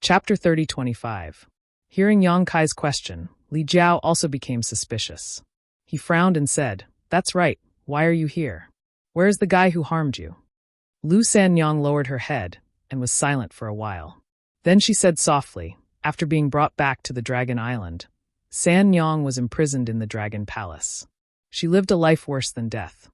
Chapter 30:25. Hearing Yang Kai's question, Li Jiao also became suspicious. He frowned and said, "That's right, why are you here? Where is the guy who harmed you?" Lu Sanyang lowered her head and was silent for a while. Then she said softly, after being brought back to the Dragon Island, Sanyang was imprisoned in the Dragon Palace. She lived a life worse than death.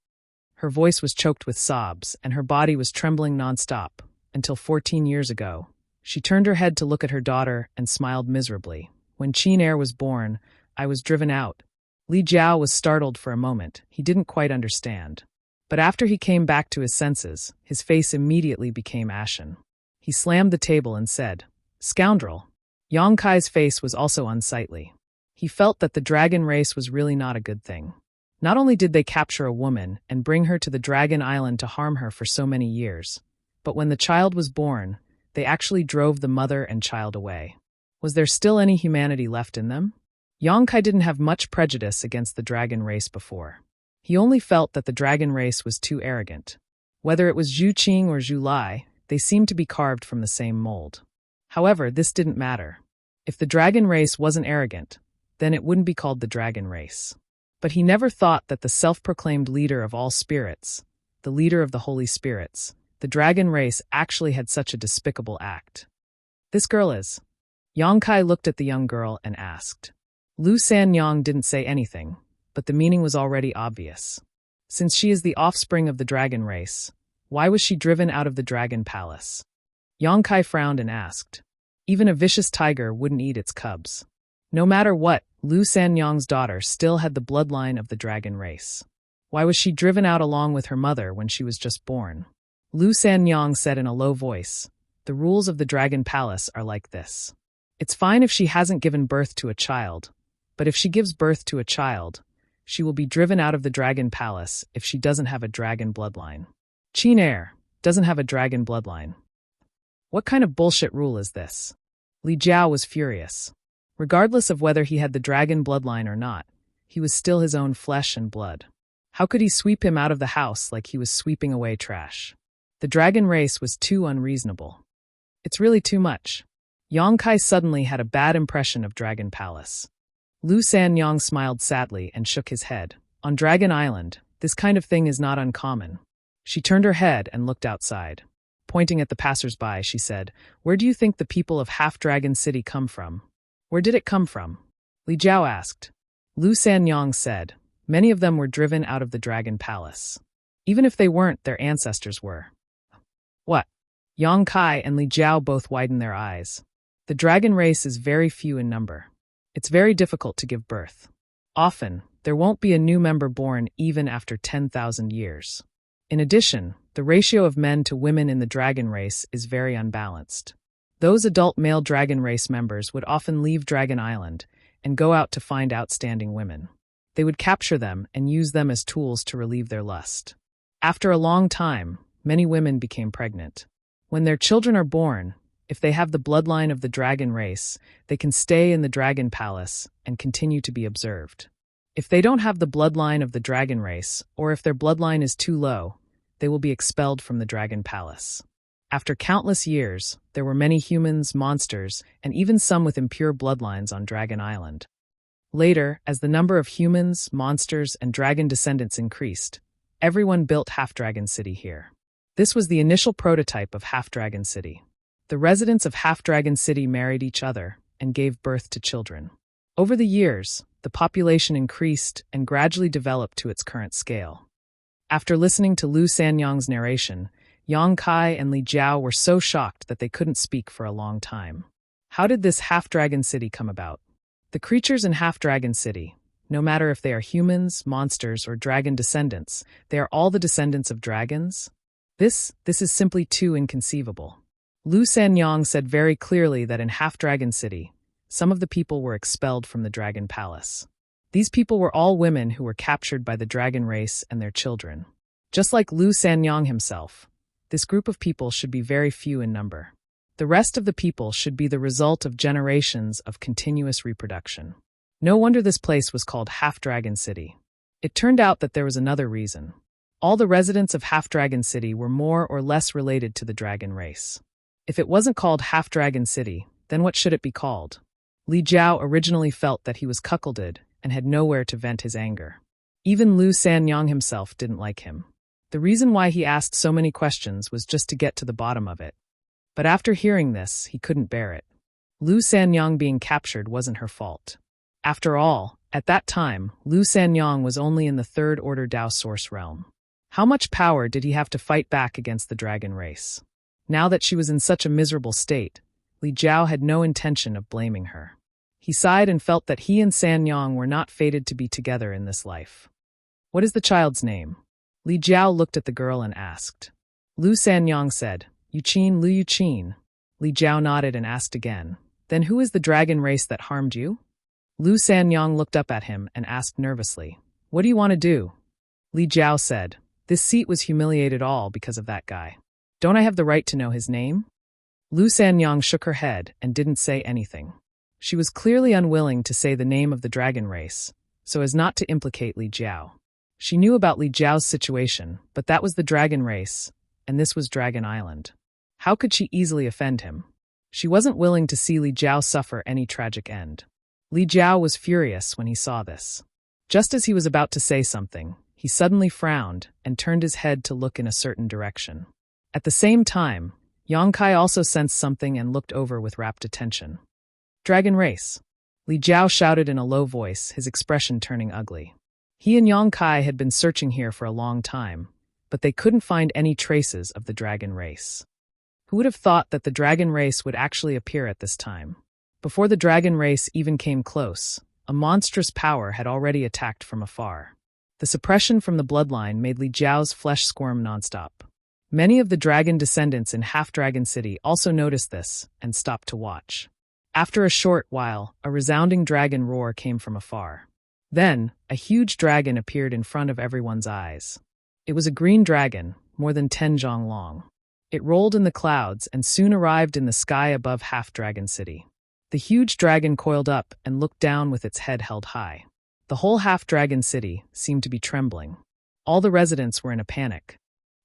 Her voice was choked with sobs, and her body was trembling nonstop, until 14 years ago. She turned her head to look at her daughter and smiled miserably. When Qin Er was born, I was driven out. Li Jiao was startled for a moment. He didn't quite understand. But after he came back to his senses, his face immediately became ashen. He slammed the table and said, "Scoundrel!" Yang Kai's face was also unsightly. He felt that the dragon race was really not a good thing. Not only did they capture a woman and bring her to the Dragon Island to harm her for so many years, but when the child was born, they actually drove the mother and child away. Was there still any humanity left in them? Yang Kai didn't have much prejudice against the dragon race before. He only felt that the dragon race was too arrogant. Whether it was Zhu Qing or Zhu Lai, they seemed to be carved from the same mold. However, this didn't matter. If the dragon race wasn't arrogant, then it wouldn't be called the dragon race. But he never thought that the self-proclaimed leader of all spirits, the leader of the holy spirits, the dragon race actually had such a despicable act. "This girl is..." Yang Kai looked at the young girl and asked. Lu Sanyang didn't say anything, but the meaning was already obvious. Since she is the offspring of the dragon race, why was she driven out of the dragon palace? Yang Kai frowned and asked. Even a vicious tiger wouldn't eat its cubs. No matter what, Lu Sanyang's daughter still had the bloodline of the dragon race. Why was she driven out along with her mother when she was just born? Lu Sanyang said in a low voice, "The rules of the Dragon Palace are like this. It's fine if she hasn't given birth to a child, but if she gives birth to a child, she will be driven out of the Dragon Palace if she doesn't have a dragon bloodline. Qin Er doesn't have a dragon bloodline. What kind of bullshit rule is this?" Li Jiao was furious. Regardless of whether he had the dragon bloodline or not, he was still his own flesh and blood. How could he sweep him out of the house like he was sweeping away trash? The dragon race was too unreasonable. It's really too much. Yang Kai suddenly had a bad impression of Dragon Palace. Lu Sanyang smiled sadly and shook his head. On Dragon Island, this kind of thing is not uncommon. She turned her head and looked outside. Pointing at the passers-by, she said, "Where do you think the people of Half-Dragon City come from?" "Where did it come from?" Li Jiao asked. Lu Sanyang said, "Many of them were driven out of the Dragon Palace. Even if they weren't, their ancestors were." What? Yang Kai and Li Jiao both widened their eyes. The dragon race is very few in number. It's very difficult to give birth. Often, there won't be a new member born even after 10,000 years. In addition, the ratio of men to women in the dragon race is very unbalanced. Those adult male dragon race members would often leave Dragon Island and go out to find outstanding women. They would capture them and use them as tools to relieve their lust. After a long time, many women became pregnant. When their children are born, if they have the bloodline of the dragon race, they can stay in the dragon palace and continue to be observed. If they don't have the bloodline of the dragon race, or if their bloodline is too low, they will be expelled from the dragon palace. After countless years, there were many humans, monsters, and even some with impure bloodlines on Dragon Island. Later, as the number of humans, monsters, and dragon descendants increased, everyone built Half-Dragon City here. This was the initial prototype of Half-Dragon City. The residents of Half-Dragon City married each other and gave birth to children. Over the years, the population increased and gradually developed to its current scale. After listening to Lu Sanyang's narration, Yang Kai and Li Jiao were so shocked that they couldn't speak for a long time. How did this Half-Dragon City come about? The creatures in Half-Dragon City, no matter if they are humans, monsters, or dragon descendants, they are all the descendants of dragons? This is simply too inconceivable. Lu Sanyang said very clearly that in Half-Dragon City, some of the people were expelled from the Dragon Palace. These people were all women who were captured by the dragon race and their children. Just like Lu Sanyang himself, this group of people should be very few in number. The rest of the people should be the result of generations of continuous reproduction. No wonder this place was called Half-Dragon City. It turned out that there was another reason. All the residents of Half-Dragon City were more or less related to the dragon race. If it wasn't called Half-Dragon City, then what should it be called? Li Jiao originally felt that he was cuckolded and had nowhere to vent his anger. Even Lu Sanyang himself didn't like him. The reason why he asked so many questions was just to get to the bottom of it. But after hearing this, he couldn't bear it. Lu Sanyang being captured wasn't her fault. After all, at that time, Lu Sanyang was only in the third-order Dao Source realm. How much power did he have to fight back against the dragon race? Now that she was in such a miserable state, Li Jiao had no intention of blaming her. He sighed and felt that he and Sanyang were not fated to be together in this life. What is the child's name? Li Jiao looked at the girl and asked. Lu Sanyang said, Yuqin Lu Yuqin. Li Jiao nodded and asked again, then who is the dragon race that harmed you? Lu Sanyang looked up at him and asked nervously, what do you want to do? Li Jiao said, this seat was humiliated all because of that guy. Don't I have the right to know his name? Lu Sanyang shook her head and didn't say anything. She was clearly unwilling to say the name of the dragon race, so as not to implicate Li Jiao. She knew about Li Jiao's situation, but that was the dragon race, and this was Dragon Island. How could she easily offend him? She wasn't willing to see Li Jiao suffer any tragic end. Li Jiao was furious when he saw this. Just as he was about to say something, he suddenly frowned and turned his head to look in a certain direction. At the same time, Yang Kai also sensed something and looked over with rapt attention. Dragon race. Li Jiao shouted in a low voice, his expression turning ugly. He and Yang Kai had been searching here for a long time, but they couldn't find any traces of the dragon race. Who would have thought that the dragon race would actually appear at this time? Before the dragon race even came close, a monstrous power had already attacked from afar. The suppression from the bloodline made Li Jiao's flesh squirm nonstop. Many of the dragon descendants in Half-Dragon City also noticed this and stopped to watch. After a short while, a resounding dragon roar came from afar. Then, a huge dragon appeared in front of everyone's eyes. It was a green dragon, more than 10 zhang long. It rolled in the clouds and soon arrived in the sky above Half-Dragon City. The huge dragon coiled up and looked down with its head held high. The whole Half-Dragon City seemed to be trembling. All the residents were in a panic.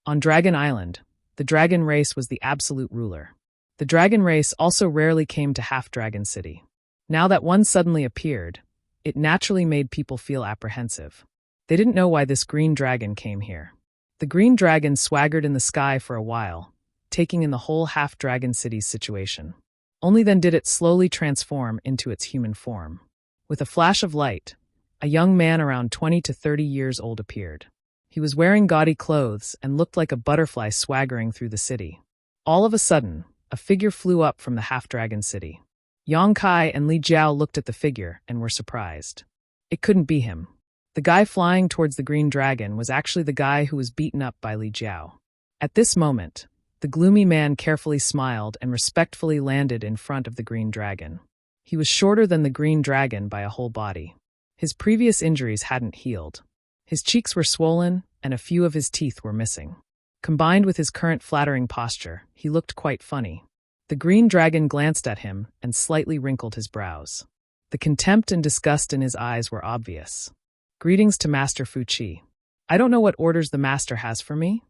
On Dragon Island, the dragon race was the absolute ruler. The dragon race also rarely came to Half-Dragon City. Now that one suddenly appeared, it naturally made people feel apprehensive. They didn't know why this green dragon came here. The green dragon swaggered in the sky for a while, taking in the whole Half-Dragon City's situation. Only then did it slowly transform into its human form. With a flash of light, a young man around 20 to 30 years old appeared. He was wearing gaudy clothes and looked like a butterfly swaggering through the city. All of a sudden, a figure flew up from the Half-Dragon City. Yang Kai and Li Jiao looked at the figure and were surprised. It couldn't be him. The guy flying towards the green dragon was actually the guy who was beaten up by Li Jiao. At this moment, the gloomy man carefully smiled and respectfully landed in front of the green dragon. He was shorter than the green dragon by a whole body. His previous injuries hadn't healed. His cheeks were swollen, and a few of his teeth were missing. Combined with his current flattering posture, he looked quite funny. The green dragon glanced at him and slightly wrinkled his brows. The contempt and disgust in his eyes were obvious. Greetings to Master Fu Qi. I don't know what orders the master has for me.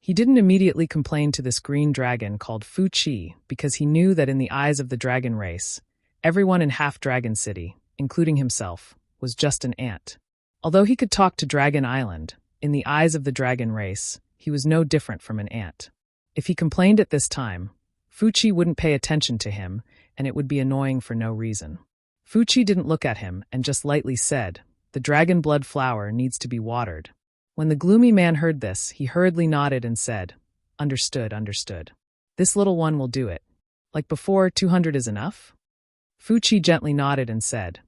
He didn't immediately complain to this green dragon called Fu Qi because he knew that in the eyes of the dragon race, everyone in Half-Dragon City, including himself, was just an ant. Although he could talk to Dragon Island, in the eyes of the dragon race, he was no different from an ant. If he complained at this time, Fu Qi wouldn't pay attention to him, and it would be annoying for no reason. Fu Qi didn't look at him and just lightly said, "The dragon blood flower needs to be watered." When the gloomy man heard this, he hurriedly nodded and said, "Understood, understood. This little one will do it. Like before, 200 is enough?" Fu Qi gently nodded and said,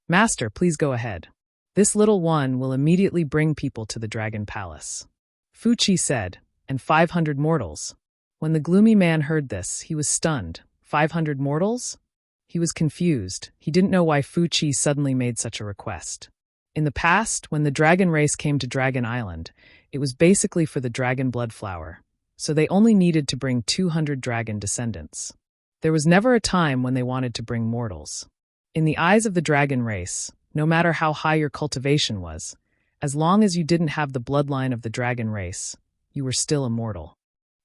Master, please go ahead. This little one will immediately bring people to the Dragon Palace." Fu Qi said, "And 500 mortals." When the gloomy man heard this, he was stunned. 500 mortals? He was confused. He didn't know why Fu Qi suddenly made such a request. In the past, when the dragon race came to Dragon Island, it was basically for the dragon blood flower, so they only needed to bring 200 dragon descendants. There was never a time when they wanted to bring mortals. In the eyes of the dragon race, no matter how high your cultivation was, as long as you didn't have the bloodline of the dragon race, you were still immortal.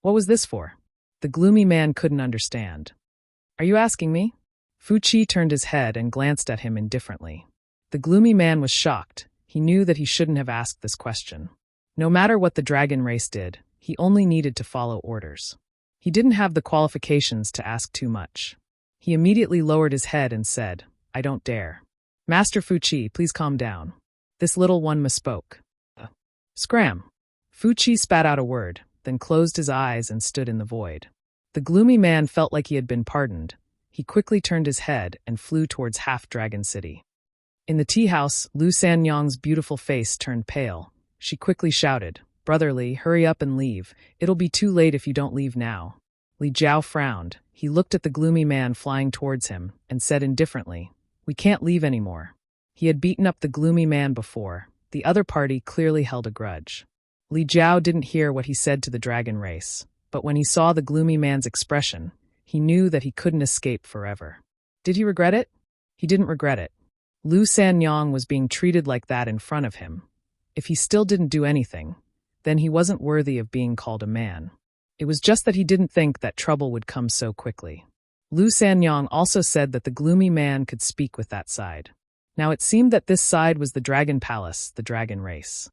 What was this for? The gloomy man couldn't understand. Are you asking me? Fu Chi turned his head and glanced at him indifferently. The gloomy man was shocked. He knew that he shouldn't have asked this question. No matter what the dragon race did, he only needed to follow orders. He didn't have the qualifications to ask too much. He immediately lowered his head and said, I don't dare. Master Fu Chi, please calm down. This little one misspoke. Scram. Fu Chi spat out a word, then closed his eyes and stood in the void. The gloomy man felt like he had been pardoned. He quickly turned his head and flew towards Half-Dragon City. In the tea house, Lu Sanyang's beautiful face turned pale. She quickly shouted, Brother Li, hurry up and leave. It'll be too late if you don't leave now. Li Jiao frowned. He looked at the gloomy man flying towards him and said indifferently, We can't leave anymore. He had beaten up the gloomy man before. The other party clearly held a grudge. Li Jiao didn't hear what he said to the dragon race, but when he saw the gloomy man's expression, he knew that he couldn't escape forever. Did he regret it? He didn't regret it. Lu Sanyang was being treated like that in front of him. If he still didn't do anything, then he wasn't worthy of being called a man. It was just that he didn't think that trouble would come so quickly. Lu Sanyang also said that the gloomy man could speak with that side. Now it seemed that this side was the Dragon Palace, the dragon race.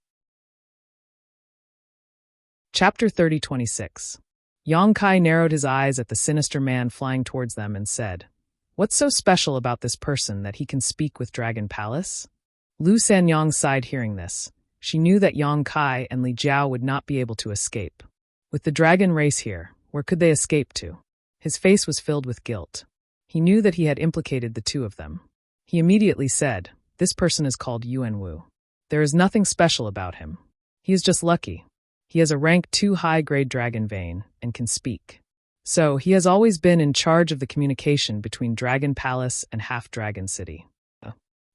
Chapter 30:26. Yang Kai narrowed his eyes at the sinister man flying towards them and said, What's so special about this person that he can speak with Dragon Palace? Lu Sanyang sighed hearing this. She knew that Yang Kai and Li Jiao would not be able to escape. With the dragon race here, where could they escape to? His face was filled with guilt. He knew that he had implicated the two of them. He immediately said, This person is called Yuan Wu. There is nothing special about him. He is just lucky. He has a rank 2 high-grade dragon vein and can speak. So, he has always been in charge of the communication between Dragon Palace and Half-Dragon City.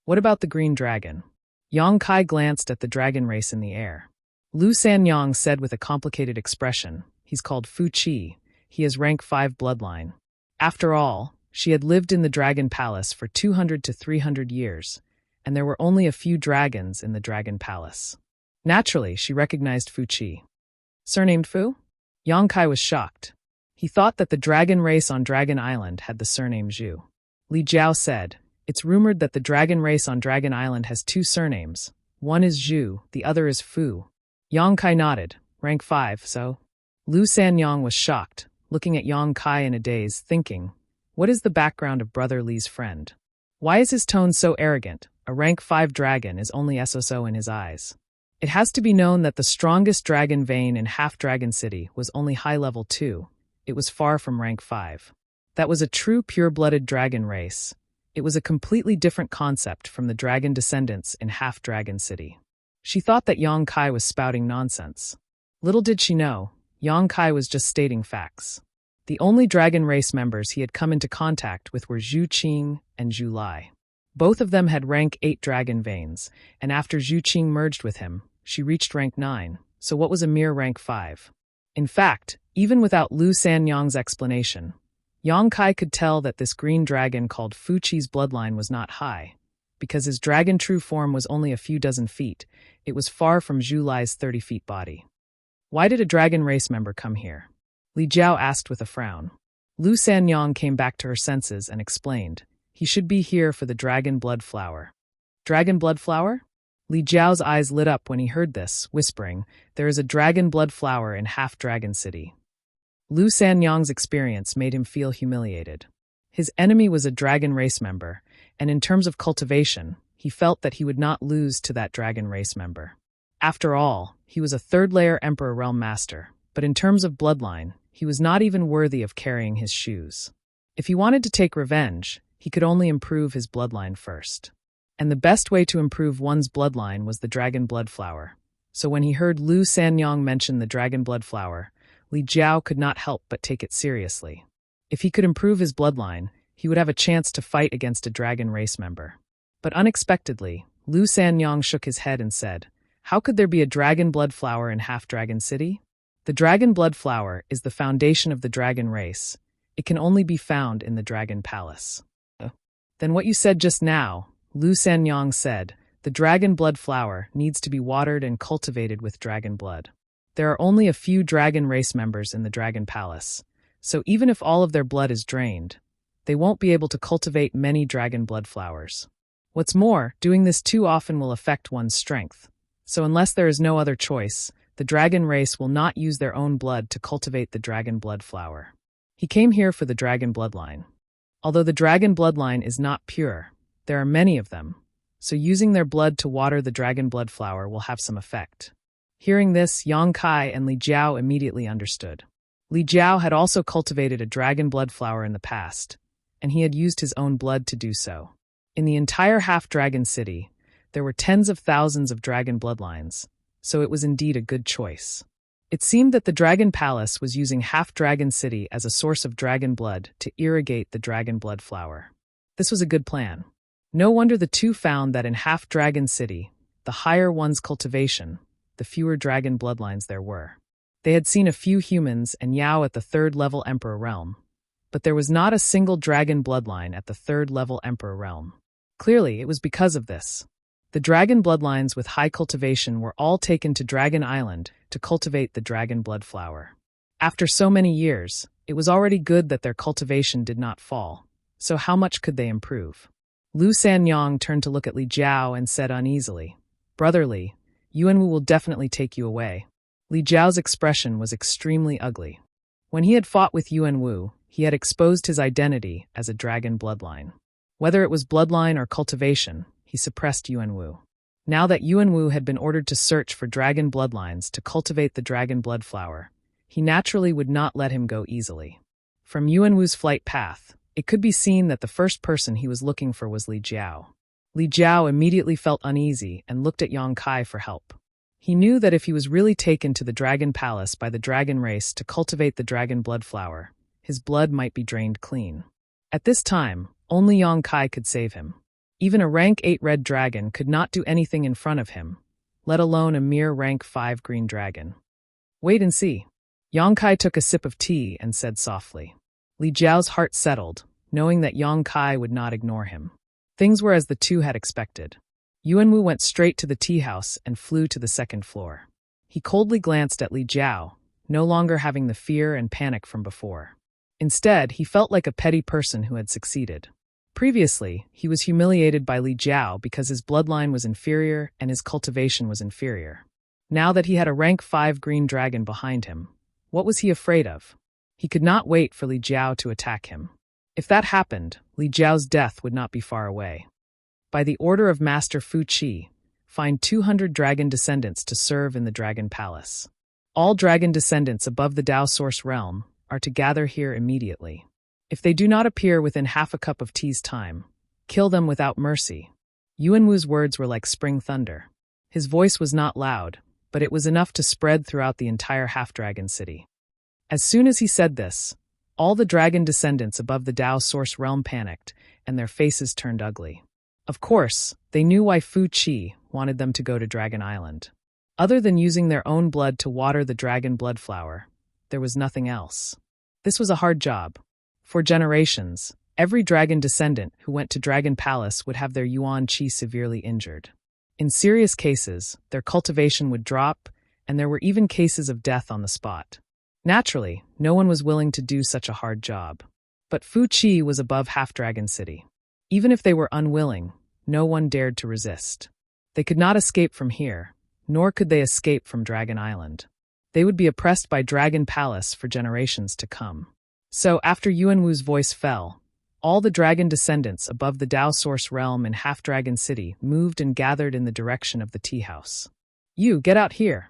What about the green dragon? Yang Kai glanced at the dragon race in the air. Lu Sanyang said with a complicated expression, He's called Fu Chi. He has rank 5 bloodline. After all, she had lived in the Dragon Palace for 200 to 300 years, and there were only a few dragons in the Dragon Palace. Naturally, she recognized Fu Chi. Surnamed Fu? Yang Kai was shocked. He thought that the dragon race on Dragon Island had the surname Zhu. Li Jiao said, It's rumored that the dragon race on Dragon Island has 2 surnames. One is Zhu, the other is Fu. Yang Kai nodded. Rank 5, so? Lu Sanyang was shocked, looking at Yang Kai in a daze, thinking, What is the background of Brother Li's friend? Why is his tone so arrogant? A rank 5 dragon is only SSO in his eyes. It has to be known that the strongest dragon vein in Half-Dragon City was only high level 2. It was far from rank 5. That was a true pure-blooded dragon race. It was a completely different concept from the dragon descendants in Half-Dragon City. She thought that Yang Kai was spouting nonsense. Little did she know, Yang Kai was just stating facts. The only dragon race members he had come into contact with were Zhu Qing and Zhu Lai. Both of them had rank 8 dragon veins, and after Zhu Qing merged with him, she reached rank 9, so what was a mere rank 5? In fact, even without Lu Sanyang's explanation, Yang Kai could tell that this green dragon called Fu Chi's bloodline was not high. Because his dragon true form was only a few dozen feet, it was far from Zhu Lai's 30 feet body. Why did a dragon race member come here? Li Jiao asked with a frown. Lu Sanyang came back to her senses and explained, He should be here for the dragon blood flower. Dragon blood flower? Li Jiao's eyes lit up when he heard this, whispering, There is a dragon blood flower in Half-Dragon City. Lu Sanyang's experience made him feel humiliated. His enemy was a dragon race member, and in terms of cultivation, he felt that he would not lose to that dragon race member. After all, he was a third-layer Emperor Realm Master, but in terms of bloodline, he was not even worthy of carrying his shoes. If he wanted to take revenge, he could only improve his bloodline first. And the best way to improve one's bloodline was the dragon blood flower. So when he heard Lu Sanyang mention the dragon blood flower, Li Jiao could not help but take it seriously. If he could improve his bloodline, he would have a chance to fight against a dragon race member. But unexpectedly, Lu Sanyang shook his head and said, How could there be a dragon blood flower in Half-Dragon City? The dragon blood flower is the foundation of the dragon race. It can only be found in the Dragon Palace. Then what you said just now, Lu Sanyang said, the dragon blood flower needs to be watered and cultivated with dragon blood. There are only a few dragon race members in the Dragon Palace, so even if all of their blood is drained, they won't be able to cultivate many dragon blood flowers. What's more, doing this too often will affect one's strength. So unless there is no other choice, the dragon race will not use their own blood to cultivate the dragon blood flower. He came here for the dragon bloodline. Although the dragon bloodline is not pure, there are many of them, so using their blood to water the dragon blood flower will have some effect. Hearing this, Yang Kai and Li Jiao immediately understood. Li Jiao had also cultivated a dragon blood flower in the past, and he had used his own blood to do so. In the entire half-dragon city, there were tens of thousands of dragon bloodlines, so it was indeed a good choice. It seemed that the Dragon Palace was using half-dragon city as a source of dragon blood to irrigate the dragon blood flower. This was a good plan. No wonder the two found that in half-dragon city, the higher one's cultivation, the fewer dragon bloodlines there were. They had seen a few humans and Yao at the third-level Emperor realm, but there was not a single dragon bloodline at the third-level Emperor realm. Clearly, it was because of this. The dragon bloodlines with high cultivation were all taken to Dragon Island to cultivate the dragon blood flower. After so many years, it was already good that their cultivation did not fall, so how much could they improve? Lu Sanyang turned to look at Li Jiao and said uneasily, "Brother Li, Yuanwu will definitely take you away." Li Jiao's expression was extremely ugly. When he had fought with Yuanwu, he had exposed his identity as a dragon bloodline. Whether it was bloodline or cultivation, he suppressed Yuanwu. Now that Yuanwu had been ordered to search for dragon bloodlines to cultivate the dragon blood flower, he naturally would not let him go easily. From Yuanwu's flight path, it could be seen that the first person he was looking for was Li Jiao. Li Jiao immediately felt uneasy and looked at Yang Kai for help. He knew that if he was really taken to the Dragon Palace by the dragon race to cultivate the dragon blood flower, his blood might be drained clean. At this time, only Yang Kai could save him. Even a rank 8 red dragon could not do anything in front of him, let alone a mere rank 5 green dragon. Wait and see. Yang Kai took a sip of tea and said softly. Li Jiao's heart settled, knowing that Yang Kai would not ignore him. Things were as the two had expected. Yuanwu went straight to the tea house and flew to the second floor. He coldly glanced at Li Jiao, no longer having the fear and panic from before. Instead, he felt like a petty person who had succeeded. Previously, he was humiliated by Li Jiao because his bloodline was inferior and his cultivation was inferior. Now that he had a rank 5 green dragon behind him, what was he afraid of? He could not wait for Li Jiao to attack him. If that happened, Li Jiao's death would not be far away. By the order of Master Fu Qi, find 200 dragon descendants to serve in the Dragon Palace. All dragon descendants above the Dao Source realm are to gather here immediately. If they do not appear within half a cup of tea's time, kill them without mercy. Yuanwu's words were like spring thunder. His voice was not loud, but it was enough to spread throughout the entire half-dragon city. As soon as he said this, all the dragon descendants above the Dao Source realm panicked, and their faces turned ugly. Of course, they knew why Fu Qi wanted them to go to Dragon Island. Other than using their own blood to water the dragon blood flower, there was nothing else. This was a hard job. For generations, every dragon descendant who went to Dragon Palace would have their Yuan Qi severely injured. In serious cases, their cultivation would drop, and there were even cases of death on the spot. Naturally, no one was willing to do such a hard job. But Fu Qi was above Half-Dragon City. Even if they were unwilling, no one dared to resist. They could not escape from here, nor could they escape from Dragon Island. They would be oppressed by Dragon Palace for generations to come. So, after Yuanwu's voice fell, all the dragon descendants above the Dao Source realm in Half-Dragon City moved and gathered in the direction of the tea house. "You, get out here!"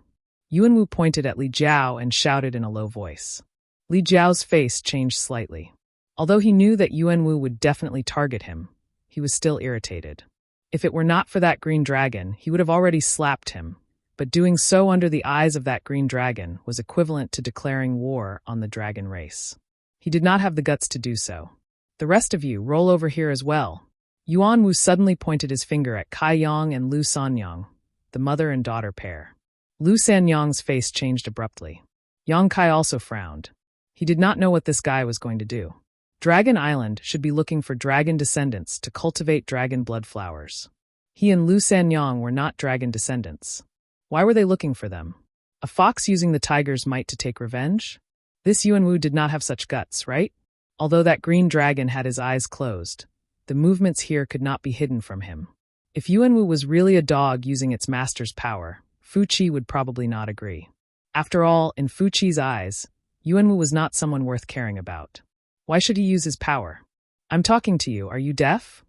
Yuanwu pointed at Li Jiao and shouted in a low voice. Li Jiao's face changed slightly. Although he knew that Yuanwu would definitely target him, he was still irritated. If it were not for that green dragon, he would have already slapped him, but doing so under the eyes of that green dragon was equivalent to declaring war on the dragon race. He did not have the guts to do so. "The rest of you, roll over here as well." Yuanwu suddenly pointed his finger at Kai Yang and Lu Sanyang, the mother and daughter pair. Lu Sanyang's face changed abruptly. Yang Kai also frowned. He did not know what this guy was going to do. Dragon Island should be looking for dragon descendants to cultivate dragon blood flowers. He and Lu Sanyang were not dragon descendants. Why were they looking for them? A fox using the tiger's might to take revenge? This Yuanwu did not have such guts, right? Although that green dragon had his eyes closed, the movements here could not be hidden from him. If Yuanwu was really a dog using its master's power, Fu Qi would probably not agree. After all, in Fu Qi's eyes, Yuanwu was not someone worth caring about. Why should he use his power? I'm talking to you, are you deaf?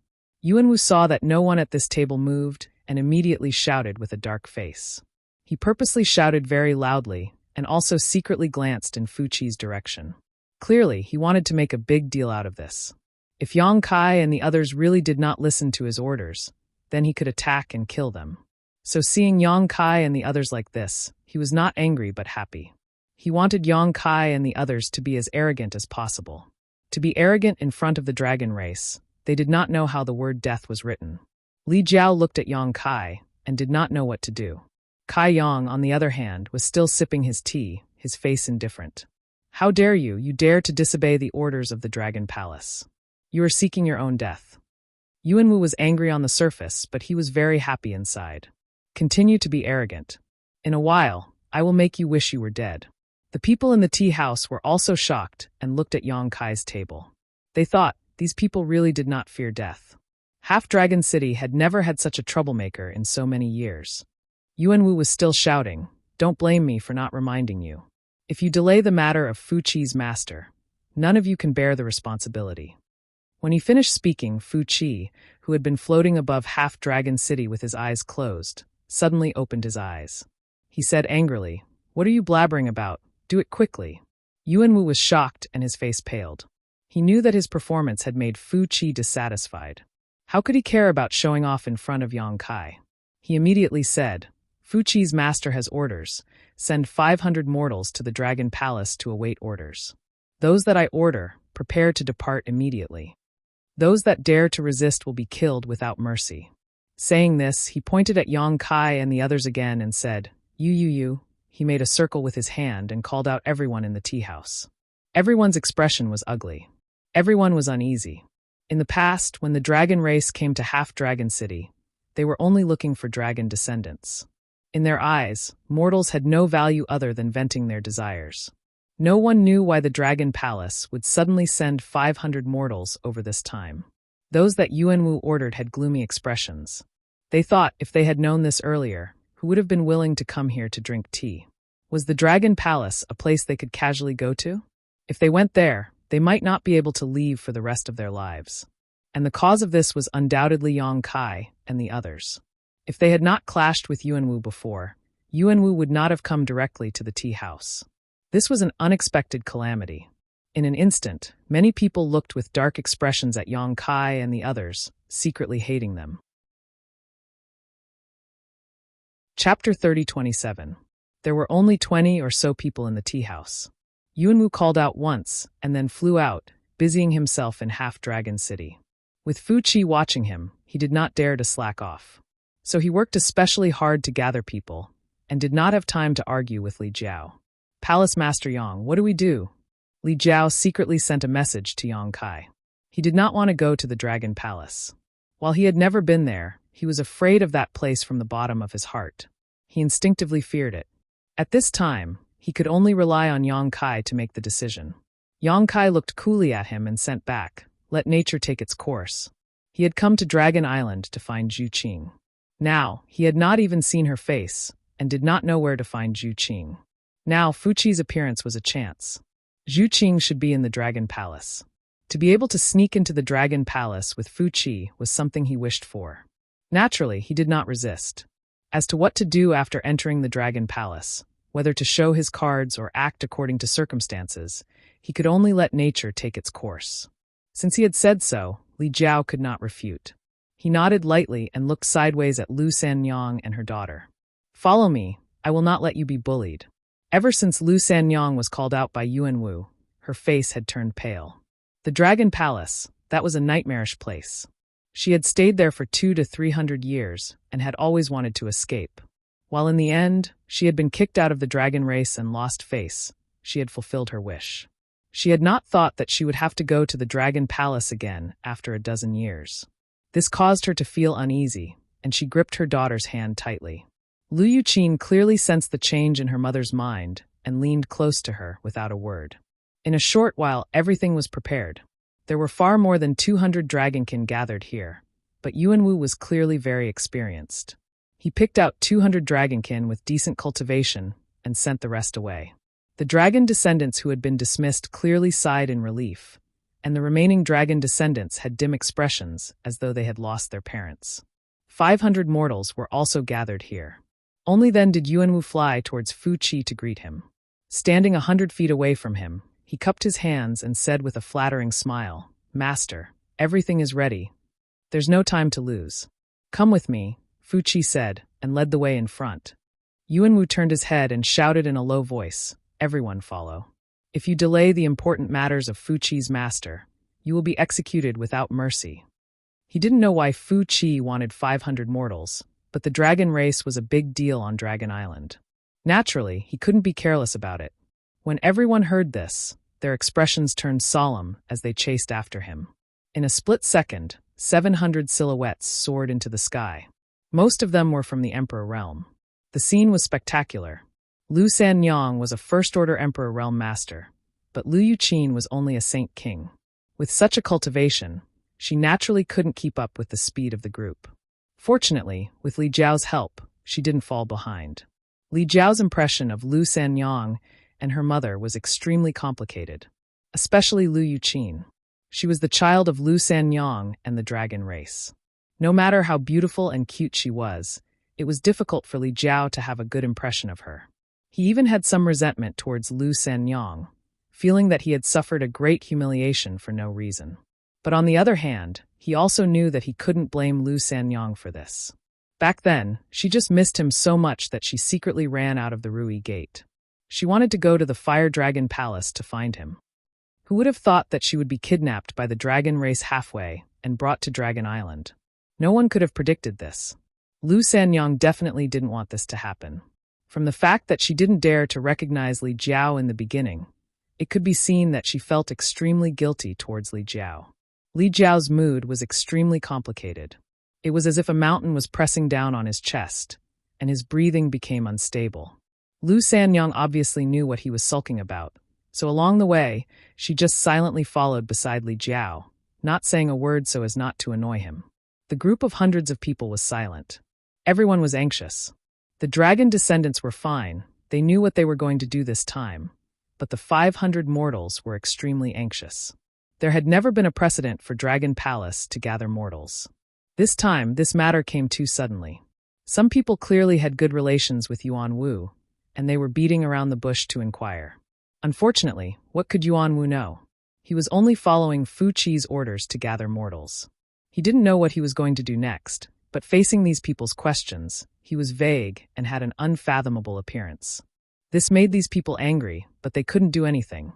Yuanwu saw that no one at this table moved and immediately shouted with a dark face. He purposely shouted very loudly and also secretly glanced in Fu Qi's direction. Clearly, he wanted to make a big deal out of this. If Yang Kai and the others really did not listen to his orders, then he could attack and kill them. So seeing Yang Kai and the others like this, he was not angry but happy. He wanted Yang Kai and the others to be as arrogant as possible. To be arrogant in front of the dragon race, they did not know how the word death was written. Li Jiao looked at Yang Kai and did not know what to do. Kai Yang, on the other hand, was still sipping his tea, his face indifferent. How dare you? You dare to disobey the orders of the Dragon Palace. You are seeking your own death. Yuanwu was angry on the surface, but he was very happy inside. Continue to be arrogant. In a while, I will make you wish you were dead. The people in the tea house were also shocked and looked at Yang Kai's table. They thought, these people really did not fear death. Half-Dragon City had never had such a troublemaker in so many years. Yuanwu was still shouting, don't blame me for not reminding you. If you delay the matter of Fu Qi's master, none of you can bear the responsibility. When he finished speaking, Fu Qi, who had been floating above Half-Dragon City with his eyes closed, suddenly opened his eyes. He said angrily, what are you blabbering about? Do it quickly. Yuanwu was shocked and his face paled. He knew that his performance had made Fu Qi dissatisfied. How could he care about showing off in front of Yang Kai? He immediately said, Fu Qi's master has orders. Send 500 mortals to the Dragon Palace to await orders. Those that I order, prepare to depart immediately. Those that dare to resist will be killed without mercy. Saying this, he pointed at Yang Kai and the others again and said, You. He made a circle with his hand and called out everyone in the tea house. Everyone's expression was ugly. Everyone was uneasy. In the past, when the dragon race came to Half-Dragon City, they were only looking for dragon descendants. In their eyes, mortals had no value other than venting their desires. No one knew why the Dragon Palace would suddenly send 500 mortals over this time. Those that Yuanwu ordered had gloomy expressions. They thought, if they had known this earlier, who would have been willing to come here to drink tea? Was the Dragon Palace a place they could casually go to? If they went there, they might not be able to leave for the rest of their lives. And the cause of this was undoubtedly Yang Kai and the others. If they had not clashed with Yuanwu before, Yuanwu would not have come directly to the tea house. This was an unexpected calamity. In an instant, many people looked with dark expressions at Yang Kai and the others, secretly hating them. Chapter 30:27. There were only 20 or so people in the tea house. Yuanwu called out once, and then flew out, busying himself in Half-Dragon City. With Fu Qi watching him, he did not dare to slack off. So he worked especially hard to gather people, and did not have time to argue with Li Jiao. Palace Master Yang, what do we do? Li Jiao secretly sent a message to Yang Kai. He did not want to go to the Dragon Palace. While he had never been there, he was afraid of that place from the bottom of his heart. He instinctively feared it. At this time, he could only rely on Yang Kai to make the decision. Yang Kai looked coolly at him and sent back, let nature take its course. He had come to Dragon Island to find Zhu Qing. Now, he had not even seen her face, and did not know where to find Zhu Qing. Now, Fu Qi's appearance was a chance. Zhu Qing should be in the Dragon Palace. To be able to sneak into the Dragon Palace with Fu Qi was something he wished for. Naturally, he did not resist. As to what to do after entering the Dragon Palace, whether to show his cards or act according to circumstances, he could only let nature take its course. Since he had said so, Li Jiao could not refute. He nodded lightly and looked sideways at Lu Sanyang and her daughter. Follow me, I will not let you be bullied. Ever since Lu Sanyang was called out by Yuanwu, her face had turned pale. The Dragon Palace, that was a nightmarish place. She had stayed there for 200 to 300 years and had always wanted to escape. While in the end, she had been kicked out of the dragon race and lost face, she had fulfilled her wish. She had not thought that she would have to go to the Dragon Palace again after a dozen years. This caused her to feel uneasy, and she gripped her daughter's hand tightly. Lu Yuqin clearly sensed the change in her mother's mind and leaned close to her without a word. In a short while, everything was prepared. There were far more than 200 dragonkin gathered here, but Yuanwu was clearly very experienced. He picked out 200 dragonkin with decent cultivation and sent the rest away. The dragon descendants who had been dismissed clearly sighed in relief, and the remaining dragon descendants had dim expressions as though they had lost their parents. 500 mortals were also gathered here. Only then did Yuanwu fly towards Fu Qi to greet him. Standing 100 feet away from him, he cupped his hands and said with a flattering smile, "Master, everything is ready. There's no time to lose. Come with me," Fu Qi said, and led the way in front. Yuanwu turned his head and shouted in a low voice, "Everyone follow. If you delay the important matters of Fu Qi's master, you will be executed without mercy." He didn't know why Fu Qi wanted 500 mortals, but the dragon race was a big deal on Dragon Island. Naturally, he couldn't be careless about it. When everyone heard this, their expressions turned solemn as they chased after him. In a split second, 700 silhouettes soared into the sky. Most of them were from the Emperor Realm. The scene was spectacular. Lu Sanyang was a First-Order Emperor Realm Master, but Lu Yuqin was only a Saint King. With such a cultivation, she naturally couldn't keep up with the speed of the group. Fortunately, with Li Jiao's help, she didn't fall behind. Li Jiao's impression of Lu Sanyang and her mother was extremely complicated, especially Lu Yuqin. She was the child of Lu Sanyang and the dragon race. No matter how beautiful and cute she was, it was difficult for Li Jiao to have a good impression of her. He even had some resentment towards Lu Sanyang, feeling that he had suffered a great humiliation for no reason. But on the other hand, he also knew that he couldn't blame Lu Sanyang for this. Back then, she just missed him so much that she secretly ran out of the Rui Gate. She wanted to go to the Fire Dragon Palace to find him. Who would have thought that she would be kidnapped by the dragon race halfway and brought to Dragon Island? No one could have predicted this. Lu Sanyang definitely didn't want this to happen. From the fact that she didn't dare to recognize Li Jiao in the beginning, it could be seen that she felt extremely guilty towards Li Jiao. Li Jiao's mood was extremely complicated. It was as if a mountain was pressing down on his chest, and his breathing became unstable. Lu Sanyang obviously knew what he was sulking about, so along the way, she just silently followed beside Li Jiao, not saying a word so as not to annoy him. The group of hundreds of people was silent. Everyone was anxious. The dragon descendants were fine, they knew what they were going to do this time, but the 500 mortals were extremely anxious. There had never been a precedent for Dragon Palace to gather mortals. This time, this matter came too suddenly. Some people clearly had good relations with Yuan Wu, and they were beating around the bush to inquire. Unfortunately, what could Yuan Wu know? He was only following Fu Qi's orders to gather mortals. He didn't know what he was going to do next, but facing these people's questions, he was vague and had an unfathomable appearance. This made these people angry, but they couldn't do anything.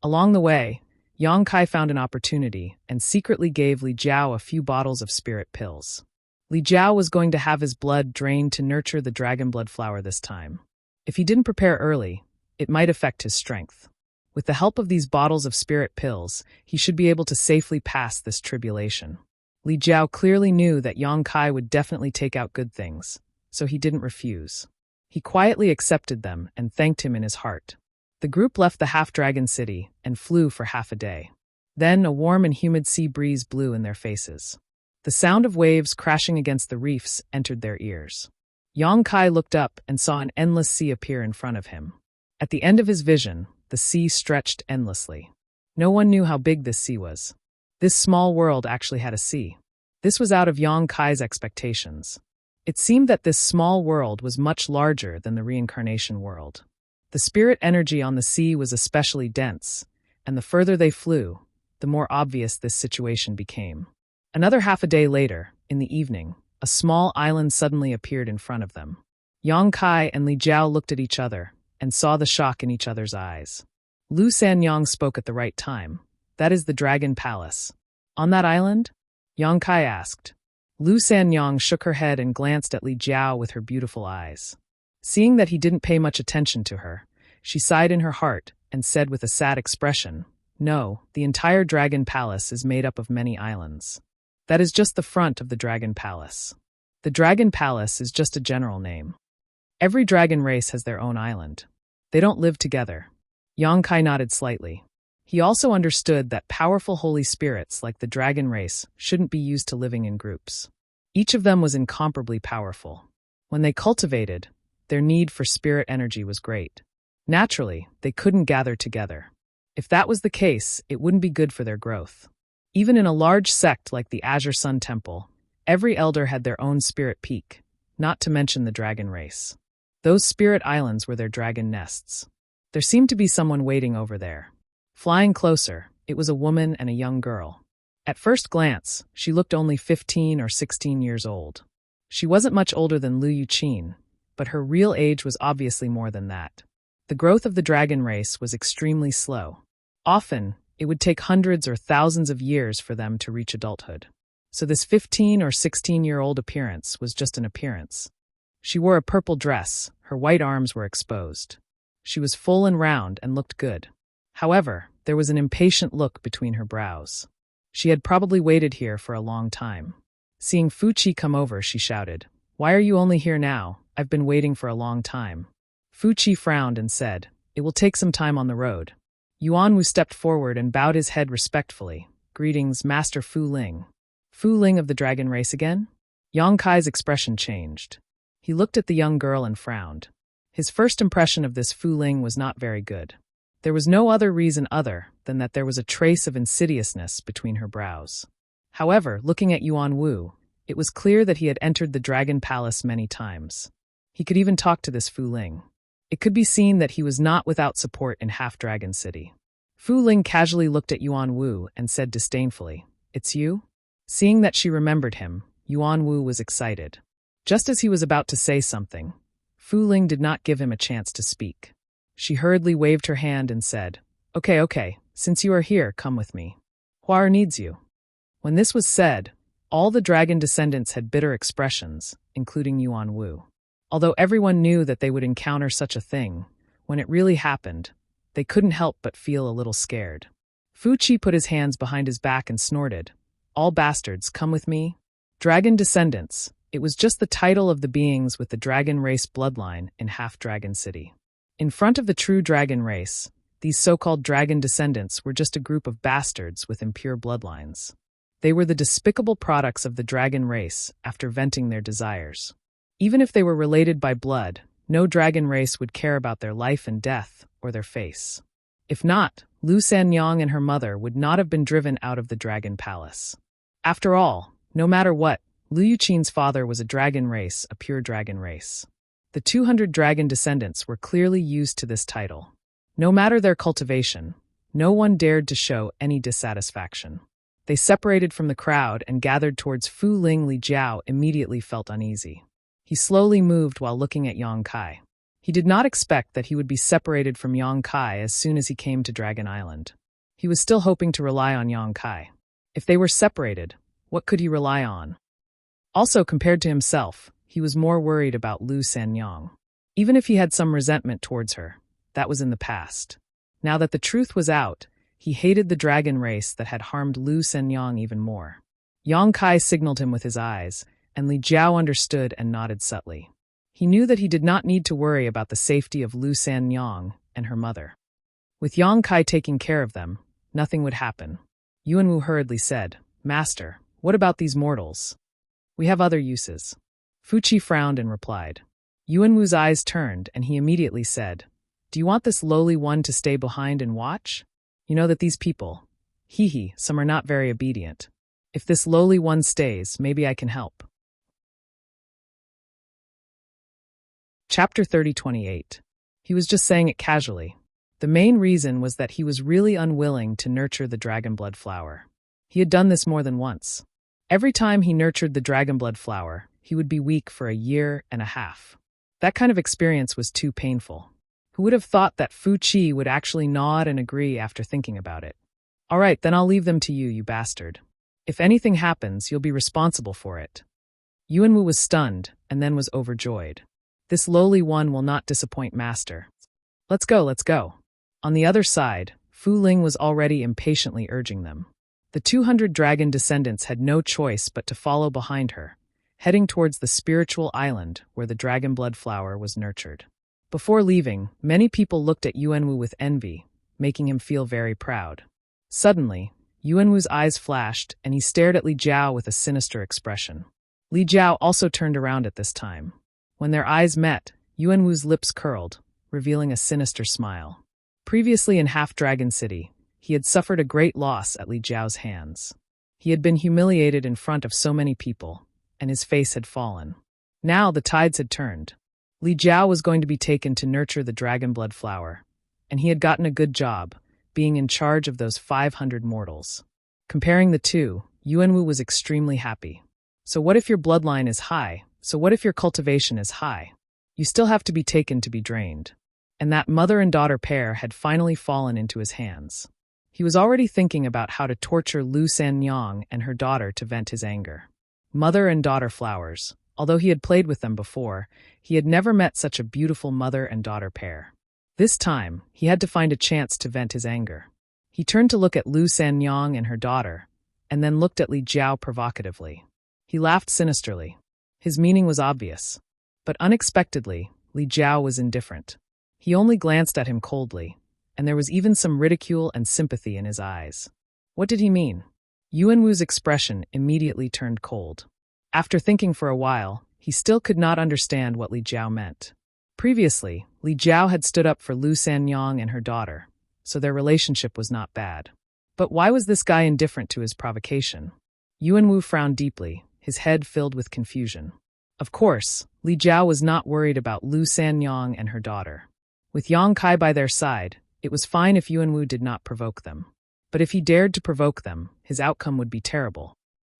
Along the way, Yang Kai found an opportunity and secretly gave Li Jiao a few bottles of spirit pills. Li Jiao was going to have his blood drained to nurture the dragon blood flower this time. If he didn't prepare early, it might affect his strength. With the help of these bottles of spirit pills, he should be able to safely pass this tribulation. Li Jiao clearly knew that Yang Kai would definitely take out good things, so he didn't refuse. He quietly accepted them and thanked him in his heart. The group left the half-dragon city and flew for half a day. Then a warm and humid sea breeze blew in their faces. The sound of waves crashing against the reefs entered their ears. Yang Kai looked up and saw an endless sea appear in front of him. At the end of his vision, the sea stretched endlessly. No one knew how big this sea was. This small world actually had a sea. This was out of Yang Kai's expectations. It seemed that this small world was much larger than the reincarnation world. The spirit energy on the sea was especially dense, and the further they flew, the more obvious this situation became. Another half a day later, in the evening, a small island suddenly appeared in front of them. Yang Kai and Li Jiao looked at each other and saw the shock in each other's eyes. Lu Sanyang spoke at the right time. That is the Dragon Palace. On that island? Yang Kai asked. Lu Sanyang shook her head and glanced at Li Jiao with her beautiful eyes. Seeing that he didn't pay much attention to her, she sighed in her heart and said with a sad expression, "No, the entire Dragon Palace is made up of many islands. That is just the front of the Dragon Palace. The Dragon Palace is just a general name. Every dragon race has their own island. They don't live together." Yang Kai nodded slightly. He also understood that powerful holy spirits like the dragon race shouldn't be used to living in groups. Each of them was incomparably powerful. When they cultivated, their need for spirit energy was great. Naturally, they couldn't gather together. If that was the case, it wouldn't be good for their growth. Even in a large sect like the Azure Sun Temple, every elder had their own spirit peak, not to mention the dragon race. Those spirit islands were their dragon nests. There seemed to be someone waiting over there. Flying closer, it was a woman and a young girl. At first glance, she looked only 15 or 16 years old. She wasn't much older than Liu Yuqin, but her real age was obviously more than that. The growth of the dragon race was extremely slow. Often, it would take hundreds or thousands of years for them to reach adulthood. So this 15 or 16-year-old appearance was just an appearance. She wore a purple dress, her white arms were exposed. She was full and round and looked good. However, there was an impatient look between her brows. She had probably waited here for a long time. Seeing Fu Qi come over, she shouted, "Why are you only here now? I've been waiting for a long time." Fu Qi frowned and said, "It will take some time on the road." Yuanwu stepped forward and bowed his head respectfully. "Greetings, Master Fu Ling." "Fu Ling of the dragon race again?" Yang Kai's expression changed. He looked at the young girl and frowned. His first impression of this Fu Ling was not very good. There was no other reason other than that there was a trace of insidiousness between her brows. However, looking at Yuan Wu, it was clear that he had entered the Dragon Palace many times. He could even talk to this Fu Ling. It could be seen that he was not without support in Half-Dragon City. Fu Ling casually looked at Yuan Wu and said disdainfully, "It's you?" Seeing that she remembered him, Yuan Wu was excited. Just as he was about to say something, Fu Ling did not give him a chance to speak. She hurriedly waved her hand and said, Okay, since you are here, come with me. Huar needs you." When this was said, all the dragon descendants had bitter expressions, including Yuan Wu. Although everyone knew that they would encounter such a thing, when it really happened, they couldn't help but feel a little scared. Fu Qi put his hands behind his back and snorted, "All bastards, come with me." Dragon descendants, it was just the title of the beings with the dragon race bloodline in Half-Dragon City. In front of the true dragon race, these so-called dragon descendants were just a group of bastards with impure bloodlines. They were the despicable products of the dragon race after venting their desires. Even if they were related by blood, no dragon race would care about their life and death or their face. If not, Lu Sanyang and her mother would not have been driven out of the dragon palace. After all, no matter what, Liu Yuqin's father was a dragon race, a pure dragon race. The 200 dragon descendants were clearly used to this title. No matter their cultivation, no one dared to show any dissatisfaction. They separated from the crowd and gathered towards Fu Ling. Li Jiao immediately felt uneasy. He slowly moved while looking at Yang Kai. He did not expect that he would be separated from Yang Kai as soon as he came to Dragon Island. He was still hoping to rely on Yang Kai. If they were separated, what could he rely on? Also, compared to himself, he was more worried about Lu Sanyang. Even if he had some resentment towards her, that was in the past. Now that the truth was out, he hated the dragon race that had harmed Lu Sanyang even more. Yang Kai signaled him with his eyes, and Li Jiao understood and nodded subtly. He knew that he did not need to worry about the safety of Lu Sanyang and her mother. With Yang Kai taking care of them, nothing would happen. Yuanwu hurriedly said, "Master, what about these mortals? We have other uses." Fu Qi frowned and replied. Yuanwu's eyes turned, and he immediately said, "Do you want this lowly one to stay behind and watch? You know that these people, some are not very obedient. If this lowly one stays, maybe I can help." Chapter 30:28. He was just saying it casually. The main reason was that he was really unwilling to nurture the dragonblood flower. He had done this more than once. Every time he nurtured the dragonblood flower, he would be weak for a year and a half. That kind of experience was too painful. Who would have thought that Fu Qi would actually nod and agree after thinking about it? "All right, then I'll leave them to you, you bastard. If anything happens, you'll be responsible for it." Yuanwu was stunned and then was overjoyed. This lowly one will not disappoint Master. Let's go. On the other side, Fu Ling was already impatiently urging them. The 200 dragon descendants had no choice but to follow behind her, heading towards the spiritual island where the dragon blood flower was nurtured. Before leaving, many people looked at Yuanwu with envy, making him feel very proud. Suddenly, Yuanwu's eyes flashed and he stared at Li Jiao with a sinister expression. Li Jiao also turned around at this time. When their eyes met, Yuanwu's lips curled, revealing a sinister smile. Previously in Half-Dragon City, he had suffered a great loss at Li Jiao's hands. He had been humiliated in front of so many people, and his face had fallen. Now the tides had turned. Li Jiao was going to be taken to nurture the dragon blood flower, and he had gotten a good job, being in charge of those 500 mortals. Comparing the two, Yuanwu was extremely happy. So what if your bloodline is high? So what if your cultivation is high? You still have to be taken to be drained. And that mother and daughter pair had finally fallen into his hands. He was already thinking about how to torture Lu Sanyang and her daughter to vent his anger. Mother and daughter flowers. Although he had played with them before, he had never met such a beautiful mother and daughter pair. This time, he had to find a chance to vent his anger. He turned to look at Lu Sanyang and her daughter, and then looked at Li Jiao provocatively. He laughed sinisterly. His meaning was obvious. But unexpectedly, Li Jiao was indifferent. He only glanced at him coldly, and there was even some ridicule and sympathy in his eyes. What did he mean? Yuanwu's expression immediately turned cold. After thinking for a while, he still could not understand what Li Jiao meant. Previously, Li Jiao had stood up for Lu Sanyang and her daughter, so their relationship was not bad. But why was this guy indifferent to his provocation? Yuanwu frowned deeply, his head filled with confusion. Of course, Li Jiao was not worried about Lu Sanyang and her daughter. With Yang Kai by their side, it was fine if Yuanwu did not provoke them. But if he dared to provoke them, his outcome would be terrible.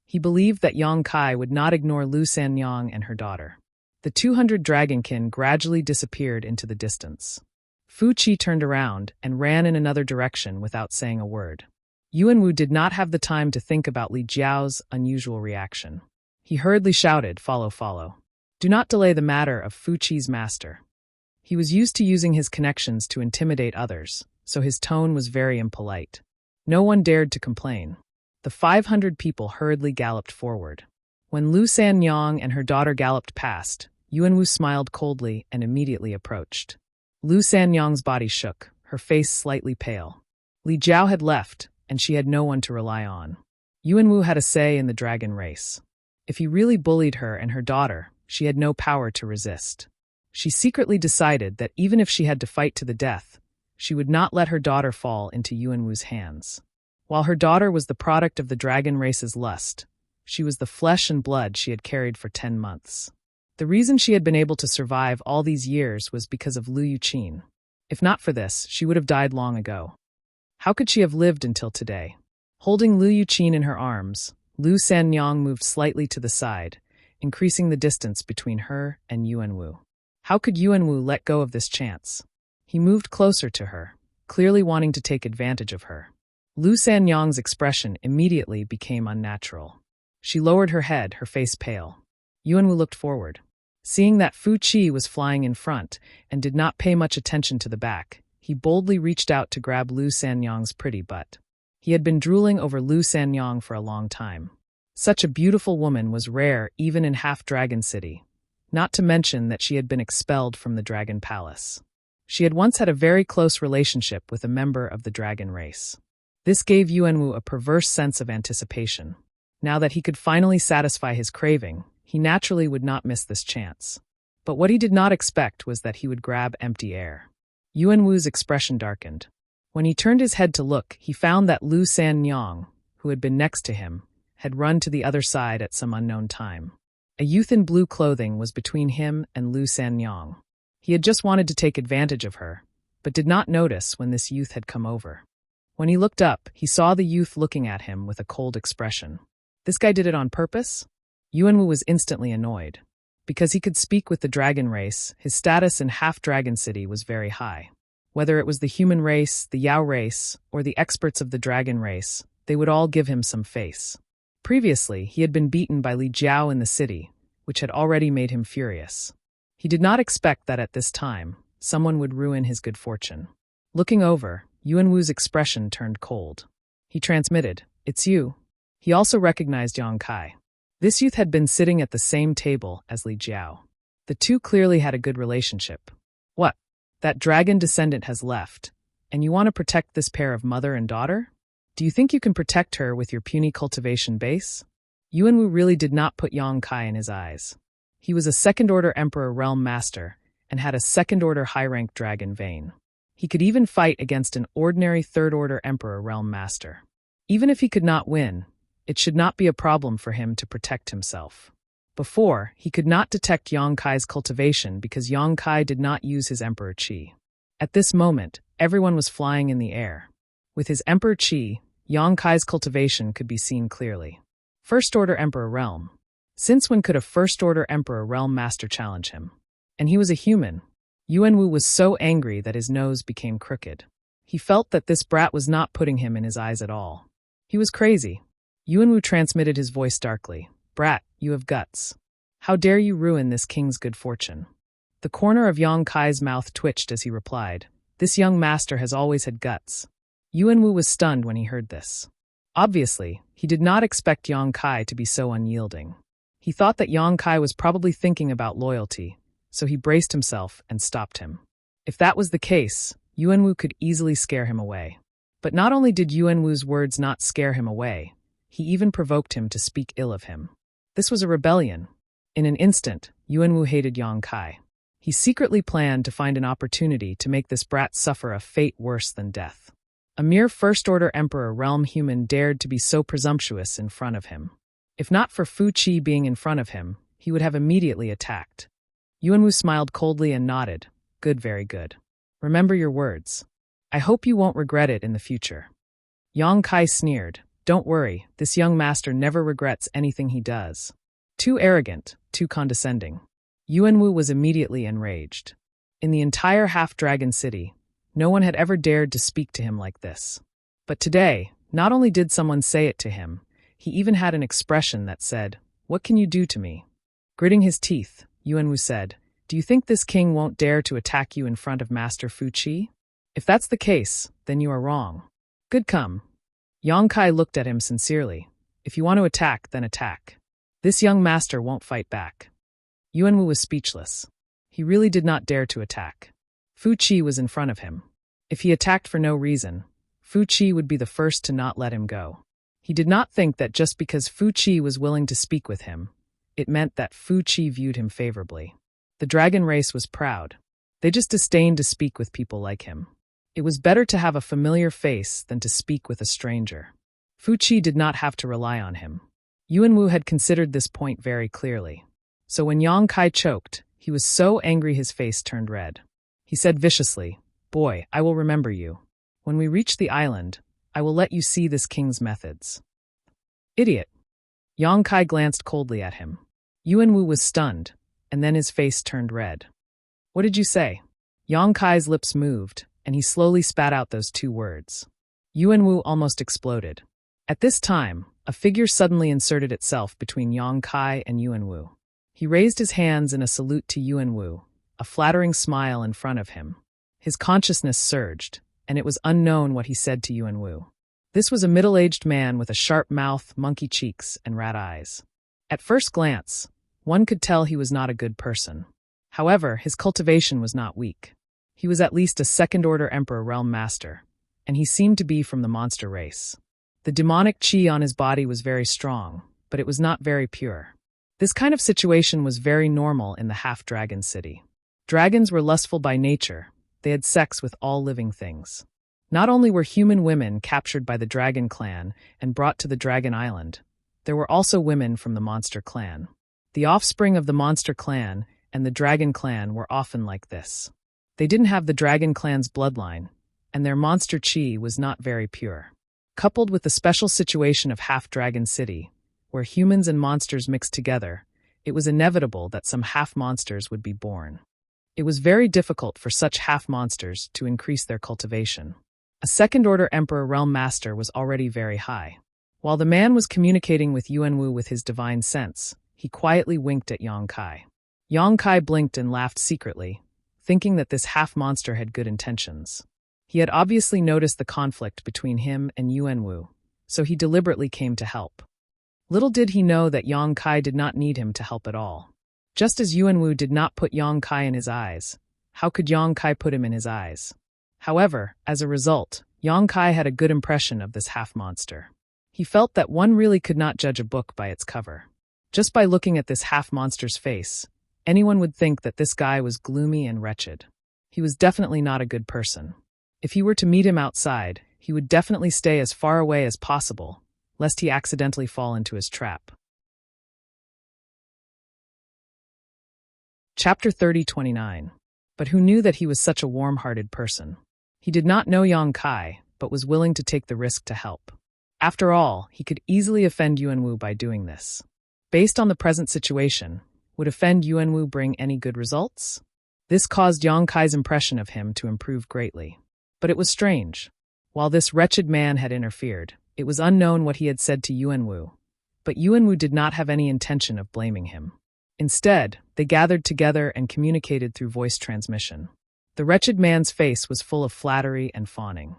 He believed that Yang Kai would not ignore Lu Sanyang and her daughter. The 200 dragonkin gradually disappeared into the distance. Fu Qi turned around and ran in another direction without saying a word. Yuanwu did not have the time to think about Li Jiao's unusual reaction. He hurriedly shouted, "Follow, follow." Do not delay the matter of Fu Qi's master. He was used to using his connections to intimidate others, so his tone was very impolite. No one dared to complain. The 500 people hurriedly galloped forward. When Lu Sanyang and her daughter galloped past, Yuanwu smiled coldly and immediately approached. Lu Sanyang's body shook, her face slightly pale. Li Jiao had left, and she had no one to rely on. Yuanwu had a say in the dragon race. If he really bullied her and her daughter, she had no power to resist. She secretly decided that even if she had to fight to the death, she would not let her daughter fall into Yuanwu's hands. While her daughter was the product of the dragon race's lust, she was the flesh and blood she had carried for 10 months. The reason she had been able to survive all these years was because of Lu Yuqin. If not for this, she would have died long ago. How could she have lived until today? Holding Lu Yuqin in her arms, Lu Sanyang moved slightly to the side, increasing the distance between her and Yuanwu. How could Yuanwu let go of this chance? He moved closer to her, clearly wanting to take advantage of her. Lu Sanyang's expression immediately became unnatural. She lowered her head, her face pale. Yuanwu looked forward. Seeing that Fu Qi was flying in front and did not pay much attention to the back, he boldly reached out to grab Lu Sanyang's pretty butt. He had been drooling over Lu Sanyang for a long time. Such a beautiful woman was rare even in Half-Dragon City, not to mention that she had been expelled from the Dragon Palace. She had once had a very close relationship with a member of the dragon race. This gave Yuanwu a perverse sense of anticipation. Now that he could finally satisfy his craving, he naturally would not miss this chance. But what he did not expect was that he would grab empty air. Yuanwu's expression darkened. When he turned his head to look, he found that Lu Sanyang, who had been next to him, had run to the other side at some unknown time. A youth in blue clothing was between him and Lu Sanyang. He had just wanted to take advantage of her, but did not notice when this youth had come over. When he looked up, he saw the youth looking at him with a cold expression. This guy did it on purpose? Yuanwu was instantly annoyed. Because he could speak with the dragon race, his status in Half-Dragon City was very high. Whether it was the human race, the Yao race, or the experts of the dragon race, they would all give him some face. Previously, he had been beaten by Li Jiao in the city, which had already made him furious. He did not expect that at this time, someone would ruin his good fortune. Looking over, Yuanwu's expression turned cold. He transmitted, "It's you." He also recognized Yang Kai. This youth had been sitting at the same table as Li Jiao. The two clearly had a good relationship. What? That dragon descendant has left, And you want to protect this pair of mother and daughter? Do you think you can protect her with your puny cultivation base? Yuanwu really did not put Yang Kai in his eyes. He was a second-order Emperor Realm Master and had a second-order high-rank dragon vein. He could even fight against an ordinary third-order Emperor Realm Master. Even if he could not win, it should not be a problem for him to protect himself. Before, he could not detect Yang Kai's cultivation because Yang Kai did not use his Emperor Qi. At this moment, everyone was flying in the air. With his Emperor Qi, Yang Kai's cultivation could be seen clearly. First-order Emperor Realm. Since when could a First-order Emperor Realm Master challenge him? And he was a human. Yuanwu was so angry that his nose became crooked. He felt that this brat was not putting him in his eyes at all. He was crazy. Yuanwu transmitted his voice darkly. Brat, you have guts. How dare you ruin this king's good fortune? The corner of Yang Kai's mouth twitched as he replied, This young master has always had guts. Yuanwu was stunned when he heard this. Obviously, he did not expect Yang Kai to be so unyielding. He thought that Yang Kai was probably thinking about loyalty, so he braced himself and stopped him. If that was the case, Yuanwu could easily scare him away. But not only did Yuanwu's words not scare him away, he even provoked him to speak ill of him. This was a rebellion. In an instant, Yuanwu hated Yang Kai. He secretly planned to find an opportunity to make this brat suffer a fate worse than death. A mere first-order Emperor Realm human dared to be so presumptuous in front of him. If not for Fu Qi being in front of him, he would have immediately attacked. Yuanwu smiled coldly and nodded. Good, very good. Remember your words. I hope you won't regret it in the future. Yang Kai sneered. Don't worry, this young master never regrets anything he does. Too arrogant, too condescending. Yuanwu was immediately enraged. In the entire half-dragon city, no one had ever dared to speak to him like this. But today, not only did someone say it to him, he even had an expression that said, What can you do to me? Gritting his teeth, Yuanwu said, Do you think this king won't dare to attack you in front of Master Fu Qi? If that's the case, then you are wrong. Good come. Yang Kai looked at him sincerely. If you want to attack, then attack. This young master won't fight back. Yuanwu was speechless. He really did not dare to attack. Fu Qi was in front of him. If he attacked for no reason, Fu Qi would be the first to not let him go. He did not think that just because Fu Qi was willing to speak with him, it meant that Fu Qi viewed him favorably. The dragon race was proud. They just disdained to speak with people like him. It was better to have a familiar face than to speak with a stranger. Fu Qi did not have to rely on him. Yuanwu had considered this point very clearly. So when Yang Kai choked, he was so angry his face turned red. He said viciously, Boy, I will remember you. When we reach the island, I will let you see this king's methods. Idiot. Yang Kai glanced coldly at him. Yuanwu was stunned, and then his face turned red. What did you say? Yang Kai's lips moved, and he slowly spat out those two words. Yuanwu almost exploded. At this time, a figure suddenly inserted itself between Yang Kai and Yuanwu. He raised his hands in a salute to Yuanwu, a flattering smile in front of him. His consciousness surged, and it was unknown what he said to Yuanwu. This was a middle-aged man with a sharp mouth, monkey cheeks, and rat eyes. At first glance, one could tell he was not a good person. However, his cultivation was not weak. He was at least a second-order Emperor Realm Master, and he seemed to be from the monster race. The demonic qi on his body was very strong, but it was not very pure. This kind of situation was very normal in the half-dragon city. Dragons were lustful by nature. They had sex with all living things. Not only were human women captured by the dragon clan and brought to the dragon island, there were also women from the monster clan. The offspring of the monster clan and the dragon clan were often like this. They didn't have the dragon clan's bloodline, and their monster qi was not very pure. Coupled with the special situation of half-dragon city, where humans and monsters mixed together, it was inevitable that some half-monsters would be born. It was very difficult for such half-monsters to increase their cultivation. A second-order Emperor Realm Master was already very high. While the man was communicating with Yuanwu with his divine sense, he quietly winked at Yang Kai. Yang Kai blinked and laughed secretly, thinking that this half-monster had good intentions. He had obviously noticed the conflict between him and Yuanwu, so he deliberately came to help. Little did he know that Yang Kai did not need him to help at all. Just as Yuanwu did not put Yang Kai in his eyes, how could Yang Kai put him in his eyes? However, as a result, Yang Kai had a good impression of this half-monster. He felt that one really could not judge a book by its cover. Just by looking at this half-monster's face, anyone would think that this guy was gloomy and wretched. He was definitely not a good person. If he were to meet him outside, he would definitely stay as far away as possible, lest he accidentally fall into his trap. Chapter 30:29. But who knew that he was such a warm-hearted person? He did not know Yang Kai, but was willing to take the risk to help. After all, he could easily offend Yuanwu by doing this. Based on the present situation, would offend Yuanwu bring any good results? This caused Yang Kai's impression of him to improve greatly. But it was strange. While this wretched man had interfered, it was unknown what he had said to Yuanwu. But Yuanwu did not have any intention of blaming him. Instead, they gathered together and communicated through voice transmission. The wretched man's face was full of flattery and fawning.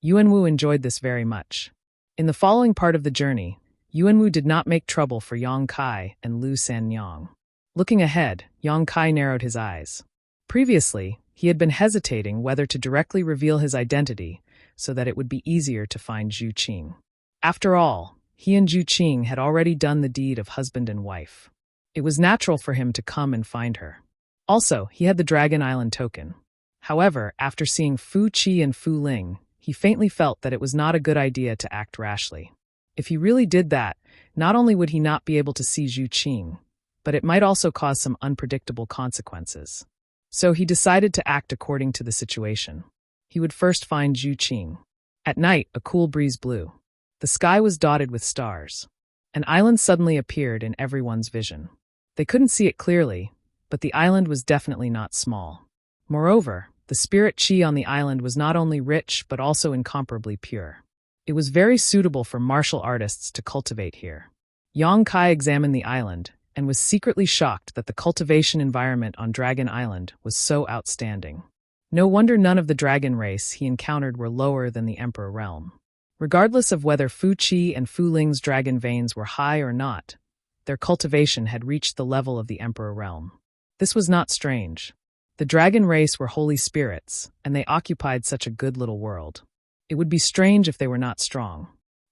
Yuanwu enjoyed this very much. In the following part of the journey, Yuanwu did not make trouble for Yang Kai and Lu Sanyang. Looking ahead, Yang Kai narrowed his eyes. Previously, he had been hesitating whether to directly reveal his identity so that it would be easier to find Zhu Qing. After all, he and Zhu Qing had already done the deed of husband and wife. It was natural for him to come and find her. Also, he had the Dragon Island token. However, after seeing Fu Qi and Fu Ling, he faintly felt that it was not a good idea to act rashly. If he really did that, not only would he not be able to see Zhu Qing, but it might also cause some unpredictable consequences. So he decided to act according to the situation. He would first find Zhu Qing. At night, a cool breeze blew. The sky was dotted with stars. An island suddenly appeared in everyone's vision. They couldn't see it clearly, but the island was definitely not small. Moreover, the spirit qi on the island was not only rich but also incomparably pure. It was very suitable for martial artists to cultivate here. Yang Kai examined the island and was secretly shocked that the cultivation environment on Dragon Island was so outstanding. No wonder none of the dragon race he encountered were lower than the Emperor realm. Regardless of whether Fu Qi and Fu Ling's dragon veins were high or not, their cultivation had reached the level of the Emperor realm. This was not strange. The dragon race were holy spirits, and they occupied such a good little world. It would be strange if they were not strong.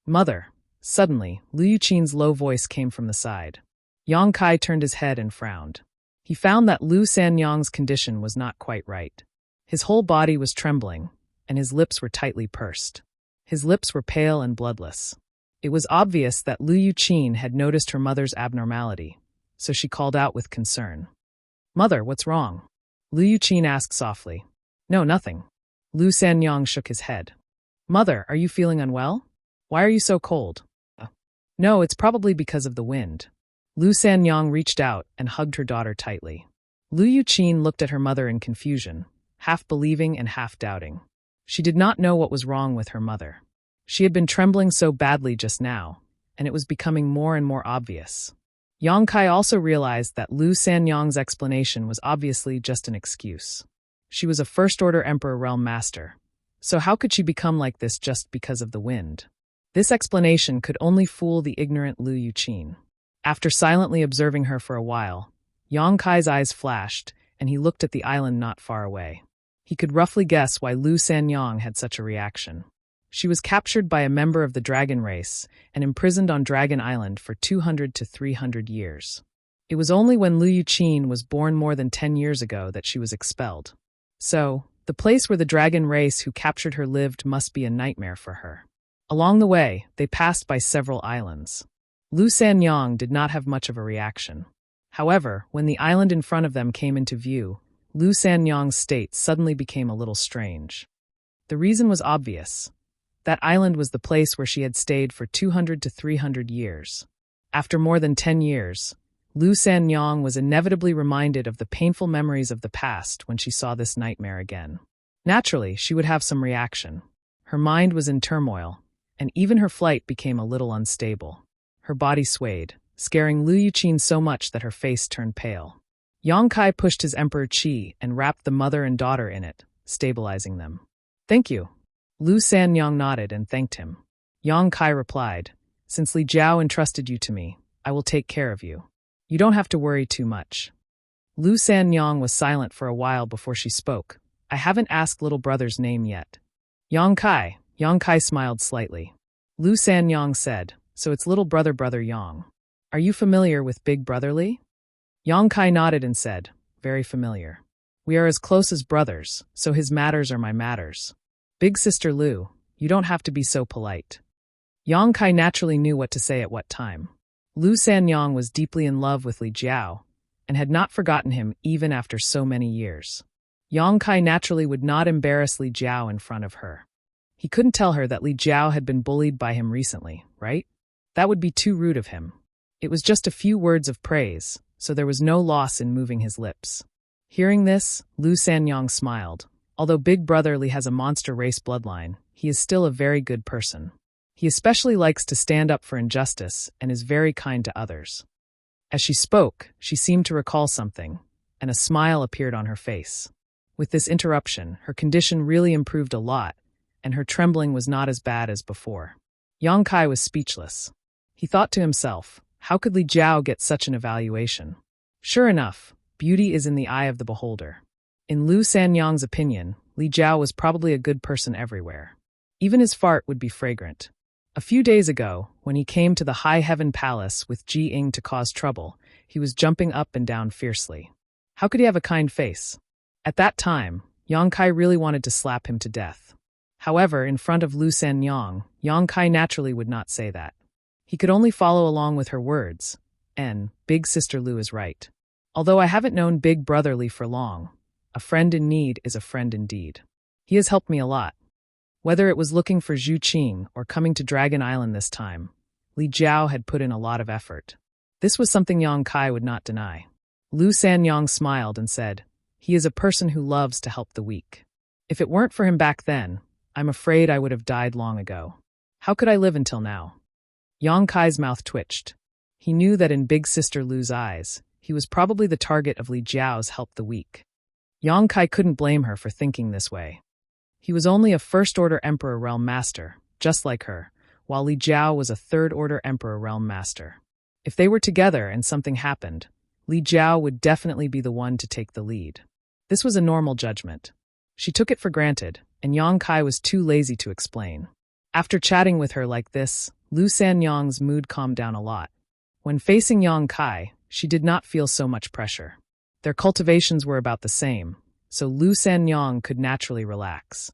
Mother! Suddenly, Liu Qin's low voice came from the side. Yang Kai turned his head and frowned. He found that Lu Sanyang's condition was not quite right. His whole body was trembling, and his lips were tightly pursed. His lips were pale and bloodless. It was obvious that Liu Qin had noticed her mother's abnormality, so she called out with concern. "Mother, what's wrong?" Liu Qin asked softly. "No, nothing." Lu Sanyang shook his head. "Mother, are you feeling unwell? Why are you so cold?" "No, it's probably because of the wind." Lu Sanyang reached out and hugged her daughter tightly. Liu Qin looked at her mother in confusion, half believing and half doubting. She did not know what was wrong with her mother. She had been trembling so badly just now, and it was becoming more and more obvious. Yang Kai also realized that Lu Sanyang's explanation was obviously just an excuse. She was a first-order Emperor Realm Master, so how could she become like this just because of the wind? This explanation could only fool the ignorant Liu Qin. After silently observing her for a while, Yang Kai's eyes flashed, and he looked at the island not far away. He could roughly guess why Lu Sanyang had such a reaction. She was captured by a member of the dragon race and imprisoned on Dragon Island for 200 to 300 years. It was only when Liu Qin was born more than 10 years ago that she was expelled. So, the place where the dragon race who captured her lived must be a nightmare for her. Along the way, they passed by several islands. Lu Sanyang did not have much of a reaction. However, when the island in front of them came into view, Lu Sanyang's state suddenly became a little strange. The reason was obvious. That island was the place where she had stayed for 200 to 300 years. After more than 10 years, Lu Sanyang was inevitably reminded of the painful memories of the past when she saw this nightmare again. Naturally, she would have some reaction. Her mind was in turmoil, and even her flight became a little unstable. Her body swayed, scaring Liu Qin so much that her face turned pale. Yang Kai pushed his Emperor Qi and wrapped the mother and daughter in it, stabilizing them. "Thank you." Lu Sanyang nodded and thanked him. Yang Kai replied, "Since Li Jiao entrusted you to me, I will take care of you. You don't have to worry too much." Lu Sanyang was silent for a while before she spoke, I haven't asked little brother's name yet. Yang Kai smiled slightly. Lu Sanyang said, so it's little brother Yang. Are you familiar with Big Brother Li? Yang Kai nodded and said, very familiar. We are as close as brothers, so his matters are my matters. Big sister Lu, you don't have to be so polite. Yang Kai naturally knew what to say at what time. Lu Sanyang was deeply in love with Li Jiao, and had not forgotten him even after so many years. Yang Kai naturally would not embarrass Li Jiao in front of her. He couldn't tell her that Li Jiao had been bullied by him recently, right? That would be too rude of him. It was just a few words of praise, so there was no loss in moving his lips. Hearing this, Lu Sanyang smiled. Although Big Brother Li has a monster race bloodline, he is still a very good person. He especially likes to stand up for injustice and is very kind to others. As she spoke, she seemed to recall something, and a smile appeared on her face. With this interruption, her condition really improved a lot, and her trembling was not as bad as before. Yang Kai was speechless. He thought to himself, how could Li Jiao get such an evaluation? Sure enough, beauty is in the eye of the beholder. In Lu Sanyang's opinion, Li Jiao was probably a good person everywhere. Even his fart would be fragrant. A few days ago, when he came to the High Heaven Palace with Ji Ying to cause trouble, he was jumping up and down fiercely. How could he have a kind face? At that time, Yang Kai really wanted to slap him to death. However, in front of Lu Sanyang, Yang Kai naturally would not say that. He could only follow along with her words, and Big Sister Lu is right. Although I haven't known Big Brother Li for long, a friend in need is a friend indeed. He has helped me a lot. Whether it was looking for Zhu Qing or coming to Dragon Island this time, Li Jiao had put in a lot of effort. This was something Yang Kai would not deny. Lu Sanyang smiled and said, he is a person who loves to help the weak. If it weren't for him back then, I'm afraid I would have died long ago. How could I live until now? Yang Kai's mouth twitched. He knew that in Big Sister Lu's eyes, he was probably the target of Li Jiao's help the weak. Yang Kai couldn't blame her for thinking this way. He was only a First-Order Emperor Realm Master, just like her, while Li Jiao was a Third-Order Emperor Realm Master. If they were together and something happened, Li Jiao would definitely be the one to take the lead. This was a normal judgment. She took it for granted, and Yang Kai was too lazy to explain. After chatting with her like this, Lu Sanyang's mood calmed down a lot. When facing Yang Kai, she did not feel so much pressure. Their cultivations were about the same, so Lu Sanyang could naturally relax.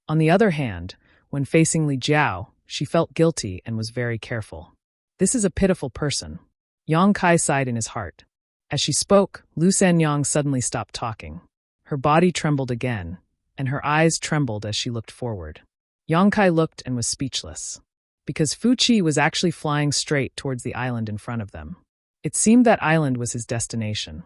On the other hand, when facing Li Jiao, she felt guilty and was very careful. This is a pitiful person. Yang Kai sighed in his heart. As she spoke, Lu Sanyang suddenly stopped talking. Her body trembled again, and her eyes trembled as she looked forward. Yang Kai looked and was speechless, because Fu Qi was actually flying straight towards the island in front of them. It seemed that island was his destination.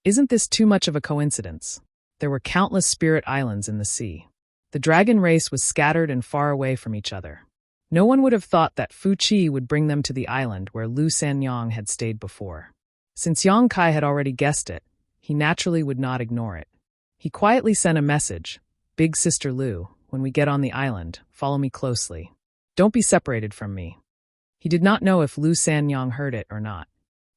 Isn't this too much of a coincidence? There were countless spirit islands in the sea. The dragon race was scattered and far away from each other. No one would have thought that Fu Qi would bring them to the island where Lu Sanyang had stayed before. Since Yang Kai had already guessed it, he naturally would not ignore it. He quietly sent a message, Big Sister Lu, when we get on the island, follow me closely. Don't be separated from me. He did not know if Lu Sanyang heard it or not.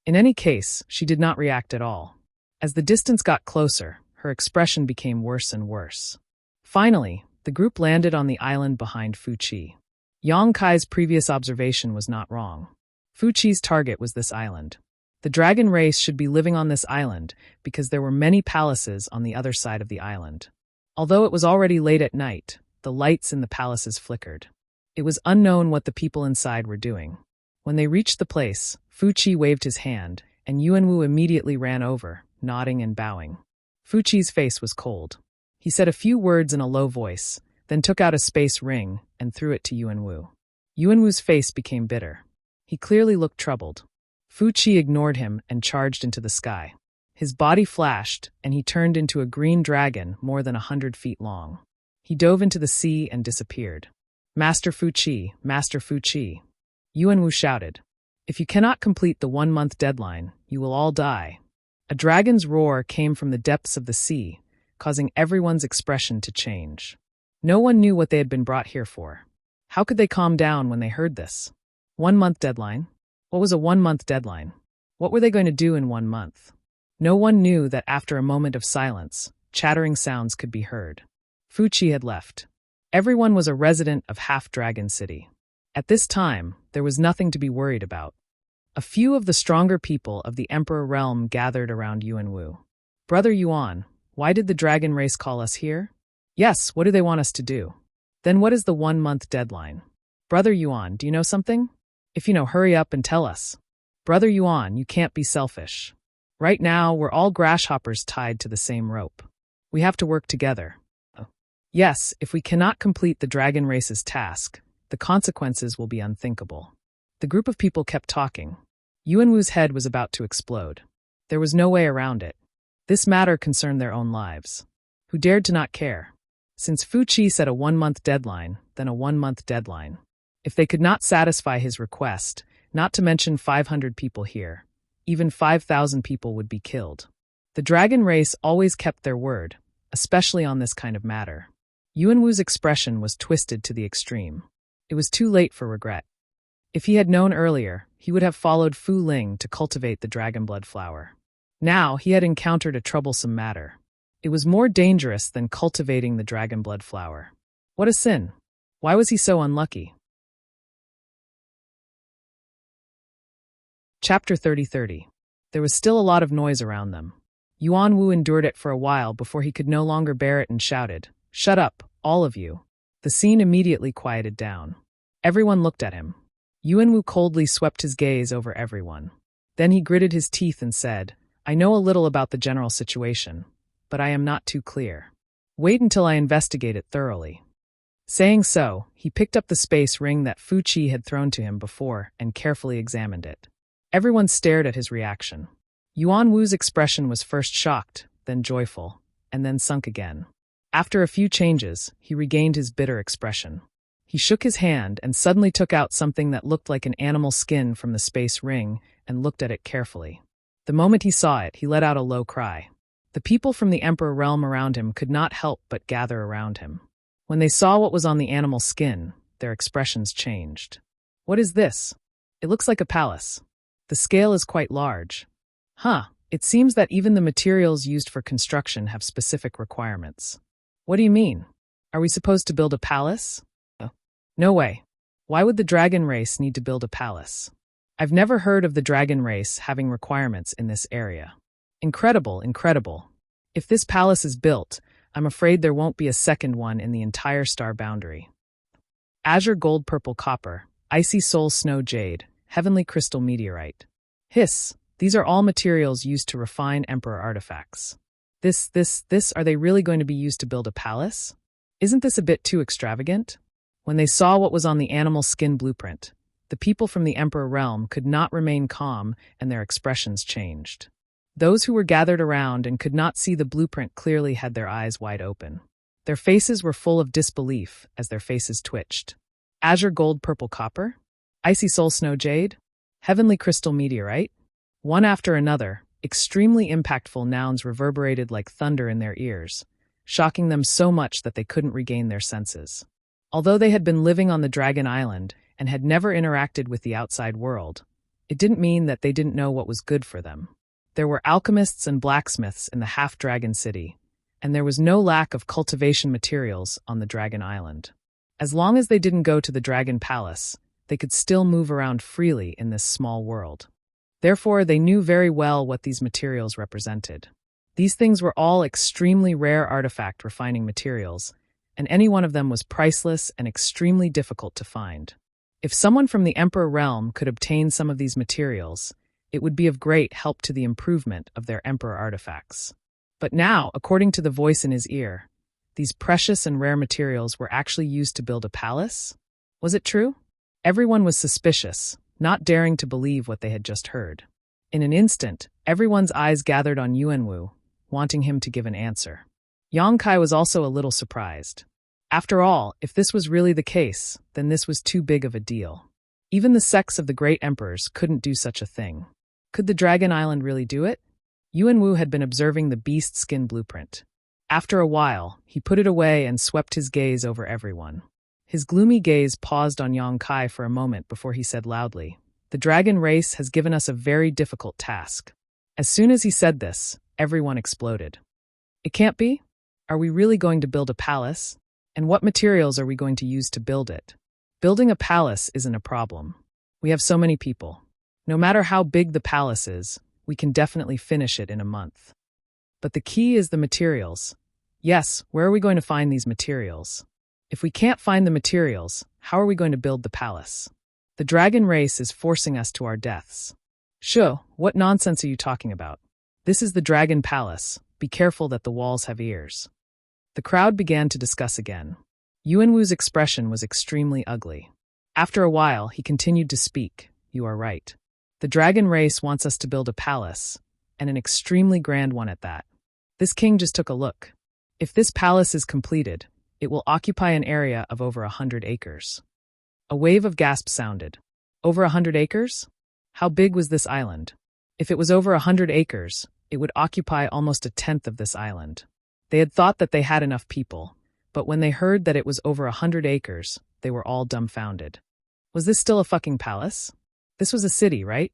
In any case, she did not react at all. As the distance got closer, her expression became worse and worse. Finally, the group landed on the island behind Fu Qi. Yang Kai's previous observation was not wrong. Fu Qi's target was this island. The dragon race should be living on this island because there were many palaces on the other side of the island. Although it was already late at night, the lights in the palaces flickered. It was unknown what the people inside were doing. When they reached the place, Fu Qi waved his hand, and Yuanwu immediately ran over, nodding and bowing. Fu Qi's face was cold. He said a few words in a low voice, then took out a space ring and threw it to Yuanwu. Yuanwu's face became bitter. He clearly looked troubled. Fu Qi ignored him and charged into the sky. His body flashed, and he turned into a green dragon more than 100 feet long. He dove into the sea and disappeared. Master Fu Qi, Master Fu Qi. Yuanwu shouted. If you cannot complete the 1-month deadline, you will all die. A dragon's roar came from the depths of the sea, causing everyone's expression to change. No one knew what they had been brought here for. How could they calm down when they heard this? 1-month deadline? What was a 1-month deadline? What were they going to do in 1 month? No one knew that after a moment of silence, chattering sounds could be heard. Fu Qi had left. Everyone was a resident of Half-Dragon City. At this time, there was nothing to be worried about. A few of the stronger people of the Emperor realm gathered around Yuan Wu. Brother Yuan, why did the dragon race call us here? Yes, what do they want us to do? Then what is the 1-month deadline? Brother Yuan, do you know something? If you know, hurry up and tell us. Brother Yuan, you can't be selfish. Right now, we're all grasshoppers tied to the same rope. We have to work together. Yes, if we cannot complete the dragon race's task, the consequences will be unthinkable. The group of people kept talking. Yuan Wu's head was about to explode. There was no way around it. This matter concerned their own lives. Who dared to not care? Since Fu Qi set a 1-month deadline, then a 1-month deadline. If they could not satisfy his request, not to mention 500 people here, even 5,000 people would be killed. The dragon race always kept their word, especially on this kind of matter. Yuan Wu's expression was twisted to the extreme. It was too late for regret. If he had known earlier, he would have followed Fu Ling to cultivate the dragon blood flower. Now he had encountered a troublesome matter. It was more dangerous than cultivating the dragon blood flower. What a sin! Why was he so unlucky? Chapter 30:30. There was still a lot of noise around them. Yuan Wu endured it for a while before he could no longer bear it and shouted, "Shut up, all of you." The scene immediately quieted down. Everyone looked at him. Yuan Wu coldly swept his gaze over everyone. Then he gritted his teeth and said, "I know a little about the general situation, but I am not too clear. Wait until I investigate it thoroughly." Saying so, he picked up the space ring that Fu Qi had thrown to him before and carefully examined it. Everyone stared at his reaction. Yuan Wu's expression was first shocked, then joyful, and then sunk again. After a few changes, he regained his bitter expression. He shook his hand and suddenly took out something that looked like an animal skin from the space ring and looked at it carefully. The moment he saw it, he let out a low cry. The people from the Emperor realm around him could not help but gather around him. When they saw what was on the animal skin, their expressions changed. What is this? It looks like a palace. The scale is quite large. It seems that even the materials used for construction have specific requirements. What do you mean? Are we supposed to build a palace? No way. Why would the dragon race need to build a palace? I've never heard of the dragon race having requirements in this area. Incredible, incredible. If this palace is built, I'm afraid there won't be a second one in the entire star boundary. Azure gold purple copper, icy soul snow jade, heavenly crystal meteorite. Hiss, these are all materials used to refine emperor artifacts. Are they really going to be used to build a palace? Isn't this a bit too extravagant? When they saw what was on the animal skin blueprint, the people from the Emperor realm could not remain calm and their expressions changed. Those who were gathered around and could not see the blueprint clearly had their eyes wide open. Their faces were full of disbelief as their faces twitched. Azure gold purple copper? Icy soul snow jade? Heavenly crystal meteorite? One after another, extremely impactful nouns reverberated like thunder in their ears, shocking them so much that they couldn't regain their senses. Although they had been living on the Dragon Island and had never interacted with the outside world, it didn't mean that they didn't know what was good for them. There were alchemists and blacksmiths in the Half-Dragon City, and there was no lack of cultivation materials on the Dragon Island. As long as they didn't go to the Dragon Palace, they could still move around freely in this small world. Therefore, they knew very well what these materials represented. These things were all extremely rare artifact refining materials, and any one of them was priceless and extremely difficult to find. If someone from the Emperor realm could obtain some of these materials, it would be of great help to the improvement of their Emperor artifacts. But now, according to the voice in his ear, these precious and rare materials were actually used to build a palace? Was it true? Everyone was suspicious, not daring to believe what they had just heard. In an instant, everyone's eyes gathered on Yuan Wu, wanting him to give an answer. Yang Kai was also a little surprised. After all, if this was really the case, then this was too big of a deal. Even the sects of the great emperors couldn't do such a thing. Could the Dragon Island really do it? Yuan Wu had been observing the beast skin blueprint. After a while, he put it away and swept his gaze over everyone. His gloomy gaze paused on Yang Kai for a moment before he said loudly, "The dragon race has given us a very difficult task." As soon as he said this, everyone exploded. It can't be? Are we really going to build a palace? And what materials are we going to use to build it? Building a palace isn't a problem. We have so many people. No matter how big the palace is, we can definitely finish it in a month. But the key is the materials. Yes, where are we going to find these materials? If we can't find the materials, how are we going to build the palace? The dragon race is forcing us to our deaths. Sure, what nonsense are you talking about? This is the dragon palace. Be careful that the walls have ears. The crowd began to discuss again. Yuanwu's expression was extremely ugly. After a while, he continued to speak. You are right. The dragon race wants us to build a palace, and an extremely grand one at that. This king just took a look. If this palace is completed, it will occupy an area of over 100 acres. A wave of gasps sounded. Over 100 acres? How big was this island? If it was over 100 acres, it would occupy almost a tenth of this island. They had thought that they had enough people, but when they heard that it was over 100 acres, they were all dumbfounded. Was this still a fucking palace? This was a city, right?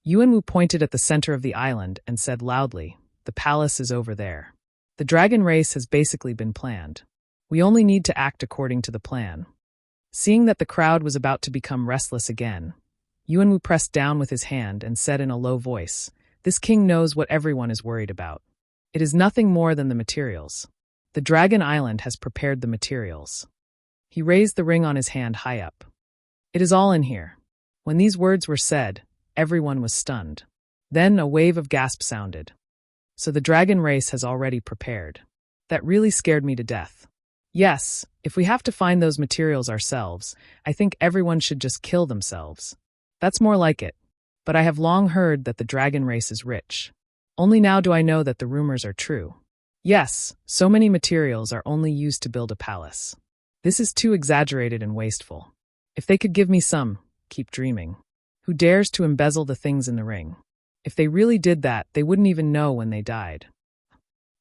Yuanwu pointed at the center of the island and said loudly, "The palace is over there." The dragon race has basically been planned. We only need to act according to the plan. Seeing that the crowd was about to become restless again, Yuanwu pressed down with his hand and said in a low voice, "This king knows what everyone is worried about. It is nothing more than the materials. The dragon island has prepared the materials." He raised the ring on his hand high up. "It is all in here." When these words were said, everyone was stunned. Then a wave of gasps sounded. So the dragon race has already prepared. That really scared me to death. Yes, if we have to find those materials ourselves, I think everyone should just kill themselves. That's more like it. But I have long heard that the dragon race is rich. Only now do I know that the rumors are true. Yes, so many materials are only used to build a palace. This is too exaggerated and wasteful. If they could give me some, keep dreaming. Who dares to embezzle the things in the ring? If they really did that, they wouldn't even know when they died.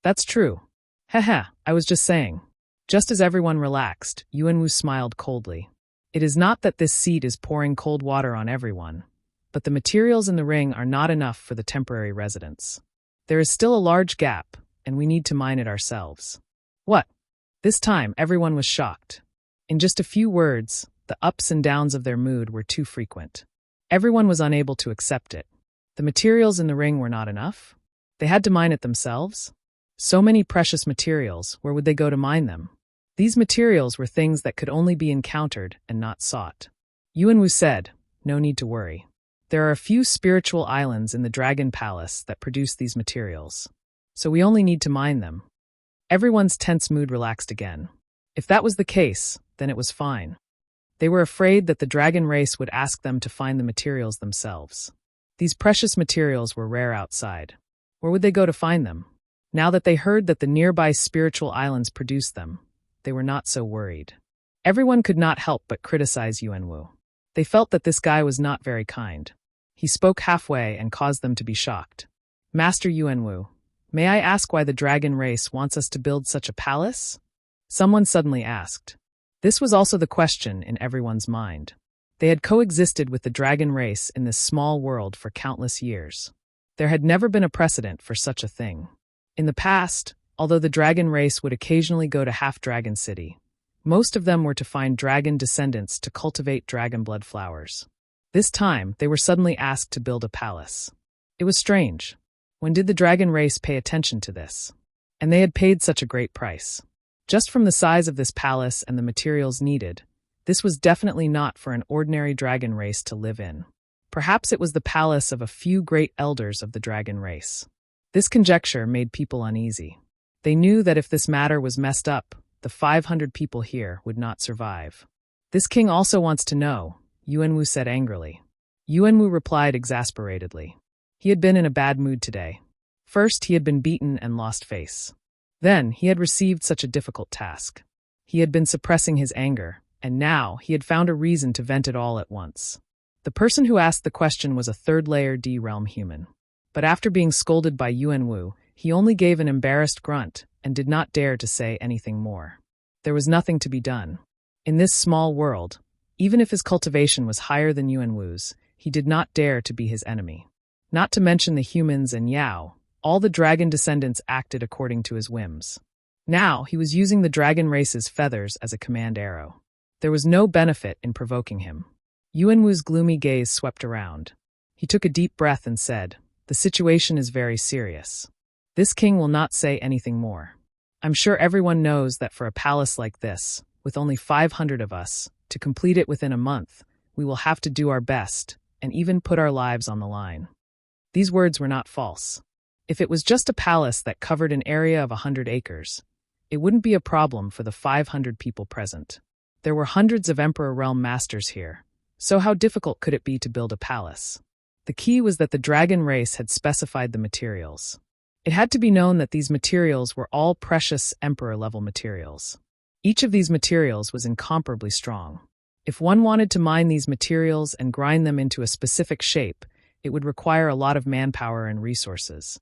That's true. Haha, I was just saying. Just as everyone relaxed, Yuanwu smiled coldly. It is not that this seat is pouring cold water on everyone, but the materials in the ring are not enough for the temporary residents. There is still a large gap, and we need to mine it ourselves. What? This time, everyone was shocked. In just a few words, the ups and downs of their mood were too frequent. Everyone was unable to accept it. The materials in the ring were not enough? They had to mine it themselves? So many precious materials, where would they go to mine them? These materials were things that could only be encountered and not sought. Yuanwu said, "No need to worry. There are a few spiritual islands in the Dragon Palace that produce these materials. So we only need to mine them." Everyone's tense mood relaxed again. If that was the case, then it was fine. They were afraid that the dragon race would ask them to find the materials themselves. These precious materials were rare outside. Where would they go to find them? Now that they heard that the nearby spiritual islands produced them, they were not so worried. Everyone could not help but criticize Yuanwu. They felt that this guy was not very kind. He spoke halfway and caused them to be shocked. "Master Yuanwu, may I ask why the dragon race wants us to build such a palace?" Someone suddenly asked. This was also the question in everyone's mind. They had coexisted with the dragon race in this small world for countless years. There had never been a precedent for such a thing. In the past, although the dragon race would occasionally go to Half-Dragon City, most of them were to find dragon descendants to cultivate dragon blood flowers. This time, they were suddenly asked to build a palace. It was strange. When did the dragon race pay attention to this? And they had paid such a great price. Just from the size of this palace and the materials needed, this was definitely not for an ordinary dragon race to live in. Perhaps it was the palace of a few great elders of the dragon race. This conjecture made people uneasy. They knew that if this matter was messed up, the 500 people here would not survive. "This king also wants to know," Yuanwu said angrily. Yuanwu replied exasperatedly. He had been in a bad mood today. First, he had been beaten and lost face. Then, he had received such a difficult task. He had been suppressing his anger, and now he had found a reason to vent it all at once. The person who asked the question was a third-layer D-realm human. But after being scolded by Yuanwu, he only gave an embarrassed grunt and did not dare to say anything more. There was nothing to be done. In this small world, even if his cultivation was higher than Yuanwu's, he did not dare to be his enemy. Not to mention the humans and Yao, all the dragon descendants acted according to his whims. Now, he was using the dragon race's feathers as a command arrow. There was no benefit in provoking him. Yuanwu's gloomy gaze swept around. He took a deep breath and said, "The situation is very serious. This king will not say anything more. I'm sure everyone knows that for a palace like this, with only 500 of us, to complete it within a month, we will have to do our best, and even put our lives on the line." These words were not false. If it was just a palace that covered an area of 100 acres, it wouldn't be a problem for the 500 people present. There were hundreds of Emperor Realm masters here, so how difficult could it be to build a palace? The key was that the dragon race had specified the materials. It had to be known that these materials were all precious Emperor-level materials. Each of these materials was incomparably strong. If one wanted to mine these materials and grind them into a specific shape, it would require a lot of manpower and resources.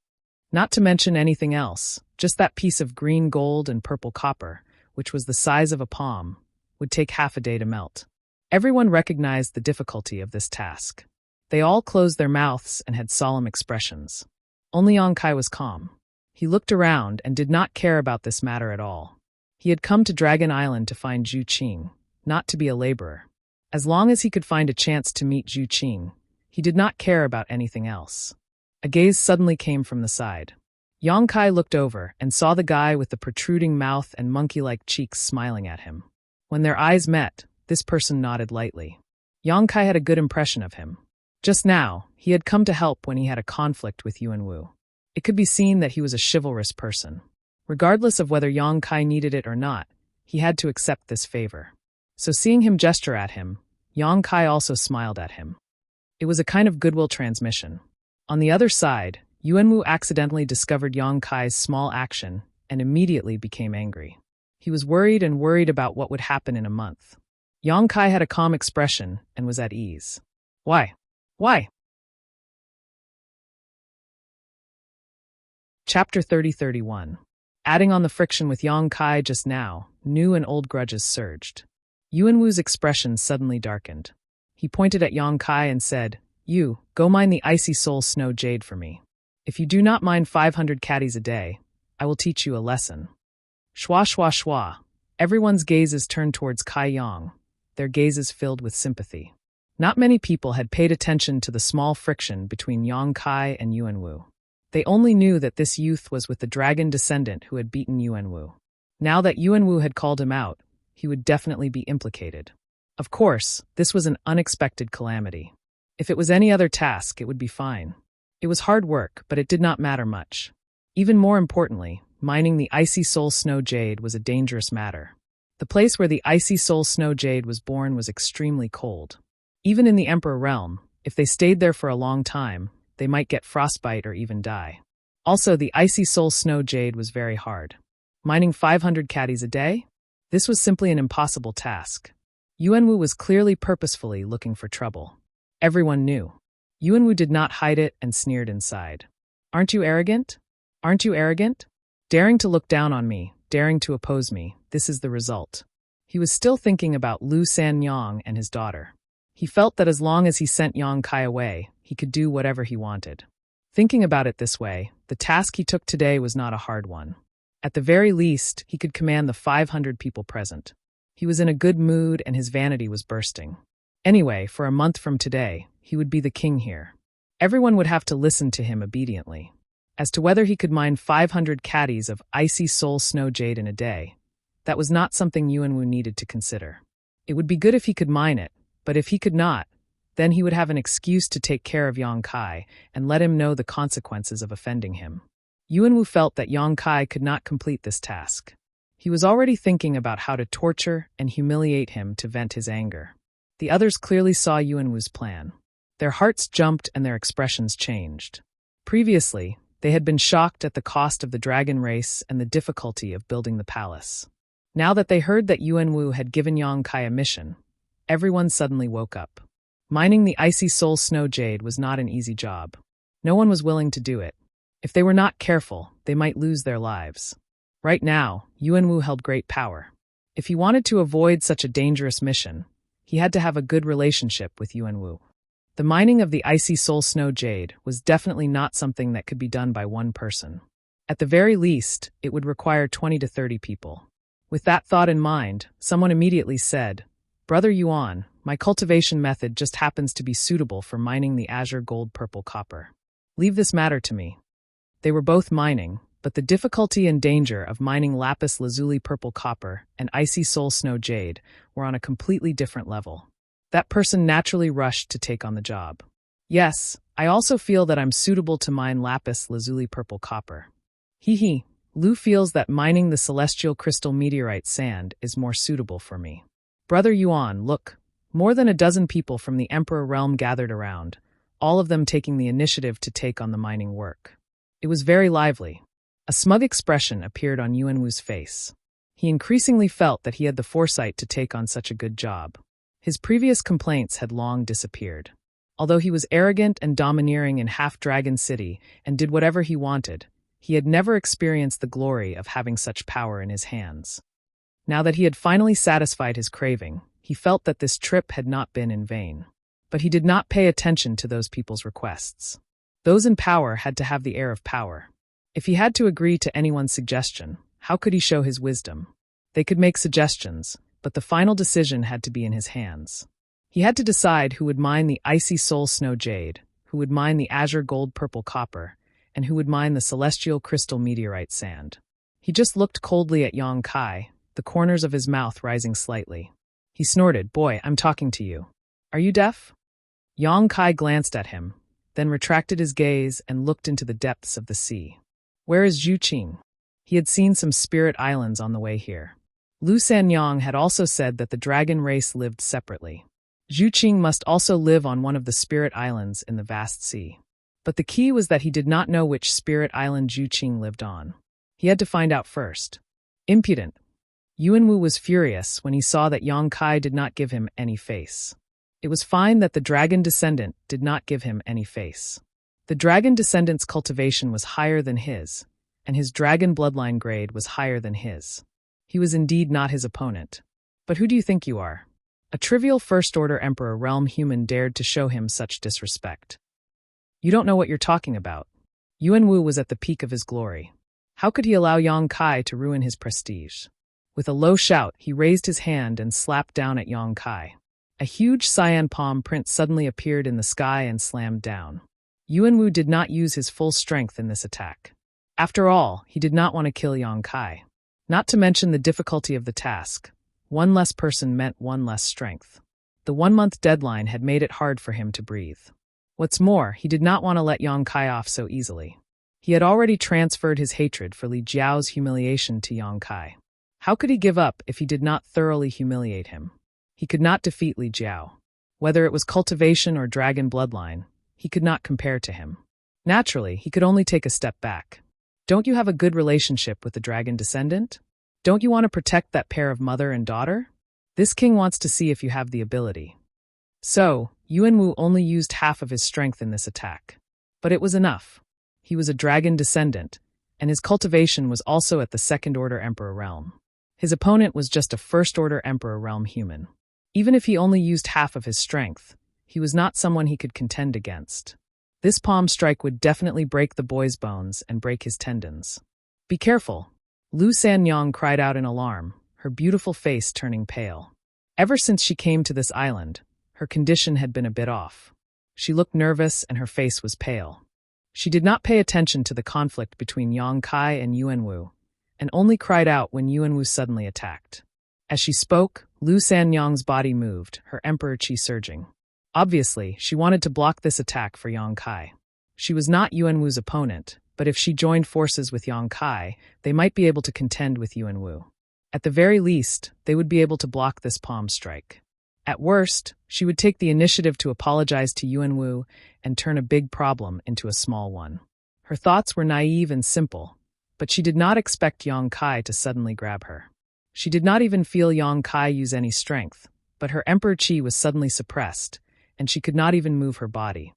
Not to mention anything else, just that piece of green gold and purple copper, which was the size of a palm, would take half a day to melt. Everyone recognized the difficulty of this task. They all closed their mouths and had solemn expressions. Only Yongkai was calm. He looked around and did not care about this matter at all. He had come to Dragon Island to find Zhu Qing, not to be a laborer. As long as he could find a chance to meet Zhu Qing, he did not care about anything else. A gaze suddenly came from the side. Yongkai looked over and saw the guy with the protruding mouth and monkey-like cheeks smiling at him. When their eyes met, this person nodded lightly. Yongkai had a good impression of him. Just now, he had come to help when he had a conflict with Yuanwu. It could be seen that he was a chivalrous person. Regardless of whether Yongkai needed it or not, he had to accept this favor. So seeing him gesture at him, Yongkai also smiled at him. It was a kind of goodwill transmission. On the other side, Yuanwu accidentally discovered Yongkai's small action and immediately became angry. He was worried about what would happen in a month. Yongkai had a calm expression and was at ease. Why? Chapter 30-31. Adding on the friction with Yongkai just now, new and old grudges surged. Yuanwu's expression suddenly darkened. He pointed at Yongkai and said, "You, go mine the icy soul snow jade for me. If you do not mine 500 caddies a day, I will teach you a lesson." Shwa shwa shwa. Everyone's gazes turned towards Kai Yang, their gazes filled with sympathy. Not many people had paid attention to the small friction between Yongkai and Yuanwu. They only knew that this youth was with the dragon descendant who had beaten Yuanwu. Now that Yuanwu had called him out, he would definitely be implicated. Of course, this was an unexpected calamity. If it was any other task, it would be fine. It was hard work, but it did not matter much. Even more importantly, mining the icy soul snow jade was a dangerous matter. The place where the icy soul snow jade was born was extremely cold. Even in the Emperor realm, if they stayed there for a long time, they might get frostbite or even die. Also, the icy soul snow jade was very hard. Mining 500 caddies a day? This was simply an impossible task. Yuanwu was clearly purposefully looking for trouble. Everyone knew. Yuanwu did not hide it and sneered inside. Aren't you arrogant? Aren't you arrogant? Daring to look down on me, daring to oppose me, this is the result. He was still thinking about Lu Sanyang and his daughter. He felt that as long as he sent Yongkai away, he could do whatever he wanted. Thinking about it this way, the task he took today was not a hard one. At the very least, he could command the 500 people present. He was in a good mood and his vanity was bursting. Anyway, for a month from today, he would be the king here. Everyone would have to listen to him obediently. As to whether he could mine 500 caddies of icy soul snow jade in a day, that was not something Yuanwu needed to consider. It would be good if he could mine it, but if he could not, then he would have an excuse to take care of Yongkai and let him know the consequences of offending him. Yuanwu felt that Yongkai could not complete this task. He was already thinking about how to torture and humiliate him to vent his anger. The others clearly saw Yuanwu's plan. Their hearts jumped and their expressions changed. Previously, they had been shocked at the cost of the dragon race and the difficulty of building the palace. Now that they heard that Yuanwu had given Yongkai a mission, everyone suddenly woke up. Mining the icy soul snow jade was not an easy job. No one was willing to do it. If they were not careful, they might lose their lives. Right now, Yuanwu held great power. If he wanted to avoid such a dangerous mission, he had to have a good relationship with Yuanwu. The mining of the icy soul snow jade was definitely not something that could be done by one person. At the very least, it would require 20 to 30 people. With that thought in mind, someone immediately said, "Brother Yuan, my cultivation method just happens to be suitable for mining the azure gold purple copper. Leave this matter to me." They were both mining, but the difficulty and danger of mining lapis lazuli purple copper and icy soul snow jade were on a completely different level. That person naturally rushed to take on the job. "Yes, I also feel that I'm suitable to mine lapis lazuli purple copper." Hee. Lu feels that mining the celestial crystal meteorite sand is more suitable for me. "Brother Yuan, look." More than a dozen people from the Emperor realm gathered around, all of them taking the initiative to take on the mining work. It was very lively. A smug expression appeared on Yuanwu's face. He increasingly felt that he had the foresight to take on such a good job. His previous complaints had long disappeared. Although he was arrogant and domineering in Half-Dragon City and did whatever he wanted, he had never experienced the glory of having such power in his hands. Now that he had finally satisfied his craving, he felt that this trip had not been in vain. But he did not pay attention to those people's requests. Those in power had to have the air of power. If he had to agree to anyone's suggestion, how could he show his wisdom? They could make suggestions, but the final decision had to be in his hands. He had to decide who would mine the icy soul snow jade, who would mine the azure gold purple copper, and who would mine the celestial crystal meteorite sand. He just looked coldly at Yang Kai, the corners of his mouth rising slightly. He snorted, "Boy, I'm talking to you. Are you deaf?" Yang Kai glanced at him, then retracted his gaze and looked into the depths of the sea. "Where is Zhu Qing?" He had seen some spirit islands on the way here. Lu Sanyang had also said that the dragon race lived separately. Zhu Qing must also live on one of the spirit islands in the vast sea. But the key was that he did not know which spirit island Zhu Qing lived on. He had to find out first. Impudent. Yuanwu was furious when he saw that Yang Kai did not give him any face. It was fine that the dragon descendant did not give him any face. The dragon descendant's cultivation was higher than his, and his dragon bloodline grade was higher than his. He was indeed not his opponent. But who do you think you are? A trivial first-order Emperor realm human dared to show him such disrespect. You don't know what you're talking about. Yuanwu was at the peak of his glory. How could he allow Yang Kai to ruin his prestige? With a low shout, he raised his hand and slapped down at Yang Kai. A huge cyan palm print suddenly appeared in the sky and slammed down. Yuanwu did not use his full strength in this attack. After all, he did not want to kill Yang Kai. Not to mention the difficulty of the task. One less person meant one less strength. The 1-month deadline had made it hard for him to breathe. What's more, he did not want to let Yang Kai off so easily. He had already transferred his hatred for Li Jiao's humiliation to Yang Kai. How could he give up if he did not thoroughly humiliate him? He could not defeat Li Jiao. Whether it was cultivation or dragon bloodline, he could not compare to him. Naturally, he could only take a step back. Don't you have a good relationship with the dragon descendant? Don't you want to protect that pair of mother and daughter? This king wants to see if you have the ability. So, Yuanwu only used half of his strength in this attack. But it was enough. He was a dragon descendant, and his cultivation was also at the second-order Emperor realm. His opponent was just a first-order Emperor realm human. Even if he only used half of his strength, he was not someone he could contend against. This palm strike would definitely break the boy's bones and break his tendons. Be careful. Lu Sanyang cried out in alarm, her beautiful face turning pale. Ever since she came to this island, her condition had been a bit off. She looked nervous and her face was pale. She did not pay attention to the conflict between Yang Kai and Yuanwu, and only cried out when Yuanwu suddenly attacked. As she spoke, Lu Sanyang's body moved, her emperor chi surging. Obviously, she wanted to block this attack for Yang Kai. She was not Yuanwu's opponent, but if she joined forces with Yang Kai, they might be able to contend with Yuanwu. At the very least, they would be able to block this palm strike. At worst, she would take the initiative to apologize to Yuanwu and turn a big problem into a small one. Her thoughts were naive and simple, but she did not expect Yang Kai to suddenly grab her. She did not even feel Yang Kai use any strength, but her emperor chi was suddenly suppressed, and she could not even move her body.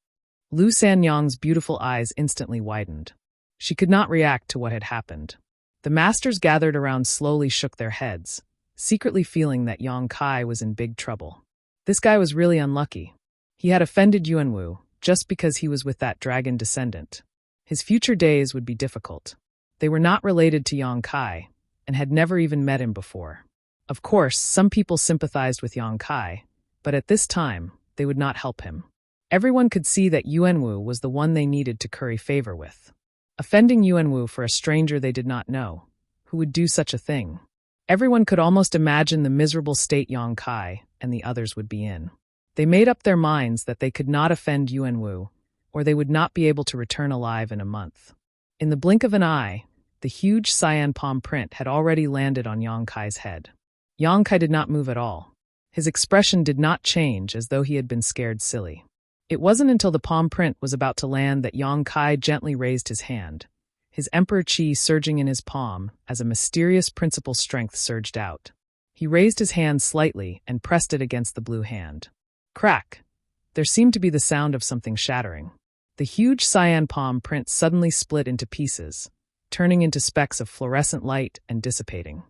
Lu Sanyang's beautiful eyes instantly widened. She could not react to what had happened. The masters gathered around slowly shook their heads, secretly feeling that Yang Kai was in big trouble. This guy was really unlucky. He had offended Yuanwu just because he was with that dragon descendant. His future days would be difficult. They were not related to Yang Kai, and had never even met him before. Of course, some people sympathized with Yang Kai, but at this time, they would not help him. Everyone could see that Yuanwu was the one they needed to curry favor with. Offending Yuanwu for a stranger they did not know, who would do such a thing? Everyone could almost imagine the miserable state Yang Kai and the others would be in. They made up their minds that they could not offend Yuanwu, or they would not be able to return alive in a month. In the blink of an eye, the huge cyan palm print had already landed on Yang Kai's head. Yang Kai did not move at all. His expression did not change, as though he had been scared silly. It wasn't until the palm print was about to land that Yang Kai gently raised his hand, his emperor chi surging in his palm as a mysterious principal strength surged out. He raised his hand slightly and pressed it against the blue hand. Crack! There seemed to be the sound of something shattering. The huge cyan palm print suddenly split into pieces, turning into specks of fluorescent light and dissipating.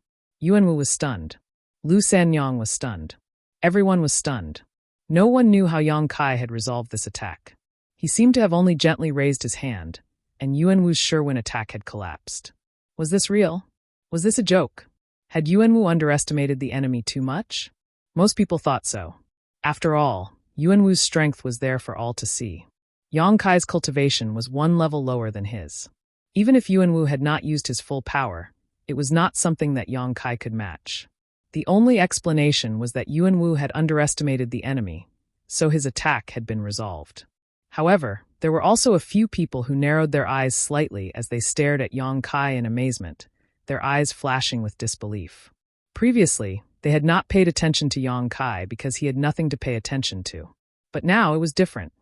Yuanwu was stunned. Lu Sanyang was stunned. Everyone was stunned. No one knew how Yang Kai had resolved this attack. He seemed to have only gently raised his hand, and Yuanwu's Sherwin attack had collapsed. Was this real? Was this a joke? Had Yuanwu underestimated the enemy too much? Most people thought so. After all, Yuanwu's strength was there for all to see. Yang Kai's cultivation was one level lower than his. Even if Yuanwu had not used his full power, it was not something that Yang Kai could match. The only explanation was that Yuanwu had underestimated the enemy, so his attack had been resolved. However, there were also a few people who narrowed their eyes slightly as they stared at Yang Kai in amazement, their eyes flashing with disbelief. Previously, they had not paid attention to Yang Kai because he had nothing to pay attention to. But now it was different.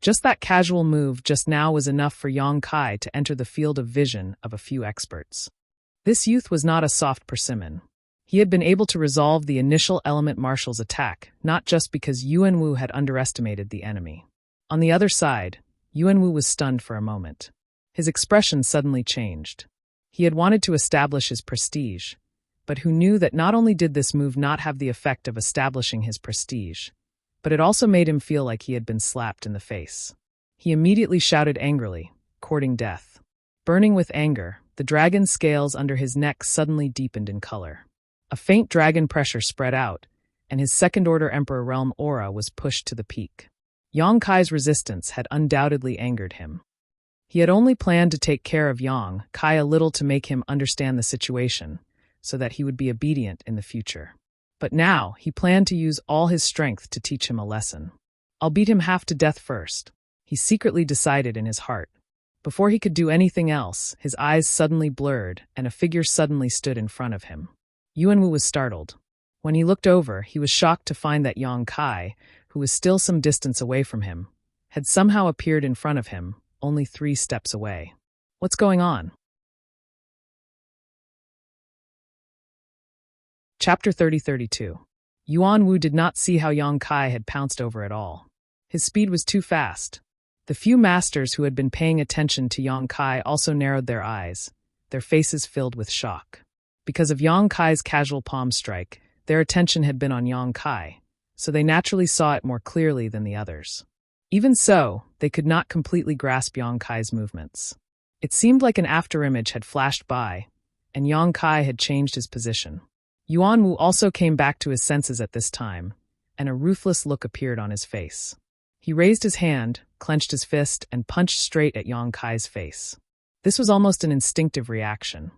Just that casual move just now was enough for Yang Kai to enter the field of vision of a few experts. This youth was not a soft persimmon. He had been able to resolve the initial element marshal's attack, not just because Yuanwu had underestimated the enemy. On the other side, Yuanwu was stunned for a moment. His expression suddenly changed. He had wanted to establish his prestige, but who knew that not only did this move not have the effect of establishing his prestige, but it also made him feel like he had been slapped in the face. He immediately shouted angrily, courting death. Burning with anger, the dragon's scales under his neck suddenly deepened in color. A faint dragon pressure spread out, and his second-order Emperor Realm aura was pushed to the peak. Yang Kai's resistance had undoubtedly angered him. He had only planned to take care of Yang Kai a little to make him understand the situation, so that he would be obedient in the future. But now, he planned to use all his strength to teach him a lesson. I'll beat him half to death first, he secretly decided in his heart. Before he could do anything else, his eyes suddenly blurred, and a figure suddenly stood in front of him. Yuanwu was startled. When he looked over, he was shocked to find that Yang Kai, who was still some distance away from him, had somehow appeared in front of him, only 3 steps away. What's going on? Chapter 30-32. Yuanwu did not see how Yang Kai had pounced over at all. His speed was too fast. The few masters who had been paying attention to Yang Kai also narrowed their eyes, their faces filled with shock. Because of Yang Kai's casual palm strike, their attention had been on Yang Kai, so they naturally saw it more clearly than the others. Even so, they could not completely grasp Yang Kai's movements. It seemed like an afterimage had flashed by, and Yang Kai had changed his position. Yuanwu also came back to his senses at this time, and a ruthless look appeared on his face. He raised his hand, clenched his fist, and punched straight at Yang Kai's face. This was almost an instinctive reaction.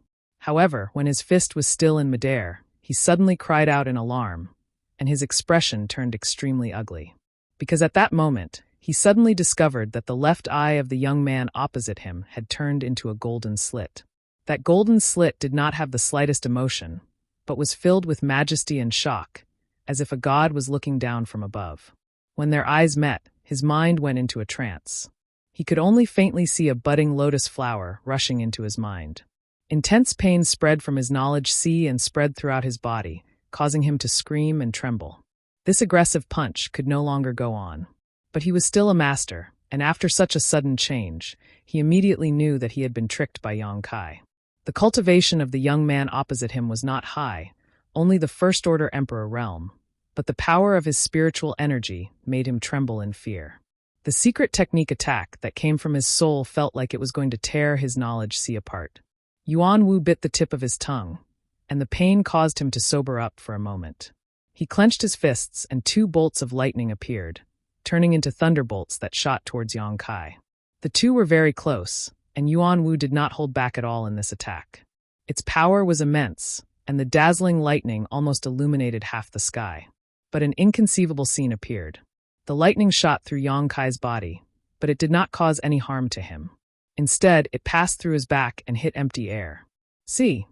However, when his fist was still in midair, he suddenly cried out in alarm, and his expression turned extremely ugly. Because at that moment, he suddenly discovered that the left eye of the young man opposite him had turned into a golden slit. That golden slit did not have the slightest emotion, but was filled with majesty and shock, as if a god was looking down from above. When their eyes met, his mind went into a trance. He could only faintly see a budding lotus flower rushing into his mind. Intense pain spread from his knowledge sea and spread throughout his body, causing him to scream and tremble. This aggressive punch could no longer go on. But he was still a master, and after such a sudden change, he immediately knew that he had been tricked by Yang Kai. The cultivation of the young man opposite him was not high, only the first-order Emperor realm, but the power of his spiritual energy made him tremble in fear. The secret technique attack that came from his soul felt like it was going to tear his knowledge sea apart. Yuan Wu bit the tip of his tongue, and the pain caused him to sober up for a moment. He clenched his fists and 2 bolts of lightning appeared, turning into thunderbolts that shot towards Yang Kai. The two were very close, and Yuan Wu did not hold back at all in this attack. Its power was immense, and the dazzling lightning almost illuminated half the sky. But an inconceivable scene appeared. The lightning shot through Yang Kai's body, but it did not cause any harm to him. Instead, it passed through his back and hit empty air. See?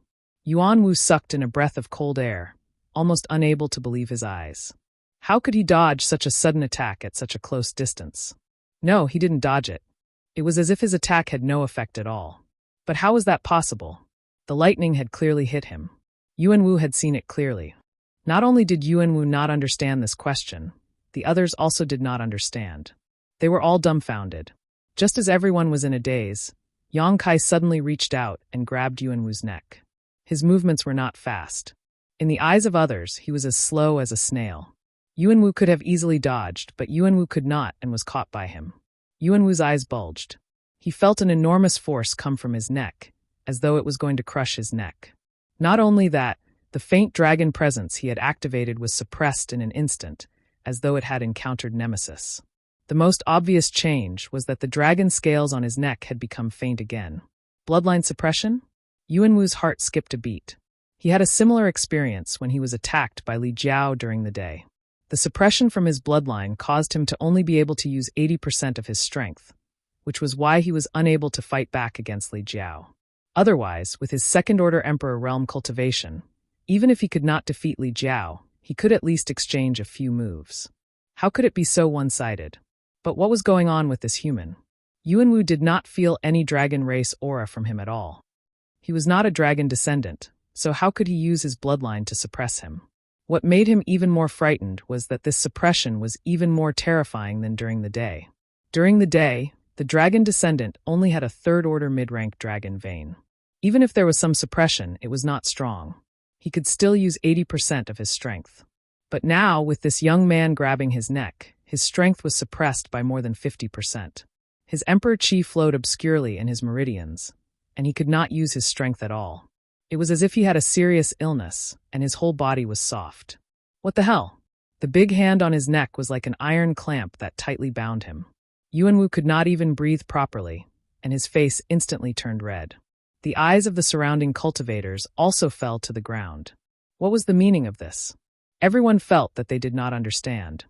Yuan Wu sucked in a breath of cold air, almost unable to believe his eyes. How could he dodge such a sudden attack at such a close distance? No, he didn't dodge it. It was as if his attack had no effect at all. But how was that possible? The lightning had clearly hit him. Yuan Wu had seen it clearly. Not only did Yuan Wu not understand this question, the others also did not understand. They were all dumbfounded. Just as everyone was in a daze, Yang Kai suddenly reached out and grabbed Yuan Wu's neck. His movements were not fast. In the eyes of others, he was as slow as a snail. Yuan Wu could have easily dodged, but Yuan Wu could not and was caught by him. Yuan Wu's eyes bulged. He felt an enormous force come from his neck, as though it was going to crush his neck. Not only that, the faint dragon presence he had activated was suppressed in an instant, as though it had encountered nemesis. The most obvious change was that the dragon scales on his neck had become faint again. Bloodline suppression? Yuan Wu's heart skipped a beat. He had a similar experience when he was attacked by Li Jiao during the day. The suppression from his bloodline caused him to only be able to use 80% of his strength, which was why he was unable to fight back against Li Jiao. Otherwise, with his second-order Emperor realm cultivation, even if he could not defeat Li Jiao, he could at least exchange a few moves. How could it be so one-sided? But what was going on with this human? Yuan Wu did not feel any dragon race aura from him at all. He was not a dragon descendant, so how could he use his bloodline to suppress him? What made him even more frightened was that this suppression was even more terrifying than during the day. During the day, the dragon descendant only had a third-order mid-rank dragon vein. Even if there was some suppression, it was not strong. He could still use 80% of his strength. But now, with this young man grabbing his neck, his strength was suppressed by more than 50%. His emperor chi flowed obscurely in his meridians, and he could not use his strength at all. It was as if he had a serious illness, and his whole body was soft. What the hell? The big hand on his neck was like an iron clamp that tightly bound him. Yuan Wu could not even breathe properly, and his face instantly turned red. The eyes of the surrounding cultivators also fell to the ground. What was the meaning of this? Everyone felt that they did not understand.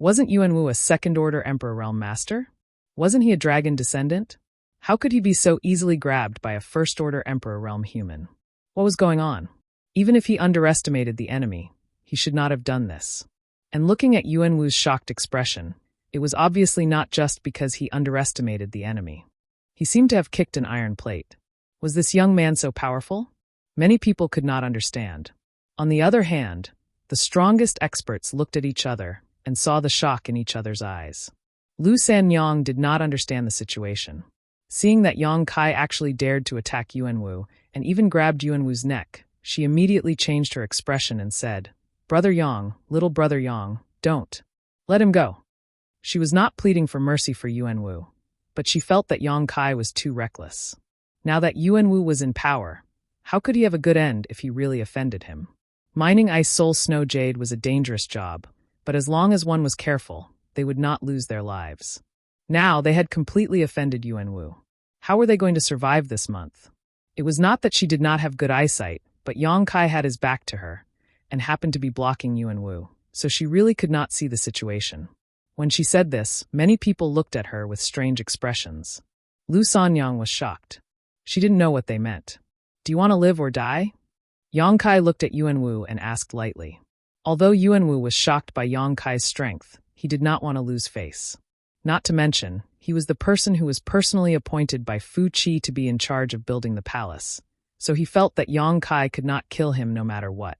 Wasn't Yuan Wu a second-order Emperor Realm Master? Wasn't he a dragon descendant? How could he be so easily grabbed by a first-order Emperor Realm human? What was going on? Even if he underestimated the enemy, he should not have done this. And looking at Yuan Wu's shocked expression, it was obviously not just because he underestimated the enemy. He seemed to have kicked an iron plate. Was this young man so powerful? Many people could not understand. On the other hand, the strongest experts looked at each other and saw the shock in each other's eyes. Lu Sanyang did not understand the situation. Seeing that Yang Kai actually dared to attack Yuan Wu and even grabbed Yuan Wu's neck, she immediately changed her expression and said, "Brother Yang, little brother Yang, don't. Let him go." She was not pleading for mercy for Yuan Wu, but she felt that Yang Kai was too reckless. Now that Yuan Wu was in power, how could he have a good end if he really offended him? Mining ice soul snow jade was a dangerous job, but as long as one was careful, they would not lose their lives. Now they had completely offended Yuan Wu. How were they going to survive this month? It was not that she did not have good eyesight, but Yang Kai had his back to her, and happened to be blocking Yuan Wu, so she really could not see the situation. When she said this, many people looked at her with strange expressions. Lu Sanyang was shocked. She didn't know what they meant. Do you want to live or die? Yang Kai looked at Yuan Wu and asked lightly. Although Yuan Wu was shocked by Yang Kai's strength, he did not want to lose face. Not to mention, he was the person who was personally appointed by Fu Qi to be in charge of building the palace, so he felt that Yang Kai could not kill him no matter what.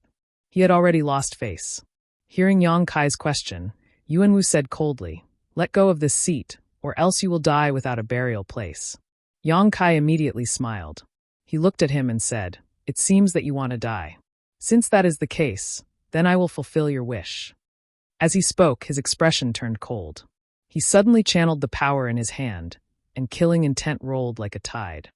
He had already lost face. Hearing Yang Kai's question, Yuan Wu said coldly, "Let go of this seat, or else you will die without a burial place." Yang Kai immediately smiled. He looked at him and said, "It seems that you want to die. Since that is the case, then I will fulfill your wish." As he spoke, his expression turned cold. He suddenly channeled the power in his hand, and killing intent rolled like a tide.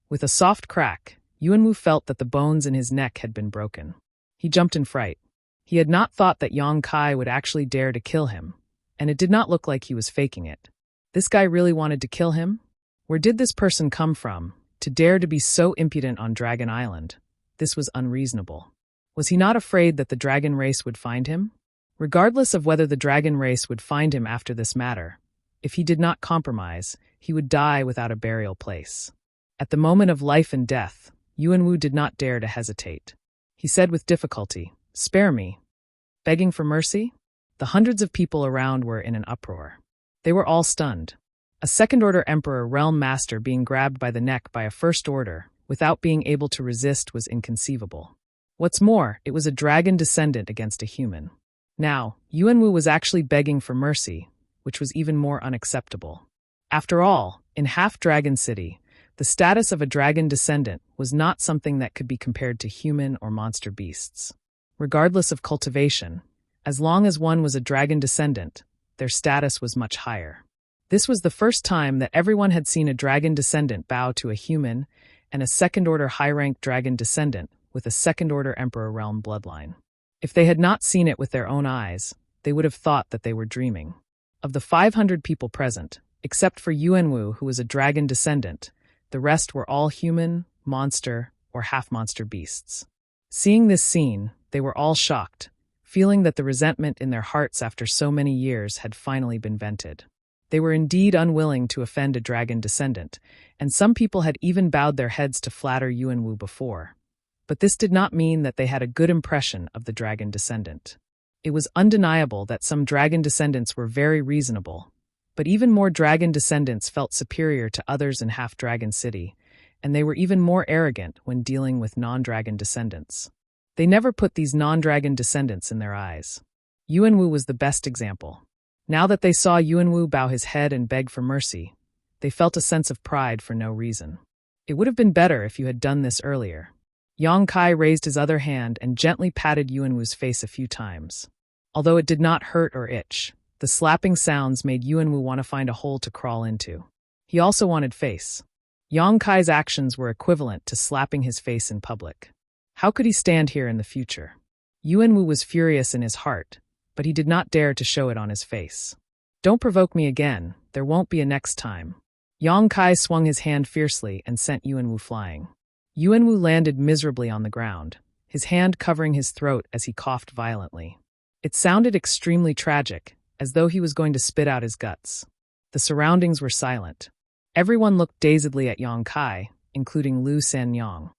With a soft crack, Yuanwu felt that the bones in his neck had been broken. He jumped in fright. He had not thought that Yang Kai would actually dare to kill him, and it did not look like he was faking it. This guy really wanted to kill him? Where did this person come from, to dare to be so impudent on Dragon Island? This was unreasonable. Was he not afraid that the dragon race would find him? Regardless of whether the dragon race would find him after this matter, if he did not compromise, he would die without a burial place. At the moment of life and death, Yuanwu did not dare to hesitate. He said with difficulty, "Spare me." Begging for mercy? The hundreds of people around were in an uproar. They were all stunned. A second-order emperor realm master being grabbed by the neck by a first order, without being able to resist, was inconceivable. What's more, it was a dragon descendant against a human. Now, Yuanwu was actually begging for mercy, which was even more unacceptable. After all, in Half-Dragon City, the status of a dragon descendant was not something that could be compared to human or monster beasts. Regardless of cultivation, as long as one was a dragon descendant, their status was much higher. This was the first time that everyone had seen a dragon descendant bow to a human and a second-order high-ranked dragon descendant with a second-order emperor realm bloodline. If they had not seen it with their own eyes, they would have thought that they were dreaming. Of the 500 people present, except for Yuanwu, who was a dragon descendant, the rest were all human, monster, or half-monster beasts. Seeing this scene, they were all shocked, feeling that the resentment in their hearts after so many years had finally been vented. They were indeed unwilling to offend a dragon descendant, and some people had even bowed their heads to flatter Yuanwu before. But this did not mean that they had a good impression of the dragon descendant. It was undeniable that some dragon descendants were very reasonable, but even more dragon descendants felt superior to others in Half-Dragon City, and they were even more arrogant when dealing with non-dragon descendants. They never put these non-dragon descendants in their eyes. Yuanwu was the best example. Now that they saw Yuanwu bow his head and beg for mercy, they felt a sense of pride for no reason. It would have been better if you had done this earlier. Yang Kai raised his other hand and gently patted Yuanwu's face a few times. Although it did not hurt or itch, the slapping sounds made Yuanwu want to find a hole to crawl into. He also wanted face. Yang Kai's actions were equivalent to slapping his face in public. How could he stand here in the future? Yuanwu was furious in his heart, but he did not dare to show it on his face. "Don't provoke me again, there won't be a next time." Yang Kai swung his hand fiercely and sent Yuanwu flying. Yuanwu landed miserably on the ground, his hand covering his throat as he coughed violently. It sounded extremely tragic, as though he was going to spit out his guts. The surroundings were silent. Everyone looked dazedly at Yang Kai, including Lu Sanyang.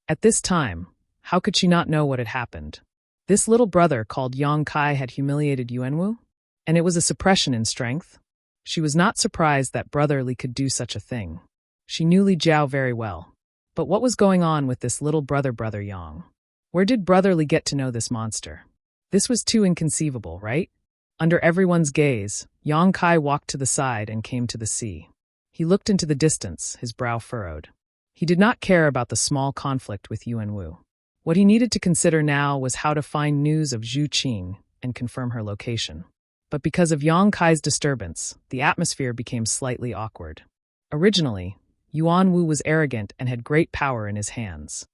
At this time, how could she not know what had happened? This little brother called Yang Kai had humiliated Yuanwu? And it was a suppression in strength? She was not surprised that Brother Li could do such a thing. She knew Li Jiao very well. But what was going on with this little brother Yang? Where did Brother Li get to know this monster? This was too inconceivable, right? Under everyone's gaze, Yang Kai walked to the side and came to the sea. He looked into the distance, his brow furrowed. He did not care about the small conflict with Yuanwu. What he needed to consider now was how to find news of Zhu Qing and confirm her location. But because of Yang Kai's disturbance, the atmosphere became slightly awkward. Originally, Yuanwu was arrogant and had great power in his hands.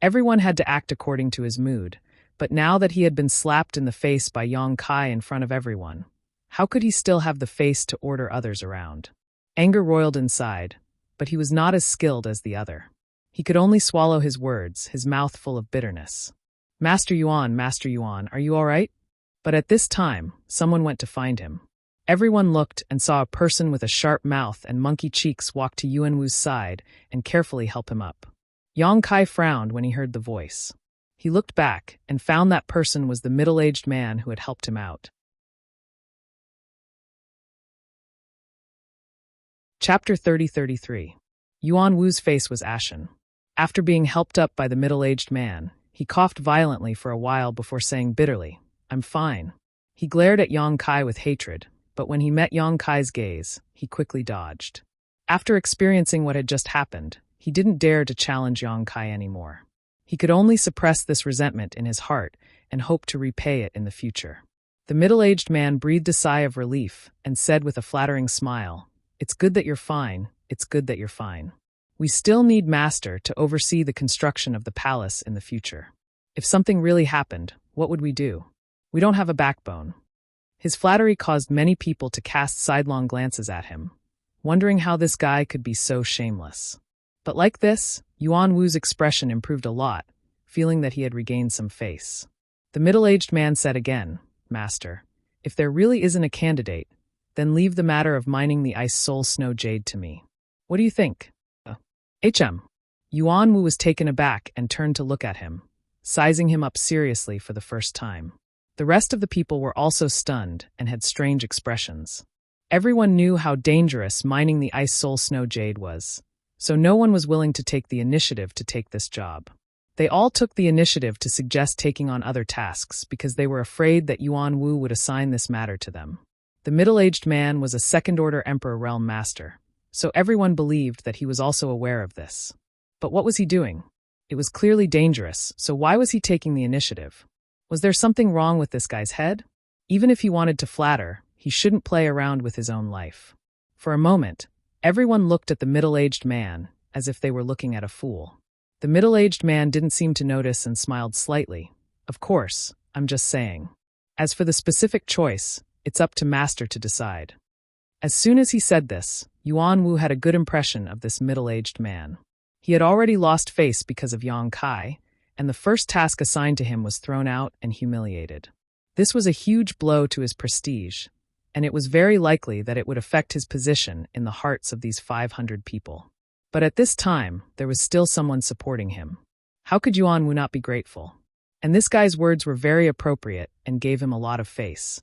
Everyone had to act according to his mood, but now that he had been slapped in the face by Yang Kai in front of everyone, how could he still have the face to order others around? Anger roiled inside, but he was not as skilled as the other. He could only swallow his words, his mouth full of bitterness. Master Yuan, are you all right?" But at this time, someone went to find him. Everyone looked and saw a person with a sharp mouth and monkey cheeks walk to Yuanwu's side and carefully help him up. Yang Kai frowned when he heard the voice. He looked back and found that person was the middle-aged man who had helped him out. Chapter 30-33. Yuanwu's face was ashen. After being helped up by the middle-aged man, he coughed violently for a while before saying bitterly, "I'm fine." He glared at Yang Kai with hatred, but when he met Yang Kai's gaze, he quickly dodged. After experiencing what had just happened, he didn't dare to challenge Yang Kai anymore. He could only suppress this resentment in his heart and hope to repay it in the future. The middle-aged man breathed a sigh of relief and said with a flattering smile, "It's good that you're fine, it's good that you're fine." We still need Master to oversee the construction of the palace in the future. If something really happened, what would we do? We don't have a backbone. His flattery caused many people to cast sidelong glances at him, wondering how this guy could be so shameless. But like this, Yuan Wu's expression improved a lot, feeling that he had regained some face. The middle-aged man said again, Master, if there really isn't a candidate, then leave the matter of mining the ice soul snow jade to me. What do you think? Yuan Wu was taken aback and turned to look at him, sizing him up seriously for the first time. The rest of the people were also stunned and had strange expressions. Everyone knew how dangerous mining the ice soul snow jade was, so no one was willing to take the initiative to take this job. They all took the initiative to suggest taking on other tasks because they were afraid that Yuan Wu would assign this matter to them. The middle-aged man was a second-order Emperor Realm Master, so everyone believed that he was also aware of this. But what was he doing? It was clearly dangerous, so why was he taking the initiative? Was there something wrong with this guy's head? Even if he wanted to flatter, he shouldn't play around with his own life. For a moment, everyone looked at the middle-aged man as if they were looking at a fool. The middle-aged man didn't seem to notice and smiled slightly. Of course, I'm just saying. As for the specific choice, it's up to Master to decide. As soon as he said this, Yuan Wu had a good impression of this middle-aged man. He had already lost face because of Yang Kai, and the first task assigned to him was thrown out and humiliated. This was a huge blow to his prestige, and it was very likely that it would affect his position in the hearts of these 500 people. But at this time, there was still someone supporting him. How could Yuan Wu not be grateful? And this guy's words were very appropriate and gave him a lot of face.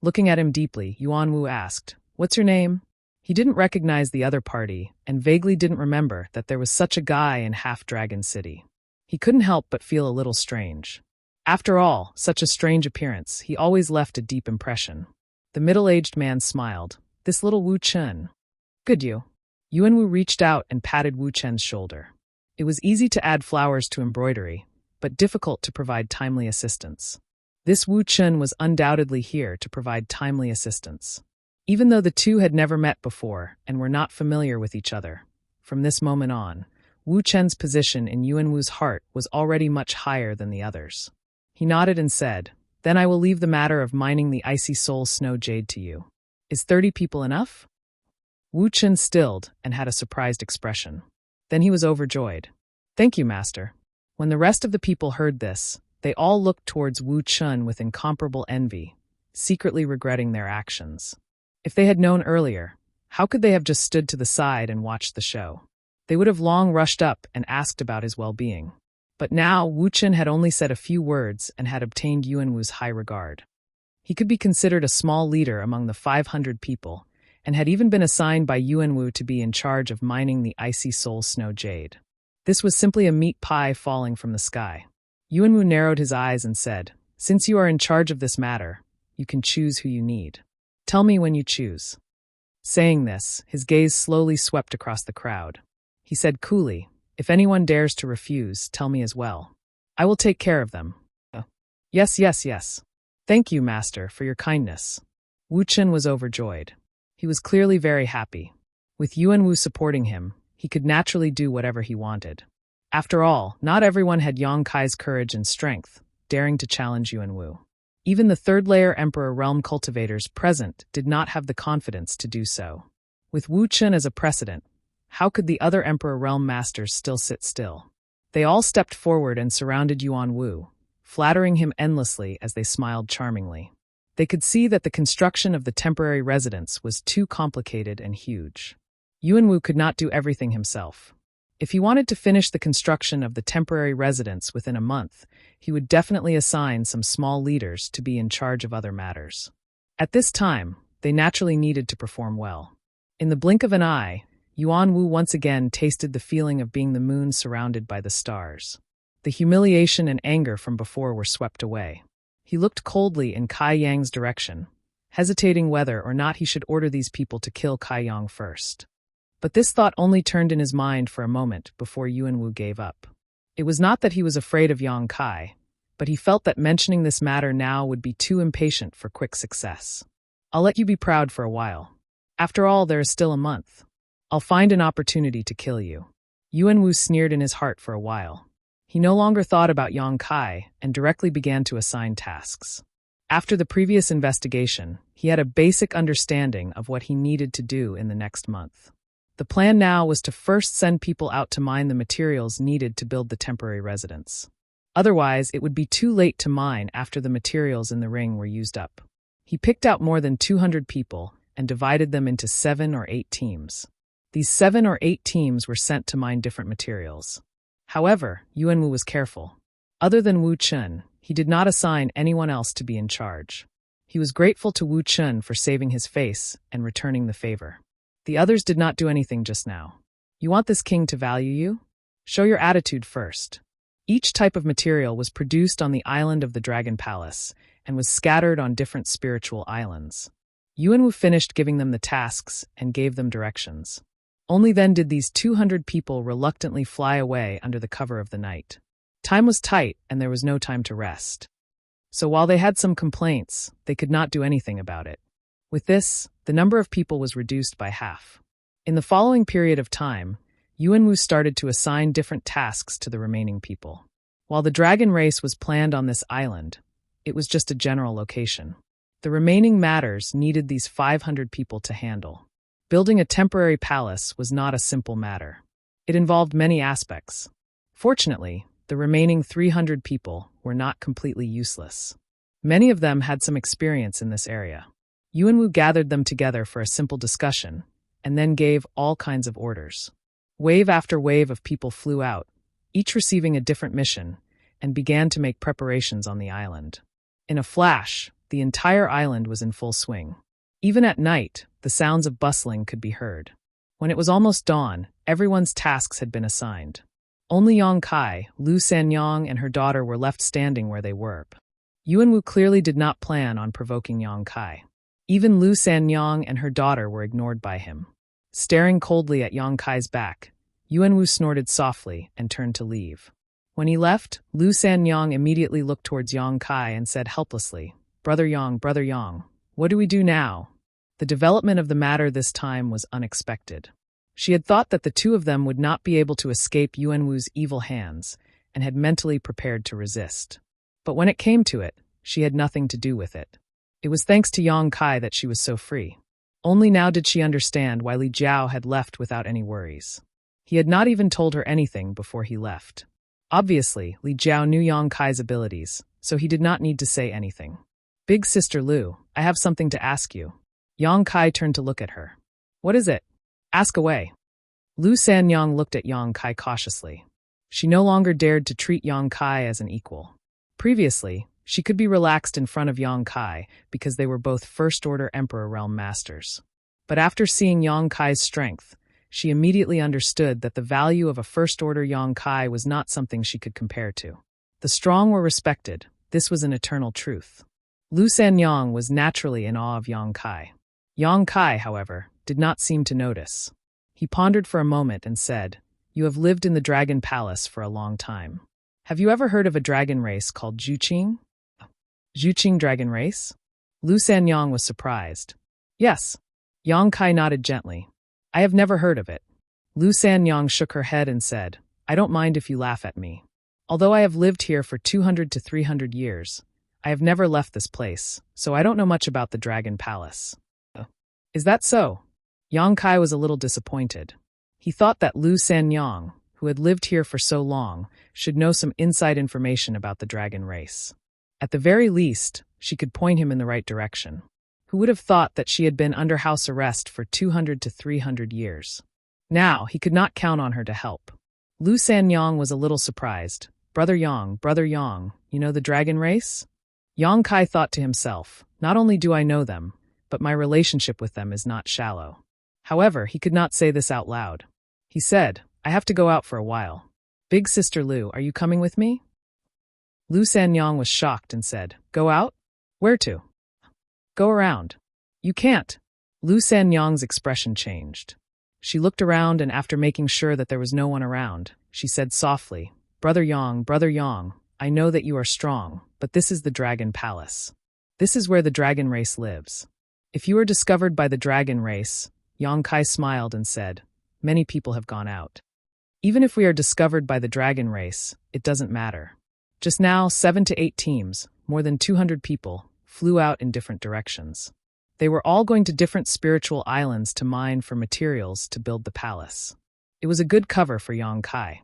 Looking at him deeply, Yuan Wu asked, "What's your name?" He didn't recognize the other party and vaguely didn't remember that there was such a guy in Half-Dragon City. He couldn't help but feel a little strange. After all, such a strange appearance, he always left a deep impression. The middle-aged man smiled. "This little Wu Chen." "Good you." Yuan Wu reached out and patted Wu Chen's shoulder. It was easy to add flowers to embroidery, but difficult to provide timely assistance. This Wu Chen was undoubtedly here to provide timely assistance. Even though the two had never met before and were not familiar with each other, from this moment on, Wu Chen's position in Yuan Wu's heart was already much higher than the others. He nodded and said, "Then I will leave the matter of mining the icy soul snow jade to you. Is 30 people enough?" Wu Chen stilled and had a surprised expression. Then he was overjoyed. "Thank you, Master." When the rest of the people heard this, they all looked towards Wu Chen with incomparable envy, secretly regretting their actions. If they had known earlier, how could they have just stood to the side and watched the show? They would have long rushed up and asked about his well-being. But now Wu Chen had only said a few words and had obtained Yuan Wu's high regard. He could be considered a small leader among the 500 people, and had even been assigned by Yuan Wu to be in charge of mining the icy soul snow jade. This was simply a meat pie falling from the sky. Yuan Wu narrowed his eyes and said, "Since you are in charge of this matter, you can choose who you need. Tell me when you choose." Saying this, his gaze slowly swept across the crowd. He said coolly, "If anyone dares to refuse, tell me as well. I will take care of them." Yes. Thank you, Master, for your kindness." Wu Chen was overjoyed. He was clearly very happy. With Yuan Wu supporting him, he could naturally do whatever he wanted. After all, not everyone had Yang Kai's courage and strength, daring to challenge Yuan Wu. Even the third-layer Emperor Realm cultivators present did not have the confidence to do so. With Wu Chen as a precedent, how could the other Emperor Realm Masters still sit still? They all stepped forward and surrounded Yuan Wu, flattering him endlessly as they smiled charmingly. They could see that the construction of the temporary residence was too complicated and huge. Yuan Wu could not do everything himself. If he wanted to finish the construction of the temporary residence within a month, he would definitely assign some small leaders to be in charge of other matters. At this time, they naturally needed to perform well. In the blink of an eye, Yuan Wu once again tasted the feeling of being the moon surrounded by the stars. The humiliation and anger from before were swept away. He looked coldly in Kai Yang's direction, hesitating whether or not he should order these people to kill Kai Yang first. But this thought only turned in his mind for a moment before Yuan Wu gave up. It was not that he was afraid of Yang Kai, but he felt that mentioning this matter now would be too impatient for quick success. "I'll let you be proud for a while. After all, there is still a month. I'll find an opportunity to kill you." Yuanwu sneered in his heart for a while. He no longer thought about Yang Kai and directly began to assign tasks. After the previous investigation, he had a basic understanding of what he needed to do in the next month. The plan now was to first send people out to mine the materials needed to build the temporary residence. Otherwise, it would be too late to mine after the materials in the ring were used up. He picked out more than 200 people and divided them into 7 or 8 teams. These 7 or 8 teams were sent to mine different materials. However, Yuanwu was careful. Other than Wu Chun, he did not assign anyone else to be in charge. He was grateful to Wu Chun for saving his face and returning the favor. The others did not do anything just now. You want this king to value you? Show your attitude first. Each type of material was produced on the island of the Dragon Palace and was scattered on different spiritual islands. Yuanwu finished giving them the tasks and gave them directions. Only then did these 200 people reluctantly fly away under the cover of the night. Time was tight and there was no time to rest. So while they had some complaints, they could not do anything about it. With this, the number of people was reduced by half. In the following period of time, Yuanwu started to assign different tasks to the remaining people. While the dragon race was planned on this island, it was just a general location. The remaining matters needed these 500 people to handle. Building a temporary palace was not a simple matter. It involved many aspects. Fortunately, the remaining 300 people were not completely useless. Many of them had some experience in this area. Yuanwu gathered them together for a simple discussion, and then gave all kinds of orders. Wave after wave of people flew out, each receiving a different mission, and began to make preparations on the island. In a flash, the entire island was in full swing. Even at night, the sounds of bustling could be heard. When it was almost dawn, everyone's tasks had been assigned. Only Yang Kai, Lu Sanyang, and her daughter were left standing where they were. Yuanwu clearly did not plan on provoking Yang Kai. Even Lu Sanyang and her daughter were ignored by him. Staring coldly at Yang Kai's back, Yuanwu snorted softly and turned to leave. When he left, Lu Sanyang immediately looked towards Yang Kai and said helplessly, Brother Yang, what do we do now?" The development of the matter this time was unexpected. She had thought that the two of them would not be able to escape Yuanwu's evil hands and had mentally prepared to resist. But when it came to it, she had nothing to do with it. It was thanks to Yang Kai that she was so free. Only now did she understand why Li Jiao had left without any worries. He had not even told her anything before he left. Obviously, Li Jiao knew Yang Kai's abilities, so he did not need to say anything. "Big Sister Lu, I have something to ask you." Yang Kai turned to look at her. "What is it? Ask away." Lu Sanyang looked at Yang Kai cautiously. She no longer dared to treat Yang Kai as an equal. Previously, she could be relaxed in front of Yang Kai because they were both First-Order Emperor Realm Masters. But after seeing Yang Kai's strength, she immediately understood that the value of a First-Order Yang Kai was not something she could compare to. The strong were respected. This was an eternal truth. Lu Sanyang was naturally in awe of Yang Kai. Yang Kai, however, did not seem to notice. He pondered for a moment and said, "You have lived in the Dragon Palace for a long time. Have you ever heard of a dragon race called Zhuqing?" "Zhuqing dragon race?" Lu Sanyang was surprised. "Yes." Yang Kai nodded gently. "I have never heard of it." Lu Sanyang shook her head and said, "I don't mind if you laugh at me. Although I have lived here for 200 to 300 years, I have never left this place, so I don't know much about the Dragon Palace." "Is that so?" Yang Kai was a little disappointed. He thought that Lu Sanyang, who had lived here for so long, should know some inside information about the dragon race. At the very least, she could point him in the right direction. Who would have thought that she had been under house arrest for 200 to 300 years? Now, he could not count on her to help. Lu Sanyang was a little surprised. Brother Yang, you know the dragon race?" Yang Kai thought to himself, "Not only do I know them, but my relationship with them is not shallow." However, he could not say this out loud. He said, "I have to go out for a while. Big Sister Lu, are you coming with me?" Lu Sanyang was shocked and said, "Go out? Where to?" "Go around." "You can't." Lu Sanyang's expression changed. She looked around and after making sure that there was no one around, she said softly, Brother Yang, I know that you are strong, but this is the Dragon Palace. This is where the dragon race lives. If you are discovered by the dragon race," Yang Kai smiled and said, "Many people have gone out. Even if we are discovered by the dragon race, it doesn't matter. Just now, 7 to 8 teams, more than 200 people, flew out in different directions. They were all going to different spiritual islands to mine for materials to build the palace. It was a good cover for Yang Kai.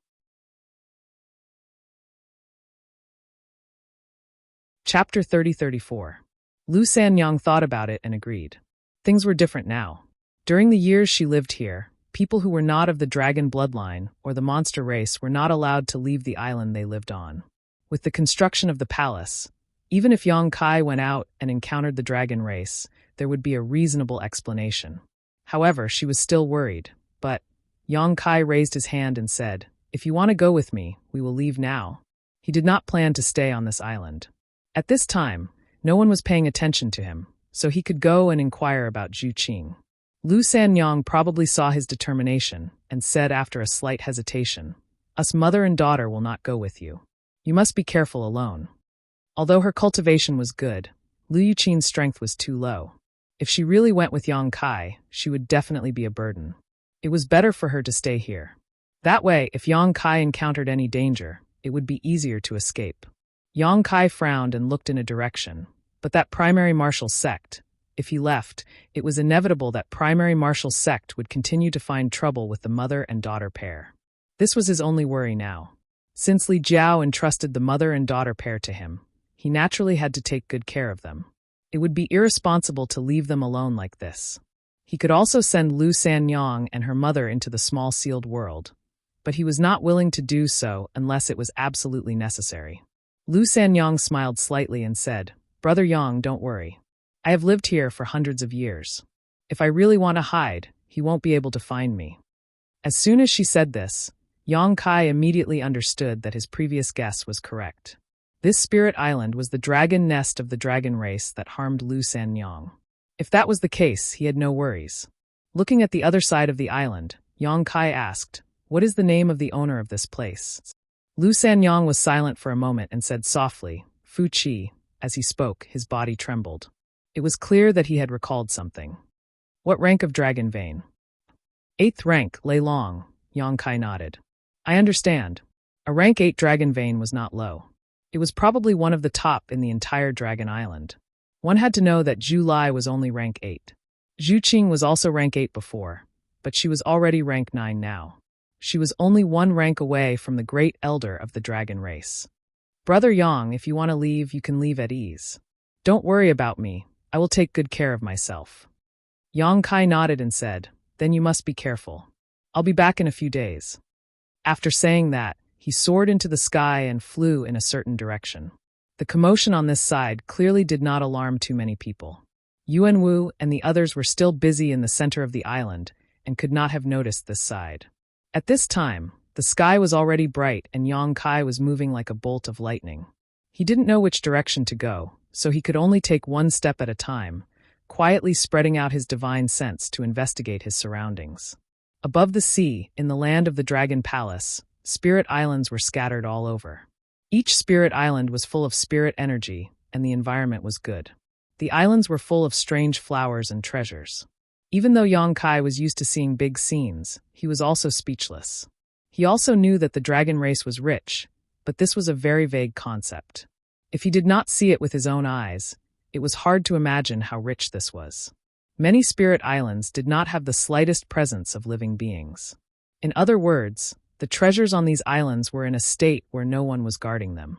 Chapter 30-34. Lu Sanyang thought about it and agreed. Things were different now. During the years she lived here, people who were not of the dragon bloodline or the monster race were not allowed to leave the island they lived on. With the construction of the palace, even if Yang Kai went out and encountered the dragon race, there would be a reasonable explanation. However, she was still worried, but Yang Kai raised his hand and said, "If you want to go with me, we will leave now." He did not plan to stay on this island. At this time, no one was paying attention to him, so he could go and inquire about Zhu Qing. Lu Sanyang probably saw his determination and said after a slight hesitation, "Us mother and daughter will not go with you. You must be careful alone." Although her cultivation was good, Lu Yuqing's strength was too low. If she really went with Yang Kai, she would definitely be a burden. It was better for her to stay here. That way, if Yang Kai encountered any danger, it would be easier to escape. Yang Kai frowned and looked in a direction, but that primary martial sect, if he left, it was inevitable that primary martial sect would continue to find trouble with the mother and daughter pair. This was his only worry now. Since Li Jiao entrusted the mother and daughter pair to him, he naturally had to take good care of them. It would be irresponsible to leave them alone like this. He could also send Lu Sanyang and her mother into the small sealed world, but he was not willing to do so unless it was absolutely necessary. Lu Sanyang smiled slightly and said, "Brother Yang, don't worry. I have lived here for hundreds of years. If I really want to hide, he won't be able to find me." As soon as she said this, Yang Kai immediately understood that his previous guess was correct. This spirit island was the dragon nest of the dragon race that harmed Lu Sanyang. If that was the case, he had no worries. Looking at the other side of the island, Yang Kai asked, "What is the name of the owner of this place?" Lu Sanyang was silent for a moment and said softly, "Fu Qi." As he spoke, his body trembled. It was clear that he had recalled something. "What rank of dragon vein?" "8th rank, Lei Long," Yang Kai nodded. "I understand. A rank 8 dragon vein was not low. It was probably one of the top in the entire Dragon Island. One had to know that Zhu Lai was only rank 8. Zhu Qing was also rank 8 before, but she was already rank 9 now. She was only 1 rank away from the great elder of the dragon race. "Brother Yang, if you want to leave, you can leave at ease. Don't worry about me. I will take good care of myself." Yang Kai nodded and said, "Then you must be careful. I'll be back in a few days." After saying that, he soared into the sky and flew in a certain direction. The commotion on this side clearly did not alarm too many people. Yuan Wu and the others were still busy in the center of the island and could not have noticed this side. At this time, the sky was already bright and Yang Kai was moving like a bolt of lightning. He didn't know which direction to go, so he could only take one step at a time, quietly spreading out his divine sense to investigate his surroundings. Above the sea, in the land of the Dragon Palace, spirit islands were scattered all over. Each spirit island was full of spirit energy, and the environment was good. The islands were full of strange flowers and treasures. Even though Yang Kai was used to seeing big scenes, he was also speechless. He also knew that the dragon race was rich, but this was a very vague concept. If he did not see it with his own eyes, it was hard to imagine how rich this was. Many spirit islands did not have the slightest presence of living beings. In other words, the treasures on these islands were in a state where no one was guarding them.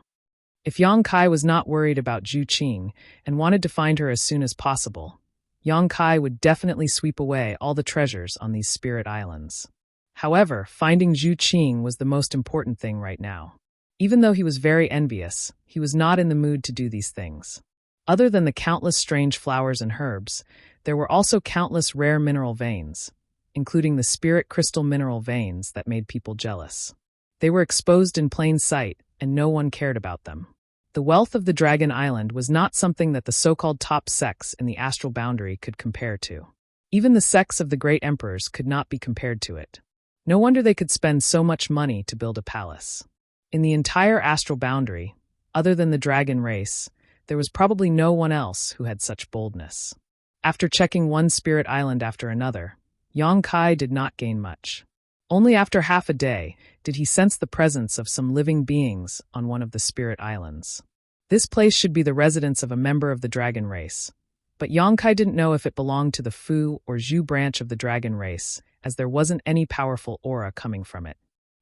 If Yang Kai was not worried about Zhu Qing and wanted to find her as soon as possible, Yang Kai would definitely sweep away all the treasures on these spirit islands. However, finding Zhu Qing was the most important thing right now. Even though he was very envious, he was not in the mood to do these things. Other than the countless strange flowers and herbs, there were also countless rare mineral veins, including the spirit crystal mineral veins that made people jealous. They were exposed in plain sight, and no one cared about them. The wealth of the Dragon Island was not something that the so-called top sects in the astral boundary could compare to. Even the sects of the great emperors could not be compared to it. No wonder they could spend so much money to build a palace. In the entire astral boundary, other than the dragon race, there was probably no one else who had such boldness. After checking one spirit island after another, Yang Kai did not gain much. Only after half a day did he sense the presence of some living beings on one of the spirit islands. This place should be the residence of a member of the dragon race, but Yongkai didn't know if it belonged to the Fu or Zhu branch of the dragon race, as there wasn't any powerful aura coming from it.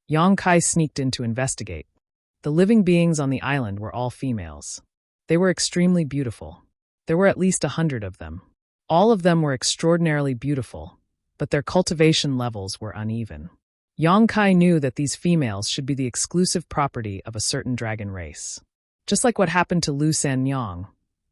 Yongkai sneaked in to investigate. The living beings on the island were all females. They were extremely beautiful. There were at least 100 of them. All of them were extraordinarily beautiful, but their cultivation levels were uneven. Yongkai knew that these females should be the exclusive property of a certain dragon race. Just like what happened to Lu Sanyang,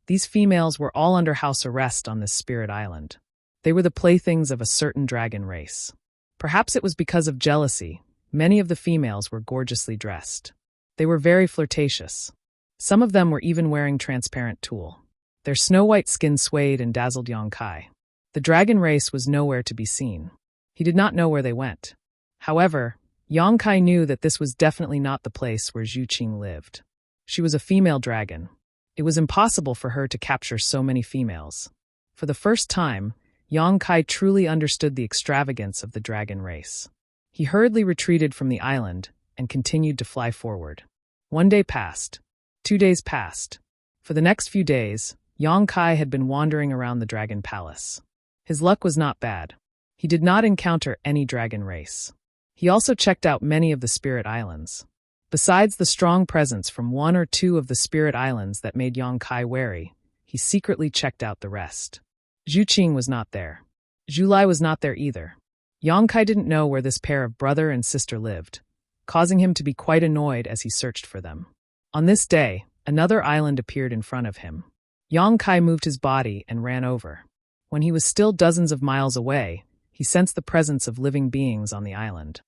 these females were all under house arrest on this spirit island. They were the playthings of a certain dragon race. Perhaps it was because of jealousy. Many of the females were gorgeously dressed. They were very flirtatious. Some of them were even wearing transparent tulle. Their snow-white skin swayed and dazzled Yongkai. The dragon race was nowhere to be seen. He did not know where they went. However, Yongkai knew that this was definitely not the place where Zhu Qing lived. She was a female dragon. It was impossible for her to capture so many females. For the first time, Yongkai truly understood the extravagance of the dragon race. He hurriedly retreated from the island and continued to fly forward. 1 day passed. 2 days passed. For the next few days, Yongkai had been wandering around the dragon palace. His luck was not bad. He did not encounter any dragon race. He also checked out many of the spirit islands. Besides the strong presence from 1 or 2 of the spirit islands that made Yongkai wary, he secretly checked out the rest. Zhu Qing was not there. Zhu Lai was not there either. Yongkai didn't know where this pair of brother and sister lived, causing him to be quite annoyed as he searched for them. On this day, another island appeared in front of him. Yongkai moved his body and ran over. When he was still dozens of miles away, he sensed the presence of living beings on the island.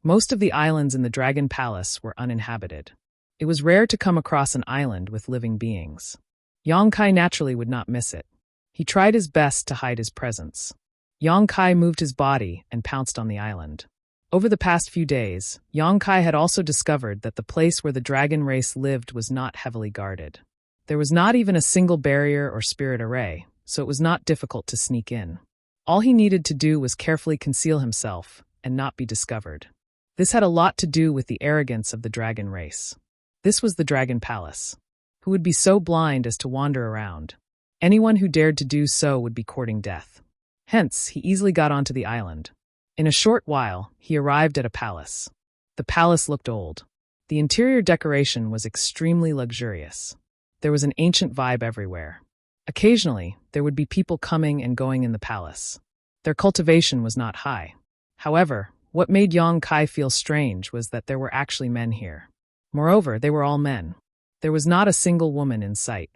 Most of the islands in the Dragon Palace were uninhabited. It was rare to come across an island with living beings. Yongkai naturally would not miss it. He tried his best to hide his presence. Yongkai moved his body and pounced on the island. Over the past few days, Yongkai had also discovered that the place where the dragon race lived was not heavily guarded. There was not even a single barrier or spirit array, so it was not difficult to sneak in. All he needed to do was carefully conceal himself and not be discovered. This had a lot to do with the arrogance of the dragon race. This was the Dragon Palace. Who would be so blind as to wander around? Anyone who dared to do so would be courting death. Hence, he easily got onto the island. In a short while, he arrived at a palace. The palace looked old. The interior decoration was extremely luxurious. There was an ancient vibe everywhere. Occasionally, there would be people coming and going in the palace. Their cultivation was not high. However, what made Yongkai feel strange was that there were actually men here. Moreover, they were all men. There was not a single woman in sight.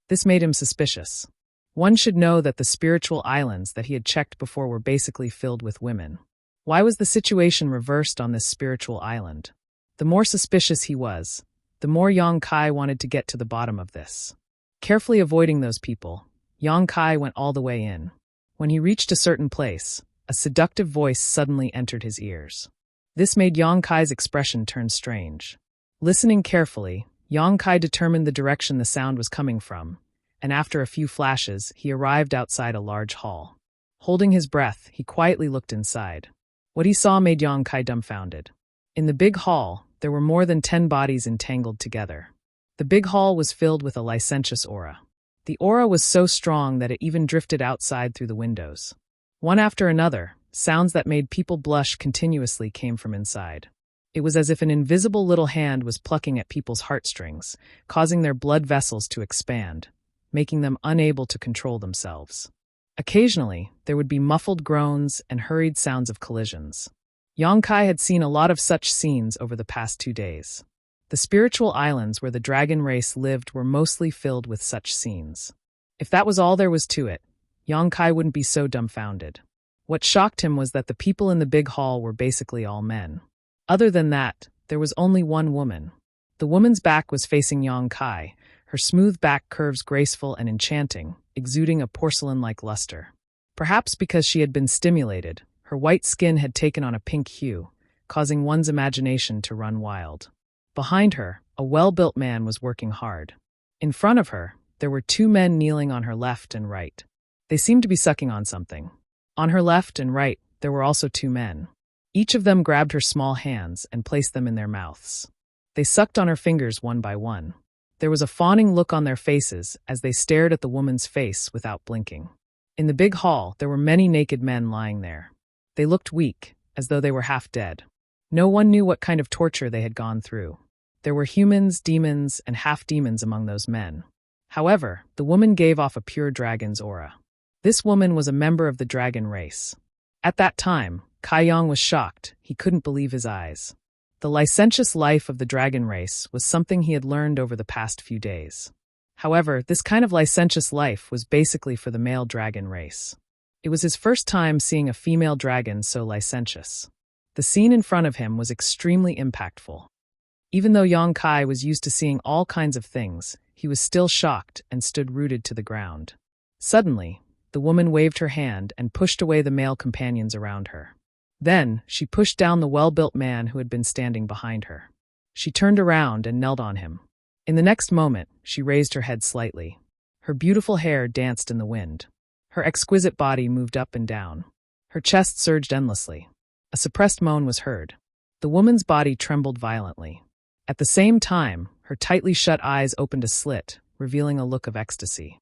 This made him suspicious. One should know that the spiritual islands that he had checked before were basically filled with women. Why was the situation reversed on this spiritual island? The more suspicious he was, the more Yongkai wanted to get to the bottom of this. Carefully avoiding those people, Yongkai went all the way in. When he reached a certain place, a seductive voice suddenly entered his ears. This made Yongkai's expression turn strange. Listening carefully, Yongkai determined the direction the sound was coming from, and after a few flashes, he arrived outside a large hall. Holding his breath, he quietly looked inside. What he saw made Yongkai dumbfounded. In the big hall, there were more than 10 bodies entangled together. The big hall was filled with a licentious aura. The aura was so strong that it even drifted outside through the windows. One after another, sounds that made people blush continuously came from inside. It was as if an invisible little hand was plucking at people's heartstrings, causing their blood vessels to expand, making them unable to control themselves. Occasionally, there would be muffled groans and hurried sounds of collisions. Yongkai had seen a lot of such scenes over the past 2 days. The spiritual islands where the dragon race lived were mostly filled with such scenes. If that was all there was to it, Yongkai wouldn't be so dumbfounded. What shocked him was that the people in the big hall were basically all men. Other than that, there was only one woman. The woman's back was facing Yongkai, her smooth back curves graceful and enchanting, exuding a porcelain-like luster. Perhaps because she had been stimulated, her white skin had taken on a pink hue, causing one's imagination to run wild. Behind her, a well-built man was working hard. In front of her, there were 2 men kneeling on her left and right. They seemed to be sucking on something. On her left and right, there were also 2 men. Each of them grabbed her small hands and placed them in their mouths. They sucked on her fingers one by one. There was a fawning look on their faces as they stared at the woman's face without blinking. In the big hall, there were many naked men lying there. They looked weak, as though they were half dead. No one knew what kind of torture they had gone through. There were humans, demons, and half-demons among those men. However, the woman gave off a pure dragon's aura. This woman was a member of the dragon race. At that time, Kai Yang was shocked. He couldn't believe his eyes. The licentious life of the dragon race was something he had learned over the past few days. However, this kind of licentious life was basically for the male dragon race. It was his first time seeing a female dragon so licentious. The scene in front of him was extremely impactful. Even though Yang Kai was used to seeing all kinds of things, he was still shocked and stood rooted to the ground. Suddenly, the woman waved her hand and pushed away the male companions around her. Then, she pushed down the well-built man who had been standing behind her. She turned around and knelt on him. In the next moment, she raised her head slightly. Her beautiful hair danced in the wind. Her exquisite body moved up and down. Her chest surged endlessly. A suppressed moan was heard. The woman's body trembled violently. At the same time, her tightly shut eyes opened a slit, revealing a look of ecstasy.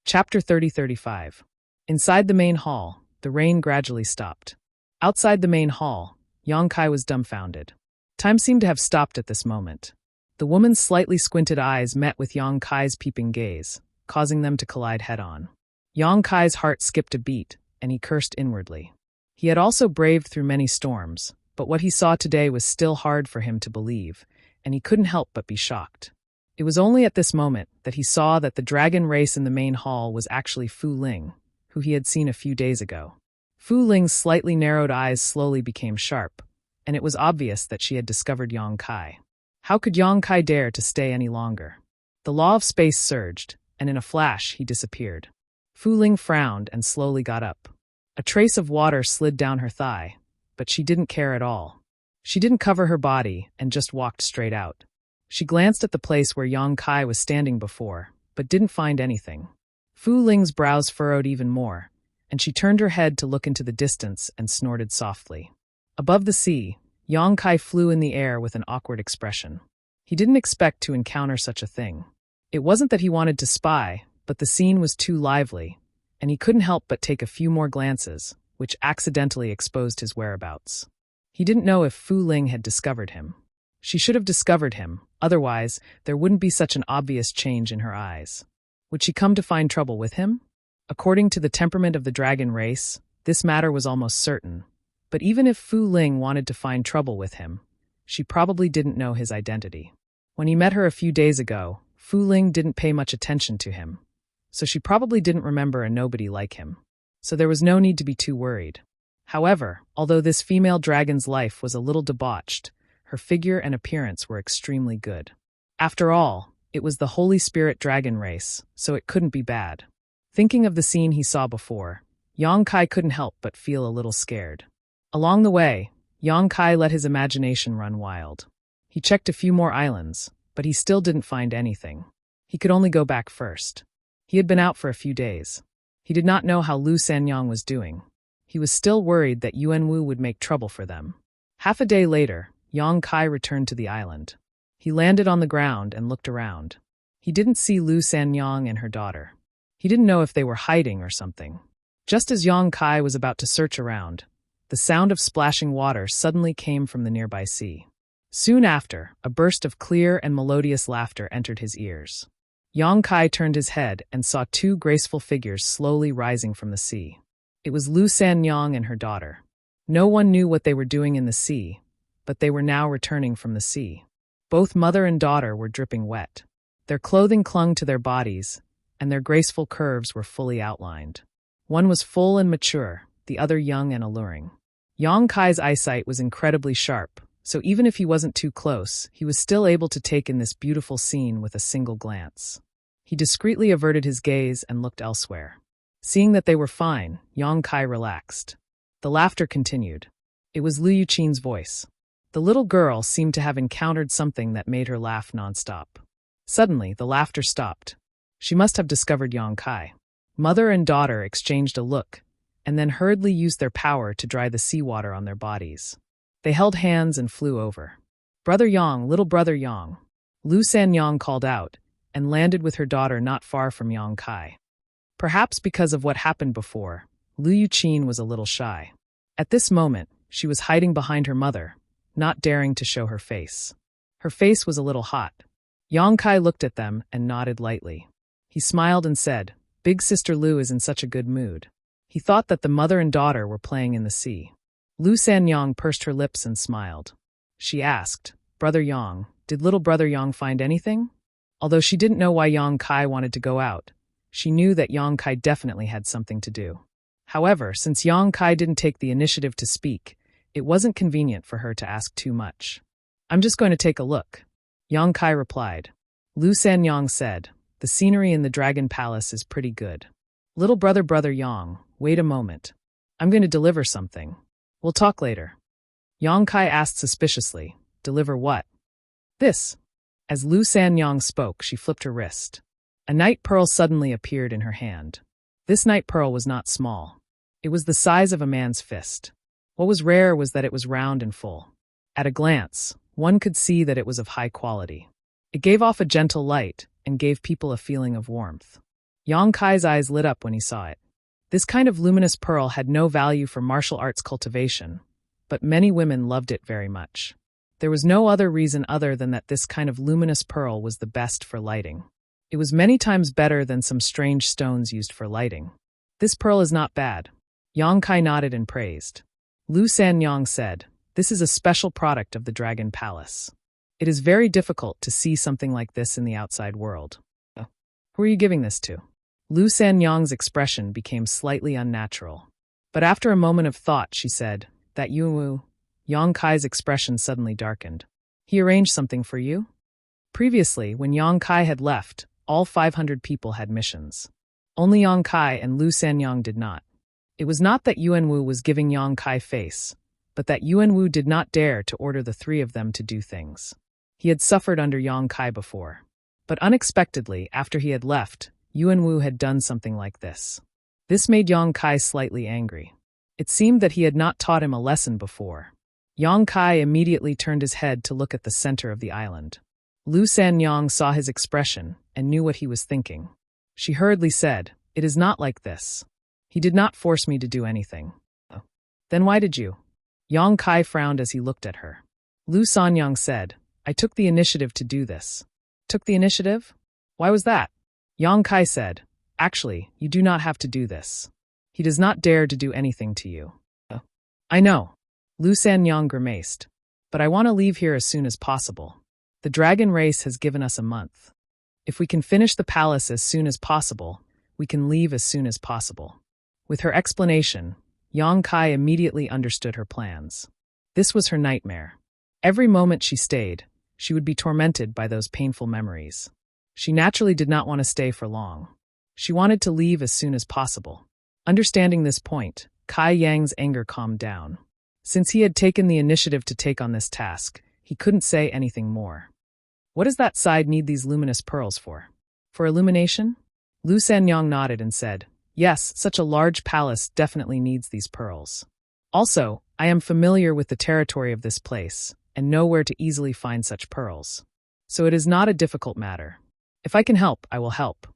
Chapter 30-35. Inside the main hall, the rain gradually stopped. Outside the main hall, Yang Kai was dumbfounded. Time seemed to have stopped at this moment. The woman's slightly squinted eyes met with Yang Kai's peeping gaze, causing them to collide head-on. Yang Kai's heart skipped a beat, and he cursed inwardly. He had also braved through many storms, but what he saw today was still hard for him to believe, and he couldn't help but be shocked. It was only at this moment that he saw that the dragon race in the main hall was actually Fu Ling, who he had seen a few days ago. Fu Ling's slightly narrowed eyes slowly became sharp, and it was obvious that she had discovered Yang Kai. How could Yang Kai dare to stay any longer? The law of space surged, and in a flash he disappeared. Fu Ling frowned and slowly got up. A trace of water slid down her thigh, but she didn't care at all. She didn't cover her body and just walked straight out. She glanced at the place where Yang Kai was standing before, but didn't find anything. Fu Ling's brows furrowed even more, and she turned her head to look into the distance and snorted softly. Above the sea, Yang Kai flew in the air with an awkward expression. He didn't expect to encounter such a thing. It wasn't that he wanted to spy, but the scene was too lively, and he couldn't help but take a few more glances, which accidentally exposed his whereabouts. He didn't know if Fu Ling had discovered him. She should have discovered him, otherwise there wouldn't be such an obvious change in her eyes. Would she come to find trouble with him? According to the temperament of the dragon race, this matter was almost certain. But even if Fu Ling wanted to find trouble with him, she probably didn't know his identity. When he met her a few days ago, Fu Ling didn't pay much attention to him, so she probably didn't remember a nobody like him. So there was no need to be too worried. However, although this female dragon's life was a little debauched, her figure and appearance were extremely good. After all, it was the Holy Spirit dragon race, so it couldn't be bad. Thinking of the scene he saw before, Yang Kai couldn't help but feel a little scared. Along the way, Yang Kai let his imagination run wild. He checked a few more islands, but he still didn't find anything. He could only go back first. He had been out for a few days. He did not know how Lu Sanyang was doing. He was still worried that Yuan Wu would make trouble for them. Half a day later, Yang Kai returned to the island. He landed on the ground and looked around. He didn't see Lu Sanyang and her daughter. He didn't know if they were hiding or something. Just as Yang Kai was about to search around, the sound of splashing water suddenly came from the nearby sea. Soon after, a burst of clear and melodious laughter entered his ears. Yang Kai turned his head and saw two graceful figures slowly rising from the sea. It was Lu Sanyang and her daughter. No one knew what they were doing in the sea, but they were now returning from the sea. Both mother and daughter were dripping wet. Their clothing clung to their bodies, and their graceful curves were fully outlined. One was full and mature, the other young and alluring. Yang Kai's eyesight was incredibly sharp, so even if he wasn't too close, he was still able to take in this beautiful scene with a single glance. He discreetly averted his gaze and looked elsewhere. Seeing that they were fine, Yang Kai relaxed. The laughter continued. It was Liu Yuqin's voice. The little girl seemed to have encountered something that made her laugh nonstop. Suddenly, the laughter stopped. She must have discovered Yang Kai. Mother and daughter exchanged a look, and then hurriedly used their power to dry the seawater on their bodies. They held hands and flew over. "Brother Yang, little brother Yang," Lu Sanyang called out, and landed with her daughter not far from Yang Kai. Perhaps because of what happened before, Lu Yuqin was a little shy. At this moment, she was hiding behind her mother, not daring to show her face. Her face was a little hot. Yang Kai looked at them and nodded lightly. He smiled and said, "Big sister Lu is in such a good mood." He thought that the mother and daughter were playing in the sea. Lu Sanyang pursed her lips and smiled. She asked, "Brother Yang, did little brother Yang find anything?" Although she didn't know why Yang Kai wanted to go out, she knew that Yang Kai definitely had something to do. However, since Yang Kai didn't take the initiative to speak, it wasn't convenient for her to ask too much. "I'm just going to take a look," Yang Kai replied. Lu Sanyang said, "The scenery in the Dragon Palace is pretty good." "Little brother Yang, wait a moment. I'm going to deliver something. We'll talk later." Yang Kai asked suspiciously, "Deliver what?" "This." As Lu Sanyang spoke, she flipped her wrist. A night pearl suddenly appeared in her hand. This night pearl was not small. It was the size of a man's fist. What was rare was that it was round and full. At a glance, one could see that it was of high quality. It gave off a gentle light and gave people a feeling of warmth. Yang Kai's eyes lit up when he saw it. This kind of luminous pearl had no value for martial arts cultivation, but many women loved it very much. There was no other reason other than that this kind of luminous pearl was the best for lighting. It was many times better than some strange stones used for lighting. "This pearl is not bad." Yang Kai nodded and praised. Lu Sanyang said, "This is a special product of the Dragon Palace. It is very difficult to see something like this in the outside world." "Who are you giving this to?" Lu Sanyang's expression became slightly unnatural. But after a moment of thought, she said, "That Yuanwu." Yang Kai's expression suddenly darkened. "He arranged something for you?" Previously, when Yang Kai had left, all 500 people had missions. Only Yang Kai and Lu Sanyang did not. It was not that Yuanwu was giving Yang Kai face, but that Yuanwu did not dare to order the three of them to do things. He had suffered under Yang Kai before. But unexpectedly, after he had left, Yuanwu had done something like this. This made Yang Kai slightly angry. It seemed that he had not taught him a lesson before. Yang Kai immediately turned his head to look at the center of the island. Lu Sanyang saw his expression and knew what he was thinking. She hurriedly said, "It is not like this. He did not force me to do anything." "Oh. Then why did you?" Yang Kai frowned as he looked at her. Lu Sanyang said, "I took the initiative to do this." "Took the initiative? Why was that?" Yang Kai said, "Actually, you do not have to do this. He does not dare to do anything to you." "Oh. I know." Lu Sanyang grimaced. "But I want to leave here as soon as possible. The dragon race has given us a month. If we can finish the palace as soon as possible, we can leave as soon as possible." With her explanation, Yang Kai immediately understood her plans. This was her nightmare. Every moment she stayed, she would be tormented by those painful memories. She naturally did not want to stay for long. She wanted to leave as soon as possible. Understanding this point, Kai Yang's anger calmed down. Since he had taken the initiative to take on this task, he couldn't say anything more. "What does that side need these luminous pearls for? For illumination?" Lu Sanyang nodded and said, "Yes, such a large palace definitely needs these pearls. Also, I am familiar with the territory of this place, and know where to easily find such pearls. So it is not a difficult matter. If I can help, I will help."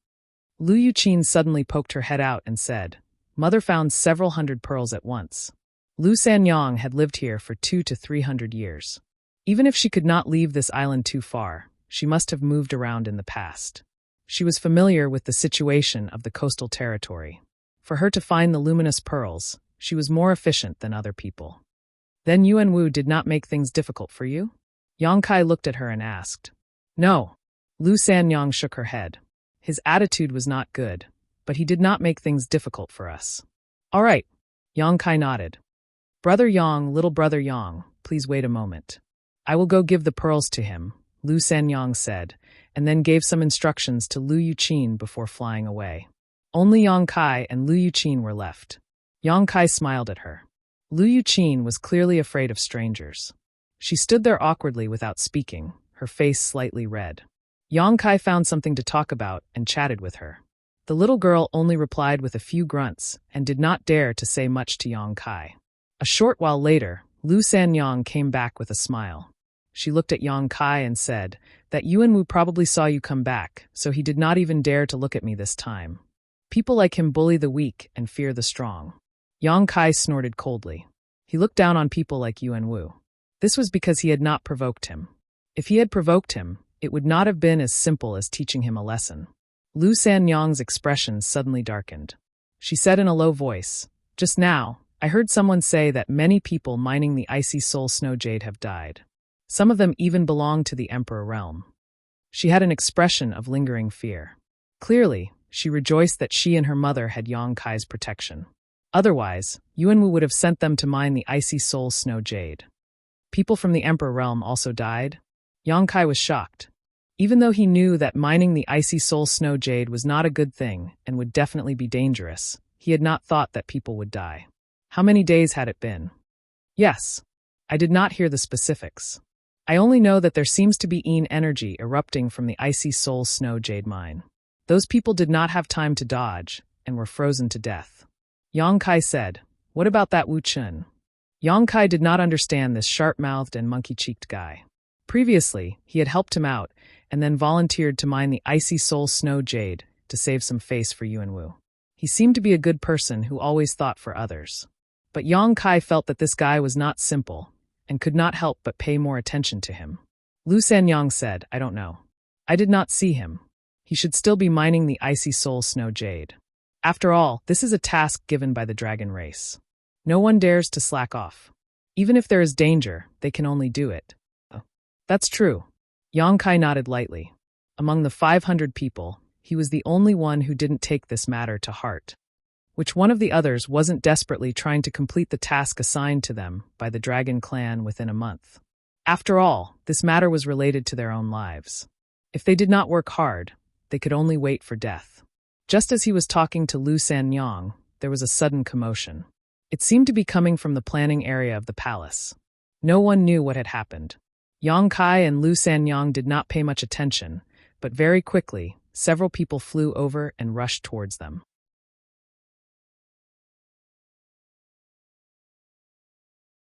Lu Yuqin suddenly poked her head out and said, "Mother found several hundred pearls at once." Lu Sanyang had lived here for 200 to 300 years. Even if she could not leave this island too far, she must have moved around in the past. She was familiar with the situation of the coastal territory. For her to find the luminous pearls, she was more efficient than other people. "Then Yuanwu did not make things difficult for you?" Yang Kai looked at her and asked. "No." Lu Sanyang shook her head. His attitude was not good, but he did not make things difficult for us. "All right." Yang Kai nodded. "Brother Yang, little brother Yang, please wait a moment. I will go give the pearls to him," Lu Sanyang said, and then gave some instructions to Lu Yuqin before flying away. Only Yang Kai and Lu Yuqin were left. Yang Kai smiled at her. Lu Yuqin was clearly afraid of strangers. She stood there awkwardly without speaking, her face slightly red. Yang Kai found something to talk about and chatted with her. The little girl only replied with a few grunts and did not dare to say much to Yang Kai. A short while later, Lu Sanyang came back with a smile. She looked at Yang Kai and said that Yuanwu probably saw you come back, so he did not even dare to look at me this time. People like him bully the weak and fear the strong. Yang Kai snorted coldly. He looked down on people like Yuanwu. This was because he had not provoked him. If he had provoked him, it would not have been as simple as teaching him a lesson. Lu Sanyang's expression suddenly darkened. She said in a low voice, "Just now, I heard someone say that many people mining the icy soul snow jade have died. Some of them even belong to the Emperor realm." She had an expression of lingering fear. Clearly, she rejoiced that she and her mother had Yang Kai's protection. Otherwise, Yuanwu would have sent them to mine the icy soul snow jade. People from the Emperor realm also died? Yang Kai was shocked. Even though he knew that mining the icy soul snow jade was not a good thing and would definitely be dangerous, he had not thought that people would die. How many days had it been? Yes. I did not hear the specifics. I only know that there seems to be energy erupting from the icy soul snow jade mine. Those people did not have time to dodge and were frozen to death. Yang Kai said, "What about that Wu Chun?" Yang Kai did not understand this sharp-mouthed and monkey-cheeked guy. Previously, he had helped him out and then volunteered to mine the icy soul snow jade to save some face for Yuanwu. He seemed to be a good person who always thought for others. But Yang Kai felt that this guy was not simple and could not help but pay more attention to him. Lu Sanyang said, "I don't know. I did not see him. He should still be mining the icy soul snow jade. After all, this is a task given by the dragon race. No one dares to slack off. Even if there is danger, they can only do it." That's true. Yang Kai nodded lightly. Among the 500 people, he was the only one who didn't take this matter to heart. Which one of the others wasn't desperately trying to complete the task assigned to them by the dragon clan within a month? After all, this matter was related to their own lives. If they did not work hard, they could only wait for death. Just as he was talking to Lu Sanyang, there was a sudden commotion. It seemed to be coming from the planning area of the palace. No one knew what had happened. Yang Kai and Lu Sanyang did not pay much attention, but very quickly, several people flew over and rushed towards them.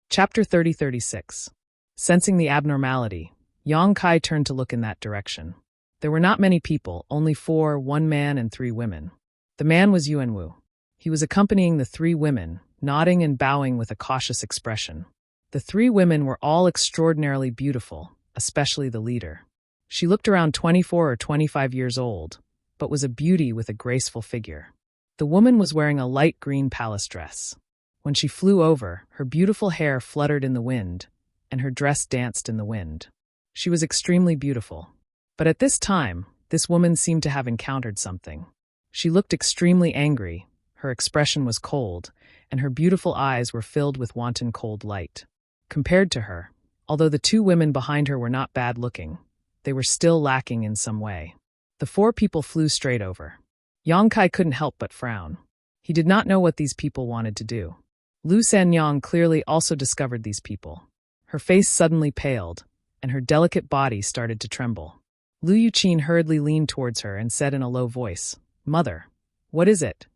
Chapter 30-36. Sensing the abnormality, Yang Kai turned to look in that direction. There were not many people, only 4, 1 man and 3 women. The man was Yuanwu. He was accompanying the 3 women, nodding and bowing with a cautious expression. The 3 women were all extraordinarily beautiful, especially the leader. She looked around 24 or 25 years old, but was a beauty with a graceful figure. The woman was wearing a light green palace dress. When she flew over, her beautiful hair fluttered in the wind, and her dress danced in the wind. She was extremely beautiful. But at this time, this woman seemed to have encountered something. She looked extremely angry, her expression was cold, and her beautiful eyes were filled with wanton cold light. Compared to her, although the 2 women behind her were not bad-looking, they were still lacking in some way. The 4 people flew straight over. Yang Kai couldn't help but frown. He did not know what these people wanted to do. Lu Sanyang clearly also discovered these people. Her face suddenly paled, and her delicate body started to tremble. Lu Yuqin hurriedly leaned towards her and said in a low voice, "Mother, what is it?"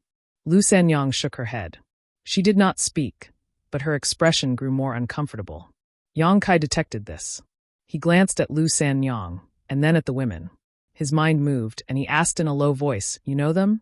Lu Sanyang shook her head. She did not speak, but her expression grew more uncomfortable. Yang Kai detected this. He glanced at Lu Sanyang, and then at the women. His mind moved, and he asked in a low voice, "You know them?"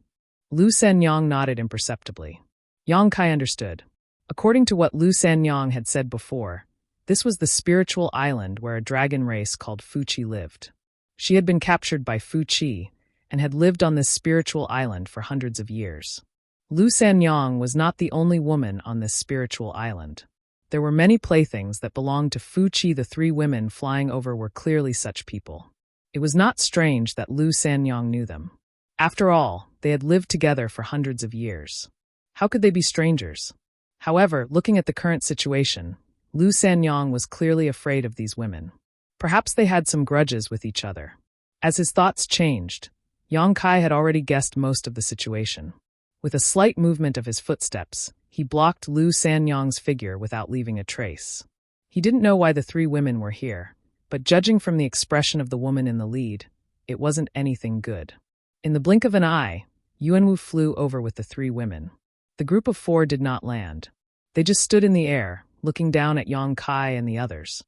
Lu Sanyang nodded imperceptibly. Yang Kai understood. According to what Lu Sanyang had said before, this was the spiritual island where a dragon race called Fuqi lived. She had been captured by Fuqi and had lived on this spiritual island for hundreds of years. Lu Sanyang was not the only woman on this spiritual island. There were many playthings that belonged to Fuqi. The 3 women flying over were clearly such people. It was not strange that Lu Sanyang knew them. After all, they had lived together for hundreds of years. How could they be strangers? However, looking at the current situation, Lu Sanyang was clearly afraid of these women. Perhaps they had some grudges with each other. As his thoughts changed, Yang Kai had already guessed most of the situation. With a slight movement of his footsteps, he blocked Lu Sanyang's figure without leaving a trace. He didn't know why the 3 women were here, but judging from the expression of the woman in the lead, it wasn't anything good. In the blink of an eye, Yuanwu flew over with the 3 women. The group of 4 did not land. They just stood in the air, looking down at Yang Kai and the others.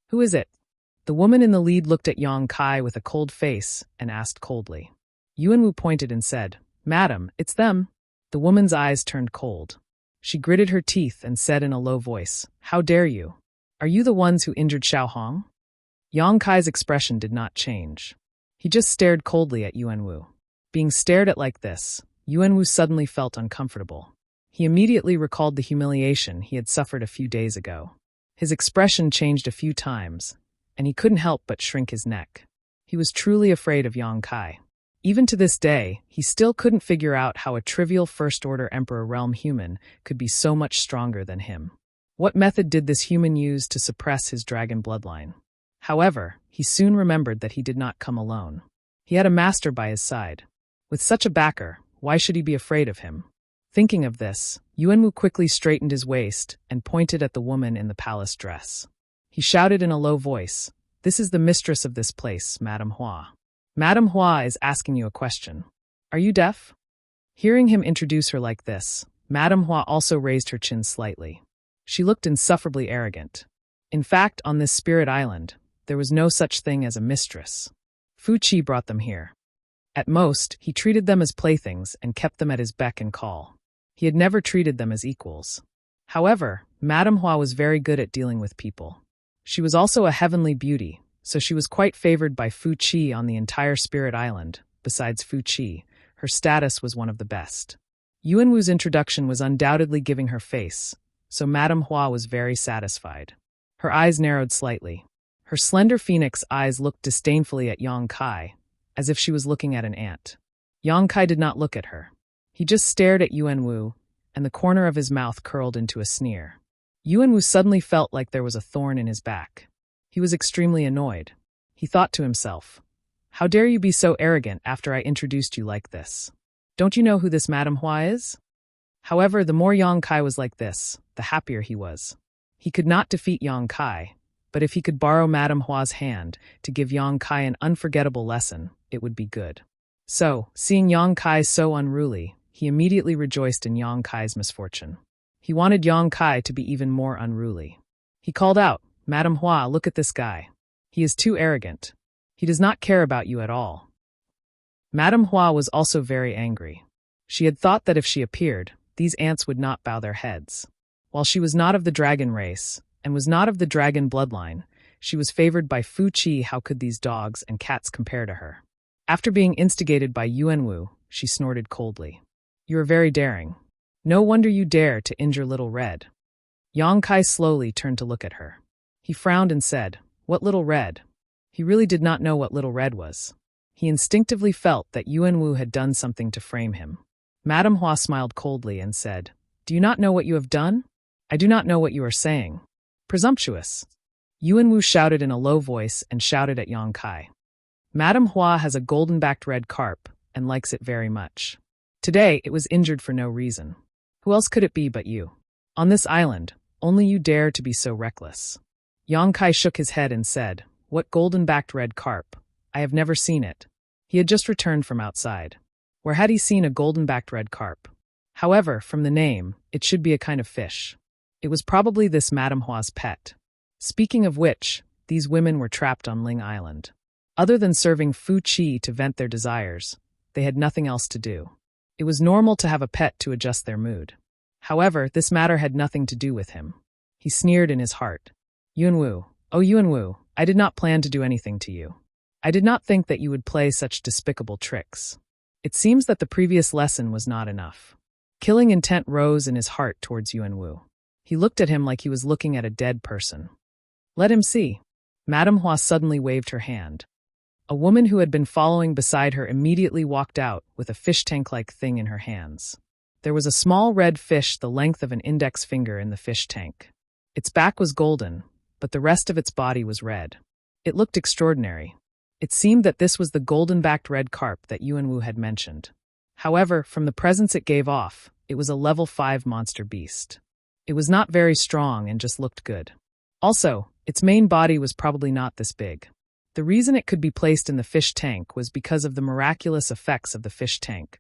Who is it? The woman in the lead looked at Yang Kai with a cold face and asked coldly. Yuanwu pointed and said, Madam, it's them. The woman's eyes turned cold. She gritted her teeth and said in a low voice, How dare you? Are you the ones who injured Xiao Hong? Yang Kai's expression did not change. He just stared coldly at Yuanwu. Being stared at like this, Yuanwu suddenly felt uncomfortable. He immediately recalled the humiliation he had suffered a few days ago. His expression changed a few times, and he couldn't help but shrink his neck. He was truly afraid of Yang Kai. Even to this day, he still couldn't figure out how a trivial First-Order Emperor Realm human could be so much stronger than him. What method did this human use to suppress his dragon bloodline? However, he soon remembered that he did not come alone. He had a master by his side. With such a backer, why should he be afraid of him? Thinking of this, Yuanwu quickly straightened his waist and pointed at the woman in the palace dress. He shouted in a low voice, This is the mistress of this place, Madame Hua. Madame Hua is asking you a question. Are you deaf? Hearing him introduce her like this, Madame Hua also raised her chin slightly. She looked insufferably arrogant. In fact, on this spirit island, there was no such thing as a mistress. Fu Qi brought them here. At most, he treated them as playthings and kept them at his beck and call. He had never treated them as equals. However, Madame Hua was very good at dealing with people. She was also a heavenly beauty, so she was quite favored by Fu Qi on the entire spirit island. Besides Fu Qi, her status was one of the best. Yuanwu's introduction was undoubtedly giving her face, so Madame Hua was very satisfied. Her eyes narrowed slightly. Her slender phoenix eyes looked disdainfully at Yang Kai, as if she was looking at an ant. Yang Kai did not look at her. He just stared at Yuanwu, and the corner of his mouth curled into a sneer. Yuanwu suddenly felt like there was a thorn in his back. He was extremely annoyed. He thought to himself, How dare you be so arrogant after I introduced you like this? Don't you know who this Madame Hua is? However, the more Yang Kai was like this, the happier he was. He could not defeat Yang Kai, but if he could borrow Madame Hua's hand to give Yang Kai an unforgettable lesson, it would be good. So, seeing Yang Kai so unruly, he immediately rejoiced in Yang Kai's misfortune. He wanted Yang Kai to be even more unruly. He called out, Madame Hua, look at this guy. He is too arrogant. He does not care about you at all. Madame Hua was also very angry. She had thought that if she appeared, these ants would not bow their heads. While she was not of the dragon race, and was not of the dragon bloodline, she was favored by Fu Qi. How could these dogs and cats compare to her? After being instigated by Yuanwu, she snorted coldly. You are very daring. No wonder you dare to injure Little Red. Yang Kai slowly turned to look at her. He frowned and said, What Little Red? He really did not know what Little Red was. He instinctively felt that Yuanwu had done something to frame him. Madame Hua smiled coldly and said, Do you not know what you have done? I do not know what you are saying. Presumptuous. Yuanwu shouted in a low voice and shouted at Yang Kai. Madame Hua has a golden-backed red carp and likes it very much. Today, it was injured for no reason. Who else could it be but you? On this island, only you dare to be so reckless. Yang Kai shook his head and said, What golden-backed red carp? I have never seen it. He had just returned from outside. Where had he seen a golden-backed red carp? However, from the name, it should be a kind of fish. It was probably this Madame Hua's pet. Speaking of which, these women were trapped on Ling Island. Other than serving Fu Qi to vent their desires, they had nothing else to do. It was normal to have a pet to adjust their mood. However, this matter had nothing to do with him. He sneered in his heart. Yuanwu, oh Yuanwu, I did not plan to do anything to you. I did not think that you would play such despicable tricks. It seems that the previous lesson was not enough. Killing intent rose in his heart towards Yuanwu. He looked at him like he was looking at a dead person. Let him see. Madame Hua suddenly waved her hand. A woman who had been following beside her immediately walked out with a fish tank-like thing in her hands. There was a small red fish the length of an index finger in the fish tank. Its back was golden, but the rest of its body was red. It looked extraordinary. It seemed that this was the golden-backed red carp that Yuanwu had mentioned. However, from the presence it gave off, it was a level 5 monster beast. It was not very strong and just looked good. Also, its main body was probably not this big. The reason it could be placed in the fish tank was because of the miraculous effects of the fish tank.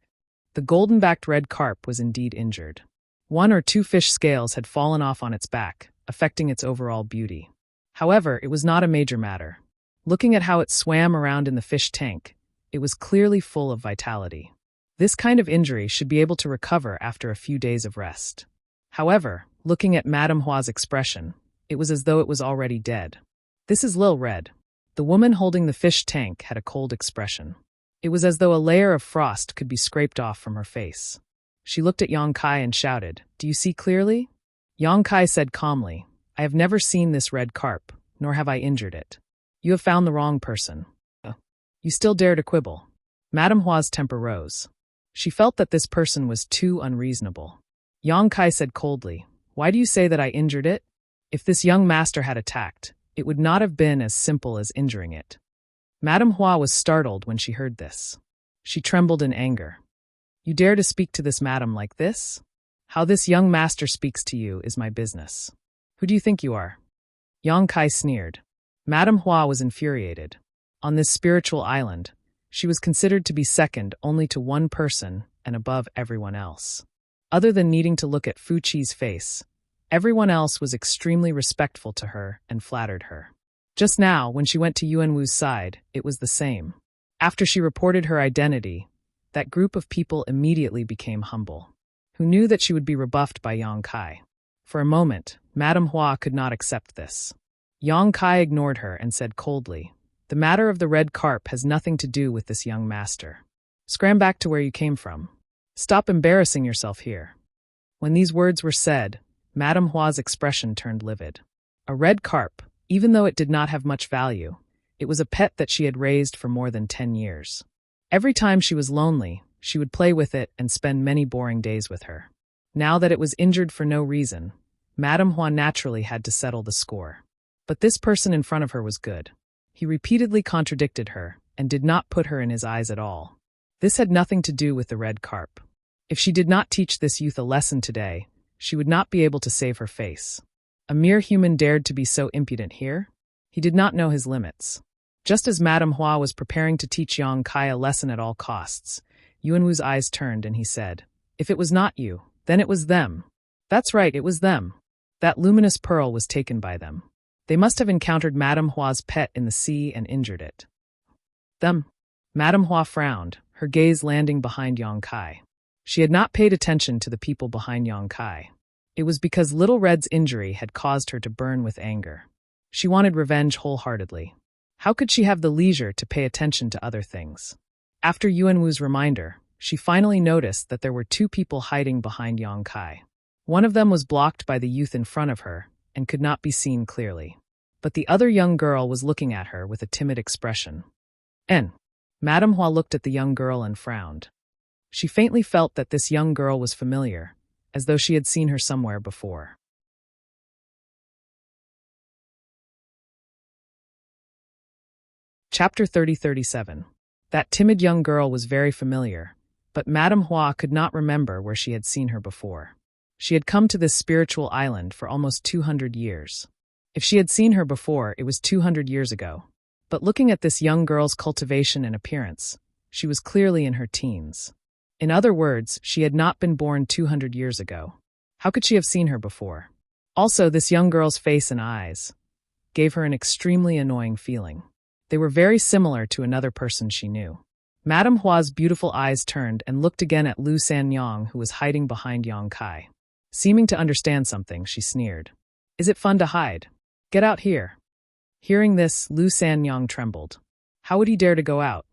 The golden-backed red carp was indeed injured. One or two fish scales had fallen off on its back, affecting its overall beauty. However, it was not a major matter. Looking at how it swam around in the fish tank, it was clearly full of vitality. This kind of injury should be able to recover after a few days of rest. However, looking at Madame Hua's expression, it was as though it was already dead. This is Lil Red. The woman holding the fish tank had a cold expression. It was as though a layer of frost could be scraped off from her face. She looked at Yang Kai and shouted, "Do you see clearly?" Yang Kai said calmly, "I have never seen this red carp, nor have I injured it. You have found the wrong person. You still dare to quibble." Madame Hua's temper rose. She felt that this person was too unreasonable. Yang Kai said coldly, "Why do you say that I injured it? If this young master had attacked, it would not have been as simple as injuring it." Madame Hua was startled when she heard this. She trembled in anger. "You dare to speak to this madam like this? How this young master speaks to you is my business. Who do you think you are?" Yang Kai sneered. Madame Hua was infuriated. On this spiritual island, she was considered to be second only to one person and above everyone else. Other than needing to look at Fu Qi's face, everyone else was extremely respectful to her and flattered her. Just now, when she went to Yuan Wu's side, it was the same. After she reported her identity, that group of people immediately became humble, who knew that she would be rebuffed by Yang Kai. For a moment, Madame Hua could not accept this. Yang Kai ignored her and said coldly, "The matter of the red carp has nothing to do with this young master. Scram back to where you came from. Stop embarrassing yourself here." When these words were said, Madame Hua's expression turned livid. A red carp, even though it did not have much value, it was a pet that she had raised for more than 10 years. Every time she was lonely, she would play with it and spend many boring days with her. Now that it was injured for no reason, Madame Hua naturally had to settle the score. But this person in front of her was good. He repeatedly contradicted her and did not put her in his eyes at all. This had nothing to do with the red carp. If she did not teach this youth a lesson today, she would not be able to save her face. A mere human dared to be so impudent here? He did not know his limits. Just as Madame Hua was preparing to teach Yang Kai a lesson at all costs, Yuan Wu's eyes turned and he said, "If it was not you, then it was them." That's right, it was them. That luminous pearl was taken by them. They must have encountered Madame Hua's pet in the sea and injured it. Them. Madame Hua frowned, her gaze landing behind Yang Kai. She had not paid attention to the people behind Yang Kai. It was because Little Red's injury had caused her to burn with anger. She wanted revenge wholeheartedly. How could she have the leisure to pay attention to other things? After Yuan Wu's reminder, she finally noticed that there were two people hiding behind Yang Kai. One of them was blocked by the youth in front of her and could not be seen clearly. But the other young girl was looking at her with a timid expression. Madame Hua looked at the young girl and frowned. She faintly felt that this young girl was familiar, as though she had seen her somewhere before. Chapter 30-37. That timid young girl was very familiar, but Madame Hua could not remember where she had seen her before. She had come to this spiritual island for almost 200 years. If she had seen her before, it was 200 years ago. But looking at this young girl's cultivation and appearance, she was clearly in her teens. In other words, she had not been born 200 years ago. How could she have seen her before? Also, this young girl's face and eyes gave her an extremely annoying feeling. They were very similar to another person she knew. Madame Hua's beautiful eyes turned and looked again at Lu Sanyang, who was hiding behind Yang Kai. Seeming to understand something, she sneered. "Is it fun to hide? Get out here." Hearing this, Lu Sanyang trembled. How would he dare to go out?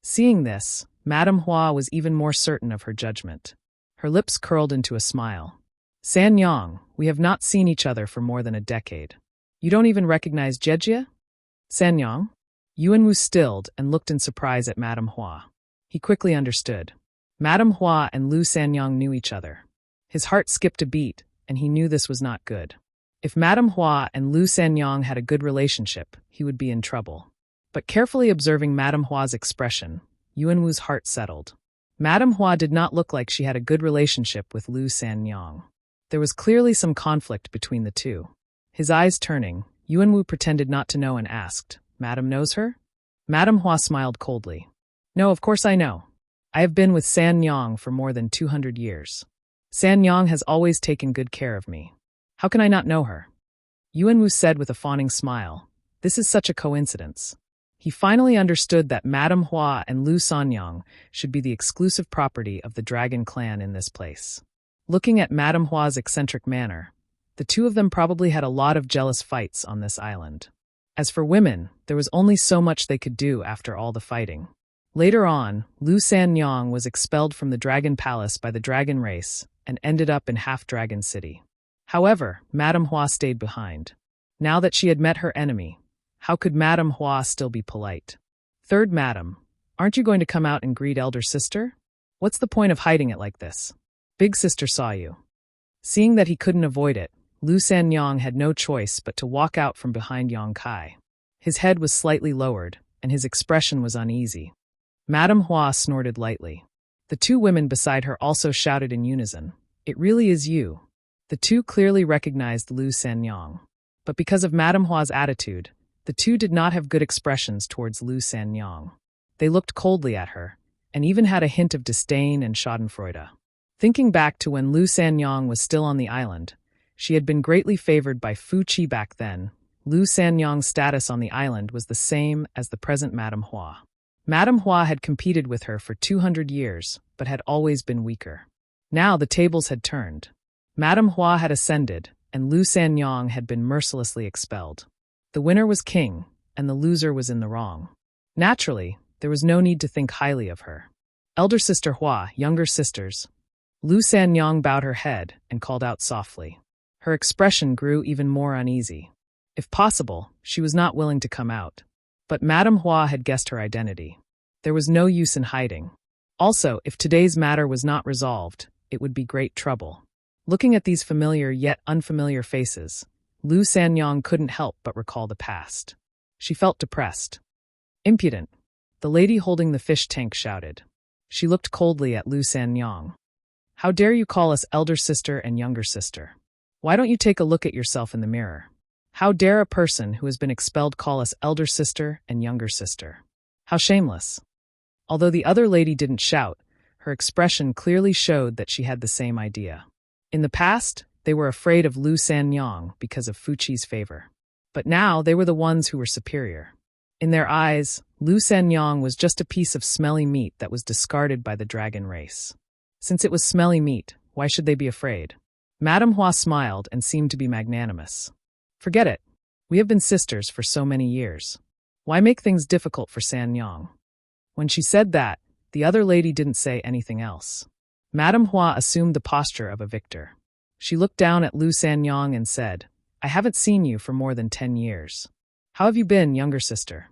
Seeing this, Madame Hua was even more certain of her judgment. Her lips curled into a smile. "Sanyang, we have not seen each other for more than a decade. You don't even recognize Jejia?" "Sanyang?" Yuan Wu stilled and looked in surprise at Madame Hua. He quickly understood. Madame Hua and Lu Sanyang knew each other. His heart skipped a beat, and he knew this was not good. If Madame Hua and Lu Sanyang had a good relationship, he would be in trouble. But carefully observing Madame Hua's expression, Yuan Wu's heart settled. Madame Hua did not look like she had a good relationship with Lu Sanyang. There was clearly some conflict between the two. His eyes turning, Yuan Wu pretended not to know and asked, "Madame knows her?" Madame Hua smiled coldly. "No, of course I know. I have been with San Yang for more than 200 years. San Yang has always taken good care of me. How can I not know her? Yuanwu said with a fawning smile. This is such a coincidence. He finally understood that Madame Hua and Lu Sanyang should be the exclusive property of the Dragon clan in this place. Looking at Madame Hua's eccentric manner, the two of them probably had a lot of jealous fights on this island. As for women, there was only so much they could do after all the fighting. Later on, Lu Sanyang was expelled from the Dragon Palace by the Dragon race and ended up in Half-Dragon City. However, Madame Hua stayed behind. Now that she had met her enemy, how could Madame Hua still be polite? Third Madam, aren't you going to come out and greet elder sister? What's the point of hiding it like this? Big sister saw you. Seeing that he couldn't avoid it, Lu Sanyang had no choice but to walk out from behind Yang Kai. His head was slightly lowered, and his expression was uneasy. Madame Hua snorted lightly. The two women beside her also shouted in unison, "It really is you." The two clearly recognized Lu Sanyang. But because of Madame Hua's attitude, the two did not have good expressions towards Lu Sanyang. They looked coldly at her, and even had a hint of disdain and schadenfreude. Thinking back to when Lu Sanyang was still on the island, she had been greatly favored by Fu Qi back then. Lu Sanyang's status on the island was the same as the present Madame Hua. Madame Hua had competed with her for 200 years, but had always been weaker. Now the tables had turned. Madame Hua had ascended, and Lu Sanyang had been mercilessly expelled. The winner was king, and the loser was in the wrong. Naturally, there was no need to think highly of her. Elder sister Hua, younger sisters. Lu Sanyang bowed her head and called out softly. Her expression grew even more uneasy. If possible, she was not willing to come out. But Madame Hua had guessed her identity. There was no use in hiding. Also, if today's matter was not resolved, it would be great trouble. Looking at these familiar yet unfamiliar faces, Lu Sanyang couldn't help but recall the past. She felt depressed. Impudent, the lady holding the fish tank shouted. She looked coldly at Lu Sanyang. How dare you call us elder sister and younger sister? Why don't you take a look at yourself in the mirror? How dare a person who has been expelled call us elder sister and younger sister? How shameless. Although the other lady didn't shout, her expression clearly showed that she had the same idea. In the past, they were afraid of Lu Sanyang because of Fu Qi's favor. But now they were the ones who were superior. In their eyes, Lu Sanyang was just a piece of smelly meat that was discarded by the dragon race. Since it was smelly meat, why should they be afraid? Madame Hua smiled and seemed to be magnanimous. Forget it. We have been sisters for so many years. Why make things difficult for Sanyang? When she said that, the other lady didn't say anything else. Madame Hua assumed the posture of a victor. She looked down at Lu Sanyang and said, I haven't seen you for more than 10 years. How have you been, younger sister?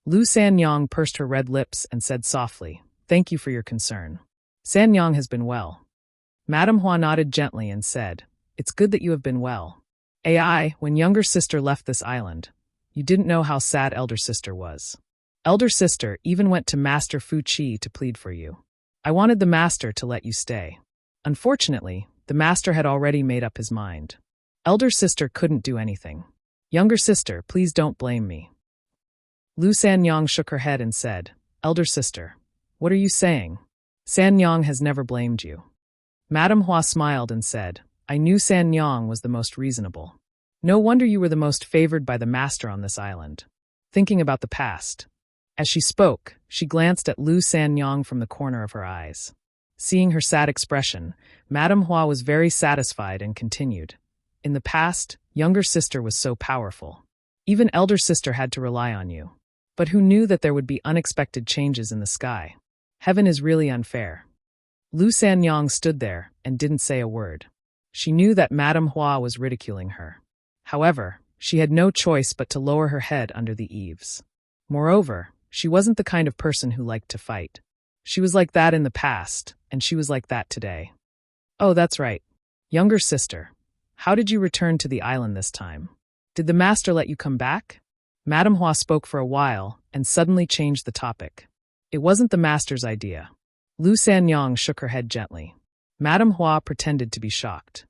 Lu Sanyang pursed her red lips and said softly, Thank you for your concern. Sanyang has been well. Madame Hua nodded gently and said, It's good that you have been well. When younger sister left this island, you didn't know how sad elder sister was. Elder sister even went to Master Fu Qi to plead for you. I wanted the master to let you stay. Unfortunately, the master had already made up his mind. Elder sister couldn't do anything. Younger sister, please don't blame me. Lu Sanyang shook her head and said, Elder sister, what are you saying? Sanyang has never blamed you. Madame Hua smiled and said, I knew Sanyang was the most reasonable. No wonder you were the most favored by the master on this island. Thinking about the past. As she spoke, she glanced at Lu Sanyang from the corner of her eyes. Seeing her sad expression, Madame Hua was very satisfied and continued. In the past, younger sister was so powerful. Even elder sister had to rely on you. But who knew that there would be unexpected changes in the sky? Heaven is really unfair. Lu Sanyang stood there and didn't say a word. She knew that Madame Hua was ridiculing her. However, she had no choice but to lower her head under the eaves. Moreover, she wasn't the kind of person who liked to fight. She was like that in the past, and she was like that today. Oh, that's right. Younger sister, how did you return to the island this time? Did the master let you come back? Madame Hua spoke for a while and suddenly changed the topic. It wasn't the master's idea. Lu Sanyang shook her head gently. Madame Hua pretended to be shocked.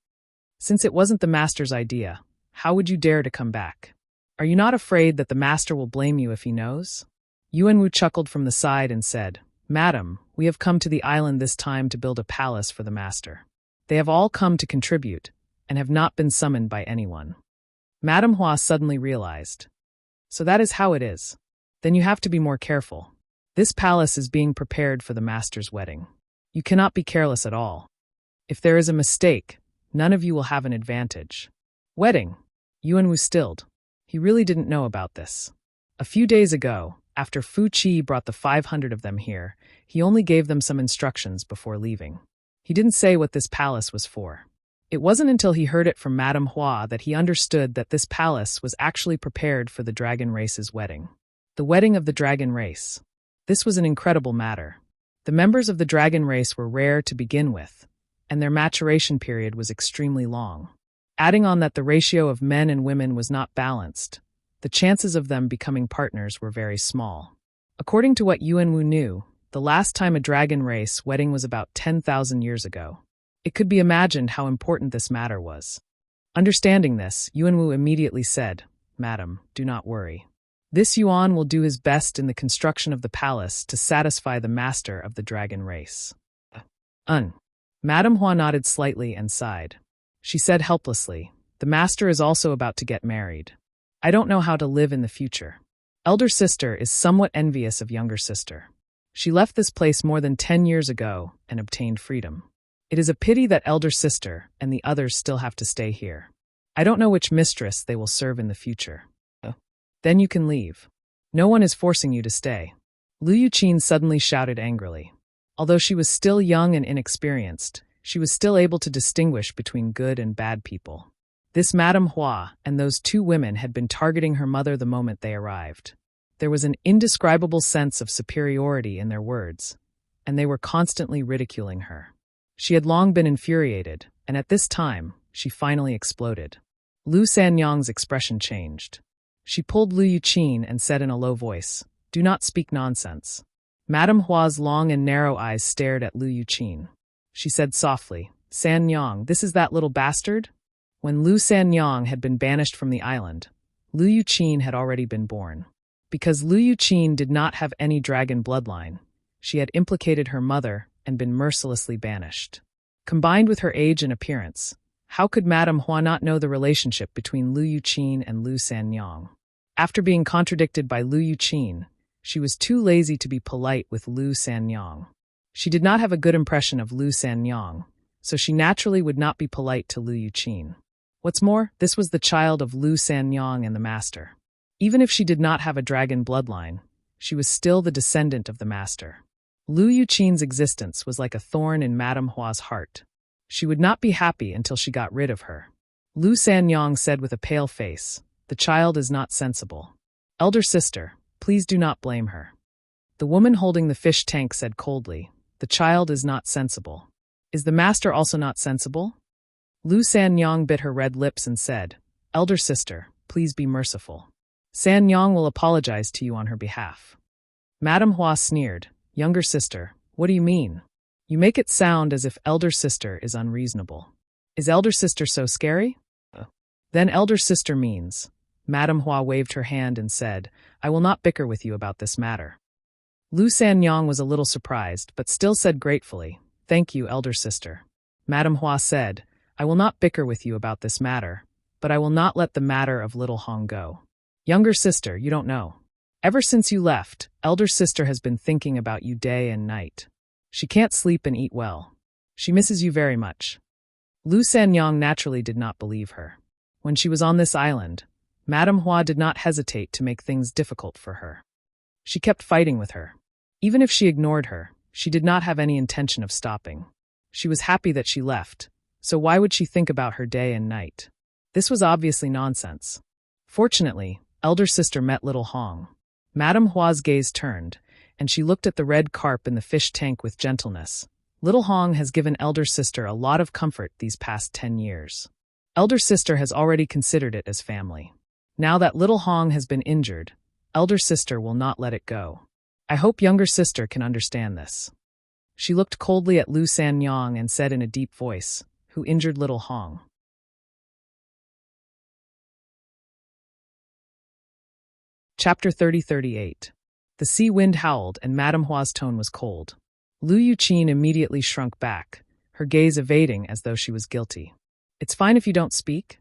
Since it wasn't the master's idea, how would you dare to come back? Are you not afraid that the master will blame you if he knows? Yuanwu chuckled from the side and said, Madam, we We have come to the island this time to build a palace for the master. They have all come to contribute, and have not been summoned by anyone. Madame Hua suddenly realized. So that is how it is. Then you have to be more careful. This palace is being prepared for the master's wedding. You cannot be careless at all. If there is a mistake, none of you will have an advantage. Wedding. Yuanwu stilled. He really didn't know about this. A few days ago, after Fu Qi brought the 500 of them here, he only gave them some instructions before leaving. He didn't say what this palace was for. It wasn't until he heard it from Madame Hua that he understood that this palace was actually prepared for the dragon race's wedding. The wedding of the dragon race. This was an incredible matter. The members of the dragon race were rare to begin with, and their maturation period was extremely long. Adding on that the ratio of men and women was not balanced, the chances of them becoming partners were very small. According to what Yuanwu knew, the last time a dragon race wedding was about 10,000 years ago. It could be imagined how important this matter was. Understanding this, Yuanwu immediately said, "Madam, do not worry. This Yuan will do his best in the construction of the palace to satisfy the master of the dragon race." Madame Hua nodded slightly and sighed. She said helplessly, "The master is also about to get married. I don't know how to live in the future. Elder sister is somewhat envious of younger sister. She left this place more than 10 years ago and obtained freedom. It is a pity that elder sister and the others still have to stay here. I don't know which mistress they will serve in the future." "Then you can leave. No one is forcing you to stay." Lu Yuqin suddenly shouted angrily. Although she was still young and inexperienced, she was still able to distinguish between good and bad people. This Madame Hua and those two women had been targeting her mother the moment they arrived. There was an indescribable sense of superiority in their words, and they were constantly ridiculing her. She had long been infuriated, and at this time, she finally exploded. Lu Sanyang's expression changed. She pulled Lu Yuqin and said in a low voice, "Do not speak nonsense." Madame Hua's long and narrow eyes stared at Lu Yuqin. She said softly, "Sanyang, this is that little bastard?" When Lu Sanyang had been banished from the island, Lu Yuqin had already been born. Because Lu Yuqin did not have any dragon bloodline, she had implicated her mother and been mercilessly banished. Combined with her age and appearance, how could Madame Hua not know the relationship between Lu Yuqin and Lu Sanyang? After being contradicted by Lu Yuqin, she was too lazy to be polite with Lu Sanyang. She did not have a good impression of Lu Sanyang, so she naturally would not be polite to Lu Yuqin. What's more, this was the child of Lu Sanyang and the master. Even if she did not have a dragon bloodline, she was still the descendant of the master. Lu Yuqin's existence was like a thorn in Madame Hua's heart. She would not be happy until she got rid of her. Lu Sanyang said with a pale face, "The child is not sensible. Elder sister, please do not blame her." The woman holding the fish tank said coldly, "The child is not sensible. Is the master also not sensible?" Lu Sanyang bit her red lips and said, "Elder sister, please be merciful. Sanyang will apologize to you on her behalf." Madame Hua sneered, "Younger sister, what do you mean? You make it sound as if elder sister is unreasonable. Is elder sister so scary?" "Then elder sister means." Madame Hua waved her hand and said, "I will not bicker with you about this matter." Lu Sanyang was a little surprised, but still said gratefully, "Thank you, elder sister." Madame Hua said, "I will not bicker with you about this matter, but I will not let the matter of little Hong go. Younger sister, you don't know. Ever since you left, elder sister has been thinking about you day and night. She can't sleep and eat well. She misses you very much." Lu Sanyang naturally did not believe her. When she was on this island, Madame Hua did not hesitate to make things difficult for her. She kept fighting with her. Even if she ignored her, she did not have any intention of stopping. She was happy that she left, so why would she think about her day and night? This was obviously nonsense. Fortunately, elder sister met little Hong. Madame Hua's gaze turned, and she looked at the red carp in the fish tank with gentleness. Little Hong has given elder sister a lot of comfort these past 10 years. Elder sister has already considered it as family. Now that little Hong has been injured, elder sister will not let it go. I hope younger sister can understand this. She looked coldly at Lu Sanyang and said in a deep voice, "Who injured little Hong?" Chapter 30-38. The sea wind howled and Madame Hua's tone was cold. Lu Yuqin immediately shrunk back, her gaze evading as though she was guilty. It's fine if you don't speak?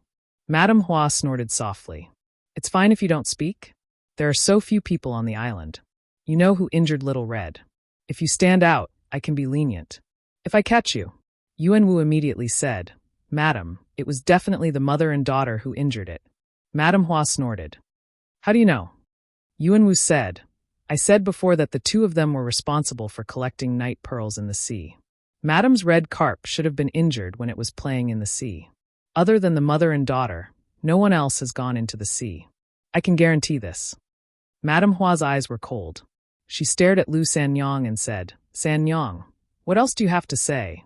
Madame Hua snorted softly. It's fine if you don't speak? There are so few people on the island. You know who injured Little Red. If you stand out, I can be lenient. If I catch you. Yuan Wu immediately said, Madam, it was definitely the mother and daughter who injured it. Madame Hua snorted. How do you know? Yuan Wu said, I said before that the two of them were responsible for collecting night pearls in the sea. Madame's red carp should have been injured when it was playing in the sea. Other than the mother and daughter, no one else has gone into the sea. I can guarantee this. Madame Hua's eyes were cold. She stared at Lu Sanyang and said, Sanyang, what else do you have to say?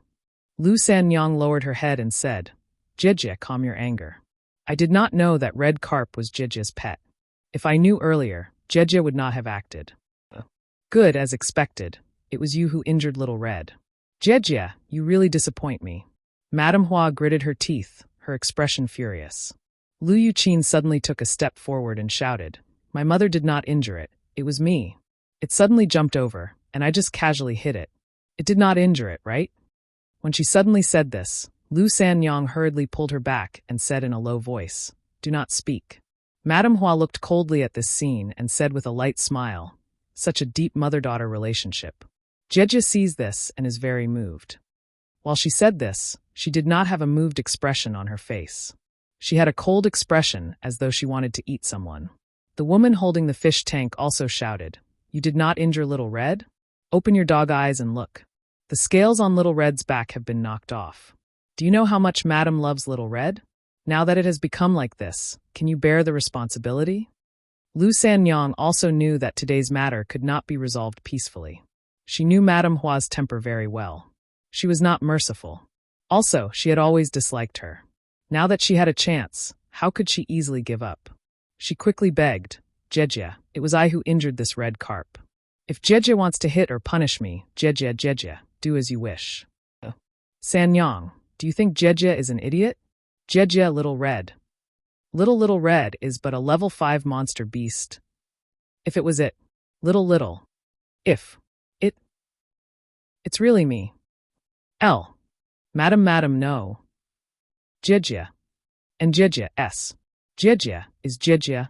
Lu Sanyang lowered her head and said, Jijia, calm your anger. I did not know that red carp was Jijia's pet. If I knew earlier, Jijia would not have acted. Good, as expected. It was you who injured Little Red. Jijia, you really disappoint me. Madame Hua gritted her teeth, her expression furious. Lu Yuqin suddenly took a step forward and shouted, My mother did not injure it. It was me. It suddenly jumped over, and I just casually hit it. It did not injure it, right? When she suddenly said this, Lu Sanyang hurriedly pulled her back and said in a low voice, Do not speak. Madame Hua looked coldly at this scene and said with a light smile, Such a deep mother-daughter relationship. Jejia sees this and is very moved. While she said this, she did not have a moved expression on her face. She had a cold expression as though she wanted to eat someone. The woman holding the fish tank also shouted, You did not injure Little Red? Open your dog eyes and look. The scales on Little Red's back have been knocked off. Do you know how much Madame loves Little Red? Now that it has become like this, can you bear the responsibility? Lu Sanyang also knew that today's matter could not be resolved peacefully. She knew Madame Hua's temper very well. She was not merciful. Also, she had always disliked her. Now that she had a chance, how could she easily give up? She quickly begged, Jejia, it was I who injured this red carp. If Jejia wants to hit or punish me, Jejia, do as you wish. Sanyang, do you think Jejia is an idiot? Jejia Little Red. Little Red is but a level 5 monster beast. If it was it. Little. If. It. It's really me. L. Madam, no. Jejia. And Jejia, S. Jejia is Jejia.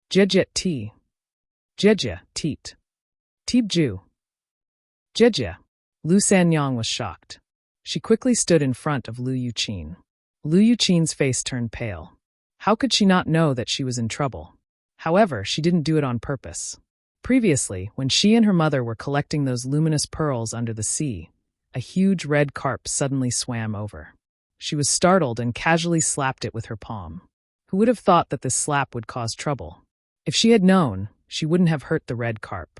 Jejia T. Jejia, Teet. Teebju. Jejia. Lu Sanyang was shocked. She quickly stood in front of Lu Yuqin. Lu Yuqin's face turned pale. How could she not know that she was in trouble? However, she didn't do it on purpose. Previously, when she and her mother were collecting those luminous pearls under the sea, a huge red carp suddenly swam over. She was startled and casually slapped it with her palm. Who would have thought that this slap would cause trouble? If she had known, she wouldn't have hurt the red carp.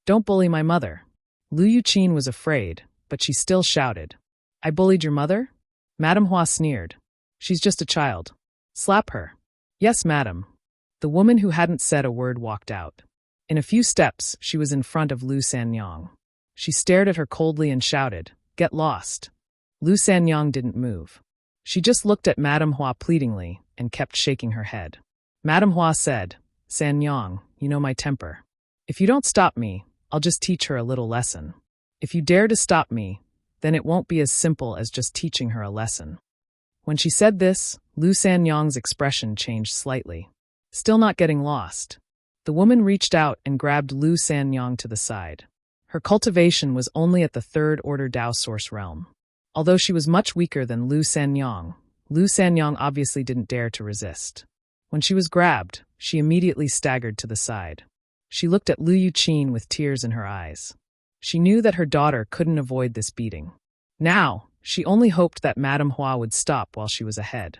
Don't bully my mother. Lu Yuqin was afraid, but she still shouted. I bullied your mother? Madame Hua sneered. She's just a child. Slap her. Yes, madam. The woman who hadn't said a word walked out. In a few steps, she was in front of Lu Sanyang. She stared at her coldly and shouted, Get lost. Lu Sanyang didn't move. She just looked at Madame Hua pleadingly and kept shaking her head. Madame Hua said, Sanyang, you know my temper. If you don't stop me, I'll just teach her a little lesson. If you dare to stop me, then it won't be as simple as just teaching her a lesson. When she said this, Lu Sanyang's expression changed slightly. Still not getting lost. The woman reached out and grabbed Lu Sanyang to the side. Her cultivation was only at the 3rd order Dao source realm. Although she was much weaker than Lu Sanyang obviously didn't dare to resist. When she was grabbed, she immediately staggered to the side. She looked at Lu Yuqin with tears in her eyes. She knew that her daughter couldn't avoid this beating. Now, she only hoped that Madame Hua would stop while she was ahead.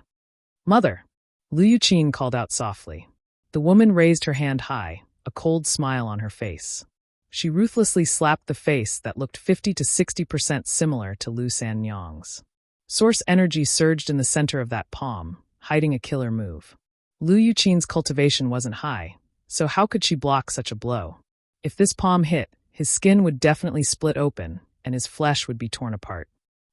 Mother! Lu Yuqin called out softly. The woman raised her hand high, a cold smile on her face. She ruthlessly slapped the face that looked 50 to 60% similar to Lu Sanyang's. Source energy surged in the center of that palm, hiding a killer move. Lu Yuqin's cultivation wasn't high, so how could she block such a blow? If this palm hit, his skin would definitely split open, and his flesh would be torn apart.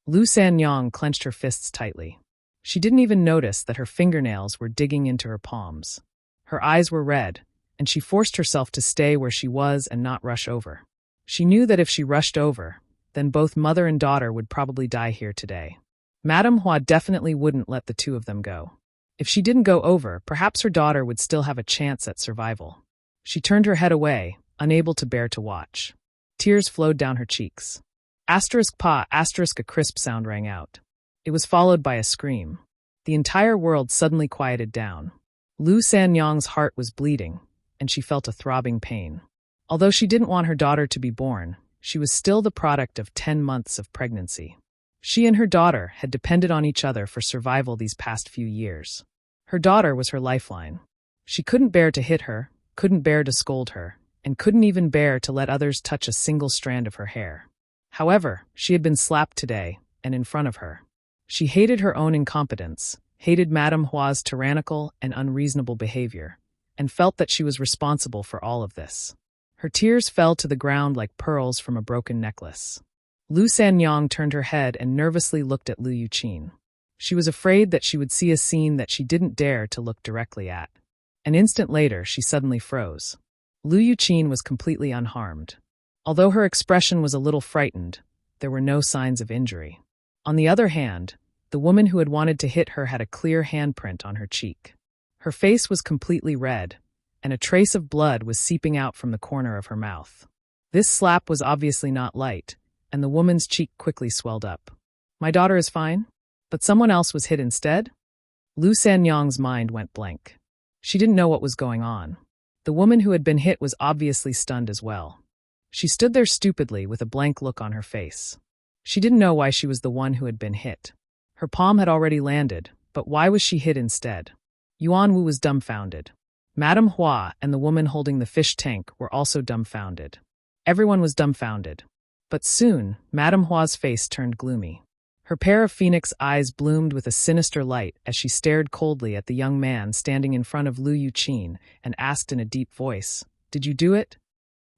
Lu Sanyang clenched her fists tightly. She didn't even notice that her fingernails were digging into her palms. Her eyes were red, and she forced herself to stay where she was and not rush over. She knew that if she rushed over, then both mother and daughter would probably die here today. Madame Hua definitely wouldn't let the two of them go. If she didn't go over, perhaps her daughter would still have a chance at survival. She turned her head away, unable to bear to watch. Tears flowed down her cheeks. Asterisk pa, asterisk, a crisp sound rang out. It was followed by a scream. The entire world suddenly quieted down. Lu Sanyang's heart was bleeding, and she felt a throbbing pain. Although she didn't want her daughter to be born, she was still the product of 10 months of pregnancy. She and her daughter had depended on each other for survival these past few years. Her daughter was her lifeline. She couldn't bear to hit her, couldn't bear to scold her, and couldn't even bear to let others touch a single strand of her hair. However, she had been slapped today, and in front of her. She hated her own incompetence, hated Madame Hua's tyrannical and unreasonable behavior, and felt that she was responsible for all of this. Her tears fell to the ground like pearls from a broken necklace. Lu Sanyang turned her head and nervously looked at Lu Yuqin. She was afraid that she would see a scene that she didn't dare to look directly at. An instant later, she suddenly froze. Lu Yuqin was completely unharmed. Although her expression was a little frightened, there were no signs of injury. On the other hand, the woman who had wanted to hit her had a clear handprint on her cheek. Her face was completely red, and a trace of blood was seeping out from the corner of her mouth. This slap was obviously not light, and the woman's cheek quickly swelled up. My daughter is fine? But someone else was hit instead? Lu Sanyang's mind went blank. She didn't know what was going on. The woman who had been hit was obviously stunned as well. She stood there stupidly with a blank look on her face. She didn't know why she was the one who had been hit. Her palm had already landed, but why was she hit instead? Yuan Wu was dumbfounded. Madame Hua and the woman holding the fish tank were also dumbfounded. Everyone was dumbfounded. But soon, Madame Hua's face turned gloomy. Her pair of phoenix eyes bloomed with a sinister light as she stared coldly at the young man standing in front of Lu Yuqin and asked in a deep voice, "Did you do it?"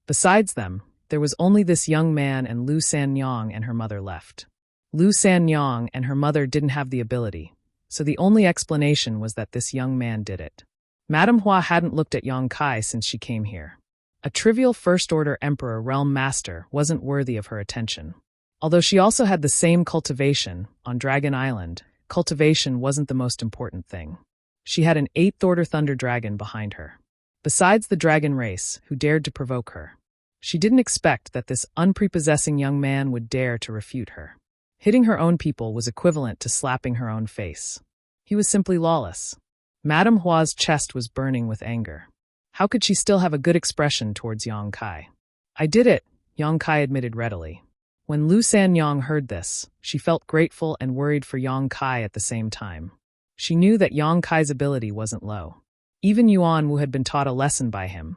Besides them, there was only this young man and Lu Sanyang and her mother left. Lu Sanyang and her mother didn't have the ability, so the only explanation was that this young man did it. Madame Hua hadn't looked at Yang Kai since she came here. A trivial First-Order Emperor Realm Master wasn't worthy of her attention. Although she also had the same cultivation, on Dragon Island, cultivation wasn't the most important thing. She had an 8th-order Thunder Dragon behind her. Besides the dragon race, who dared to provoke her. She didn't expect that this unprepossessing young man would dare to refute her. Hitting her own people was equivalent to slapping her own face. He was simply lawless. Madame Hua's chest was burning with anger. How could she still have a good expression towards Yang Kai? I did it, Yang Kai admitted readily. When Lu Sanyang heard this, she felt grateful and worried for Yang Kai at the same time. She knew that Yang Kai's ability wasn't low. Even Yuan Wu had been taught a lesson by him.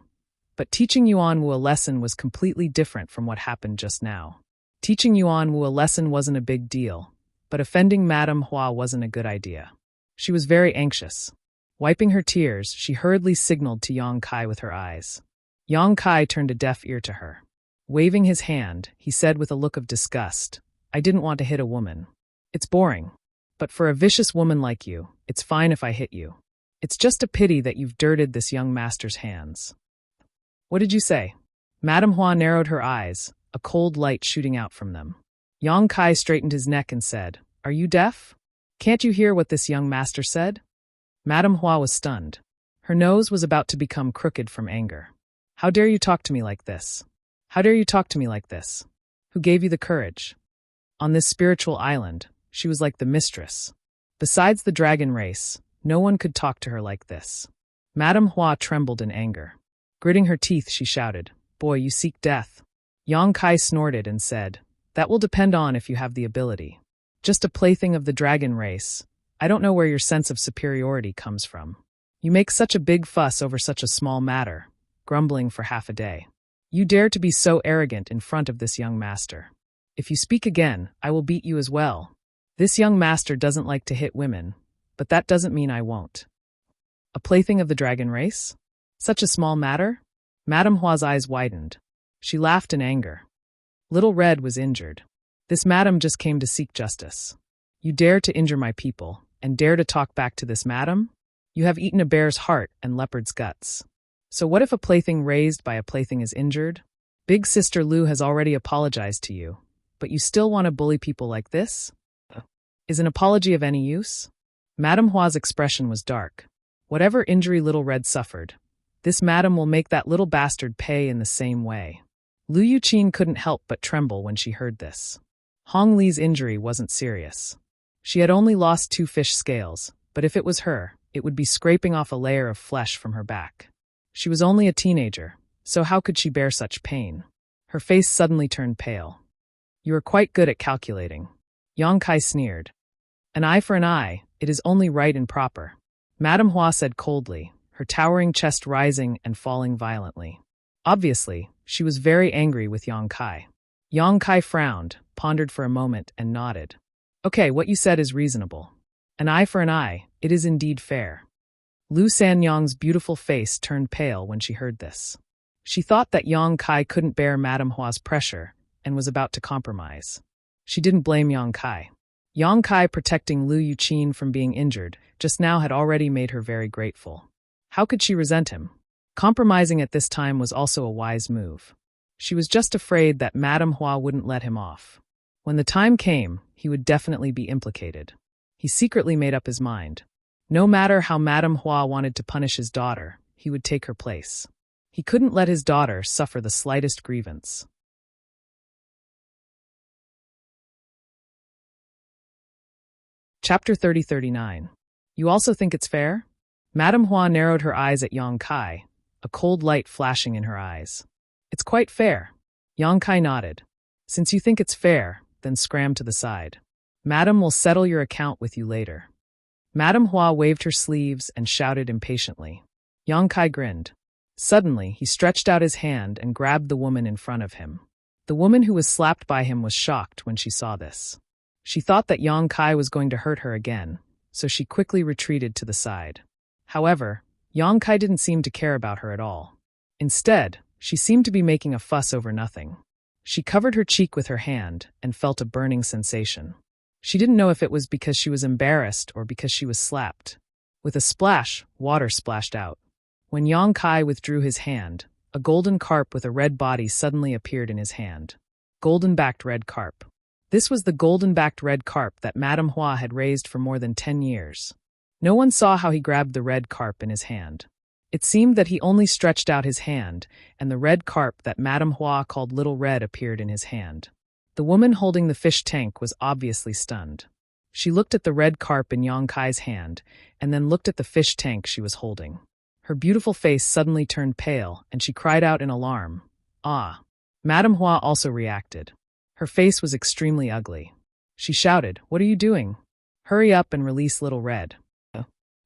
But teaching Yuan Wu a lesson was completely different from what happened just now. Teaching Yuan Wu a lesson wasn't a big deal, but offending Madame Hua wasn't a good idea. She was very anxious. Wiping her tears, she hurriedly signaled to Yang Kai with her eyes. Yang Kai turned a deaf ear to her. Waving his hand, he said with a look of disgust, "I didn't want to hit a woman. It's boring. But for a vicious woman like you, it's fine if I hit you. It's just a pity that you've dirted this young master's hands." What did you say? Madame Hua narrowed her eyes, a cold light shooting out from them. Yang Kai straightened his neck and said, "Are you deaf? Can't you hear what this young master said?" Madame Hua was stunned. Her nose was about to become crooked from anger. "How dare you talk to me like this? How dare you talk to me like this? Who gave you the courage?" On this spiritual island, she was like the mistress. Besides the dragon race, no one could talk to her like this. Madame Hua trembled in anger. Gritting her teeth, she shouted, "Boy, you seek death." Yang Kai snorted and said, "That will depend on if you have the ability. Just a plaything of the dragon race. I don't know where your sense of superiority comes from. You make such a big fuss over such a small matter, grumbling for half a day. You dare to be so arrogant in front of this young master. If you speak again, I will beat you as well. This young master doesn't like to hit women, but that doesn't mean I won't." A plaything of the dragon race? Such a small matter? Madame Hua's eyes widened. She laughed in anger. Little Red was injured. This madam just came to seek justice. You dare to injure my people, and dare to talk back to this madam? You have eaten a bear's heart and leopard's guts. So what if a plaything raised by a plaything is injured? Big sister Lu has already apologized to you, but you still want to bully people like this? Is an apology of any use? Madame Hua's expression was dark. Whatever injury Little Red suffered, this madam will make that little bastard pay in the same way. Lu Yuqin couldn't help but tremble when she heard this. Hong Li's injury wasn't serious. She had only lost 2 fish scales, but if it was her, it would be scraping off a layer of flesh from her back. She was only a teenager, so how could she bear such pain? Her face suddenly turned pale. You are quite good at calculating. Yang Kai sneered. An eye for an eye, it is only right and proper. Madame Hua said coldly, her towering chest rising and falling violently. Obviously, she was very angry with Yang Kai. Yang Kai frowned, pondered for a moment, and nodded. Okay, what you said is reasonable. An eye for an eye, it is indeed fair. Lu Sanyang's beautiful face turned pale when she heard this. She thought that Yang Kai couldn't bear Madame Hua's pressure and was about to compromise. She didn't blame Yang Kai. Yang Kai protecting Lu Yuqin from being injured just now had already made her very grateful. How could she resent him? Compromising at this time was also a wise move. She was just afraid that Madame Hua wouldn't let him off. When the time came, he would definitely be implicated. He secretly made up his mind. No matter how Madame Hua wanted to punish his daughter, he would take her place. He couldn't let his daughter suffer the slightest grievance. Chapter 30-39. You also think it's fair? Madame Hua narrowed her eyes at Yang Kai, a cold light flashing in her eyes. It's quite fair. Yang Kai nodded. Since you think it's fair, then scram to the side. Madam will settle your account with you later. Madame Hua waved her sleeves and shouted impatiently. Yang Kai grinned. Suddenly, he stretched out his hand and grabbed the woman in front of him. The woman who was slapped by him was shocked when she saw this. She thought that Yang Kai was going to hurt her again, so she quickly retreated to the side. However, Yang Kai didn't seem to care about her at all. Instead, she seemed to be making a fuss over nothing. She covered her cheek with her hand and felt a burning sensation. She didn't know if it was because she was embarrassed or because she was slapped. With a splash, water splashed out. When Yang Kai withdrew his hand, a golden carp with a red body suddenly appeared in his hand. Golden-backed red carp. This was the golden-backed red carp that Madame Hua had raised for more than 10 years. No one saw how he grabbed the red carp in his hand. It seemed that he only stretched out his hand, and the red carp that Madame Hua called Little Red appeared in his hand. The woman holding the fish tank was obviously stunned. She looked at the red carp in Yang Kai's hand, and then looked at the fish tank she was holding. Her beautiful face suddenly turned pale, and she cried out in alarm. Ah! Madame Hua also reacted. Her face was extremely ugly. She shouted, "What are you doing? Hurry up and release Little Red."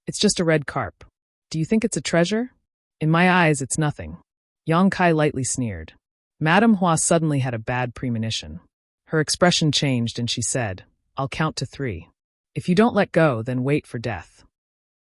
It's just a red carp. Do you think it's a treasure? In my eyes, it's nothing. Yang Kai lightly sneered. Madame Hua suddenly had a bad premonition. Her expression changed and she said, "I'll count to 3. If you don't let go, then wait for death."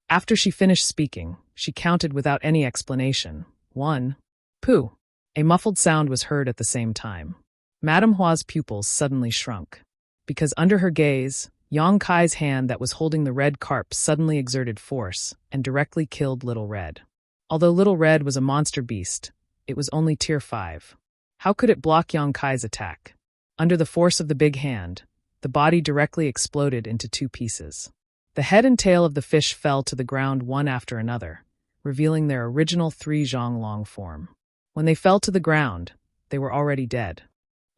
After she finished speaking, she counted without any explanation. 1. Pooh! A muffled sound was heard at the same time. Madame Hua's pupils suddenly shrunk. Because under her gaze, Yang Kai's hand that was holding the red carp suddenly exerted force and directly killed Little Red. Although Little Red was a monster beast, it was only tier 5. How could it block Yang Kai's attack? Under the force of the big hand, the body directly exploded into 2 pieces. The head and tail of the fish fell to the ground one after another, revealing their original 3 zhong-long form. When they fell to the ground, they were already dead.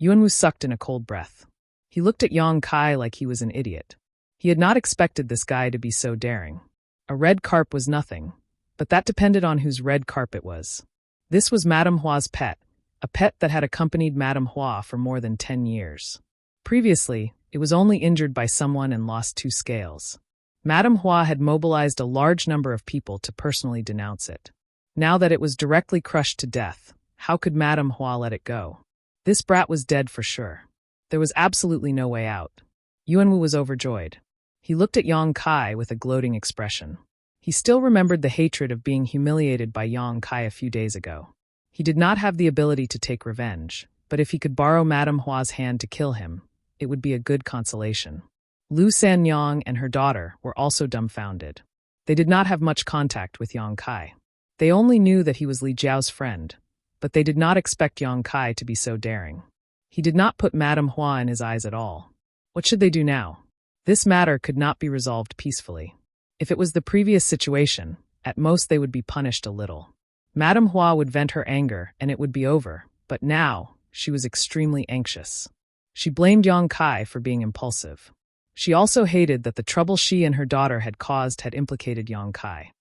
Yuanwu sucked in a cold breath. He looked at Yang Kai like he was an idiot. He had not expected this guy to be so daring. A red carp was nothing, but that depended on whose red carp it was. This was Madame Hua's pet, a pet that had accompanied Madame Hua for more than 10 years. Previously, it was only injured by someone and lost 2 scales. Madame Hua had mobilized a large number of people to personally denounce it. Now that it was directly crushed to death, how could Madame Hua let it go? This brat was dead for sure. There was absolutely no way out. Yuanwu was overjoyed. He looked at Yang Kai with a gloating expression. He still remembered the hatred of being humiliated by Yang Kai a few days ago. He did not have the ability to take revenge, but if he could borrow Madame Hua's hand to kill him, it would be a good consolation. Lu Sanyang and her daughter were also dumbfounded. They did not have much contact with Yang Kai. They only knew that he was Li Jiao's friend, but they did not expect Yang Kai to be so daring. He did not put Madame Hua in his eyes at all. What should they do now? This matter could not be resolved peacefully. If it was the previous situation, at most they would be punished a little. Madame Hua would vent her anger and it would be over, but now she was extremely anxious. She blamed Yang Kai for being impulsive. She also hated that the trouble she and her daughter had caused had implicated Yang Kai.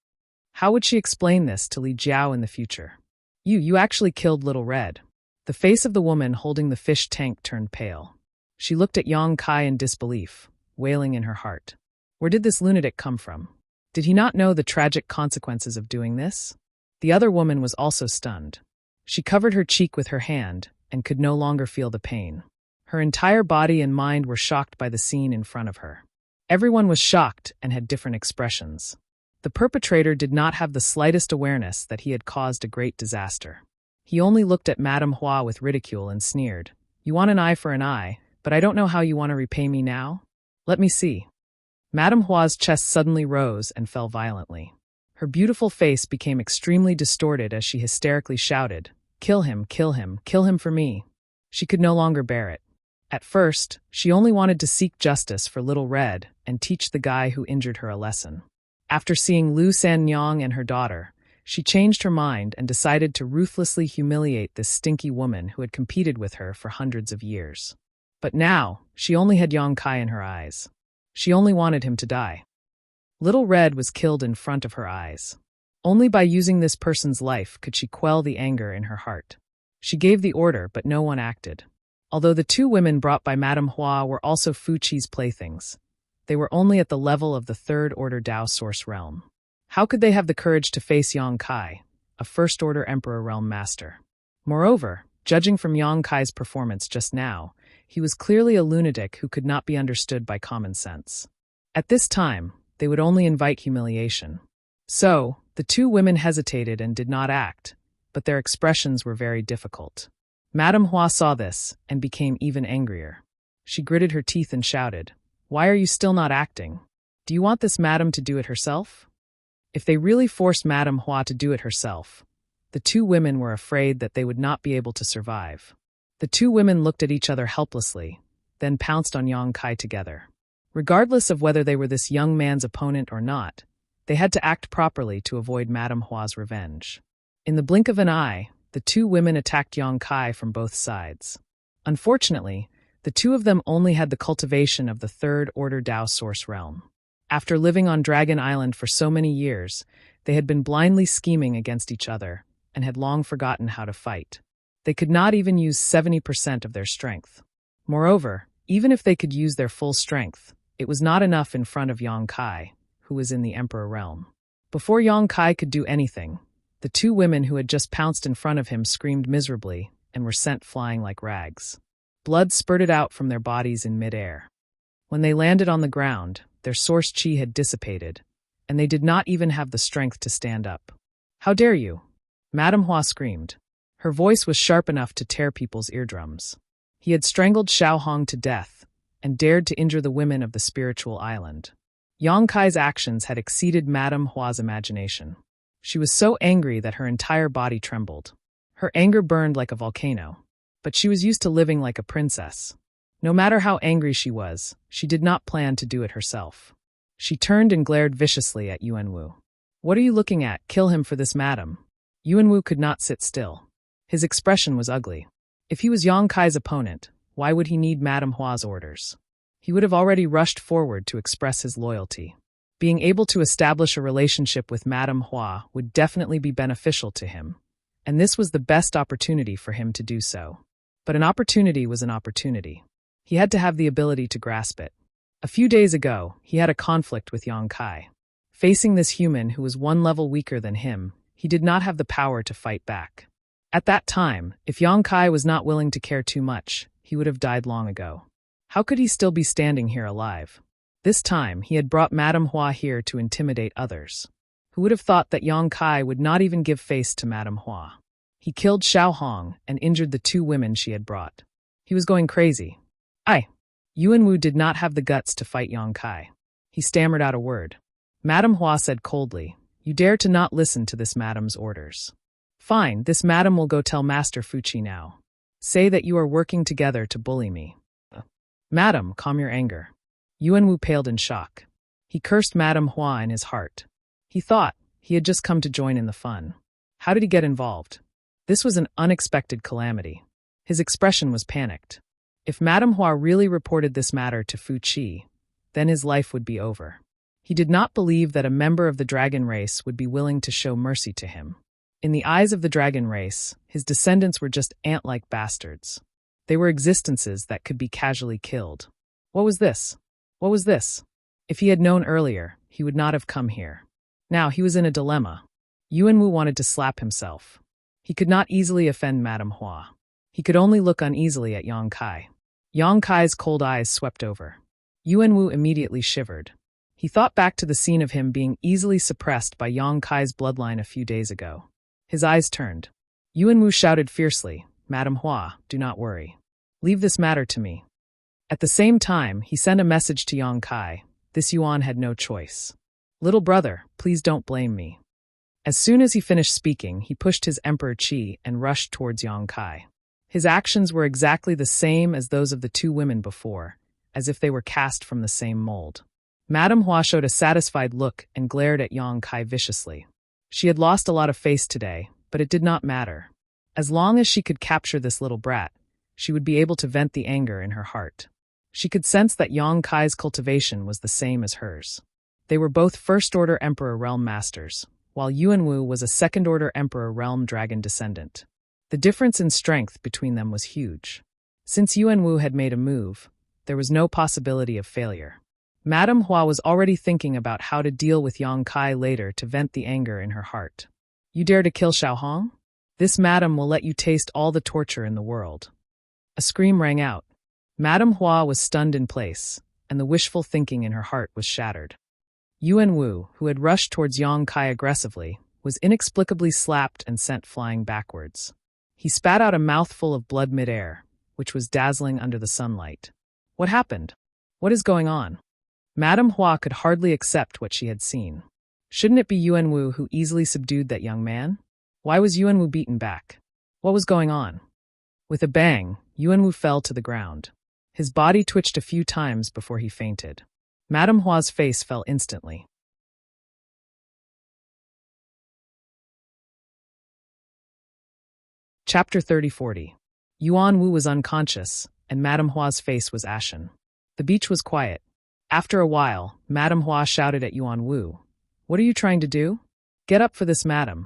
How would she explain this to Li Jiao in the future? You actually killed Little Red. The face of the woman holding the fish tank turned pale. She looked at Yang Kai in disbelief, wailing in her heart. Where did this lunatic come from? Did he not know the tragic consequences of doing this? The other woman was also stunned. She covered her cheek with her hand and could no longer feel the pain. Her entire body and mind were shocked by the scene in front of her. Everyone was shocked and had different expressions. The perpetrator did not have the slightest awareness that he had caused a great disaster. He only looked at Madame Hua with ridicule and sneered. You want an eye for an eye, but I don't know how you want to repay me now? Let me see. Madame Hua's chest suddenly rose and fell violently. Her beautiful face became extremely distorted as she hysterically shouted, Kill him, kill him, kill him for me. She could no longer bear it. At first, she only wanted to seek justice for Little Red and teach the guy who injured her a lesson. After seeing Lu Sanyang and her daughter, she changed her mind and decided to ruthlessly humiliate this stinky woman who had competed with her for hundreds of years. But now, she only had Yang Kai in her eyes. She only wanted him to die. Little Red was killed in front of her eyes. Only by using this person's life could she quell the anger in her heart. She gave the order, but no one acted. Although the two women brought by Madame Hua were also Fu Chi's playthings, they were only at the level of the third-order Dao Source realm. How could they have the courage to face Yang Kai, a first-order Emperor realm master? Moreover, judging from Yang Kai's performance just now, he was clearly a lunatic who could not be understood by common sense. At this time, they would only invite humiliation. So, the two women hesitated and did not act, but their expressions were very difficult. Madame Hua saw this and became even angrier. She gritted her teeth and shouted, Why are you still not acting? Do you want this madam to do it herself? If they really forced Madame Hua to do it herself, the two women were afraid that they would not be able to survive. The two women looked at each other helplessly, then pounced on Yang Kai together. Regardless of whether they were this young man's opponent or not, they had to act properly to avoid Madame Hua's revenge. In the blink of an eye, the two women attacked Yang Kai from both sides. Unfortunately, the two of them only had the cultivation of the third-order Dao Source realm. After living on Dragon Island for so many years, they had been blindly scheming against each other and had long forgotten how to fight. They could not even use 70% of their strength. Moreover, even if they could use their full strength, it was not enough in front of Yang Kai, who was in the Emperor realm. Before Yang Kai could do anything, the two women who had just pounced in front of him screamed miserably and were sent flying like rags. Blood spurted out from their bodies in midair. When they landed on the ground, their source chi had dissipated, and they did not even have the strength to stand up. How dare you? Madame Hua screamed. Her voice was sharp enough to tear people's eardrums. He had strangled Xiao Hong to death and dared to injure the women of the spiritual island. Yang Kai's actions had exceeded Madame Hua's imagination. She was so angry that her entire body trembled. Her anger burned like a volcano, but she was used to living like a princess. No matter how angry she was, she did not plan to do it herself. She turned and glared viciously at Yuanwu. What are you looking at? Kill him for this, madam. Yuanwu could not sit still. His expression was ugly. If he was Yang Kai's opponent, why would he need Madame Hua's orders? He would have already rushed forward to express his loyalty. Being able to establish a relationship with Madame Hua would definitely be beneficial to him, and this was the best opportunity for him to do so. But an opportunity was an opportunity. He had to have the ability to grasp it. A few days ago, he had a conflict with Yang Kai. Facing this human who was one level weaker than him, he did not have the power to fight back. At that time, if Yang Kai was not willing to care too much, he would have died long ago. How could he still be standing here alive? This time, he had brought Madame Hua here to intimidate others. Who would have thought that Yang Kai would not even give face to Madame Hua? He killed Xiao Hong and injured the two women she had brought. He was going crazy. Yuanwu did not have the guts to fight Yang Kai. He stammered out a word. Madame Hua said coldly, You dare to not listen to this madam's orders. Fine, this madam will go tell Master Fuchi now. Say that you are working together to bully me. Madam, calm your anger. Yuanwu paled in shock. He cursed Madame Hua in his heart. He thought he had just come to join in the fun. How did he get involved? This was an unexpected calamity. His expression was panicked. If Madame Hua really reported this matter to Fu Qi, then his life would be over. He did not believe that a member of the dragon race would be willing to show mercy to him. In the eyes of the dragon race, his descendants were just ant-like bastards. They were existences that could be casually killed. What was this? What was this? If he had known earlier, he would not have come here. Now he was in a dilemma. Yuanwu wanted to slap himself. He could not easily offend Madame Hua. He could only look uneasily at Yang Kai. Yang Kai's cold eyes swept over. Yuanwu immediately shivered. He thought back to the scene of him being easily suppressed by Yang Kai's bloodline a few days ago. His eyes turned. Yuanwu shouted fiercely, Madame Hua, do not worry. Leave this matter to me. At the same time, he sent a message to Yang Kai. This Yuan had no choice. Little brother, please don't blame me. As soon as he finished speaking, he pushed his Emperor Qi and rushed towards Yang Kai. His actions were exactly the same as those of the two women before, as if they were cast from the same mold. Madame Hua showed a satisfied look and glared at Yang Kai viciously. She had lost a lot of face today, but it did not matter. As long as she could capture this little brat, she would be able to vent the anger in her heart. She could sense that Yang Kai's cultivation was the same as hers. They were both First-Order Emperor Realm Masters, while Yuanwu was a Second-Order Emperor Realm Dragon descendant. The difference in strength between them was huge. Since Yuanwu had made a move, there was no possibility of failure. Madame Hua was already thinking about how to deal with Yang Kai later to vent the anger in her heart. You dare to kill Xiaohong? This madam will let you taste all the torture in the world. A scream rang out. Madame Hua was stunned in place, and the wishful thinking in her heart was shattered. Yuanwu, who had rushed towards Yang Kai aggressively, was inexplicably slapped and sent flying backwards. He spat out a mouthful of blood mid-air, which was dazzling under the sunlight. What happened? What is going on? Madame Hua could hardly accept what she had seen. Shouldn't it be Yuanwu who easily subdued that young man? Why was Yuanwu beaten back? What was going on? With a bang, Yuanwu fell to the ground. His body twitched a few times before he fainted. Madame Hua's face fell instantly. Chapter 30-40. Yuanwu was unconscious, and Madame Hua's face was ashen. The beach was quiet. After a while, Madame Hua shouted at Yuanwu, What are you trying to do? Get up for this, madam.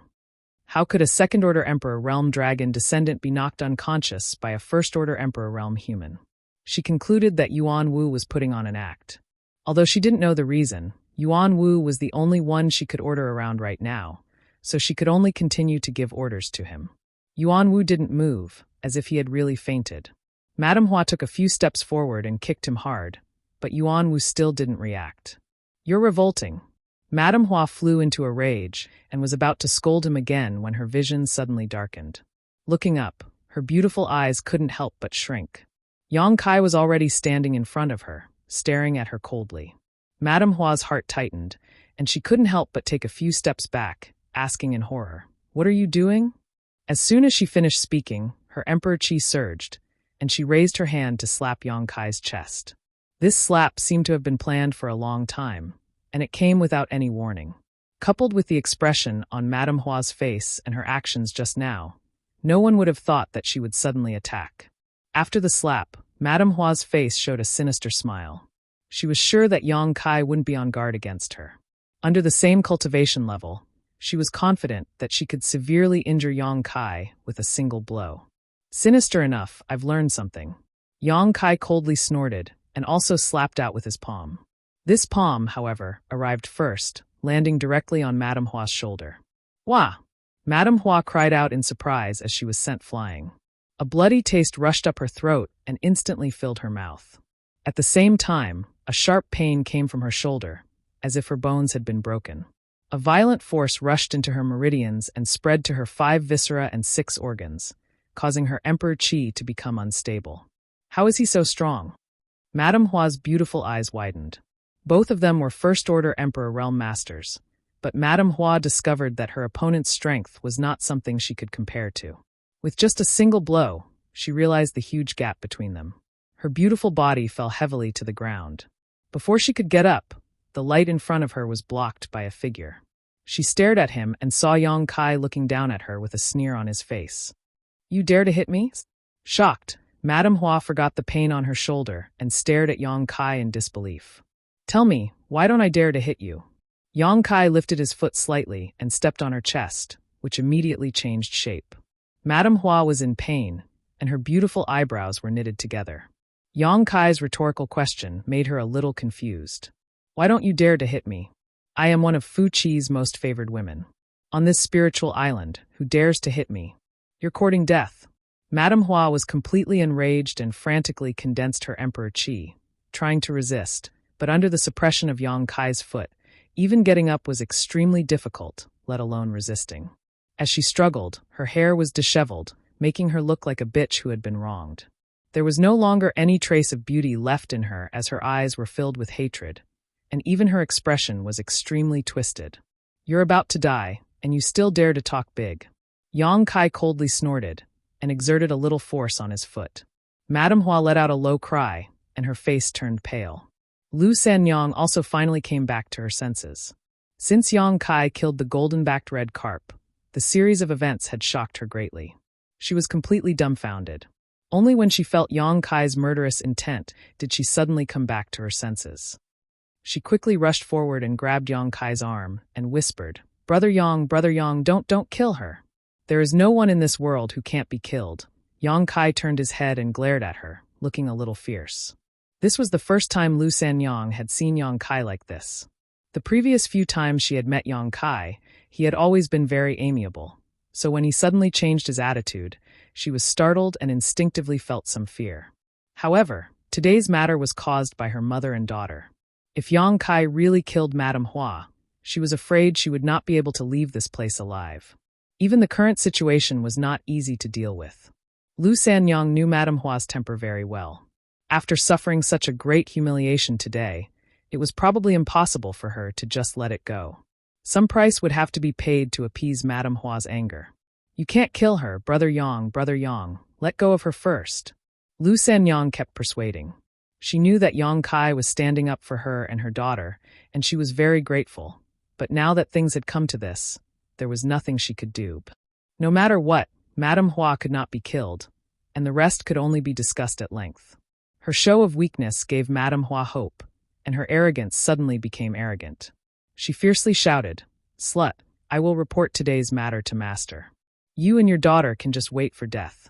How could a Second-Order Emperor Realm Dragon descendant be knocked unconscious by a First-Order Emperor Realm human? She concluded that Yuanwu was putting on an act. Although she didn't know the reason, Yuanwu was the only one she could order around right now, so she could only continue to give orders to him. Yuanwu didn't move, as if he had really fainted. Madame Hua took a few steps forward and kicked him hard, but Yuanwu still didn't react. You're revolting. Madame Hua flew into a rage and was about to scold him again when her vision suddenly darkened. Looking up, her beautiful eyes couldn't help but shrink. Yang Kai was already standing in front of her, staring at her coldly. Madame Hua's heart tightened, and she couldn't help but take a few steps back, asking in horror, What are you doing? As soon as she finished speaking, her Emperor Qi surged, and she raised her hand to slap Yang Kai's chest. This slap seemed to have been planned for a long time, and it came without any warning. Coupled with the expression on Madame Hua's face and her actions just now, no one would have thought that she would suddenly attack. After the slap, Madame Hua's face showed a sinister smile. She was sure that Yang Kai wouldn't be on guard against her. Under the same cultivation level, she was confident that she could severely injure Yang Kai with a single blow. Sinister enough, I've learned something. Yang Kai coldly snorted and also slapped out with his palm. This palm, however, arrived first, landing directly on Madame Hua's shoulder. Wah! Madame Hua cried out in surprise as she was sent flying. A bloody taste rushed up her throat and instantly filled her mouth. At the same time, a sharp pain came from her shoulder, as if her bones had been broken. A violent force rushed into her meridians and spread to her 5 viscera and 6 organs, causing her Emperor Qi to become unstable. How is he so strong? Madame Hua's beautiful eyes widened. Both of them were First-Order Emperor Realm Masters, but Madame Hua discovered that her opponent's strength was not something she could compare to. With just a single blow, she realized the huge gap between them. Her beautiful body fell heavily to the ground. Before she could get up, the light in front of her was blocked by a figure. She stared at him and saw Yang Kai looking down at her with a sneer on his face. "You dare to hit me?" Shocked, Madame Hua forgot the pain on her shoulder and stared at Yang Kai in disbelief. "Tell me, why don't I dare to hit you?" Yang Kai lifted his foot slightly and stepped on her chest, which immediately changed shape. Madame Hua was in pain, and her beautiful eyebrows were knitted together. Yang Kai's rhetorical question made her a little confused. "Why don't you dare to hit me? I am one of Fu Chi's most favored women. On this spiritual island, who dares to hit me? You're courting death." Madame Hua was completely enraged and frantically condensed her Emperor Qi, trying to resist, but under the suppression of Yang Kai's foot, even getting up was extremely difficult, let alone resisting. As she struggled, her hair was disheveled, making her look like a bitch who had been wronged. There was no longer any trace of beauty left in her as her eyes were filled with hatred, and even her expression was extremely twisted. "You're about to die, and you still dare to talk big." Yang Kai coldly snorted and exerted a little force on his foot. Madame Hua let out a low cry, and her face turned pale. Lu Sanyang also finally came back to her senses. Since Yang Kai killed the golden-backed red carp, the series of events had shocked her greatly. She was completely dumbfounded. Only when she felt Yang Kai's murderous intent did she suddenly come back to her senses. She quickly rushed forward and grabbed Yang Kai's arm and whispered, Brother Yang, don't kill her. There is no one in this world who can't be killed." Yang Kai turned his head and glared at her, looking a little fierce. This was the first time Lu Sanyang had seen Yang Kai like this. The previous few times she had met Yang Kai, he had always been very amiable. So when he suddenly changed his attitude, she was startled and instinctively felt some fear. However, today's matter was caused by her mother and daughter. If Yang Kai really killed Madame Hua, she was afraid she would not be able to leave this place alive. Even the current situation was not easy to deal with. Lu Sanyang knew Madame Hua's temper very well. After suffering such a great humiliation today, it was probably impossible for her to just let it go. Some price would have to be paid to appease Madame Hua's anger. "You can't kill her, Brother Yang, let go of her first." Lu Sanyang kept persuading. She knew that Yang Kai was standing up for her and her daughter, and she was very grateful. But now that things had come to this, there was nothing she could do. No matter what, Madame Hua could not be killed, and the rest could only be discussed at length. Her show of weakness gave Madame Hua hope, and her arrogance suddenly became arrogant. She fiercely shouted, "Slut, I will report today's matter to Master. You and your daughter can just wait for death."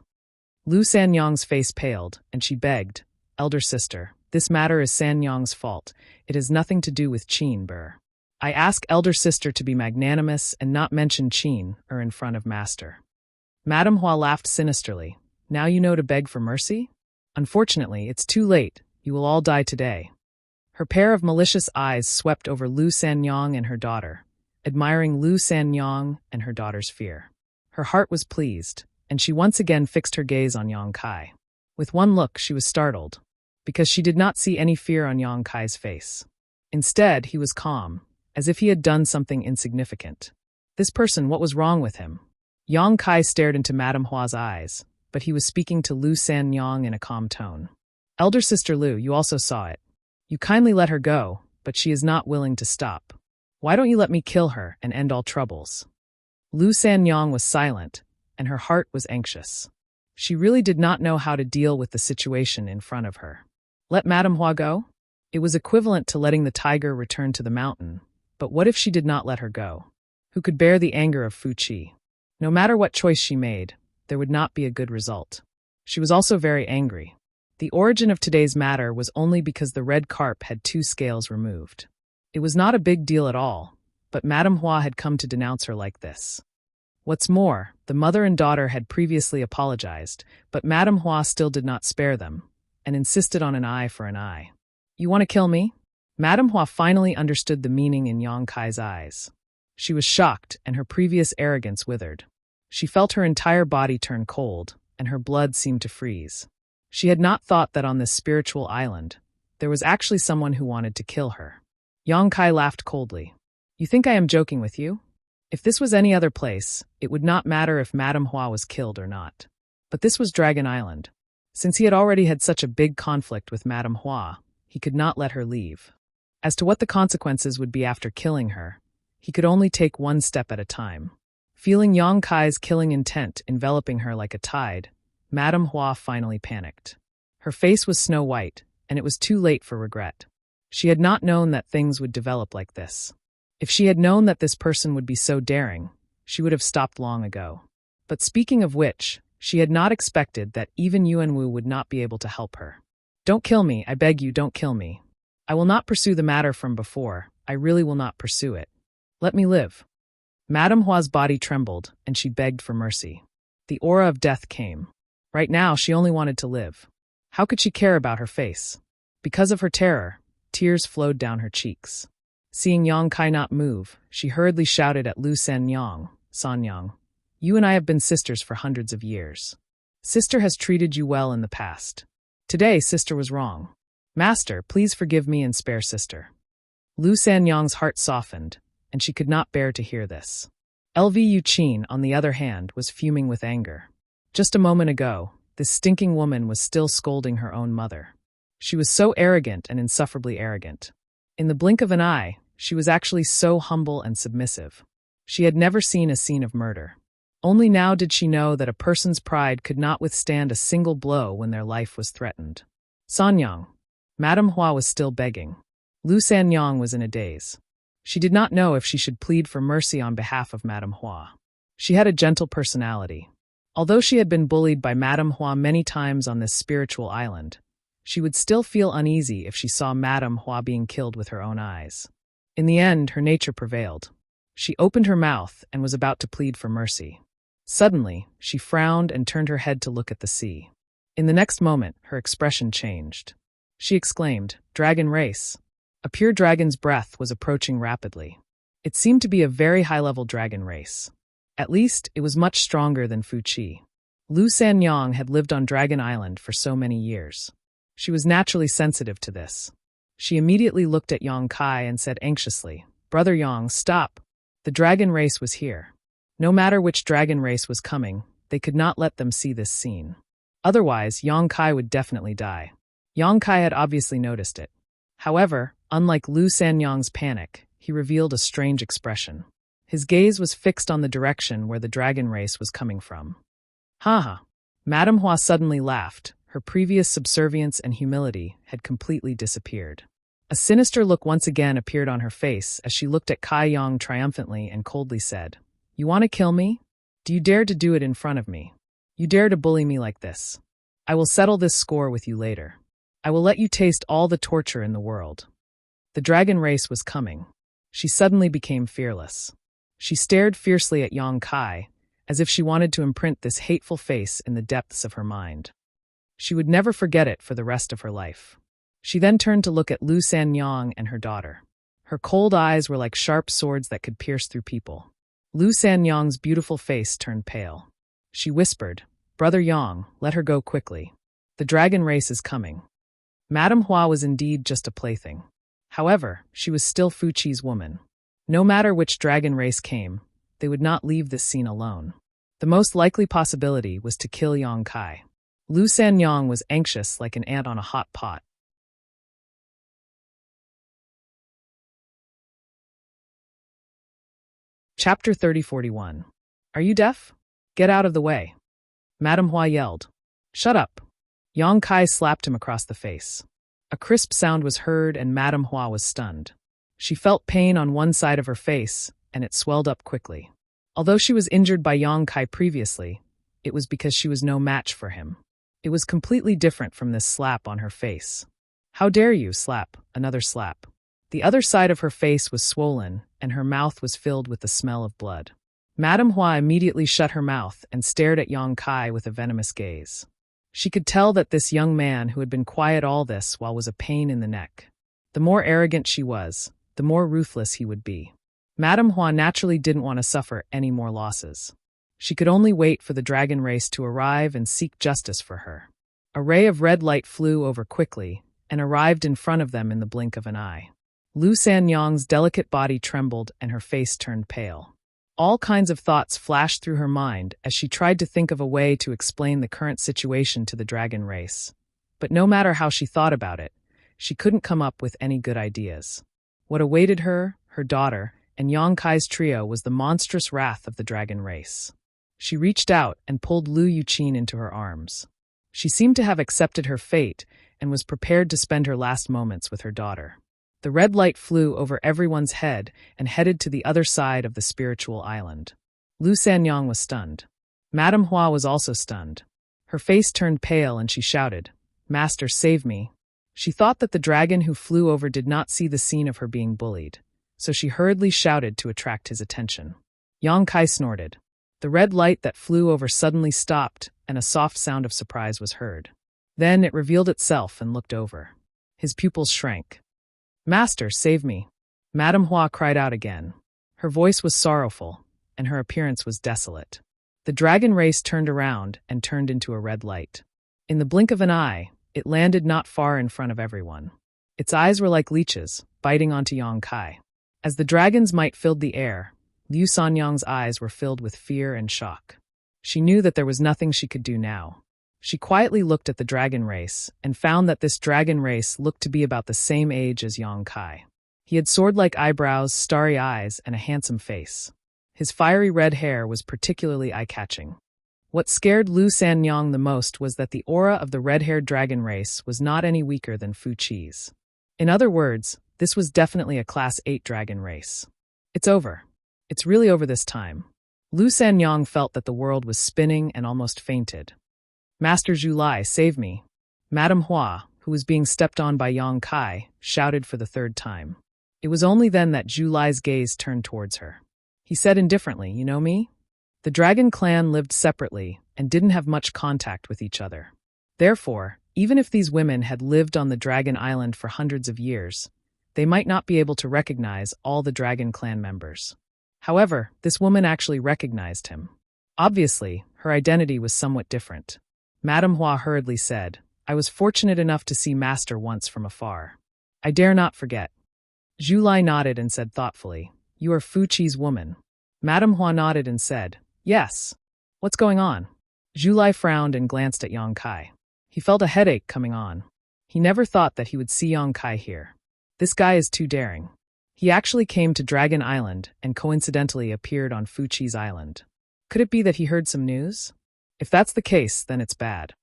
Lu Sanyang's face paled, and she begged, "Elder sister, this matter is Sanyang's fault. It has nothing to do with Qin Burr. I ask elder sister to be magnanimous and not mention Qin or in front of Master." Madame Hua laughed sinisterly. "Now you know to beg for mercy? Unfortunately, it's too late. You will all die today." Her pair of malicious eyes swept over Lu Sanyang and her daughter, admiring Lu Sanyang and her daughter's fear. Her heart was pleased, and she once again fixed her gaze on Yang Kai. With one look, she was startled, because she did not see any fear on Yang Kai's face. Instead, he was calm, as if he had done something insignificant. This person, what was wrong with him? Yang Kai stared into Madame Hua's eyes, but he was speaking to Lu Sanyang in a calm tone. "Elder sister Lu, you also saw it. You kindly let her go, but she is not willing to stop. Why don't you let me kill her and end all troubles?" Lu Sanyang was silent, and her heart was anxious. She really did not know how to deal with the situation in front of her. Let Madame Hua go? It was equivalent to letting the tiger return to the mountain. But what if she did not let her go? Who could bear the anger of Fu Chi? No matter what choice she made, there would not be a good result. She was also very angry. The origin of today's matter was only because the red carp had 2 scales removed. It was not a big deal at all, but Madame Hua had come to denounce her like this. What's more, the mother and daughter had previously apologized, but Madame Hua still did not spare them, and insisted on an eye for an eye. "You want to kill me?" Madame Hua finally understood the meaning in Yang Kai's eyes. She was shocked, and her previous arrogance withered. She felt her entire body turn cold, and her blood seemed to freeze. She had not thought that on this spiritual island, there was actually someone who wanted to kill her. Yang Kai laughed coldly. You think I am joking with you? If this was any other place, it would not matter if Madame Hua was killed or not. But this was Dragon Island. Since he had already had such a big conflict with Madame Hua, he could not let her leave. As to what the consequences would be after killing her, he could only take one step at a time. Feeling Yang Kai's killing intent enveloping her like a tide, Madame Hua finally panicked. Her face was snow white, and it was too late for regret. She had not known that things would develop like this. If she had known that this person would be so daring, she would have stopped long ago. But speaking of which, she had not expected that even Yuanwu would not be able to help her. Don't kill me, I beg you, don't kill me. I will not pursue the matter from before, I really will not pursue it. Let me live. Madame Hua's body trembled, and she begged for mercy. The aura of death came. Right now, she only wanted to live. How could she care about her face? Because of her terror, tears flowed down her cheeks. Seeing Yang Kai not move, she hurriedly shouted at Lu Sanyang, Sanyang, you and I have been sisters for hundreds of years. Sister has treated you well in the past. Today, sister was wrong. Master, please forgive me and spare sister. Lu Sanyang's heart softened, and she could not bear to hear this. Lvu Qin, on the other hand, was fuming with anger. Just a moment ago, this stinking woman was still scolding her own mother. She was so arrogant and insufferably arrogant. In the blink of an eye, she was actually so humble and submissive. She had never seen a scene of murder. Only now did she know that a person's pride could not withstand a single blow when their life was threatened. Sanyang. Madame Hua was still begging. Lu Sanyang was in a daze. She did not know if she should plead for mercy on behalf of Madame Hua. She had a gentle personality. Although she had been bullied by Madame Hua many times on this spiritual island, she would still feel uneasy if she saw Madame Hua being killed with her own eyes. In the end, her nature prevailed. She opened her mouth and was about to plead for mercy. Suddenly, she frowned and turned her head to look at the sea. In the next moment, her expression changed. She exclaimed, "Dragon race." A pure dragon's breath was approaching rapidly. It seemed to be a very high-level dragon race. At least, it was much stronger than Fu Qi. Lu Sanyang had lived on Dragon Island for so many years. She was naturally sensitive to this. She immediately looked at Yang Kai and said anxiously, "Brother Yang, stop." The dragon race was here. No matter which dragon race was coming, they could not let them see this scene. Otherwise, Yang Kai would definitely die. Yang Kai had obviously noticed it. However, unlike Lu Sanyang's panic, he revealed a strange expression. His gaze was fixed on the direction where the dragon race was coming from. Ha ha. Madame Hua suddenly laughed. Her previous subservience and humility had completely disappeared. A sinister look once again appeared on her face as she looked at Kai Yang triumphantly and coldly said, "You want to kill me? Do you dare to do it in front of me? You dare to bully me like this? I will settle this score with you later. I will let you taste all the torture in the world." The dragon race was coming. She suddenly became fearless. She stared fiercely at Yang Kai, as if she wanted to imprint this hateful face in the depths of her mind. She would never forget it for the rest of her life. She then turned to look at Lu Sanyang and her daughter. Her cold eyes were like sharp swords that could pierce through people. Lu Sanyang's beautiful face turned pale. She whispered, "Brother Yang, let her go quickly. The dragon race is coming." Madame Hua was indeed just a plaything. However, she was still Fu Qi's woman. No matter which dragon race came, they would not leave this scene alone. The most likely possibility was to kill Yang Kai. Lu Sanyang was anxious like an ant on a hot pot. Chapter 3041. Are you deaf? Get out of the way. Madame Hua yelled. Shut up. Yang Kai slapped him across the face. A crisp sound was heard and Madame Hua was stunned. She felt pain on one side of her face, and it swelled up quickly. Although she was injured by Yang Kai previously, it was because she was no match for him. It was completely different from this slap on her face. How dare you, slap, another slap. The other side of her face was swollen, and her mouth was filled with the smell of blood. Madame Hua immediately shut her mouth and stared at Yang Kai with a venomous gaze. She could tell that this young man who had been quiet all this while was a pain in the neck. The more arrogant she was, the more ruthless he would be. Madame Hua naturally didn't want to suffer any more losses. She could only wait for the dragon race to arrive and seek justice for her. A ray of red light flew over quickly and arrived in front of them in the blink of an eye. Lu Sanyang's delicate body trembled and her face turned pale. All kinds of thoughts flashed through her mind as she tried to think of a way to explain the current situation to the dragon race. But no matter how she thought about it, she couldn't come up with any good ideas. What awaited her, her daughter, and Yang Kai's trio was the monstrous wrath of the dragon race. She reached out and pulled Lu Yuqin into her arms. She seemed to have accepted her fate and was prepared to spend her last moments with her daughter. The red light flew over everyone's head and headed to the other side of the spiritual island. Lu Sanyang was stunned. Madame Hua was also stunned. Her face turned pale and she shouted, "Master, save me." She thought that the dragon who flew over did not see the scene of her being bullied, so she hurriedly shouted to attract his attention. Yang Kai snorted. The red light that flew over suddenly stopped and a soft sound of surprise was heard. Then it revealed itself and looked over. His pupils shrank. "Master, save me." Madame Hua cried out again. Her voice was sorrowful, and her appearance was desolate. The dragon race turned around and turned into a red light. In the blink of an eye, it landed not far in front of everyone. Its eyes were like leeches, biting onto Yang Kai. As the dragon's might filled the air, Liu Sanyang's eyes were filled with fear and shock. She knew that there was nothing she could do now. She quietly looked at the dragon race and found that this dragon race looked to be about the same age as Yang Kai. He had sword-like eyebrows, starry eyes, and a handsome face. His fiery red hair was particularly eye-catching. What scared Lu Sanyang the most was that the aura of the red-haired dragon race was not any weaker than Fu Qi's. In other words, this was definitely a Class 8 dragon race. It's over. It's really over this time. Lu Sanyang felt that the world was spinning and almost fainted. "Master Zhu Lai, save me." Madame Hua, who was being stepped on by Yang Kai, shouted for the third time. It was only then that Zhu Lai's gaze turned towards her. He said indifferently, "You know me?" The dragon clan lived separately and didn't have much contact with each other. Therefore, even if these women had lived on the dragon island for hundreds of years, they might not be able to recognize all the dragon clan members. However, this woman actually recognized him. Obviously, her identity was somewhat different. Madame Hua hurriedly said, "I was fortunate enough to see Master once from afar. I dare not forget." Zhu Lai nodded and said thoughtfully, "You are Fu Qi's woman." Madame Hua nodded and said, "Yes. What's going on?" Zhu Lai frowned and glanced at Yang Kai. He felt a headache coming on. He never thought that he would see Yang Kai here. This guy is too daring. He actually came to Dragon Island and coincidentally appeared on Fu Qi's island. Could it be that he heard some news? If that's the case, then it's bad.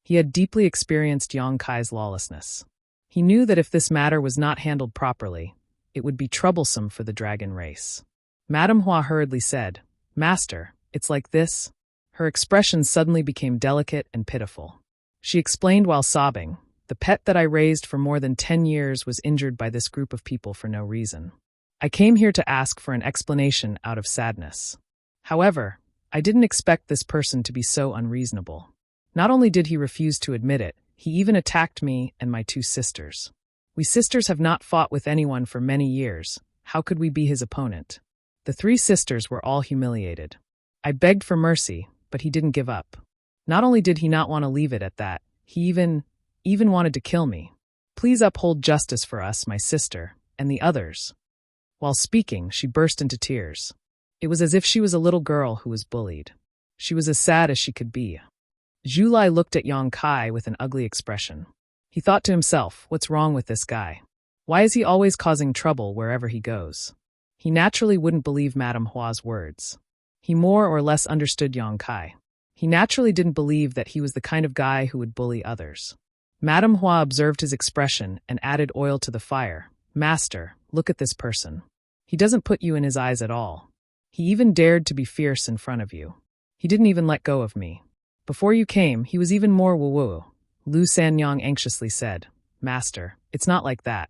He had deeply experienced Yang Kai's lawlessness. He knew that if this matter was not handled properly, it would be troublesome for the dragon race. Madame Hua hurriedly said, "Master, it's like this." Her expression suddenly became delicate and pitiful. She explained while sobbing, "The pet that I raised for more than 10 years was injured by this group of people for no reason. I came here to ask for an explanation out of sadness. However, I didn't expect this person to be so unreasonable. Not only did he refuse to admit it, he even attacked me and my 2 sisters. We sisters have not fought with anyone for many years. How could we be his opponent?" The 3 sisters were all humiliated. I begged for mercy, but he didn't give up. Not only did he not want to leave it at that, he even wanted to kill me. "Please uphold justice for us, my sister, and the others." While speaking, she burst into tears. It was as if she was a little girl who was bullied. She was as sad as she could be. Zhu Lai looked at Yang Kai with an ugly expression. He thought to himself, what's wrong with this guy? Why is he always causing trouble wherever he goes? He naturally wouldn't believe Madame Hua's words. He more or less understood Yang Kai. He naturally didn't believe that he was the kind of guy who would bully others. Madame Hua observed his expression and added oil to the fire. "Master, look at this person. He doesn't put you in his eyes at all. He even dared to be fierce in front of you. He didn't even let go of me. Before you came, he was even more woo-woo." Lu Sanyang anxiously said, "Master, it's not like that."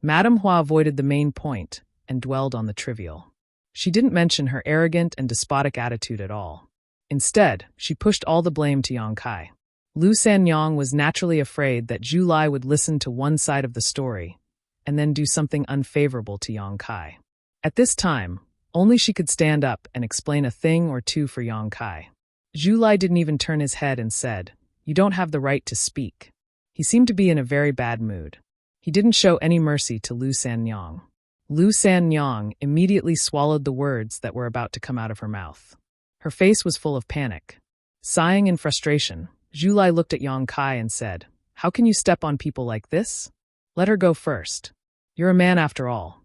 Madame Hua avoided the main point and dwelled on the trivial. She didn't mention her arrogant and despotic attitude at all. Instead, she pushed all the blame to Yang Kai. Lu Sanyang was naturally afraid that Zhu Lai would listen to one side of the story and then do something unfavorable to Yang Kai. At this time, only she could stand up and explain a thing or two for Yang Kai. Zhu Lai didn't even turn his head and said, "You don't have the right to speak." He seemed to be in a very bad mood. He didn't show any mercy to Lu Sanyang. Lu Sanyang immediately swallowed the words that were about to come out of her mouth. Her face was full of panic. Sighing in frustration, Zhu Lai looked at Yang Kai and said, "How can you step on people like this? Let her go first. You're a man after all."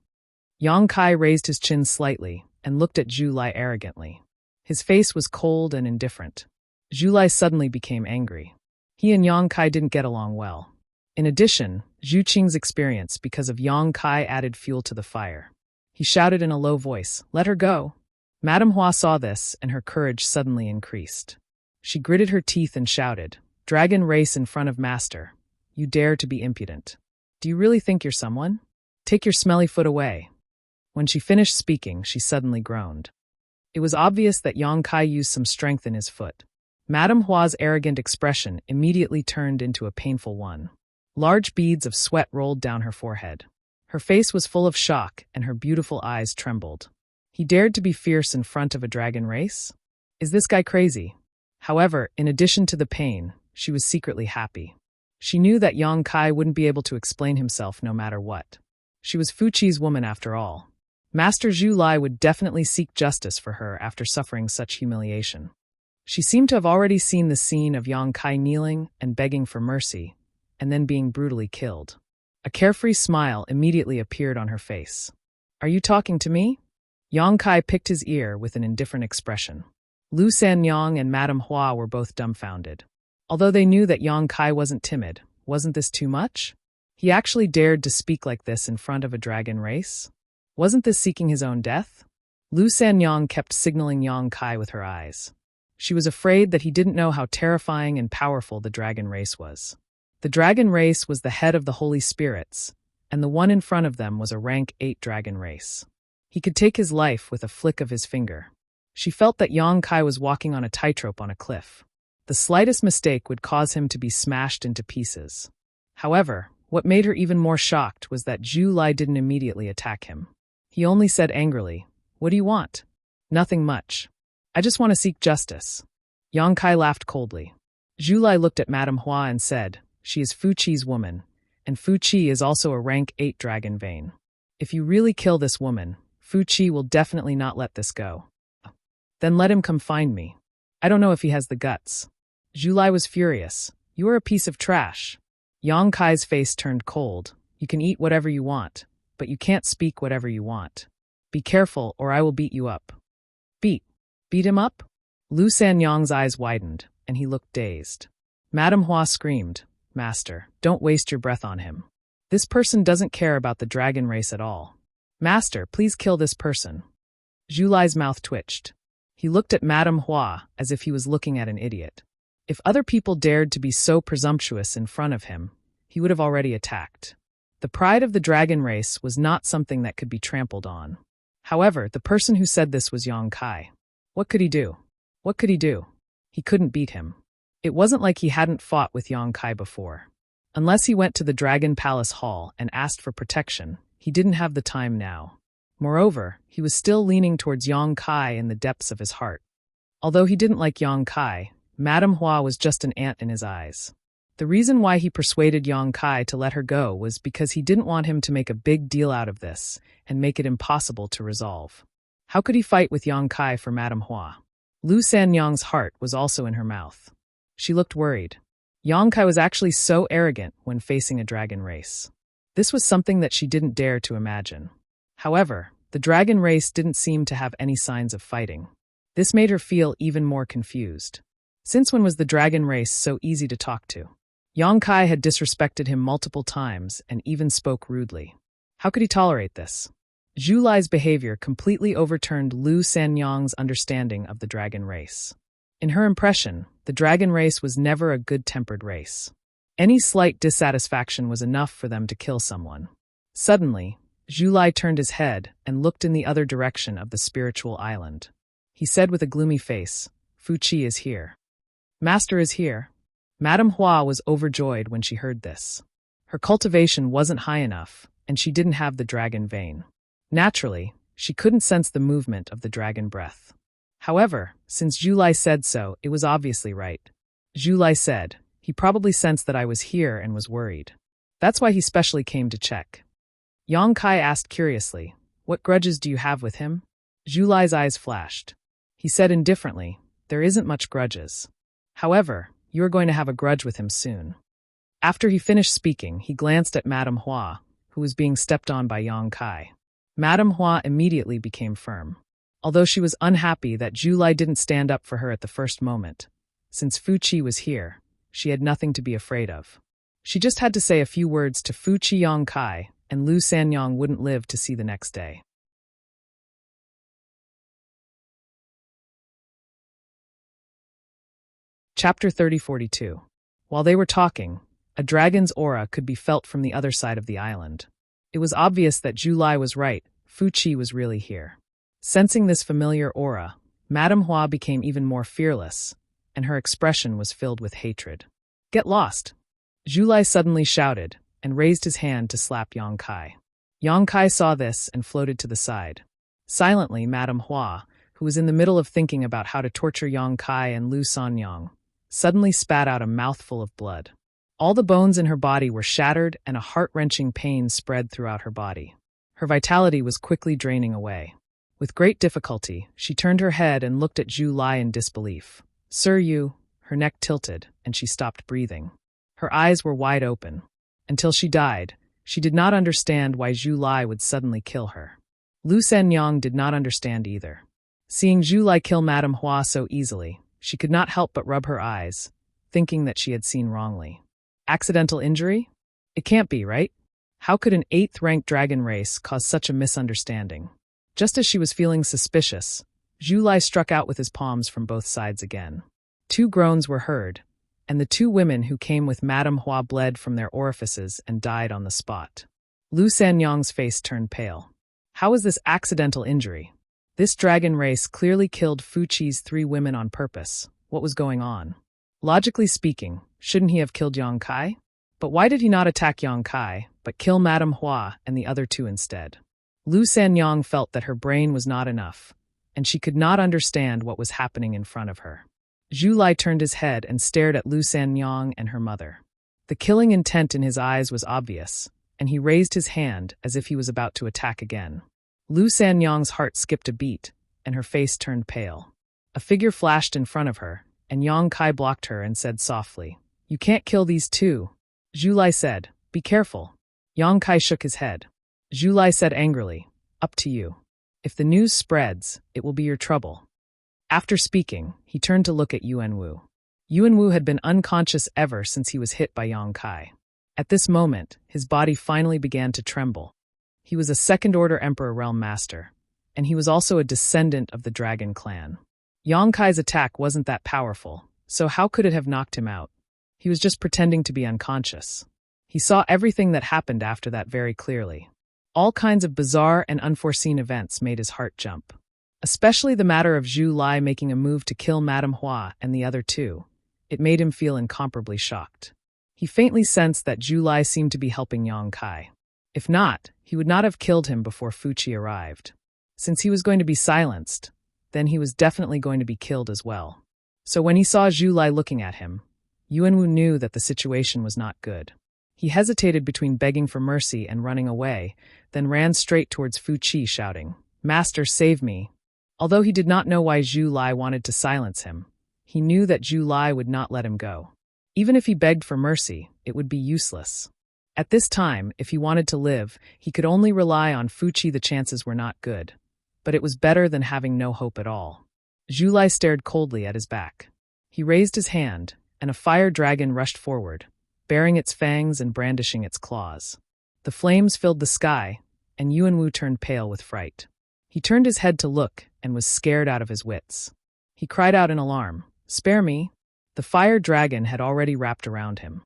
Yang Kai raised his chin slightly and looked at Zhu Lai arrogantly. His face was cold and indifferent. Zhu Lai suddenly became angry. He and Yang Kai didn't get along well. In addition, Zhu Qing's experience because of Yang Kai added fuel to the fire. He shouted in a low voice, "Let her go." Madame Hua saw this and her courage suddenly increased. She gritted her teeth and shouted, "Dragon race in front of master. You dare to be impudent. Do you really think you're someone? Take your smelly foot away." When she finished speaking, she suddenly groaned. It was obvious that Yang Kai used some strength in his foot. Madame Hua's arrogant expression immediately turned into a painful one. Large beads of sweat rolled down her forehead. Her face was full of shock and her beautiful eyes trembled. He dared to be fierce in front of a dragon race? Is this guy crazy? However, in addition to the pain, she was secretly happy. She knew that Yang Kai wouldn't be able to explain himself no matter what. She was Fu Chi's woman after all. Master Zhu Lai would definitely seek justice for her after suffering such humiliation. She seemed to have already seen the scene of Yang Kai kneeling and begging for mercy, and then being brutally killed. A carefree smile immediately appeared on her face. "Are you talking to me?" Yang Kai picked his ear with an indifferent expression. Lu Sanyang and Madame Hua were both dumbfounded. Although they knew that Yang Kai wasn't timid, wasn't this too much? He actually dared to speak like this in front of a dragon race? Wasn't this seeking his own death? Lu Sanyang kept signaling Yang Kai with her eyes. She was afraid that he didn't know how terrifying and powerful the dragon race was. The dragon race was the head of the holy spirits, and the one in front of them was a rank 8 dragon race. He could take his life with a flick of his finger. She felt that Yang Kai was walking on a tightrope on a cliff. The slightest mistake would cause him to be smashed into pieces. However, what made her even more shocked was that Zhu Lai didn't immediately attack him. He only said angrily, "What do you want?" "Nothing much. I just want to seek justice." Yang Kai laughed coldly. Zhu Lai looked at Madame Hua and said, "She is Fu Chi's woman, and Fu Chi is also a rank 8 dragon vein. If you really kill this woman, Fu Chi will definitely not let this go. Then let him come find me. I don't know if he has the guts." Zhu Lai was furious. "You are a piece of trash." Yang Kai's face turned cold. "You can eat whatever you want, but you can't speak whatever you want. Be careful or I will beat you up." Beat him up? Lu Sanyang's eyes widened, and he looked dazed. Madame Hua screamed, "Master, don't waste your breath on him. This person doesn't care about the dragon race at all. Master, please kill this person." Zhu Lai's mouth twitched. He looked at Madame Hua as if he was looking at an idiot. If other people dared to be so presumptuous in front of him, he would have already attacked. The pride of the dragon race was not something that could be trampled on. However, the person who said this was Yang Kai. What could he do? What could he do? He couldn't beat him. It wasn't like he hadn't fought with Yang Kai before. Unless he went to the Dragon Palace Hall and asked for protection, he didn't have the time now. Moreover, he was still leaning towards Yang Kai in the depths of his heart. Although he didn't like Yang Kai, Madame Hua was just an ant in his eyes. The reason why he persuaded Yang Kai to let her go was because he didn't want him to make a big deal out of this and make it impossible to resolve. How could he fight with Yang Kai for Madame Hua? Lu Sanyang's heart was also in her mouth. She looked worried. Yang Kai was actually so arrogant when facing a dragon race. This was something that she didn't dare to imagine. However, the dragon race didn't seem to have any signs of fighting. This made her feel even more confused. Since when was the dragon race so easy to talk to? Yang Kai had disrespected him multiple times and even spoke rudely. How could he tolerate this? Zhu Lai's behavior completely overturned Lu Sanyang's understanding of the dragon race. In her impression, the dragon race was never a good-tempered race. Any slight dissatisfaction was enough for them to kill someone. Suddenly, Zhu Lai turned his head and looked in the other direction of the spiritual island. He said with a gloomy face, "Fu Chi is here. Master is here." Madame Hua was overjoyed when she heard this. Her cultivation wasn't high enough, and she didn't have the dragon vein. Naturally, she couldn't sense the movement of the dragon breath. However, since Zhu Lai said so, it was obviously right. Zhu Lai said, "He probably sensed that I was here and was worried." That's why he specially came to check. Yang Kai asked curiously, "What grudges do you have with him?" Zhu Lai's eyes flashed. He said indifferently, "There isn't much grudges. However, you are going to have a grudge with him soon." After he finished speaking, he glanced at Madame Hua, who was being stepped on by Yang Kai. Madame Hua immediately became firm. Although she was unhappy that Zhu Lai didn't stand up for her at the first moment, since Fu Qi was here, she had nothing to be afraid of. She just had to say a few words to Fu Qi Yang Kai, and Lu Sanyang wouldn't live to see the next day. Chapter 3042. While they were talking, a dragon's aura could be felt from the other side of the island. It was obvious that Zhu Lai was right, Fu Qi was really here. Sensing this familiar aura, Madame Hua became even more fearless, and her expression was filled with hatred. "Get lost!" Zhu Lai suddenly shouted, and raised his hand to slap Yang Kai. Yang Kai saw this and floated to the side. Silently, Madame Hua, who was in the middle of thinking about how to torture Yang Kai and Lu Sanyang, suddenly spat out a mouthful of blood. All the bones in her body were shattered and a heart-wrenching pain spread throughout her body. Her vitality was quickly draining away. With great difficulty, she turned her head and looked at Zhu Lai in disbelief. "Sir, you..." Her neck tilted, and she stopped breathing. Her eyes were wide open. Until she died, she did not understand why Zhu Lai would suddenly kill her. Lu Sanyang did not understand either. Seeing Zhu Lai kill Madame Hua so easily, she could not help but rub her eyes, thinking that she had seen wrongly. Accidental injury? It can't be, right? How could an 8th-ranked dragon race cause such a misunderstanding? Just as she was feeling suspicious, Zhu Lai struck out with his palms from both sides again. 2 groans were heard, and the 2 women who came with Madame Hua bled from their orifices and died on the spot. Lu Sanyang's face turned pale. How was this accidental injury? This dragon race clearly killed Fu Qi's 3 women on purpose. What was going on? Logically speaking, shouldn't he have killed Yang Kai? But why did he not attack Yang Kai, but kill Madame Hua and the other 2 instead? Lu Sanyang felt that her brain was not enough, and she could not understand what was happening in front of her. Zhu Lai turned his head and stared at Lu Sanyang and her mother. The killing intent in his eyes was obvious, and he raised his hand as if he was about to attack again. Lu Sanyang's heart skipped a beat, and her face turned pale. A figure flashed in front of her, and Yang Kai blocked her and said softly, "You can't kill these 2. Zhu Lai said, "Be careful." Yang Kai shook his head. Zhu Lai said angrily, "Up to you. If the news spreads, it will be your trouble." After speaking, he turned to look at Yuan Wu. Yuan Wu had been unconscious ever since he was hit by Yang Kai. At this moment, his body finally began to tremble. He was a second-order Emperor Realm Master, and he was also a descendant of the Dragon Clan. Yang Kai's attack wasn't that powerful, so how could it have knocked him out? He was just pretending to be unconscious. He saw everything that happened after that very clearly. All kinds of bizarre and unforeseen events made his heart jump. Especially the matter of Zhu Lai making a move to kill Madame Hua and the other 2. It made him feel incomparably shocked. He faintly sensed that Zhu Lai seemed to be helping Yang Kai. If not, he would not have killed him before Fu Qi arrived. Since he was going to be silenced, then he was definitely going to be killed as well. So when he saw Zhu Lai looking at him, Yuan Wu knew that the situation was not good. He hesitated between begging for mercy and running away, then ran straight towards Fu Qi shouting, "Master, save me." Although he did not know why Zhu Lai wanted to silence him, he knew that Zhu Lai would not let him go. Even if he begged for mercy, it would be useless. At this time, if he wanted to live, he could only rely on Fu Qi. The chances were not good. But it was better than having no hope at all. Zhu Lai stared coldly at his back. He raised his hand, and a fire dragon rushed forward, baring its fangs and brandishing its claws. The flames filled the sky, and Yuan Wu turned pale with fright. He turned his head to look and was scared out of his wits. He cried out in alarm, "Spare me!" The fire dragon had already wrapped around him.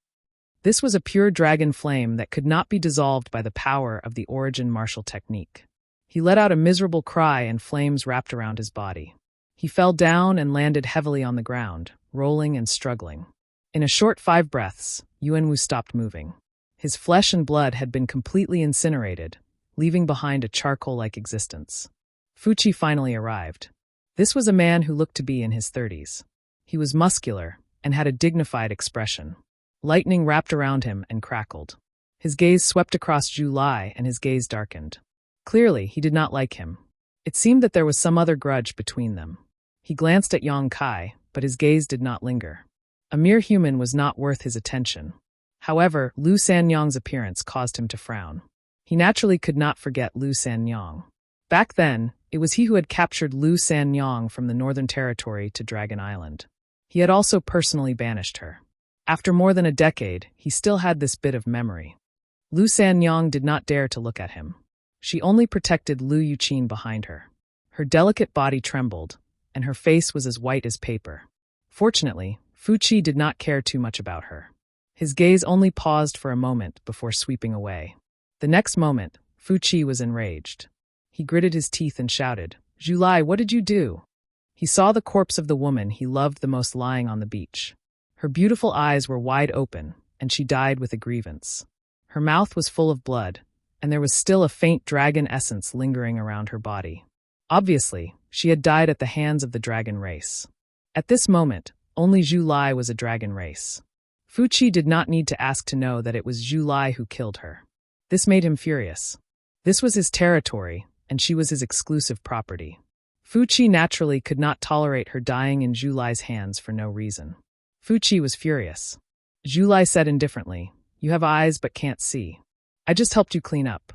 This was a pure dragon flame that could not be dissolved by the power of the origin martial technique. He let out a miserable cry and flames wrapped around his body. He fell down and landed heavily on the ground, rolling and struggling. In a short 5 breaths, Yuan Wu stopped moving. His flesh and blood had been completely incinerated, leaving behind a charcoal-like existence. Fu Qi finally arrived. This was a man who looked to be in his 30s. He was muscular and had a dignified expression. Lightning wrapped around him and crackled. His gaze swept across Zhu Lai and his gaze darkened. Clearly, he did not like him. It seemed that there was some other grudge between them. He glanced at Yang Kai, but his gaze did not linger. A mere human was not worth his attention. However, Lu Sanyang's appearance caused him to frown. He naturally could not forget Lu Sanyang. Back then, it was he who had captured Lu Sanyang from the Northern Territory to Dragon Island. He had also personally banished her. After more than a decade, he still had this bit of memory. Lu Sanyang did not dare to look at him. She only protected Lu Yuqin behind her. Her delicate body trembled, and her face was as white as paper. Fortunately, Fu Qi did not care too much about her. His gaze only paused for a moment before sweeping away. The next moment, Fu Qi was enraged. He gritted his teeth and shouted, "Zhu Lai, what did you do?" He saw the corpse of the woman he loved the most lying on the beach. Her beautiful eyes were wide open, and she died with a grievance. Her mouth was full of blood, and there was still a faint dragon essence lingering around her body. Obviously, she had died at the hands of the dragon race. At this moment, only Zhu Lai was a dragon race. Fu Qi did not need to ask to know that it was Zhu Lai who killed her. This made him furious. This was his territory, and she was his exclusive property. Fu Qi naturally could not tolerate her dying in Zhu Lai's hands for no reason. Fu Qi was furious. Zhu Lai said indifferently, "You have eyes but can't see. I just helped you clean up."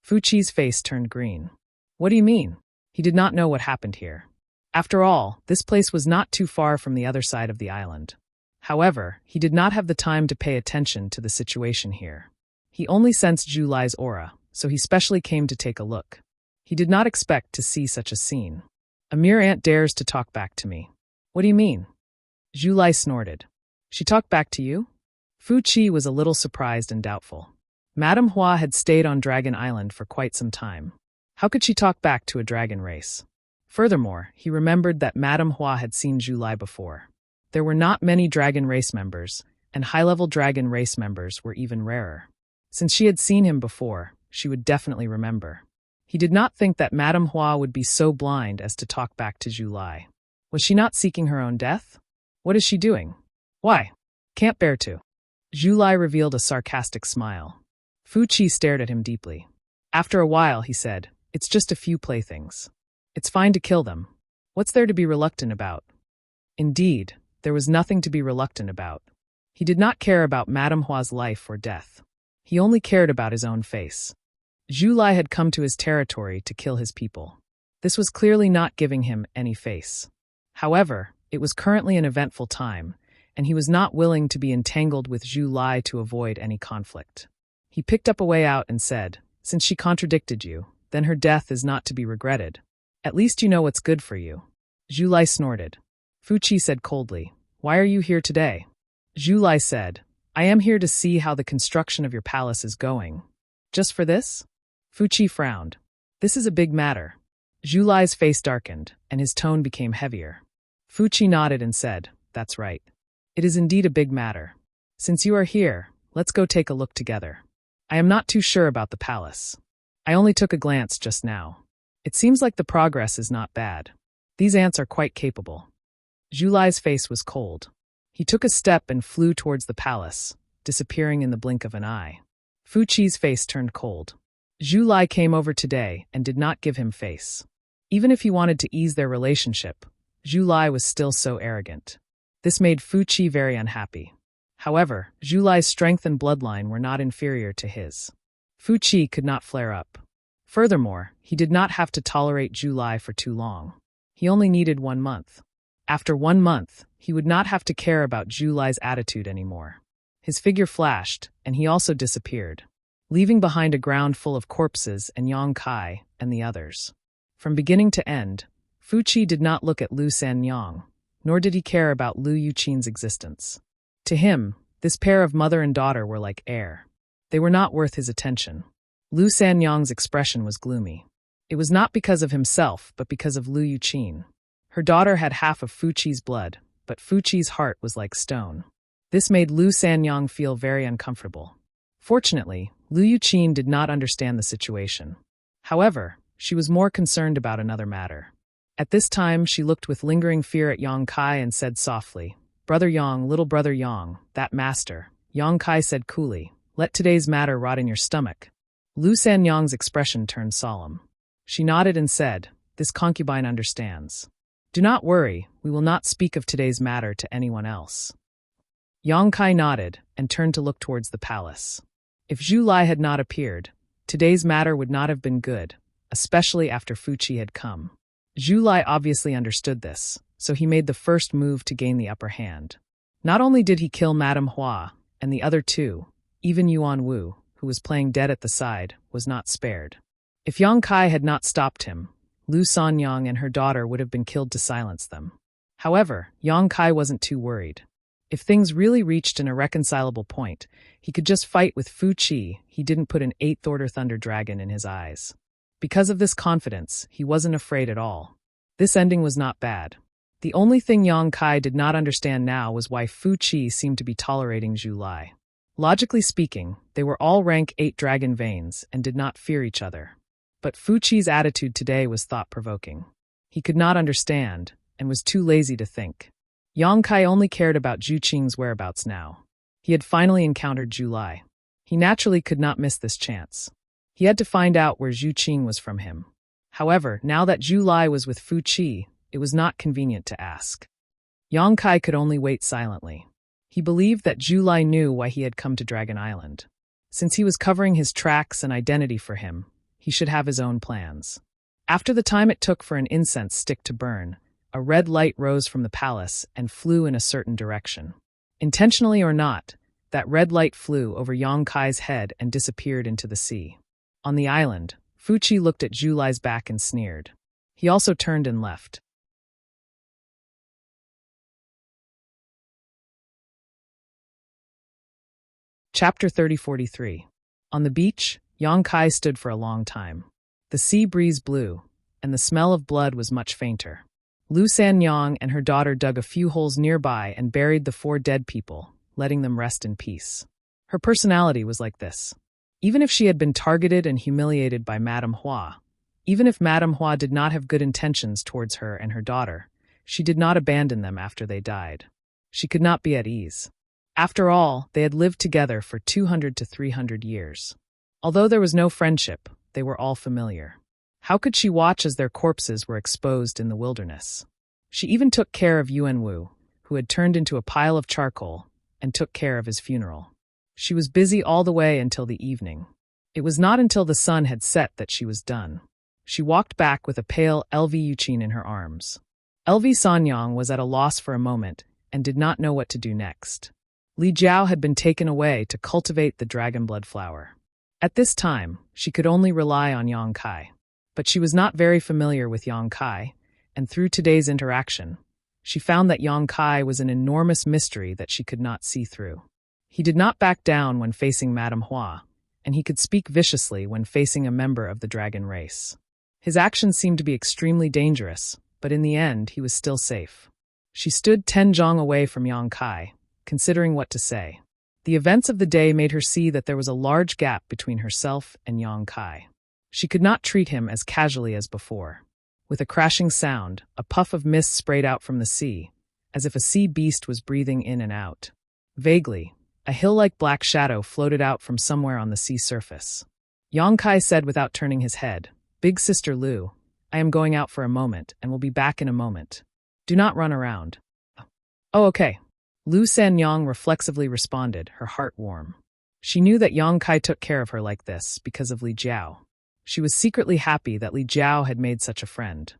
Fu Qi's face turned green. What do you mean? He did not know what happened here. After all, this place was not too far from the other side of the island. However, he did not have the time to pay attention to the situation here. He only sensed Zhu Lai's aura, so he specially came to take a look. He did not expect to see such a scene. A mere ant dares to talk back to me. What do you mean? Zhu Lai snorted. She talked back to you? Fu Qi was a little surprised and doubtful. Madame Hua had stayed on Dragon Island for quite some time. How could she talk back to a dragon race? Furthermore, he remembered that Madame Hua had seen Zhu Lai before. There were not many dragon race members, and high-level dragon race members were even rarer. Since she had seen him before, she would definitely remember. He did not think that Madame Hua would be so blind as to talk back to Zhu Lai. Was she not seeking her own death? What is she doing? Why? Can't bear to. Zhu Lai revealed a sarcastic smile. Fu Qi stared at him deeply. After a while, he said, "It's just a few playthings. It's fine to kill them. What's there to be reluctant about?" Indeed, there was nothing to be reluctant about. He did not care about Madame Hua's life or death. He only cared about his own face. Zhu Lai had come to his territory to kill his people. This was clearly not giving him any face. However, it was currently an eventful time, and he was not willing to be entangled with Zhu Lai to avoid any conflict. He picked up a way out and said, "Since she contradicted you, then her death is not to be regretted. At least you know what's good for you." Zhu Lai snorted. Fu Qi said coldly, "Why are you here today?" Zhu Lai said, "I am here to see how the construction of your palace is going." "Just for this?" Fu Qi frowned. "This is a big matter." Zhu Lai's face darkened, and his tone became heavier. Fu Qi nodded and said, "That's right. It is indeed a big matter. Since you are here, let's go take a look together. I am not too sure about the palace. I only took a glance just now. It seems like the progress is not bad. These ants are quite capable." Zhu Lai's face was cold. He took a step and flew towards the palace, disappearing in the blink of an eye. Fu Qi's face turned cold. Zhu Lai came over today and did not give him face. Even if he wanted to ease their relationship, Zhu Lai was still so arrogant. This made Fu Qi very unhappy. However, Zhu Lai's strength and bloodline were not inferior to his. Fu Qi could not flare up. Furthermore, he did not have to tolerate Zhu Lai for too long. He only needed 1 month. After 1 month, he would not have to care about Zhu Lai's attitude anymore. His figure flashed, and he also disappeared, leaving behind a ground full of corpses and Yang Kai and the others. From beginning to end, Fu Qi did not look at Lu Sanyang, nor did he care about Lu Yuqin's existence. To him, this pair of mother and daughter were like air. They were not worth his attention. Lu Sanyang's expression was gloomy. It was not because of himself, but because of Lu Yuqin. Her daughter had half of Fu Qi's blood, but Fu Qi's heart was like stone. This made Lu Sanyang feel very uncomfortable. Fortunately, Lu Yuqin did not understand the situation. However, she was more concerned about another matter. At this time, she looked with lingering fear at Yang Kai and said softly, "Brother Yang, little brother Yang, that master." Yang Kai said coolly, Let today's matter rot in your stomach. Lu Sanyang's expression turned solemn. She nodded and said, "This concubine understands. Do not worry, we will not speak of today's matter to anyone else." Yang Kai nodded and turned to look towards the palace. If Zhu Lai had not appeared, today's matter would not have been good, especially after Fu Qi had come. Zhu Lai obviously understood this, so he made the first move to gain the upper hand. Not only did he kill Madame Hua and the other two, even Yuan Wu, who was playing dead at the side, was not spared. If Yang Kai had not stopped him, Lu Sanyang and her daughter would have been killed to silence them. However, Yang Kai wasn't too worried. If things really reached an irreconcilable point, he could just fight with Fu Qi. He didn't put an 8th Order Thunder Dragon in his eyes. Because of this confidence, he wasn't afraid at all. This ending was not bad. The only thing Yang Kai did not understand now was why Fu Qi seemed to be tolerating Zhu Lai. Logically speaking, they were all rank 8 dragon veins and did not fear each other. But Fu Qi's attitude today was thought-provoking. He could not understand, and was too lazy to think. Yang Kai only cared about Zhu Qing's whereabouts now. He had finally encountered Zhu Lai. He naturally could not miss this chance. He had to find out where Zhu Qing was from him. However, now that Zhu Lai was with Fu Qi, it was not convenient to ask. Yang Kai could only wait silently. He believed that Zhu Lai knew why he had come to Dragon Island. Since he was covering his tracks and identity for him, he should have his own plans. After the time it took for an incense stick to burn, a red light rose from the palace and flew in a certain direction. Intentionally or not, that red light flew over Yang Kai's head and disappeared into the sea. On the island, Fu Qi looked at Zhu Lai's back and sneered. He also turned and left. Chapter 3043. On the beach, Yang Kai stood for a long time. The sea breeze blew, and the smell of blood was much fainter. Lu Sanyang and her daughter dug a few holes nearby and buried the 4 dead people, letting them rest in peace. Her personality was like this. Even if she had been targeted and humiliated by Madame Hua, even if Madame Hua did not have good intentions towards her and her daughter, she did not abandon them after they died. She could not be at ease. After all, they had lived together for 200 to 300 years. Although there was no friendship, they were all familiar. How could she watch as their corpses were exposed in the wilderness? She even took care of Yuan Wu, who had turned into a pile of charcoal, and took care of his funeral. She was busy all the way until the evening. It was not until the sun had set that she was done. She walked back with a pale LV Yuqin in her arms. LV Sanyang was at a loss for a moment and did not know what to do next. Li Jiao had been taken away to cultivate the dragon blood flower. At this time, she could only rely on Yang Kai. But she was not very familiar with Yang Kai, and through today's interaction, she found that Yang Kai was an enormous mystery that she could not see through. He did not back down when facing Madame Hua, and he could speak viciously when facing a member of the dragon race. His actions seemed to be extremely dangerous, but in the end, he was still safe. She stood 10 zhang away from Yang Kai, considering what to say. The events of the day made her see that there was a large gap between herself and Yang Kai. She could not treat him as casually as before. With a crashing sound, a puff of mist sprayed out from the sea, as if a sea beast was breathing in and out. Vaguely, a hill-like black shadow floated out from somewhere on the sea surface. Yang Kai said without turning his head, "Big Sister Lu, I am going out for a moment and will be back in a moment. Do not run around." "Oh, okay." Lu Sanyang reflexively responded, her heart warm. She knew that Yang Kai took care of her like this because of Li Jiao. She was secretly happy that Li Jiao had made such a friend.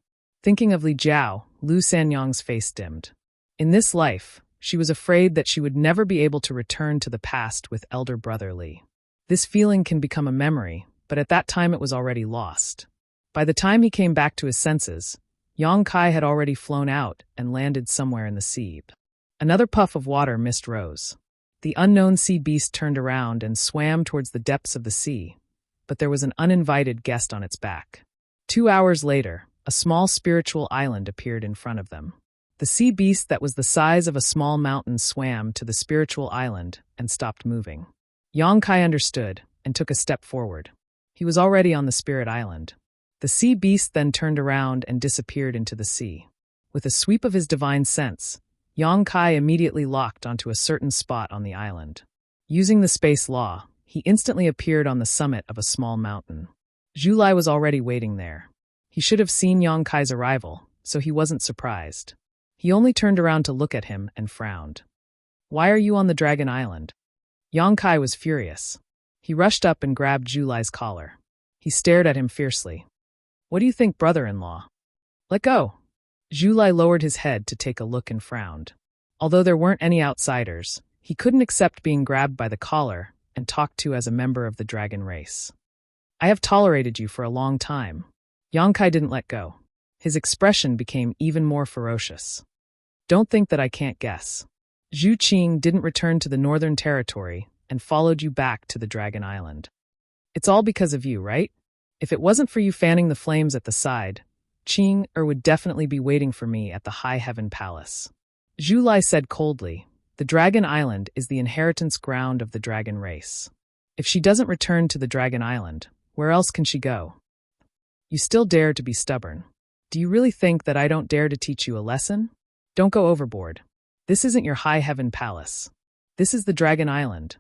Thinking of Li Jiao, Lu Sanyang's face dimmed. In this life, she was afraid that she would never be able to return to the past with elder brother Li. This feeling can become a memory, but at that time it was already lost. By the time he came back to his senses, Yang Kai had already flown out and landed somewhere in the sea. Another puff of water mist rose. The unknown sea beast turned around and swam towards the depths of the sea, but there was an uninvited guest on its back. 2 hours later, a small spiritual island appeared in front of them. The sea beast that was the size of a small mountain swam to the spiritual island and stopped moving. Yang Kai understood and took a step forward. He was already on the spirit island. The sea beast then turned around and disappeared into the sea. With a sweep of his divine sense, Yang Kai immediately locked onto a certain spot on the island. Using the space law, He instantly appeared on the summit of a small mountain. Zhu Lai was already waiting there. He should have seen Yang Kai's arrival, so he wasn't surprised. He only turned around to look at him and frowned. "Why are you on the Dragon Island?" Yang Kai was furious. He rushed up and grabbed Zhu Lai's collar. He stared at him fiercely. "What do you think, brother-in-law?" "Let go." Zhu Lai lowered his head to take a look and frowned. Although there weren't any outsiders, he couldn't accept being grabbed by the collar and talked to as a member of the dragon race. "I have tolerated you for a long time." Yang Kai didn't let go. His expression became even more ferocious. "Don't think that I can't guess. Zhu Qing didn't return to the Northern Territory and followed you back to the Dragon Island. It's all because of you, right? If it wasn't for you fanning the flames at the side, Qing would definitely be waiting for me at the High Heaven Palace." Zhu Lai said coldly, "The Dragon Island is the inheritance ground of the dragon race. If she doesn't return to the Dragon Island, where else can she go? You still dare to be stubborn. Do you really think that I don't dare to teach you a lesson? Don't go overboard. This isn't your High Heaven Palace. This is the Dragon Island.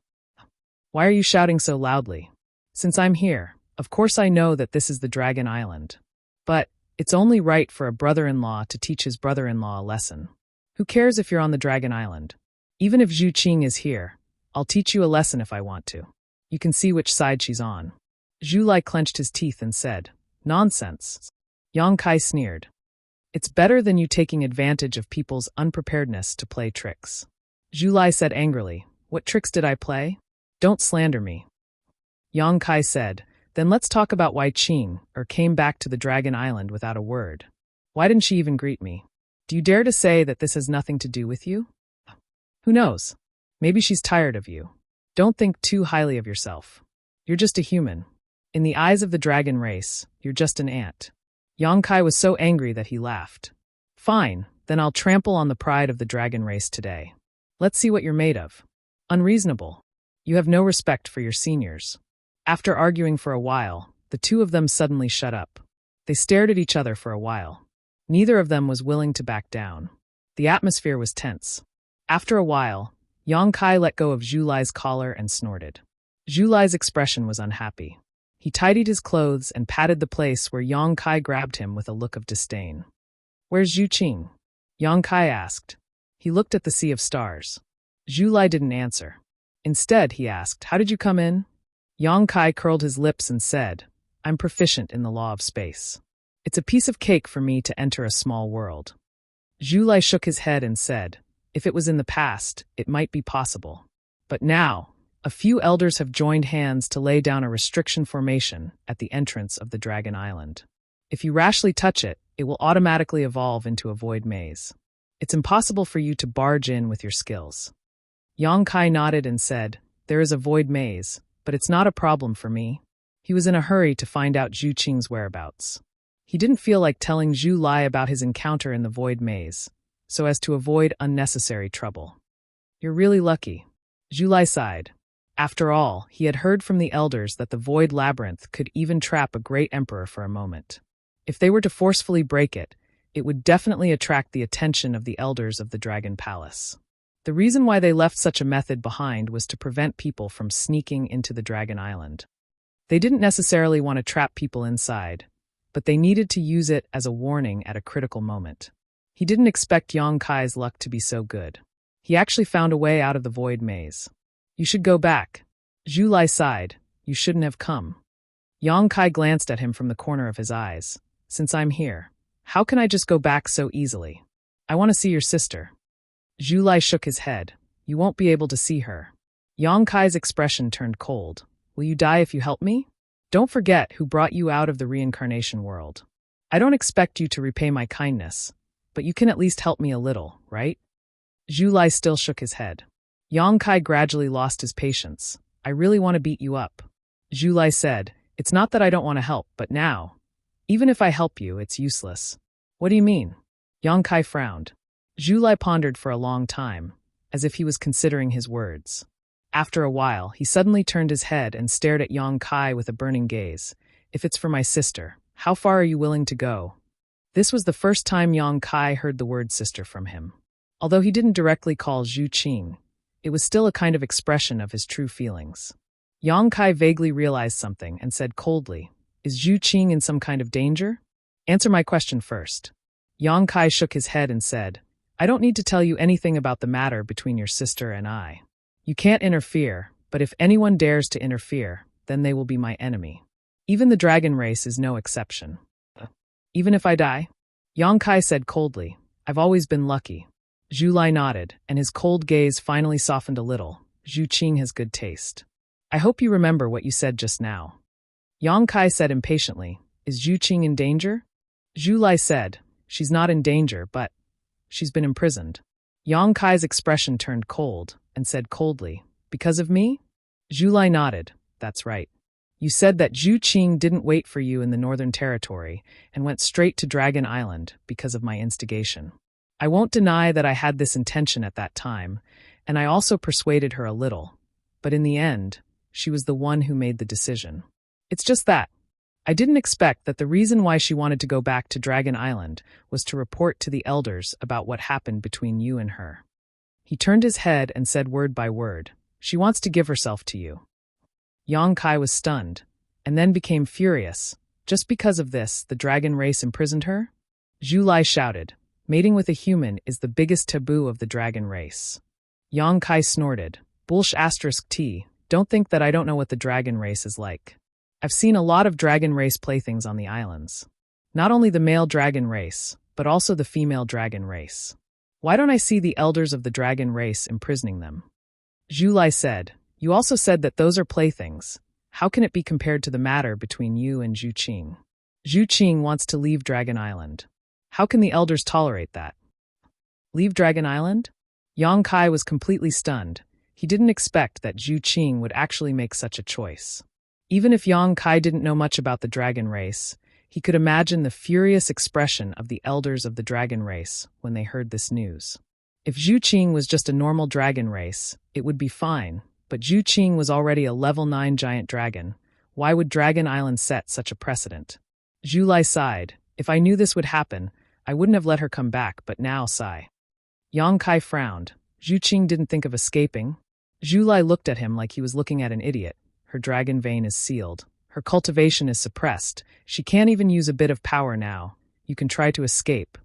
Why are you shouting so loudly? Since I'm here, of course I know that this is the Dragon Island. But it's only right for a brother-in-law to teach his brother-in-law a lesson. Who cares if you're on the Dragon Island? Even if Zhu Qing is here, I'll teach you a lesson if I want to. You can see which side she's on." Zhu Lai clenched his teeth and said, "Nonsense." Yang Kai sneered. "It's better than you taking advantage of people's unpreparedness to play tricks." Zhu Lai said angrily, "What tricks did I play? Don't slander me." Yang Kai said, "Then let's talk about why Qing came back to the Dragon Island without a word. Why didn't she even greet me? Do you dare to say that this has nothing to do with you? Who knows? Maybe she's tired of you. Don't think too highly of yourself. You're just a human. In the eyes of the dragon race, you're just an ant." Yang Kai was so angry that he laughed. "Fine, then I'll trample on the pride of the dragon race today. Let's see what you're made of. Unreasonable. You have no respect for your seniors." After arguing for a while, the two of them suddenly shut up. They stared at each other for a while. Neither of them was willing to back down. The atmosphere was tense. After a while, Yang Kai let go of Zhu Lai's collar and snorted. Zhu Lai's expression was unhappy. He tidied his clothes and patted the place where Yang Kai grabbed him with a look of disdain. "Where's Zhu Qing?" Yang Kai asked. He looked at the sea of stars. Zhu Lai didn't answer. Instead, he asked, "How did you come in?" Yang Kai curled his lips and said, "I'm proficient in the law of space. It's a piece of cake for me to enter a small world." Zhu Lai shook his head and said, "If it was in the past, it might be possible. But now, a few elders have joined hands to lay down a restriction formation at the entrance of the Dragon Island. If you rashly touch it, it will automatically evolve into a void maze. It's impossible for you to barge in with your skills." Yang Kai nodded and said, "There is a void maze, but it's not a problem for me." He was in a hurry to find out Zhu Qing's whereabouts. He didn't feel like telling Zhu Lai about his encounter in the void maze, so as to avoid unnecessary trouble. "You're really lucky." Zhu Lai sighed. After all, he had heard from the elders that the void labyrinth could even trap a great emperor for a moment. If they were to forcefully break it, it would definitely attract the attention of the elders of the Dragon Palace. The reason why they left such a method behind was to prevent people from sneaking into the Dragon Island. They didn't necessarily want to trap people inside, but they needed to use it as a warning at a critical moment. He didn't expect Yang Kai's luck to be so good. He actually found a way out of the void maze. "You should go back." Zhu Lai sighed. "You shouldn't have come." Yang Kai glanced at him from the corner of his eyes. "Since I'm here, how can I just go back so easily? I want to see your sister." Zhu Lai shook his head. "You won't be able to see her." Yang Kai's expression turned cold. "Will you die if you help me? Don't forget who brought you out of the reincarnation world. I don't expect you to repay my kindness, but you can at least help me a little, right?" Zhu Lai still shook his head. Yang Kai gradually lost his patience. "I really want to beat you up." Zhu Lai said, "It's not that I don't want to help, but now, even if I help you, it's useless." "What do you mean?" Yang Kai frowned. Zhu Lai pondered for a long time, as if he was considering his words. After a while, he suddenly turned his head and stared at Yang Kai with a burning gaze. "If it's for my sister, how far are you willing to go?" This was the first time Yang Kai heard the word sister from him. Although he didn't directly call Zhu Qing, it was still a kind of expression of his true feelings. Yang Kai vaguely realized something and said coldly, "Is Zhu Qing in some kind of danger? Answer my question first." Yang Kai shook his head and said, "I don't need to tell you anything about the matter between your sister and I. You can't interfere, but if anyone dares to interfere, then they will be my enemy. Even the dragon race is no exception." "Even if I die?" Yang Kai said coldly, "I've always been lucky." Zhu Lai nodded, and his cold gaze finally softened a little. "Zhu Qing has good taste. I hope you remember what you said just now." Yang Kai said impatiently, "Is Zhu Qing in danger?" Zhu Lai said, "She's not in danger, but she's been imprisoned." Yang Kai's expression turned cold and said coldly, "Because of me?" Zhu Lai nodded, "That's right. You said that Zhu Qing didn't wait for you in the Northern Territory and went straight to Dragon Island because of my instigation. I won't deny that I had this intention at that time, and I also persuaded her a little, but in the end, she was the one who made the decision. It's just that. I didn't expect that the reason why she wanted to go back to Dragon Island was to report to the elders about what happened between you and her." He turned his head and said word by word, "She wants to give herself to you." Yang Kai was stunned, and then became furious. Just because of this, the dragon race imprisoned her? Zhu Lai shouted, "Mating with a human is the biggest taboo of the dragon race." Yang Kai snorted, "Bullsh*T, don't think that I don't know what the dragon race is like. I've seen a lot of dragon race playthings on the islands. Not only the male dragon race, but also the female dragon race. Why don't I see the elders of the dragon race imprisoning them?" Zhu Lai said, "You also said that those are playthings. How can it be compared to the matter between you and Zhu Qing? Zhu Qing wants to leave Dragon Island. How can the elders tolerate that?" "Leave Dragon Island?" Yang Kai was completely stunned. He didn't expect that Zhu Qing would actually make such a choice. Even if Yang Kai didn't know much about the dragon race, he could imagine the furious expression of the elders of the dragon race when they heard this news. If Zhu Qing was just a normal dragon race, it would be fine, but Zhu Qing was already a level 9 giant dragon. Why would Dragon Island set such a precedent? Zhu Lai sighed, "If I knew this would happen, I wouldn't have let her come back, but now sigh." Yang Kai frowned. Zhu Qing didn't think of escaping. Zhu Lai looked at him like he was looking at an idiot. Her dragon vein is sealed. Her cultivation is suppressed. She can't even use a bit of power now. You can try to escape.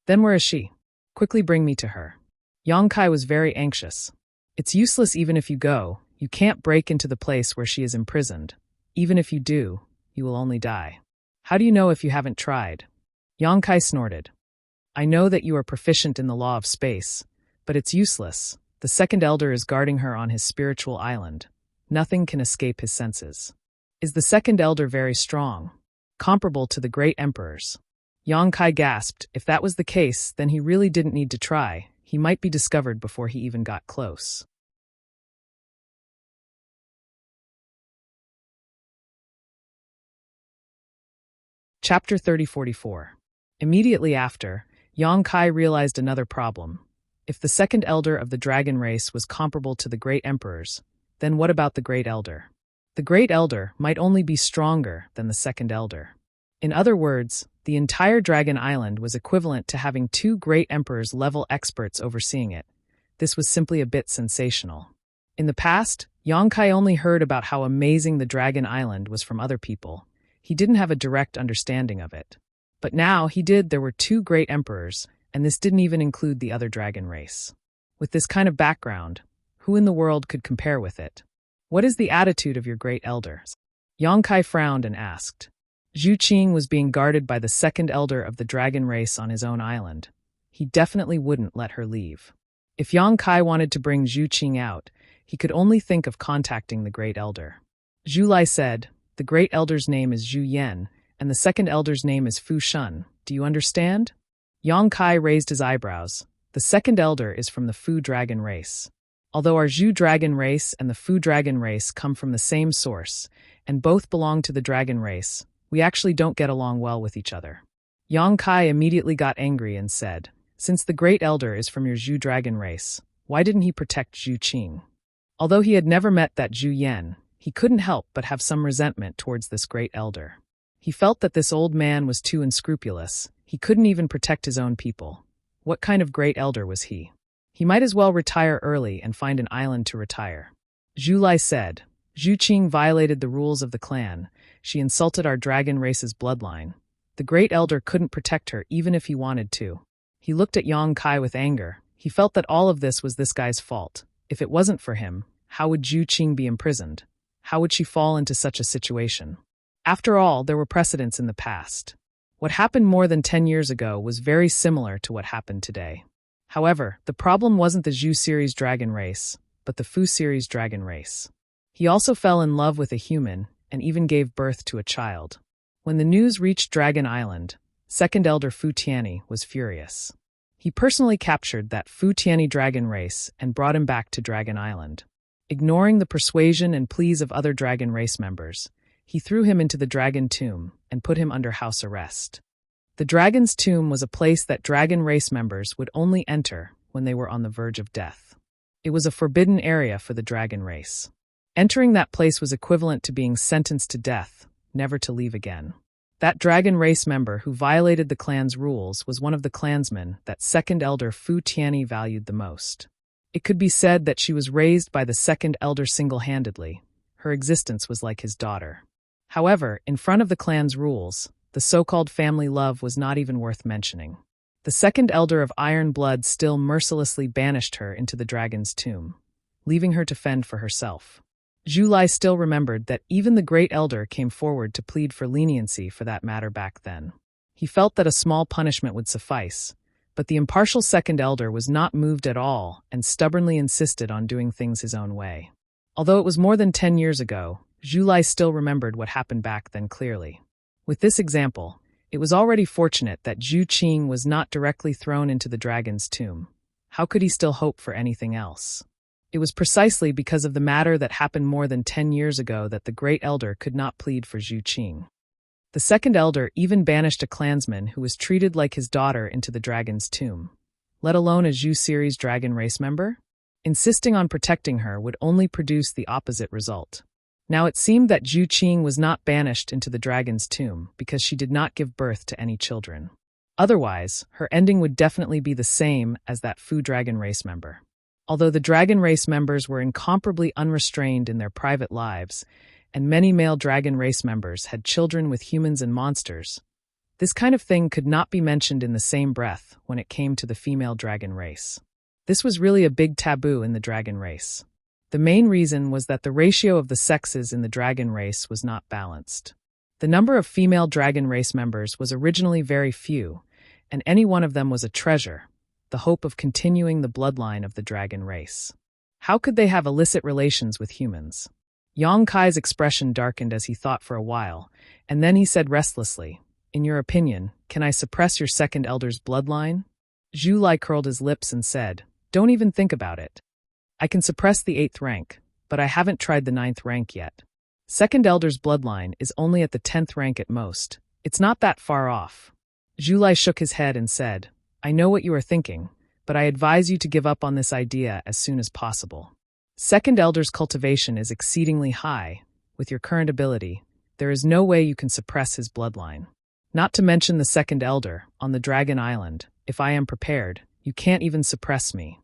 Then where is she? Quickly bring me to her. Yang Kai was very anxious. It's useless even if you go. You can't break into the place where she is imprisoned. Even if you do, you will only die. How do you know if you haven't tried? Yang Kai snorted. I know that you are proficient in the law of space, but it's useless. The second elder is guarding her on his spiritual island. Nothing can escape his senses. Is the second elder very strong? Comparable to the great emperors? Yang Kai gasped. If that was the case, then he really didn't need to try. He might be discovered before he even got close. Chapter 3044. Immediately after, Yang Kai realized another problem. If the second elder of the dragon race was comparable to the great emperors, then what about the great elder? The great elder might only be stronger than the second elder. In other words, the entire Dragon Island was equivalent to having 2 great emperors-level experts overseeing it. This was simply a bit sensational. In the past, Yang Kai only heard about how amazing the Dragon Island was from other people. He didn't have a direct understanding of it. But now he did. There were 2 great emperors, and this didn't even include the other dragon race. With this kind of background, who in the world could compare with it? What is the attitude of your great elders? Yang Kai frowned and asked. Zhu Qing was being guarded by the second elder of the dragon race on his own island. He definitely wouldn't let her leave. If Yang Kai wanted to bring Zhu Qing out, he could only think of contacting the great elder. Zhu Lai said, "The great elder's name is Zhu Yan, and the second elder's name is Fu Shun. Do you understand?" Yang Kai raised his eyebrows. The second elder is from the Fu dragon race. Although our Zhu dragon race and the Fu dragon race come from the same source, and both belong to the dragon race, we actually don't get along well with each other. Yang Kai immediately got angry and said, "Since the great elder is from your Zhu dragon race, why didn't he protect Zhu Qing?" Although he had never met that Zhu Yan, he couldn't help but have some resentment towards this great elder. He felt that this old man was too unscrupulous. He couldn't even protect his own people. What kind of great elder was he? He might as well retire early and find an island to retire. Zhu Lai said, Zhu Qing violated the rules of the clan. She insulted our dragon race's bloodline. The Great Elder couldn't protect her even if he wanted to. He looked at Yang Kai with anger. He felt that all of this was this guy's fault. If it wasn't for him, how would Zhu Qing be imprisoned? How would she fall into such a situation? After all, there were precedents in the past. What happened more than 10 years ago was very similar to what happened today. However, the problem wasn't the Zhu series dragon race, but the Fu series dragon race. He also fell in love with a human and even gave birth to a child. When the news reached Dragon Island, Second Elder Fu Tianyi was furious. He personally captured that Fu Tianyi dragon race and brought him back to Dragon Island. Ignoring the persuasion and pleas of other dragon race members, he threw him into the dragon tomb and put him under house arrest. The dragon's tomb was a place that dragon race members would only enter when they were on the verge of death. It was a forbidden area for the dragon race. Entering that place was equivalent to being sentenced to death, never to leave again. That dragon race member who violated the clan's rules was one of the clansmen that Second Elder Fu Tianyi valued the most. It could be said that she was raised by the Second Elder single-handedly. Her existence was like his daughter. However, in front of the clan's rules, the so-called family love was not even worth mentioning. The Second Elder of Iron Blood still mercilessly banished her into the dragon's tomb, leaving her to fend for herself. Zhu Lai still remembered that even the Great Elder came forward to plead for leniency for that matter back then. He felt that a small punishment would suffice, but the impartial Second Elder was not moved at all and stubbornly insisted on doing things his own way. Although it was more than 10 years ago, Zhu Lai still remembered what happened back then clearly. With this example, it was already fortunate that Zhu Qing was not directly thrown into the dragon's tomb. How could he still hope for anything else? It was precisely because of the matter that happened more than 10 years ago that the Great Elder could not plead for Zhu Qing. The Second Elder even banished a clansman who was treated like his daughter into the dragon's tomb, let alone a Zhu series dragon race member. Insisting on protecting her would only produce the opposite result. Now it seemed that Zhu Qing was not banished into the dragon's tomb because she did not give birth to any children. Otherwise, her ending would definitely be the same as that Fu dragon race member. Although the dragon race members were incomparably unrestrained in their private lives, and many male dragon race members had children with humans and monsters, this kind of thing could not be mentioned in the same breath when it came to the female dragon race. This was really a big taboo in the dragon race. The main reason was that the ratio of the sexes in the dragon race was not balanced. The number of female dragon race members was originally very few, and any one of them was a treasure, the hope of continuing the bloodline of the dragon race. How could they have illicit relations with humans? Yang Kai's expression darkened as he thought for a while, and then he said restlessly, "In your opinion, can I suppress your Second Elder's bloodline?" Zhu Lai curled his lips and said, "Don't even think about it. I can suppress the 8th rank, but I haven't tried the 9th rank yet. Second Elder's bloodline is only at the 10th rank at most. It's not that far off." Zhu Lai shook his head and said, "I know what you are thinking, but I advise you to give up on this idea as soon as possible. Second Elder's cultivation is exceedingly high. With your current ability, there is no way you can suppress his bloodline. Not to mention the Second Elder, on the Dragon Island, if I am prepared, you can't even suppress me."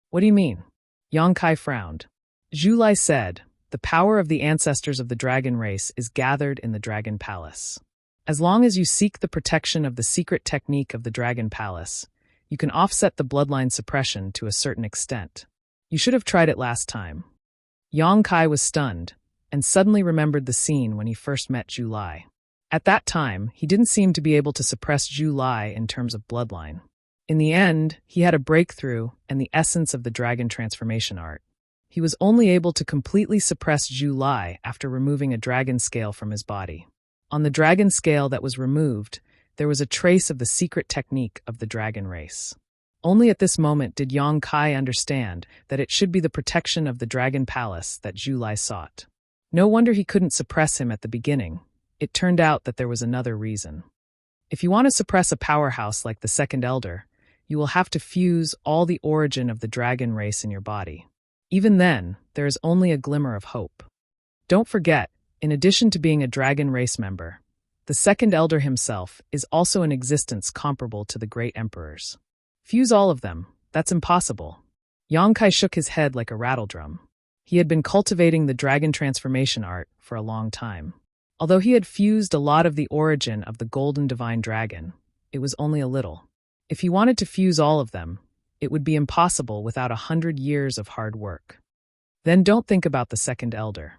"What do you mean?" Yang Kai frowned. Zhu Lai said, "The power of the ancestors of the dragon race is gathered in the Dragon Palace. As long as you seek the protection of the secret technique of the Dragon Palace, you can offset the bloodline suppression to a certain extent. You should have tried it last time." Yang Kai was stunned, and suddenly remembered the scene when he first met Zhu Lai. At that time, he didn't seem to be able to suppress Zhu Lai in terms of bloodline. In the end, he had a breakthrough and the essence of the dragon transformation art. He was only able to completely suppress Zhu Lai after removing a dragon scale from his body. On the dragon scale that was removed, there was a trace of the secret technique of the dragon race. Only at this moment did Yang Kai understand that it should be the protection of the Dragon Palace that Zhu Lai sought. No wonder he couldn't suppress him at the beginning. It turned out that there was another reason. If you want to suppress a powerhouse like the Second Elder, you will have to fuse all the origin of the dragon race in your body. Even then, there is only a glimmer of hope. Don't forget, in addition to being a dragon race member, the Second Elder himself is also an existence comparable to the great emperors. Fuse all of them, that's impossible. Yang Kai shook his head like a rattledrum. He had been cultivating the dragon transformation art for a long time. Although he had fused a lot of the origin of the golden divine dragon, it was only a little. If he wanted to fuse all of them, it would be impossible without 100 years of hard work. Then don't think about the second elder.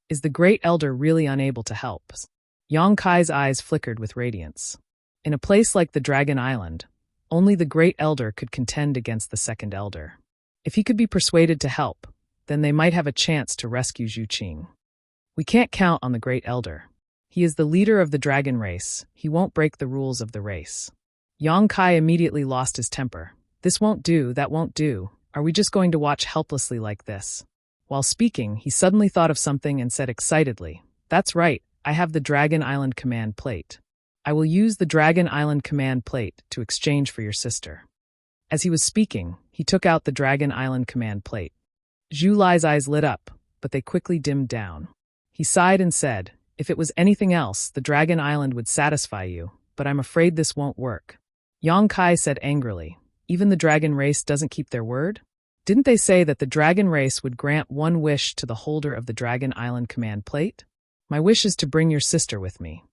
Is the great elder really unable to help? Yang Kai's eyes flickered with radiance. In a place like the Dragon Island, only the great elder could contend against the second elder. If he could be persuaded to help, then they might have a chance to rescue Zhu Qing. We can't count on the great elder. He is the leader of the dragon race. He won't break the rules of the race. Yang Kai immediately lost his temper. This won't do, that won't do. Are we just going to watch helplessly like this? While speaking, he suddenly thought of something and said excitedly, "That's right, I have the Dragon Island command plate. I will use the Dragon Island command plate to exchange for your sister." As he was speaking, he took out the Dragon Island command plate. Zhu Lai's eyes lit up, but they quickly dimmed down. He sighed and said, "If it was anything else, the Dragon Island would satisfy you, but I'm afraid this won't work." Yang Kai said angrily, "Even the dragon race doesn't keep their word? Didn't they say that the dragon race would grant one wish to the holder of the Dragon Island command plate? My wish is to bring your sister with me."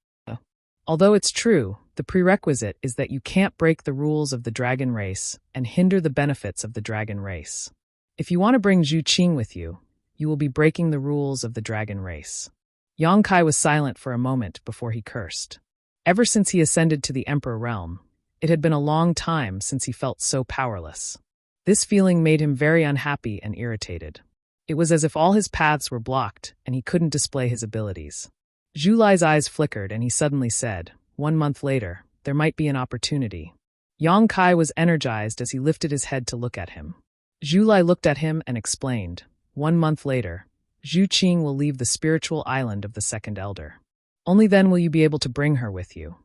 Although it's true, the prerequisite is that you can't break the rules of the dragon race and hinder the benefits of the dragon race. If you want to bring Zhu Qing with you, you will be breaking the rules of the dragon race. Yang Kai was silent for a moment before he cursed. Ever since he ascended to the Emperor realm, it had been a long time since he felt so powerless. This feeling made him very unhappy and irritated. It was as if all his paths were blocked and he couldn't display his abilities. Zhu Lai's eyes flickered and he suddenly said, "1 month later, there might be an opportunity." Yang Kai was energized as he lifted his head to look at him. Zhu Lai looked at him and explained, "1 month later, Zhu Qing will leave the spiritual island of the second elder. Only then will you be able to bring her with you."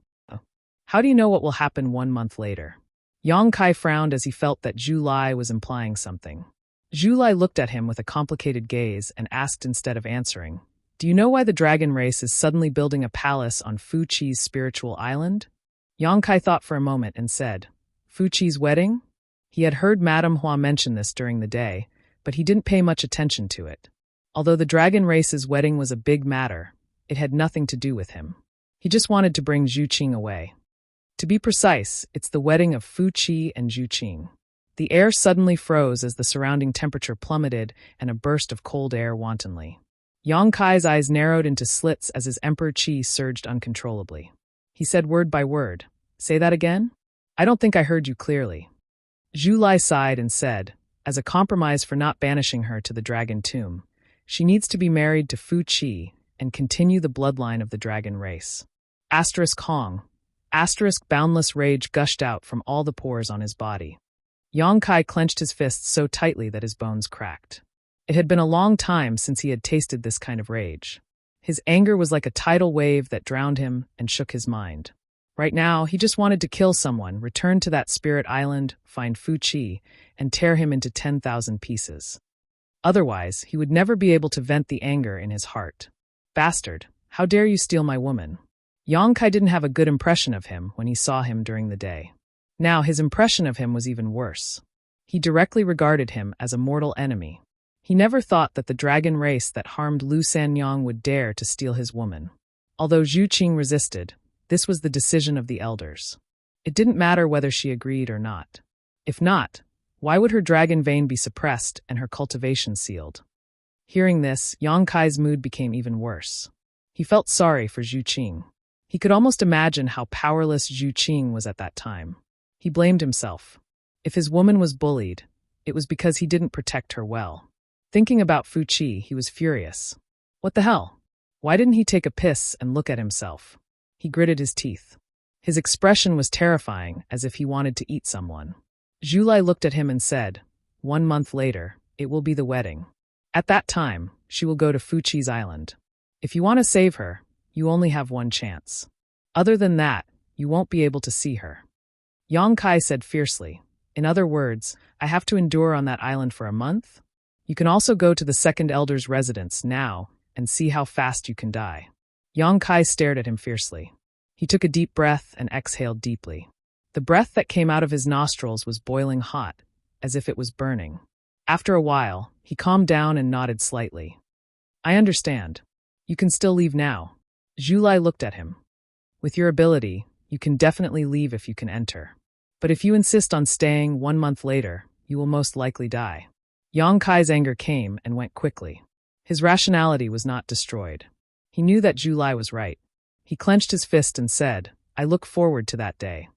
"How do you know what will happen 1 month later?" Yang Kai frowned as he felt that Zhu Lai was implying something. Zhu Lai looked at him with a complicated gaze and asked instead of answering, "Do you know why the dragon race is suddenly building a palace on Fu Chi's spiritual island?" Yang Kai thought for a moment and said, "Fu Chi's wedding?" He had heard Madame Hua mention this during the day, but he didn't pay much attention to it. Although the dragon race's wedding was a big matter, it had nothing to do with him. He just wanted to bring Zhu Qing away. To be precise, it's the wedding of Fu Qi and Zhu Qing. The air suddenly froze as the surrounding temperature plummeted and a burst of cold air wantonly. Yang Kai's eyes narrowed into slits as his Emperor Qi surged uncontrollably. He said word by word, "Say that again? I don't think I heard you clearly." Zhu Lai sighed and said, "As a compromise for not banishing her to the dragon tomb, she needs to be married to Fu Qi and continue the bloodline of the dragon race." Hong. Boundless rage gushed out from all the pores on his body. Yang Kai clenched his fists so tightly that his bones cracked. It had been a long time since he had tasted this kind of rage. His anger was like a tidal wave that drowned him and shook his mind. Right now, he just wanted to kill someone, return to that spirit island, find Fu Qi, and tear him into 10,000 pieces. Otherwise, he would never be able to vent the anger in his heart. "Bastard, how dare you steal my woman?" Yang Kai didn't have a good impression of him when he saw him during the day. Now his impression of him was even worse. He directly regarded him as a mortal enemy. He never thought that the dragon race that harmed Lu Sanyang would dare to steal his woman. Although Zhu Qing resisted, this was the decision of the elders. It didn't matter whether she agreed or not. If not, why would her dragon vein be suppressed and her cultivation sealed? Hearing this, Yang Kai's mood became even worse. He felt sorry for Zhu Qing. He could almost imagine how powerless Zhu Qing was at that time. He blamed himself. If his woman was bullied, it was because he didn't protect her well. Thinking about Fu Qi, he was furious. What the hell? Why didn't he take a piss and look at himself? He gritted his teeth. His expression was terrifying, as if he wanted to eat someone. Zhu Lai looked at him and said, 1 month later, it will be the wedding. At that time, she will go to Fu Chi's island. If you want to save her, you only have one chance. Other than that, you won't be able to see her." Yang Kai said fiercely, "In other words, I have to endure on that island for a month? You can also go to the second elder's residence now and see how fast you can die." Yang Kai stared at him fiercely. He took a deep breath and exhaled deeply. The breath that came out of his nostrils was boiling hot, as if it was burning. After a while, He calmed down and nodded slightly. I understand. You can still leave now. Zhulai looked at him. With your ability, you can definitely leave if you can enter. But if you insist on staying 1 month later, you will most likely die. Yang Kai's anger came and went quickly. His rationality was not destroyed. He knew that Zhulai was right. He clenched his fist and said, I look forward to that day.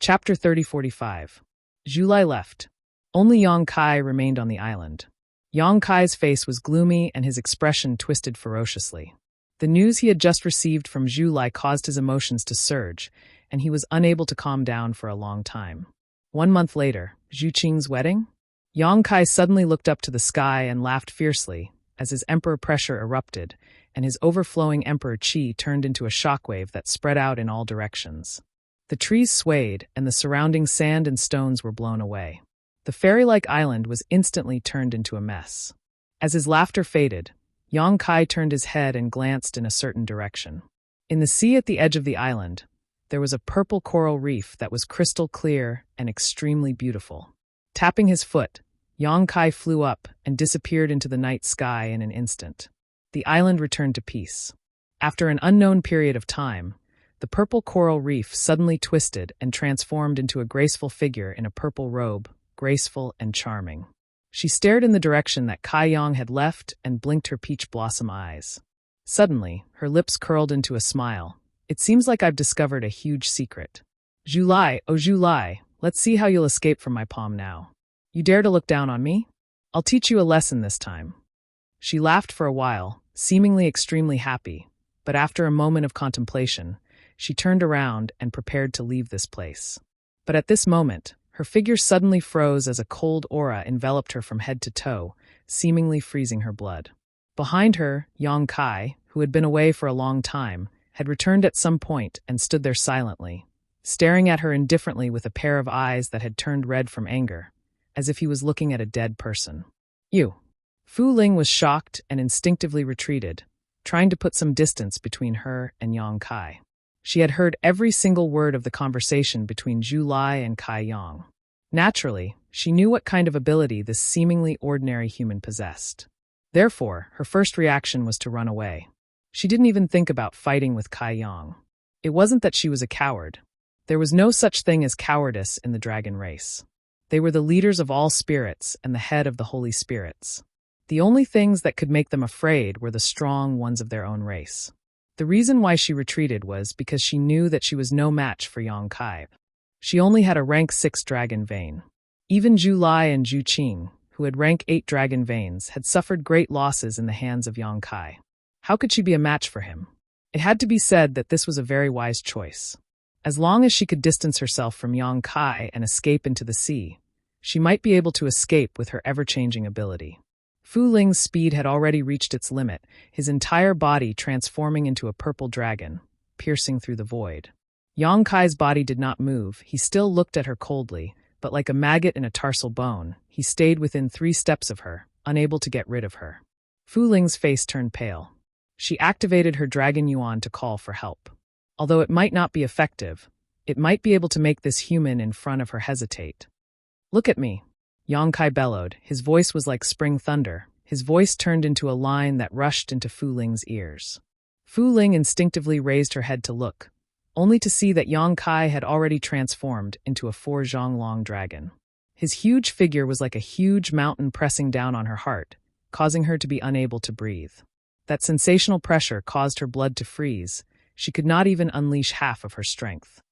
Chapter 30:45. Zhulai left. Only Yang Kai remained on the island. Yang Kai's face was gloomy and his expression twisted ferociously. The news he had just received from Zhulai caused his emotions to surge, and he was unable to calm down for a long time. 1 month later, Zhu Qing's wedding? Yang Kai suddenly looked up to the sky and laughed fiercely as his emperor pressure erupted, and his overflowing emperor qi turned into a shockwave that spread out in all directions. The trees swayed, and the surrounding sand and stones were blown away. The fairy-like island was instantly turned into a mess. As his laughter faded, Yang Kai turned his head and glanced in a certain direction. In the sea at the edge of the island, there was a purple coral reef that was crystal clear and extremely beautiful. Tapping his foot, Yang Kai flew up and disappeared into the night sky in an instant. The island returned to peace. After an unknown period of time, the purple coral reef suddenly twisted and transformed into a graceful figure in a purple robe, graceful and charming. She stared in the direction that Kai Yang had left and blinked her peach blossom eyes. Suddenly, her lips curled into a smile. It seems like I've discovered a huge secret. Zhulai, oh Zhulai, let's see how you'll escape from my palm now. You dare to look down on me? I'll teach you a lesson this time. She laughed for a while, seemingly extremely happy, but after a moment of contemplation, she turned around and prepared to leave this place. But at this moment, her figure suddenly froze as a cold aura enveloped her from head to toe, seemingly freezing her blood. Behind her, Yang Kai, who had been away for a long time, had returned at some point and stood there silently, staring at her indifferently with a pair of eyes that had turned red from anger, as if he was looking at a dead person. You. Fu Ling was shocked and instinctively retreated, trying to put some distance between her and Yang Kai. She had heard every single word of the conversation between Zhulai and Kai Yang. Naturally, she knew what kind of ability this seemingly ordinary human possessed. Therefore, her first reaction was to run away. She didn't even think about fighting with Kai Yang. It wasn't that she was a coward. There was no such thing as cowardice in the dragon race. They were the leaders of all spirits and the head of the holy spirits. The only things that could make them afraid were the strong ones of their own race. The reason why she retreated was because she knew that she was no match for Yang Kai. She only had a rank 6 dragon vein. Even Zhulai and Zhu Qing, who had rank 8 dragon veins, had suffered great losses in the hands of Yang Kai. How could she be a match for him? It had to be said that this was a very wise choice. As long as she could distance herself from Yang Kai and escape into the sea, she might be able to escape with her ever-changing ability. Fu Ling's speed had already reached its limit, his entire body transforming into a purple dragon, piercing through the void. Yang Kai's body did not move. He still looked at her coldly, but like a maggot in a tarsal bone, he stayed within 3 steps of her, unable to get rid of her. Fu Ling's face turned pale. She activated her dragon yuan to call for help. Although it might not be effective, it might be able to make this human in front of her hesitate. Look at me, Yang Kai bellowed. His voice was like spring thunder. His voice turned into a line that rushed into Fu Ling's ears. Fu Ling instinctively raised her head to look, only to see that Yang Kai had already transformed into a 4-zhonglong dragon. His huge figure was like a huge mountain pressing down on her heart, causing her to be unable to breathe. That sensational pressure caused her blood to freeze. She could not even unleash half of her strength.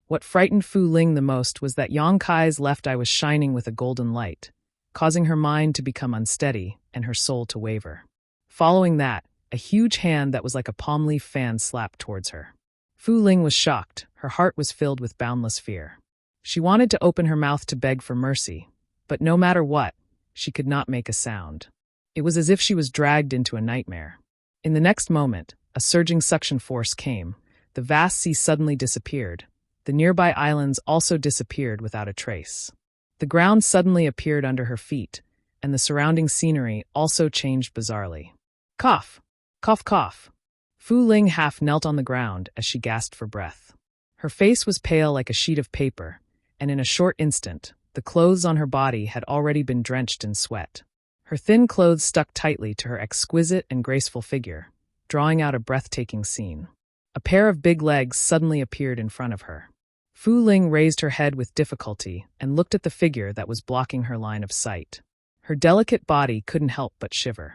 What frightened Fu Ling the most was that Yang Kai's left eye was shining with a golden light, causing her mind to become unsteady and her soul to waver. Following that, a huge hand that was like a palm leaf fan slapped towards her. Fu Ling was shocked. Her heart was filled with boundless fear. She wanted to open her mouth to beg for mercy, but no matter what, she could not make a sound. It was as if she was dragged into a nightmare. In the next moment, a surging suction force came. The vast sea suddenly disappeared. The nearby islands also disappeared without a trace. The ground suddenly appeared under her feet, and the surrounding scenery also changed bizarrely. Cough! Cough cough! Fu Ling half knelt on the ground as she gasped for breath. Her face was pale like a sheet of paper, and in a short instant, the clothes on her body had already been drenched in sweat. Her thin clothes stuck tightly to her exquisite and graceful figure, drawing out a breathtaking scene. A pair of big legs suddenly appeared in front of her. Fu Ling raised her head with difficulty and looked at the figure that was blocking her line of sight. Her delicate body couldn't help but shiver.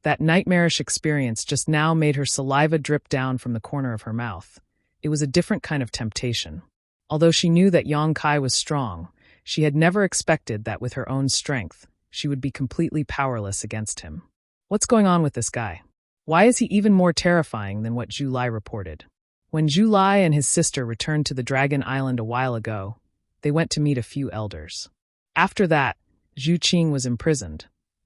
That nightmarish experience just now made her saliva drip down from the corner of her mouth. It was a different kind of temptation. Although she knew that Yang Kai was strong, she had never expected that with her own strength, she would be completely powerless against him. What's going on with this guy? Why is he even more terrifying than what Zhu Lai reported? When Zhu Lai and his sister returned to the Dragon Island a while ago, they went to meet a few elders. After that, Zhu Qing was imprisoned,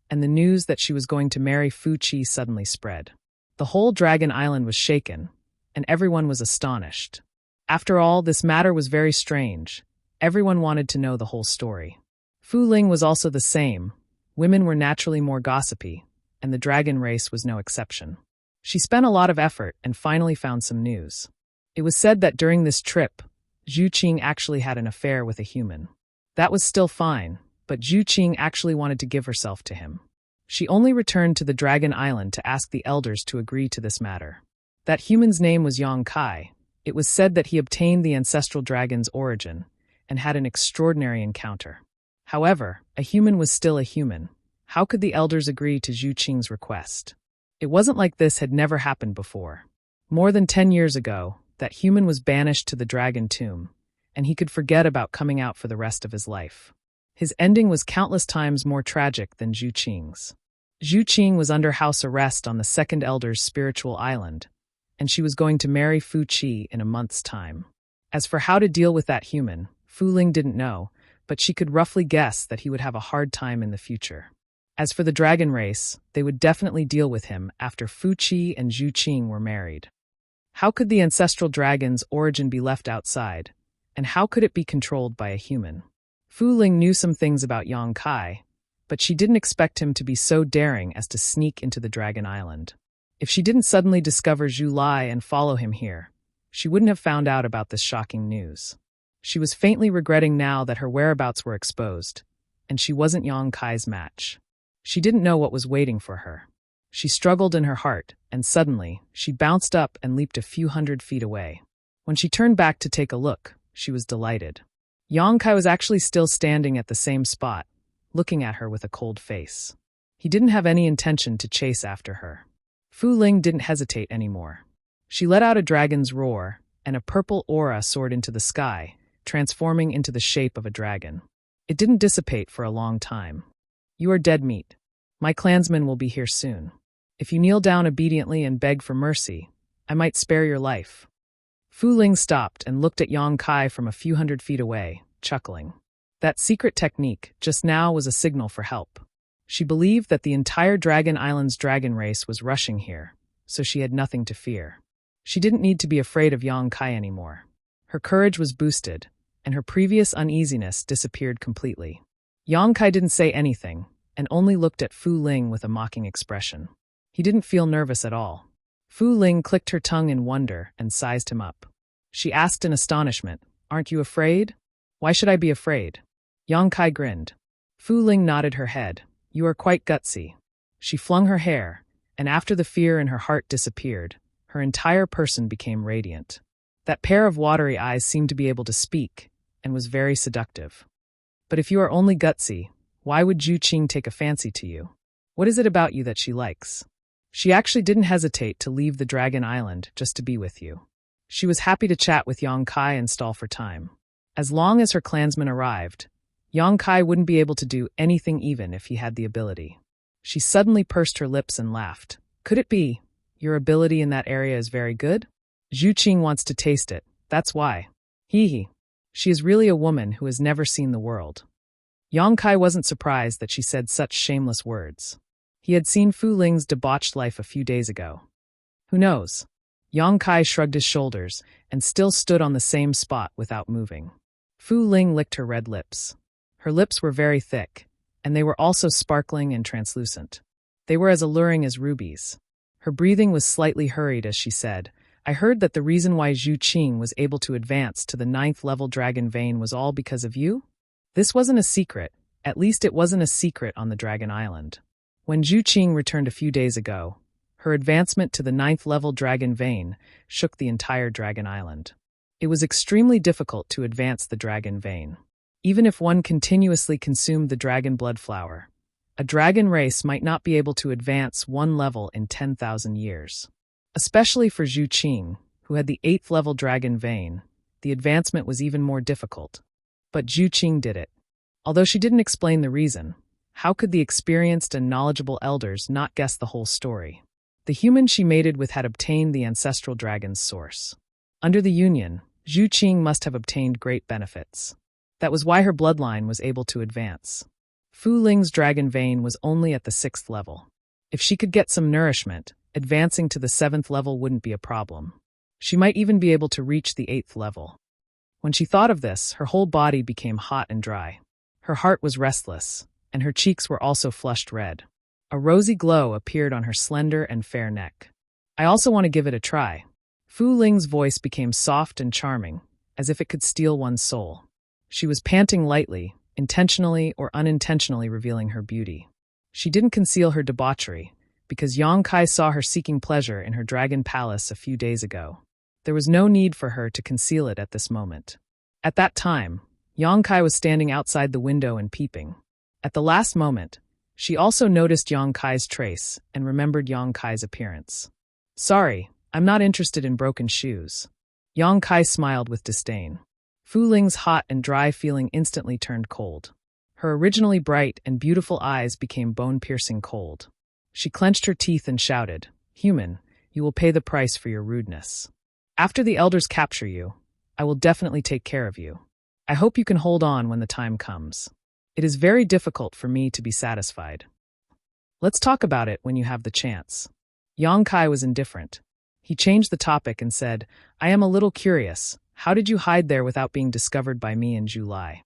and the news that she was going to marry Fu Qi suddenly spread. The whole Dragon Island was shaken, and everyone was astonished. After all, this matter was very strange. Everyone wanted to know the whole story. Fu Ling was also the same. Women were naturally more gossipy, and the dragon race was no exception. She spent a lot of effort and finally found some news. It was said that during this trip, Zhu Qing actually had an affair with a human. That was still fine, but Zhu Qing actually wanted to give herself to him. She only returned to the Dragon Island to ask the elders to agree to this matter. That human's name was Yang Kai. It was said that he obtained the ancestral dragon's origin and had an extraordinary encounter. However, a human was still a human. How could the elders agree to Zhu Qing's request? It wasn't like this had never happened before. More than 10 years ago, that human was banished to the dragon tomb, and he could forget about coming out for the rest of his life. His ending was countless times more tragic than Zhu Qing's. Zhu Qing was under house arrest on the second elder's spiritual island, and she was going to marry Fu Qi in a month's time. As for how to deal with that human, Fu Ling didn't know, but she could roughly guess that he would have a hard time in the future. As for the dragon race, they would definitely deal with him after Fu Qi and Zhu Qing were married. How could the ancestral dragon's origin be left outside, and how could it be controlled by a human? Fu Ling knew some things about Yang Kai, but she didn't expect him to be so daring as to sneak into the Dragon Island. If she didn't suddenly discover Zhu Lai and follow him here, she wouldn't have found out about this shocking news. She was faintly regretting now that her whereabouts were exposed, and she wasn't Yang Kai's match. She didn't know what was waiting for her. She struggled in her heart, and suddenly, she bounced up and leaped a few hundred feet away. When she turned back to take a look, she was delighted. Yang Kai was actually still standing at the same spot, looking at her with a cold face. He didn't have any intention to chase after her. Fu Ling didn't hesitate anymore. She let out a dragon's roar, and a purple aura soared into the sky, transforming into the shape of a dragon. It didn't dissipate for a long time. "You are dead meat. My clansmen will be here soon. If you kneel down obediently and beg for mercy, I might spare your life." Fu Ling stopped and looked at Yang Kai from a few hundred feet away, chuckling. That secret technique just now was a signal for help. She believed that the entire Dragon Island's dragon race was rushing here, so she had nothing to fear. She didn't need to be afraid of Yang Kai anymore. Her courage was boosted, and her previous uneasiness disappeared completely. Yang Kai didn't say anything, and only looked at Fu Ling with a mocking expression. He didn't feel nervous at all. Fu Ling clicked her tongue in wonder and sized him up. She asked in astonishment, "Aren't you afraid?" "Why should I be afraid?" Yang Kai grinned. Fu Ling nodded her head. "You are quite gutsy." She flung her hair, and after the fear in her heart disappeared, her entire person became radiant. That pair of watery eyes seemed to be able to speak, and was very seductive. "But if you are only gutsy, why would Zhu Qing take a fancy to you? What is it about you that she likes?" She actually didn't hesitate to leave the Dragon Island just to be with you. She was happy to chat with Yang Kai and stall for time. As long as her clansmen arrived, Yang Kai wouldn't be able to do anything even if he had the ability. She suddenly pursed her lips and laughed. "Could it be? Your ability in that area is very good? Zhu Qing wants to taste it, that's why. Hee hee. She is really a woman who has never seen the world." Yang Kai wasn't surprised that she said such shameless words. He had seen Fu Ling's debauched life a few days ago. Who knows? Yang Kai shrugged his shoulders and still stood on the same spot without moving. Fu Ling licked her red lips. Her lips were very thick, and they were also sparkling and translucent. They were as alluring as rubies. Her breathing was slightly hurried as she said, I heard that the reason why Zhu Qing was able to advance to the 9th-level dragon vein was all because of you? This wasn't a secret. At least it wasn't a secret on the Dragon Island. When Zhu Qing returned a few days ago, her advancement to the 9th-level dragon vein shook the entire Dragon Island. It was extremely difficult to advance the dragon vein. Even if one continuously consumed the dragon blood flower, a dragon race might not be able to advance one level in 10,000 years. Especially for Zhu Qing, who had the 8th-level dragon vein, the advancement was even more difficult. But Zhu Qing did it. Although she didn't explain the reason, how could the experienced and knowledgeable elders not guess the whole story? The human she mated with had obtained the ancestral dragon's source. Under the union, Zhu Qing must have obtained great benefits. That was why her bloodline was able to advance. Fu Ling's dragon vein was only at the 6th level. If she could get some nourishment, advancing to the 7th level wouldn't be a problem. She might even be able to reach the 8th level. When she thought of this, her whole body became hot and dry. Her heart was restless, and her cheeks were also flushed red. A rosy glow appeared on her slender and fair neck. I also want to give it a try. Fu Ling's voice became soft and charming, as if it could steal one's soul. She was panting lightly, intentionally or unintentionally revealing her beauty. She didn't conceal her debauchery, because Yang Kai saw her seeking pleasure in her dragon palace a few days ago. There was no need for her to conceal it at this moment. At that time, Yang Kai was standing outside the window and peeping. At the last moment, she also noticed Yang Kai's trace and remembered Yang Kai's appearance. Sorry, I'm not interested in broken shoes. Yang Kai smiled with disdain. Fu Ling's hot and dry feeling instantly turned cold. Her originally bright and beautiful eyes became bone-piercing cold. She clenched her teeth and shouted, "Human, you will pay the price for your rudeness. After the elders capture you, I will definitely take care of you. I hope you can hold on when the time comes. It is very difficult for me to be satisfied. Let's talk about it when you have the chance." Yang Kai was indifferent. He changed the topic and said, "I am a little curious. How did you hide there without being discovered by me in July?"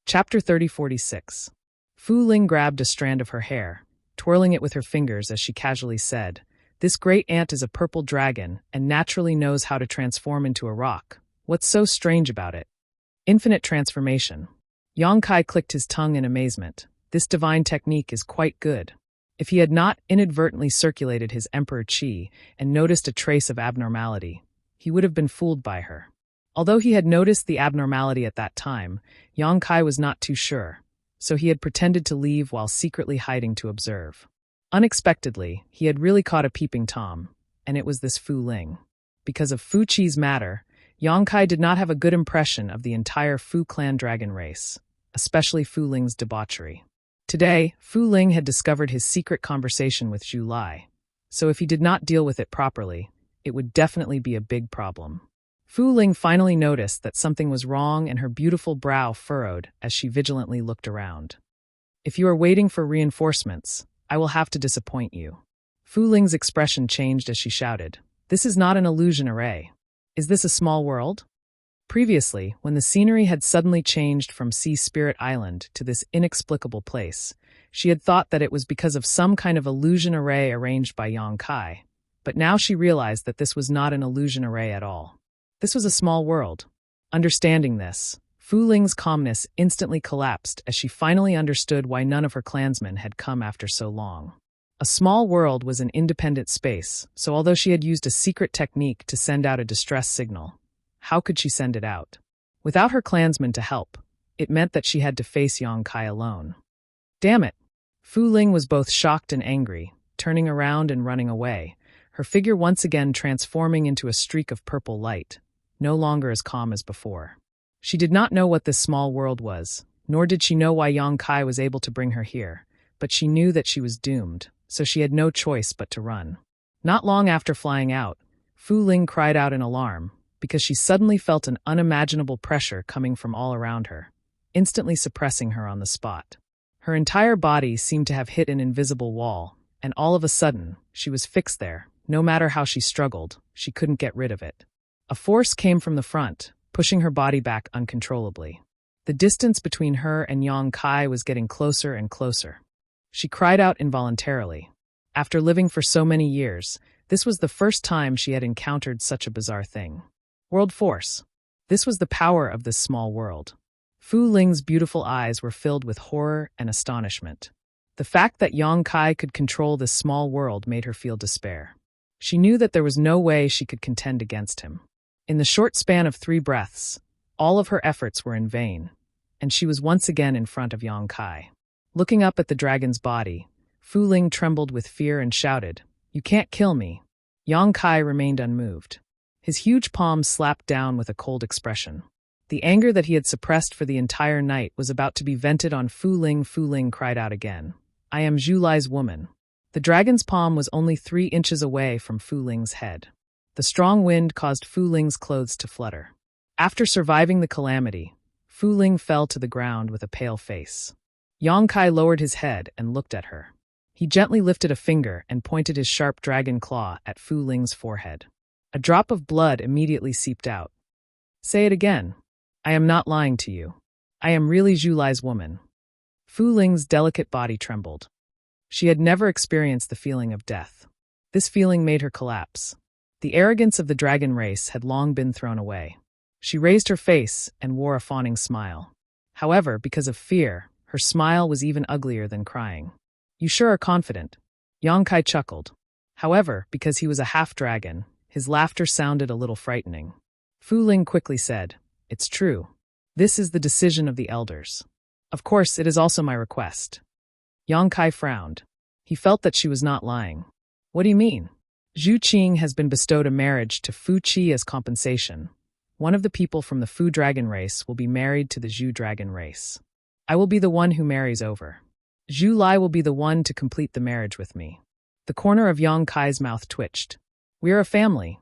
Chapter 3046. Fu Ling grabbed a strand of her hair, twirling it with her fingers as she casually said, "This great ant is a purple dragon and naturally knows how to transform into a rock. What's so strange about it?" Infinite transformation. Yang Kai clicked his tongue in amazement. This divine technique is quite good. If he had not inadvertently circulated his Emperor Qi and noticed a trace of abnormality, he would have been fooled by her. Although he had noticed the abnormality at that time, Yang Kai was not too sure, so he had pretended to leave while secretly hiding to observe. Unexpectedly, he had really caught a peeping Tom, and it was this Fu Ling. Because of Fu Qi's matter, Yang Kai did not have a good impression of the entire Fu clan dragon race, especially Fu Ling's debauchery. Today, Fu Ling had discovered his secret conversation with Zhu Lai, so if he did not deal with it properly, it would definitely be a big problem. Fu Ling finally noticed that something was wrong and her beautiful brow furrowed as she vigilantly looked around. "If you are waiting for reinforcements, I will have to disappoint you." Fu Ling's expression changed as she shouted, "This is not an illusion array. Is this a small world?" Previously, when the scenery had suddenly changed from Sea Spirit Island to this inexplicable place, she had thought that it was because of some kind of illusion array arranged by Yang Kai, but now she realized that this was not an illusion array at all. This was a small world. Understanding this, Fu Ling's calmness instantly collapsed as she finally understood why none of her clansmen had come after so long. A small world was an independent space, so although she had used a secret technique to send out a distress signal, how could she send it out? Without her clansmen to help, it meant that she had to face Yang Kai alone. Damn it! Fu Ling was both shocked and angry, turning around and running away, her figure once again transforming into a streak of purple light, no longer as calm as before. She did not know what this small world was, nor did she know why Yang Kai was able to bring her here, but she knew that she was doomed, so she had no choice but to run. Not long after flying out, Fu Ling cried out in alarm, because she suddenly felt an unimaginable pressure coming from all around her, instantly suppressing her on the spot. Her entire body seemed to have hit an invisible wall, and all of a sudden, she was fixed there. No matter how she struggled, she couldn't get rid of it. A force came from the front, pushing her body back uncontrollably. The distance between her and Yang Kai was getting closer and closer. She cried out involuntarily. After living for so many years, this was the first time she had encountered such a bizarre thing. World force. This was the power of this small world. Fu Ling's beautiful eyes were filled with horror and astonishment. The fact that Yang Kai could control this small world made her feel despair. She knew that there was no way she could contend against him. In the short span of 3 breaths, all of her efforts were in vain, and she was once again in front of Yang Kai. Looking up at the dragon's body, Fu Ling trembled with fear and shouted, "You can't kill me." Yang Kai remained unmoved. His huge palms slapped down with a cold expression. The anger that he had suppressed for the entire night was about to be vented on Fu Ling. Fu Ling cried out again, "I am Zhu Lai's woman." The dragon's palm was only 3 inches away from Fu Ling's head. The strong wind caused Fu Ling's clothes to flutter. After surviving the calamity, Fu Ling fell to the ground with a pale face. Yang Kai lowered his head and looked at her. He gently lifted a finger and pointed his sharp dragon claw at Fu Ling's forehead. A drop of blood immediately seeped out. "Say it again. I am not lying to you. I am really Zhu Lai's woman." Fu Ling's delicate body trembled. She had never experienced the feeling of death. This feeling made her collapse. The arrogance of the dragon race had long been thrown away. She raised her face and wore a fawning smile. However, because of fear, her smile was even uglier than crying. "You sure are confident." Yang Kai chuckled. However, because he was a half-dragon, his laughter sounded a little frightening. Fu Ling quickly said, "It's true. This is the decision of the elders. Of course, it is also my request." Yang Kai frowned. He felt that she was not lying. "What do you mean?" "Zhu Qing has been bestowed a marriage to Fu Qi as compensation. One of the people from the Fu dragon race will be married to the Zhu dragon race. I will be the one who marries over. Zhu Lai will be the one to complete the marriage with me." The corner of Yang Kai's mouth twitched. "We are a family."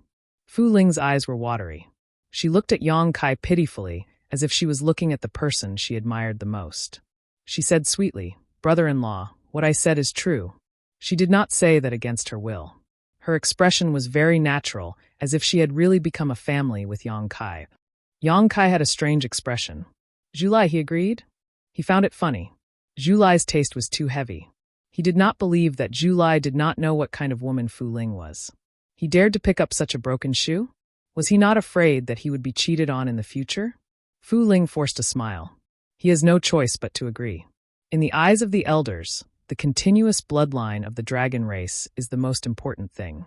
Fu Ling's eyes were watery. She looked at Yang Kai pitifully, as if she was looking at the person she admired the most. She said sweetly, "Brother-in-law, what I said is true." She did not say that against her will. Her expression was very natural, as if she had really become a family with Yang Kai. Yang Kai had a strange expression. "Zhu Lai," he agreed. He found it funny. Zhu Lai's taste was too heavy. He did not believe that Zhu Lai did not know what kind of woman Fu Ling was. He dared to pick up such a broken shoe? Was he not afraid that he would be cheated on in the future? Fu Ling forced a smile. He has no choice but to agree. In the eyes of the elders, the continuous bloodline of the dragon race is the most important thing.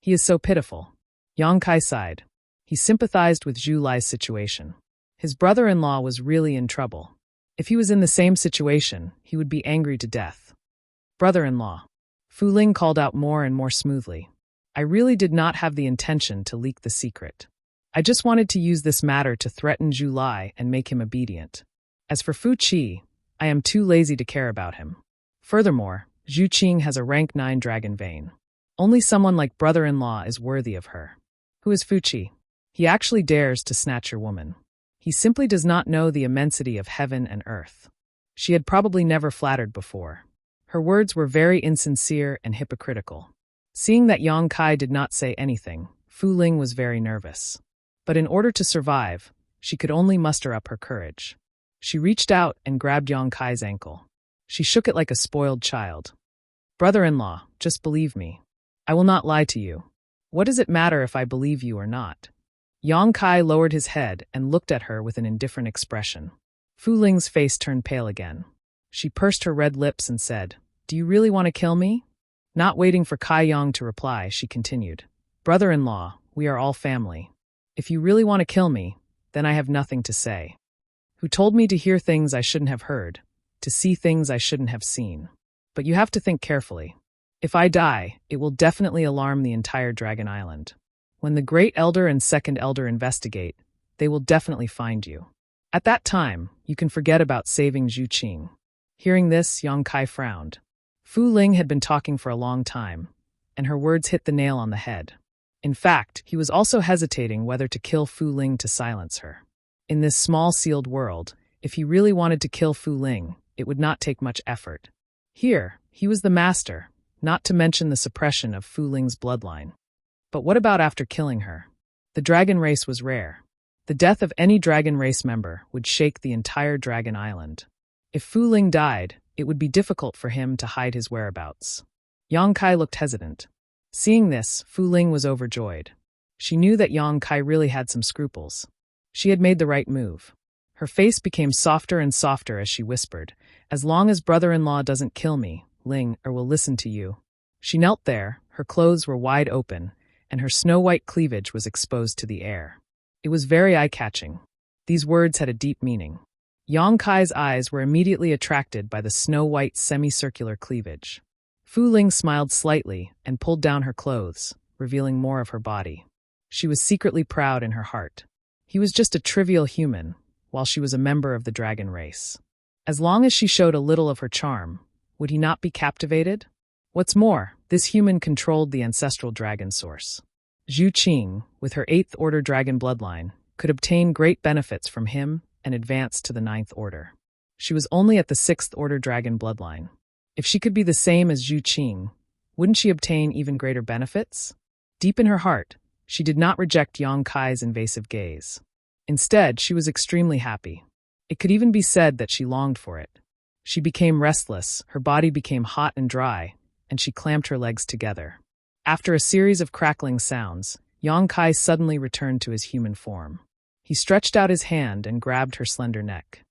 He is so pitiful. Yang Kai sighed. He sympathized with Zhu Lai's situation. His brother-in-law was really in trouble. If he was in the same situation, he would be angry to death. "Brother-in-law." Fu Ling called out more and more smoothly. "I really did not have the intention to leak the secret. I just wanted to use this matter to threaten Zhu Lai and make him obedient. As for Fu Qi, I am too lazy to care about him. Furthermore, Zhu Qing has a rank 9 dragon vein. Only someone like brother-in-law is worthy of her. Who is Fu Qi? He actually dares to snatch your woman. He simply does not know the immensity of heaven and earth." She had probably never flattered before. Her words were very insincere and hypocritical. Seeing that Yang Kai did not say anything, Fu Ling was very nervous. But in order to survive, she could only muster up her courage. She reached out and grabbed Yang Kai's ankle. She shook it like a spoiled child. "Brother-in-law, just believe me. I will not lie to you. What does it matter if I believe you or not?" Yang Kai lowered his head and looked at her with an indifferent expression. Fu Ling's face turned pale again. She pursed her red lips and said, "Do you really want to kill me?" Not waiting for Kai Yang to reply, she continued, "Brother-in-law, we are all family. If you really want to kill me, then I have nothing to say. Who told me to hear things I shouldn't have heard, to see things I shouldn't have seen? But you have to think carefully. If I die, it will definitely alarm the entire Dragon Island. When the Great Elder and Second Elder investigate, they will definitely find you. At that time, you can forget about saving Zhu Qing." Hearing this, Yang Kai frowned. Fu Ling had been talking for a long time, and her words hit the nail on the head. In fact, he was also hesitating whether to kill Fu Ling to silence her. In this small sealed world, if he really wanted to kill Fu Ling, it would not take much effort. Here, he was the master, not to mention the suppression of Fu Ling's bloodline. But what about after killing her? The dragon race was rare. The death of any dragon race member would shake the entire Dragon Island. If Fu Ling died, it would be difficult for him to hide his whereabouts. Yang Kai looked hesitant. Seeing this, Fu Ling was overjoyed. She knew that Yang Kai really had some scruples. She had made the right move. Her face became softer and softer as she whispered, "As long as brother-in-law doesn't kill me, Ling, or will listen to you." She knelt there, her clothes were wide open, and her snow-white cleavage was exposed to the air. It was very eye-catching. These words had a deep meaning. Yang Kai's eyes were immediately attracted by the snow-white semicircular cleavage. Fu Ling smiled slightly and pulled down her clothes, revealing more of her body. She was secretly proud in her heart. He was just a trivial human, while she was a member of the dragon race. As long as she showed a little of her charm, would he not be captivated? What's more, this human controlled the ancestral dragon source. Zhu Qing, with her 8th Order dragon bloodline, could obtain great benefits from him and advance to the 9th Order. She was only at the 6th Order dragon bloodline. If she could be the same as Zhu Qing, wouldn't she obtain even greater benefits? Deep in her heart, she did not reject Yang Kai's invasive gaze. Instead, she was extremely happy. It could even be said that she longed for it. She became restless, her body became hot and dry, and she clamped her legs together. After a series of crackling sounds, Yang Kai suddenly returned to his human form. He stretched out his hand and grabbed her slender neck.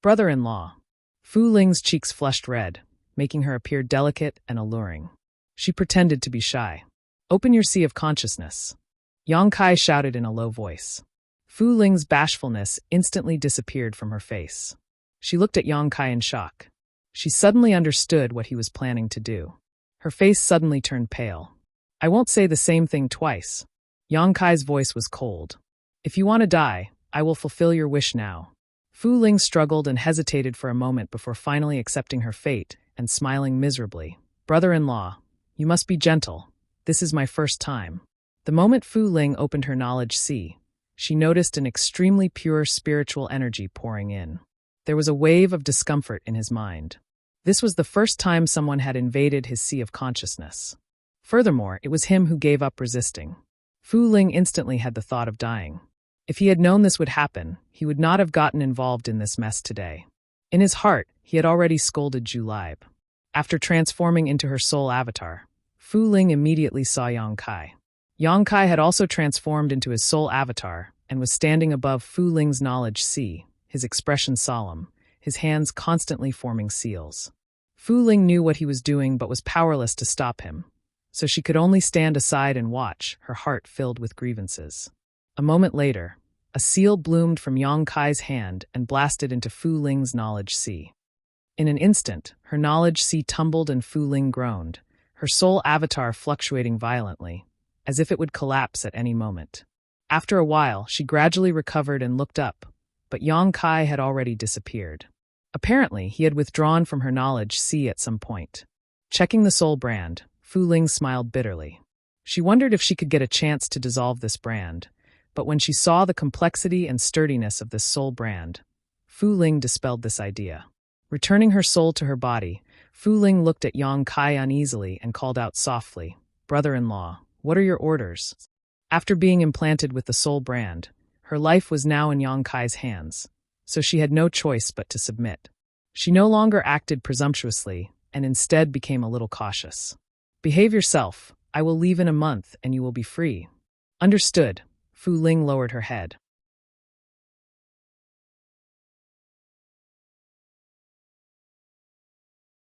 "Brother-in-law." Fu Ling's cheeks flushed red, making her appear delicate and alluring. She pretended to be shy. "Open your sea of consciousness." Yang Kai shouted in a low voice. Fu Ling's bashfulness instantly disappeared from her face. She looked at Yang Kai in shock. She suddenly understood what he was planning to do. Her face suddenly turned pale. "I won't say the same thing twice." Yang Kai's voice was cold. "If you want to die, I will fulfill your wish now." Fu Ling struggled and hesitated for a moment before finally accepting her fate and smiling miserably. "Brother-in-law, you must be gentle. This is my first time." The moment Fu Ling opened her knowledge sea, she noticed an extremely pure spiritual energy pouring in. There was a wave of discomfort in his mind. This was the first time someone had invaded his sea of consciousness. Furthermore, it was him who gave up resisting. Fu Ling instantly had the thought of dying. If he had known this would happen, he would not have gotten involved in this mess today. In his heart, he had already scolded Zhu Laib. After transforming into her soul avatar, Fu Ling immediately saw Yang Kai. Yang Kai had also transformed into his soul avatar and was standing above Fu Ling's knowledge sea, his expression solemn, his hands constantly forming seals. Fu Ling knew what he was doing but was powerless to stop him, so she could only stand aside and watch, her heart filled with grievances. A moment later, a seal bloomed from Yang Kai's hand and blasted into Fu Ling's knowledge sea. In an instant, her knowledge sea tumbled and Fu Ling groaned, her soul avatar fluctuating violently, as if it would collapse at any moment. After a while, she gradually recovered and looked up, but Yang Kai had already disappeared. Apparently, he had withdrawn from her knowledge sea at some point. Checking the soul brand, Fu Ling smiled bitterly. She wondered if she could get a chance to dissolve this brand, but when she saw the complexity and sturdiness of this soul brand, Fu Ling dispelled this idea. Returning her soul to her body, Fu Ling looked at Yang Kai uneasily and called out softly, "Brother-in-law, what are your orders?" After being implanted with the soul brand, her life was now in Yang Kai's hands, so she had no choice but to submit. She no longer acted presumptuously and instead became a little cautious. "Behave yourself. I will leave in a month and you will be free." "Understood." Fu Ling lowered her head.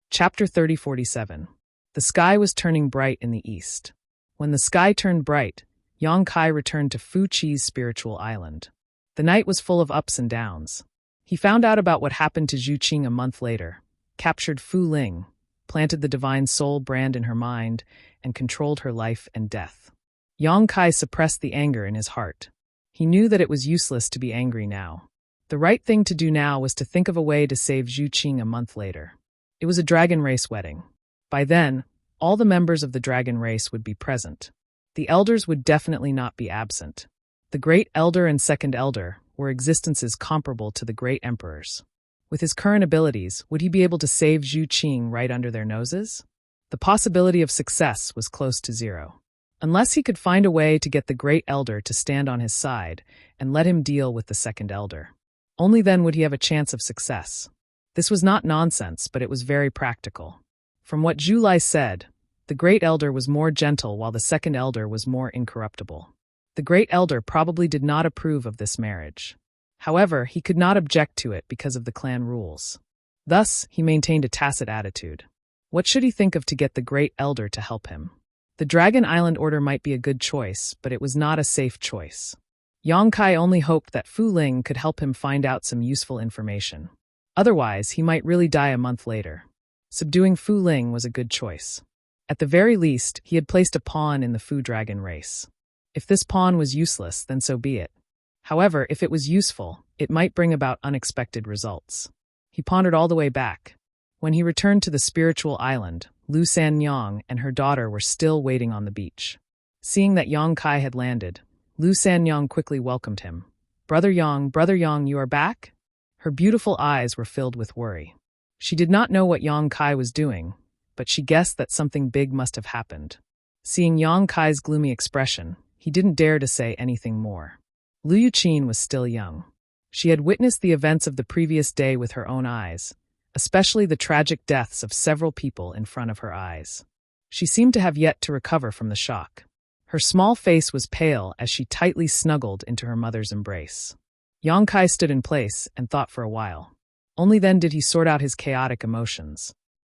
Chapter 3047. The sky was turning bright in the east. When the sky turned bright, Yang Kai returned to Fu Chi's spiritual island. The night was full of ups and downs. He found out about what happened to Zhu Qing a month later, captured Fu Ling, planted the divine soul brand in her mind, and controlled her life and death. Yang Kai suppressed the anger in his heart. He knew that it was useless to be angry now. The right thing to do now was to think of a way to save Zhu Qing a month later. It was a dragon race wedding. By then, all the members of the dragon race would be present. The elders would definitely not be absent. The great elder and second elder were existences comparable to the great emperors. With his current abilities, would he be able to save Zhu Qing right under their noses? The possibility of success was close to zero. Unless he could find a way to get the great elder to stand on his side and let him deal with the second elder. Only then would he have a chance of success. This was not nonsense, but it was very practical. From what Zhu Lai said, the Great Elder was more gentle while the Second Elder was more incorruptible. The Great Elder probably did not approve of this marriage. However, he could not object to it because of the clan rules. Thus, he maintained a tacit attitude. What should he think of to get the Great Elder to help him? The Dragon Island order might be a good choice, but it was not a safe choice. Yang Kai only hoped that Fu Ling could help him find out some useful information. Otherwise, he might really die a month later. Subduing Fu Ling was a good choice. At the very least, he had placed a pawn in the Fu Dragon race. If this pawn was useless, then so be it. However, if it was useful, it might bring about unexpected results. He pondered all the way back. When he returned to the spiritual island, Lu Sanyang and her daughter were still waiting on the beach. Seeing that Yang Kai had landed, Lu Sanyang quickly welcomed him. Brother Yang, you are back?" Her beautiful eyes were filled with worry. She did not know what Yang Kai was doing, but she guessed that something big must have happened. Seeing Yang Kai's gloomy expression, he didn't dare to say anything more. Lu Yuqin was still young. She had witnessed the events of the previous day with her own eyes, especially the tragic deaths of several people in front of her eyes. She seemed to have yet to recover from the shock. Her small face was pale as she tightly snuggled into her mother's embrace. Yang Kai stood in place and thought for a while. Only then did he sort out his chaotic emotions.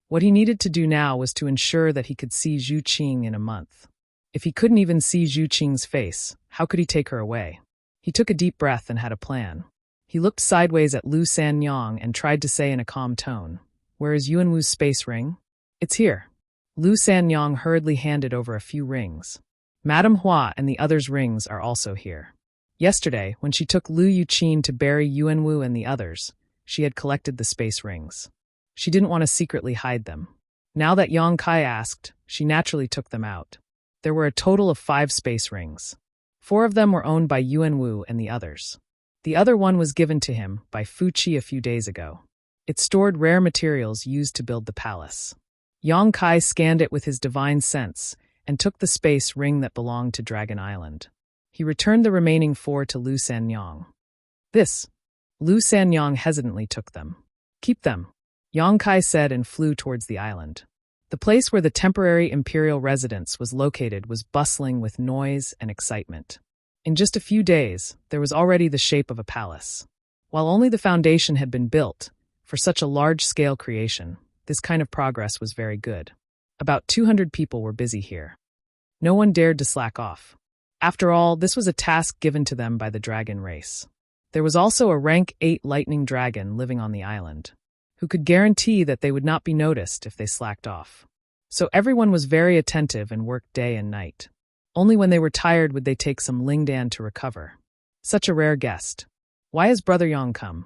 What he needed to do now was to ensure that he could see Zhu Qing in a month. If he couldn't even see Zhu Qing's face, how could he take her away? He took a deep breath and had a plan. He looked sideways at Lu Sanyang and tried to say in a calm tone, "Where is Yuanwu's space ring?" "It's here." Lu Sanyang hurriedly handed over a few rings. "Madame Hua and the others' rings are also here." Yesterday, when she took Lu Yuqin to bury Yuanwu and the others, she had collected the space rings. She didn't want to secretly hide them. Now that Yang Kai asked, she naturally took them out. There were a total of 5 space rings. 4 of them were owned by Yuanwu and the others. The other one was given to him by Fu Qi a few days ago. It stored rare materials used to build the palace. Yang Kai scanned it with his divine sense and took the space ring that belonged to Dragon Island. He returned the remaining 4 to Lu Sanyang. "This." Lu Sanyang hesitantly took them. "Keep them," Yang Kai said and flew towards the island. The place where the temporary imperial residence was located was bustling with noise and excitement. In just a few days, there was already the shape of a palace. While only the foundation had been built, for such a large-scale creation, this kind of progress was very good. About 200 people were busy here. No one dared to slack off. After all, this was a task given to them by the dragon race. There was also a rank 8 lightning dragon living on the island, who could guarantee that they would not be noticed if they slacked off. So everyone was very attentive and worked day and night. Only when they were tired would they take some lingdan to recover. Such a rare guest. "Why has Brother Yang come?"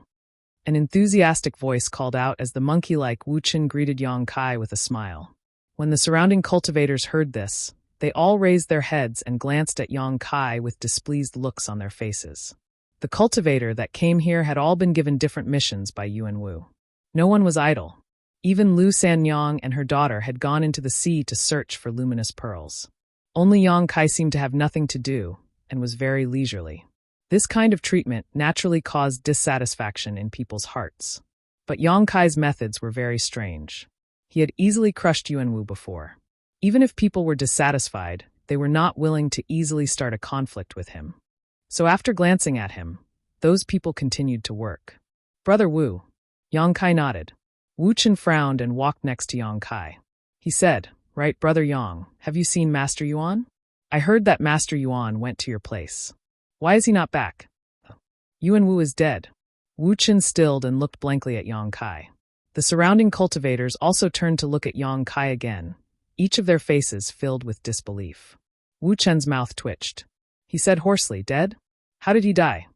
An enthusiastic voice called out as the monkey-like Wu Chen greeted Yang Kai with a smile. When the surrounding cultivators heard this, they all raised their heads and glanced at Yang Kai with displeased looks on their faces. The cultivator that came here had all been given different missions by Yuanwu. No one was idle. Even Lu Sanyang and her daughter had gone into the sea to search for luminous pearls. Only Yang Kai seemed to have nothing to do, and was very leisurely. This kind of treatment naturally caused dissatisfaction in people's hearts. But Yang Kai's methods were very strange. He had easily crushed Yuanwu before. Even if people were dissatisfied, they were not willing to easily start a conflict with him. So after glancing at him, those people continued to work. "Brother Wu." Yang Kai nodded. Wu Chen frowned and walked next to Yang Kai. He said, "Right, Brother Yang, have you seen Master Yuan? I heard that Master Yuan went to your place. Why is he not back?" "Yuanwu is dead." Wu Chen stilled and looked blankly at Yang Kai. The surrounding cultivators also turned to look at Yang Kai again, each of their faces filled with disbelief. Wu Chen's mouth twitched. He said hoarsely, "Dead? How did he die?"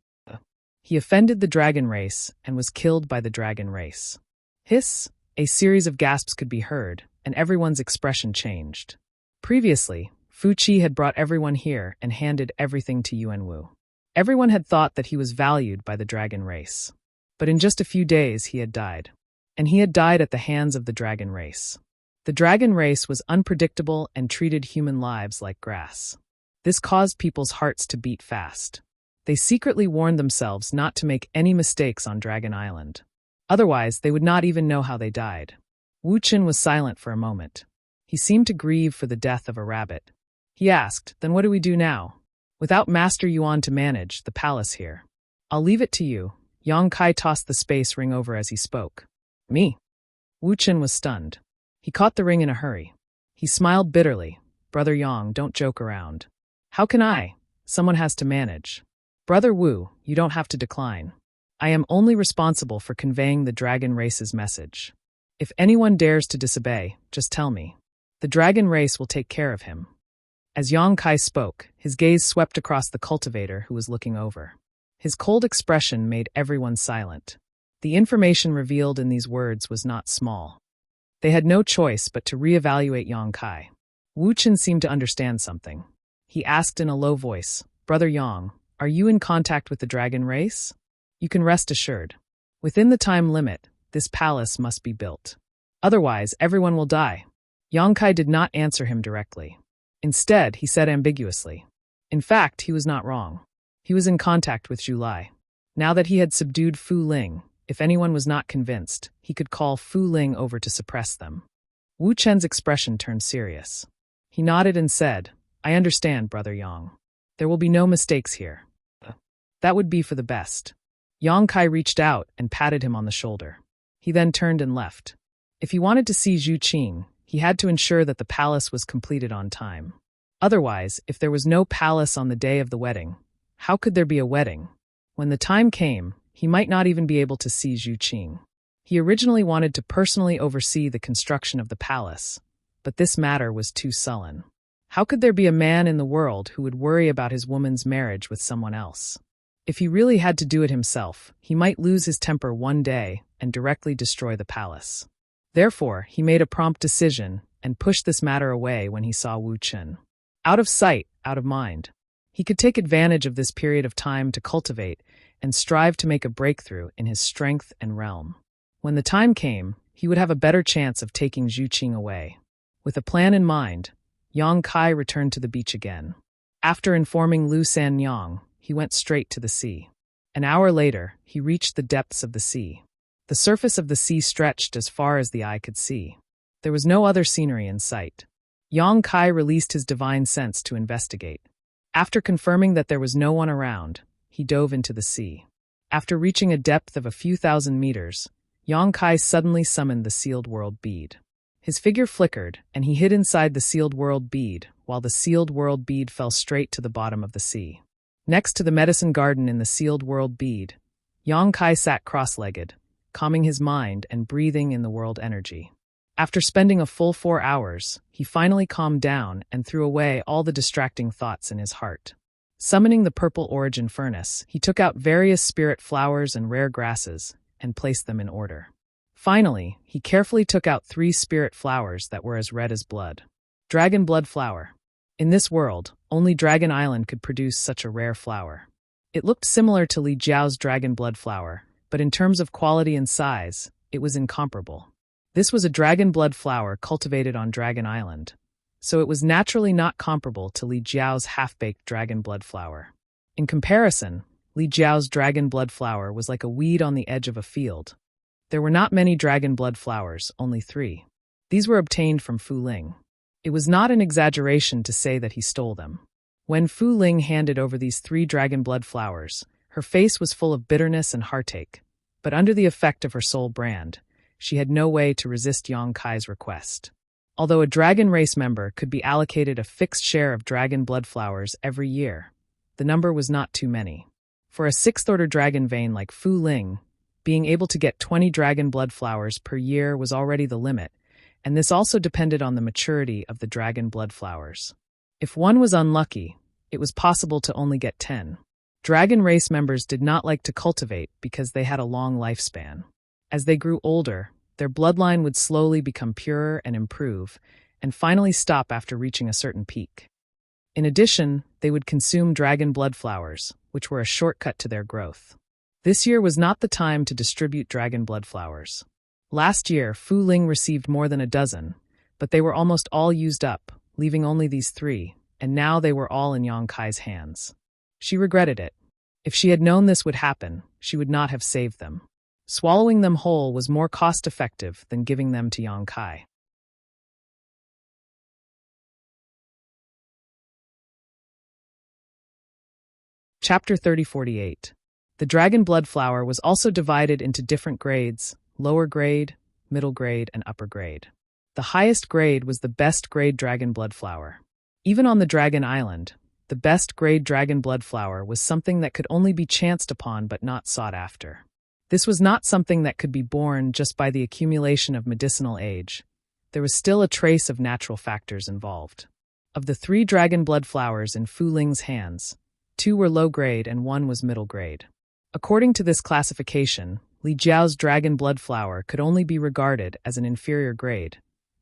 "He offended the dragon race and was killed by the dragon race." Hiss! A series of gasps could be heard, and everyone's expression changed. Previously, Fu Qi had brought everyone here and handed everything to Yuanwu. Everyone had thought that he was valued by the dragon race. But in just a few days he had died. And he had died at the hands of the dragon race. The dragon race was unpredictable and treated human lives like grass. This caused people's hearts to beat fast. They secretly warned themselves not to make any mistakes on Dragon Island. Otherwise, they would not even know how they died. Wu Qin was silent for a moment. He seemed to grieve for the death of a rabbit. He asked, "Then what do we do now? Without Master Yuan to manage the palace here. I'll leave it to you." Yang Kai tossed the space ring over as he spoke. "Me?" Wu Qin was stunned. He caught the ring in a hurry. He smiled bitterly. "Brother Yang, don't joke around. How can I? Someone has to manage. Brother Wu, you don't have to decline. I am only responsible for conveying the dragon race's message. If anyone dares to disobey, just tell me. The dragon race will take care of him." As Yang Kai spoke, his gaze swept across the cultivator who was looking over. His cold expression made everyone silent. The information revealed in these words was not small. They had no choice but to reevaluate Yang Kai. Wu Qin seemed to understand something. He asked in a low voice, "Brother Yang, are you in contact with the dragon race? You can rest assured. Within the time limit, this palace must be built. Otherwise, everyone will die." Yang Kai did not answer him directly. Instead, he said ambiguously. In fact, he was not wrong. He was in contact with Zhu Lai. Now that he had subdued Fu Ling, if anyone was not convinced, he could call Fu Ling over to suppress them. Wu Chen's expression turned serious. He nodded and said, "I understand, Brother Yang. There will be no mistakes here. That would be for the best." Yang Kai reached out and patted him on the shoulder. He then turned and left. If he wanted to see Zhu Qing, he had to ensure that the palace was completed on time. Otherwise, if there was no palace on the day of the wedding, how could there be a wedding? When the time came, he might not even be able to see Zhu Qing. He originally wanted to personally oversee the construction of the palace, but this matter was too sullen. How could there be a man in the world who would worry about his woman's marriage with someone else? If he really had to do it himself, he might lose his temper one day and directly destroy the palace. Therefore, he made a prompt decision and pushed this matter away when he saw Wu Qin. Out of sight, out of mind. He could take advantage of this period of time to cultivate and strive to make a breakthrough in his strength and realm. When the time came, he would have a better chance of taking Zhu Qing away. With a plan in mind, Yang Kai returned to the beach again. After informing Lu Sanyang, he went straight to the sea. An hour later, he reached the depths of the sea. The surface of the sea stretched as far as the eye could see. There was no other scenery in sight. Yang Kai released his divine sense to investigate. After confirming that there was no one around, he dove into the sea. After reaching a depth of a few thousand meters, Yang Kai suddenly summoned the sealed world bead. His figure flickered, and he hid inside the sealed world bead, while the sealed world bead fell straight to the bottom of the sea. Next to the medicine garden in the sealed world bead, Yang Kai sat cross-legged, calming his mind and breathing in the world energy. After spending a full 4 hours, he finally calmed down and threw away all the distracting thoughts in his heart. Summoning the purple origin furnace, he took out various spirit flowers and rare grasses and placed them in order. Finally, he carefully took out 3 spirit flowers that were as red as blood. Dragon blood flower. In this world, only Dragon Island could produce such a rare flower. It looked similar to Li Jiao's dragon blood flower, but in terms of quality and size, it was incomparable. This was a dragon blood flower cultivated on Dragon Island, so it was naturally not comparable to Li Jiao's half-baked dragon blood flower. In comparison, Li Jiao's dragon blood flower was like a weed on the edge of a field. There were not many dragon blood flowers, only 3. These were obtained from Fu Ling. It was not an exaggeration to say that he stole them. When Fu Ling handed over these 3 dragon blood flowers, her face was full of bitterness and heartache, but under the effect of her soul brand, she had no way to resist Yang Kai's request. Although a dragon race member could be allocated a fixed share of dragon blood flowers every year, the number was not too many. For a 6th-order dragon vein like Fu Ling, being able to get 20 dragon blood flowers per year was already the limit, and this also depended on the maturity of the dragon blood flowers. If one was unlucky, it was possible to only get 10. Dragon race members did not like to cultivate because they had a long lifespan. As they grew older, their bloodline would slowly become purer and improve, and finally stop after reaching a certain peak. In addition, they would consume dragon blood flowers, which were a shortcut to their growth. This year was not the time to distribute dragon blood flowers. Last year, Fu Ling received more than a dozen, but they were almost all used up, leaving only these 3, and now they were all in Yang Kai's hands. She regretted it. If she had known this would happen, she would not have saved them. Swallowing them whole was more cost-effective than giving them to Yang Kai. Chapter 3048. The dragon blood flower was also divided into different grades: lower grade, middle grade, and upper grade. The highest grade was the best grade dragon blood flower. Even on the Dragon Island, the best grade dragon blood flower was something that could only be chanced upon but not sought after. This was not something that could be born just by the accumulation of medicinal age. There was still a trace of natural factors involved. Of the 3 dragon blood flowers in Fu Ling's hands, 2 were low grade and 1 was middle grade. According to this classification, Li Jiao's dragon blood flower could only be regarded as an inferior grade,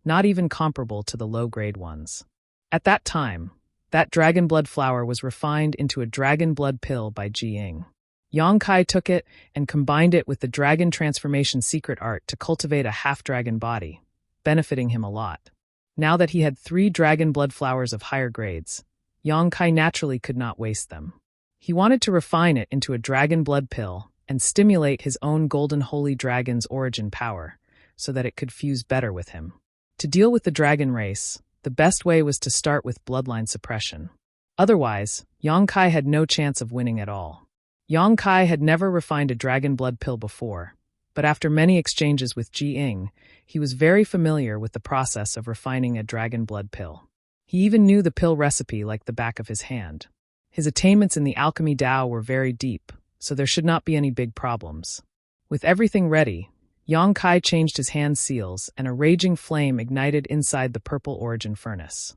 not even comparable to the low-grade ones. At that time, that dragon blood flower was refined into a dragon blood pill by Ji Ying. Yang Kai took it and combined it with the dragon transformation secret art to cultivate a half-dragon body, benefiting him a lot. Now that he had 3 dragon blood flowers of higher grades, Yang Kai naturally could not waste them. He wanted to refine it into a dragon blood pill and stimulate his own golden holy dragon's origin power so that it could fuse better with him. To deal with the dragon race, the best way was to start with bloodline suppression. Otherwise, Yang Kai had no chance of winning at all. Yang Kai had never refined a dragon blood pill before, but after many exchanges with Ji Ying, he was very familiar with the process of refining a dragon blood pill. He even knew the pill recipe like the back of his hand. His attainments in the alchemy Tao were very deep, so there should not be any big problems. With everything ready, Yang Kai changed his hand seals and a raging flame ignited inside the purple origin furnace.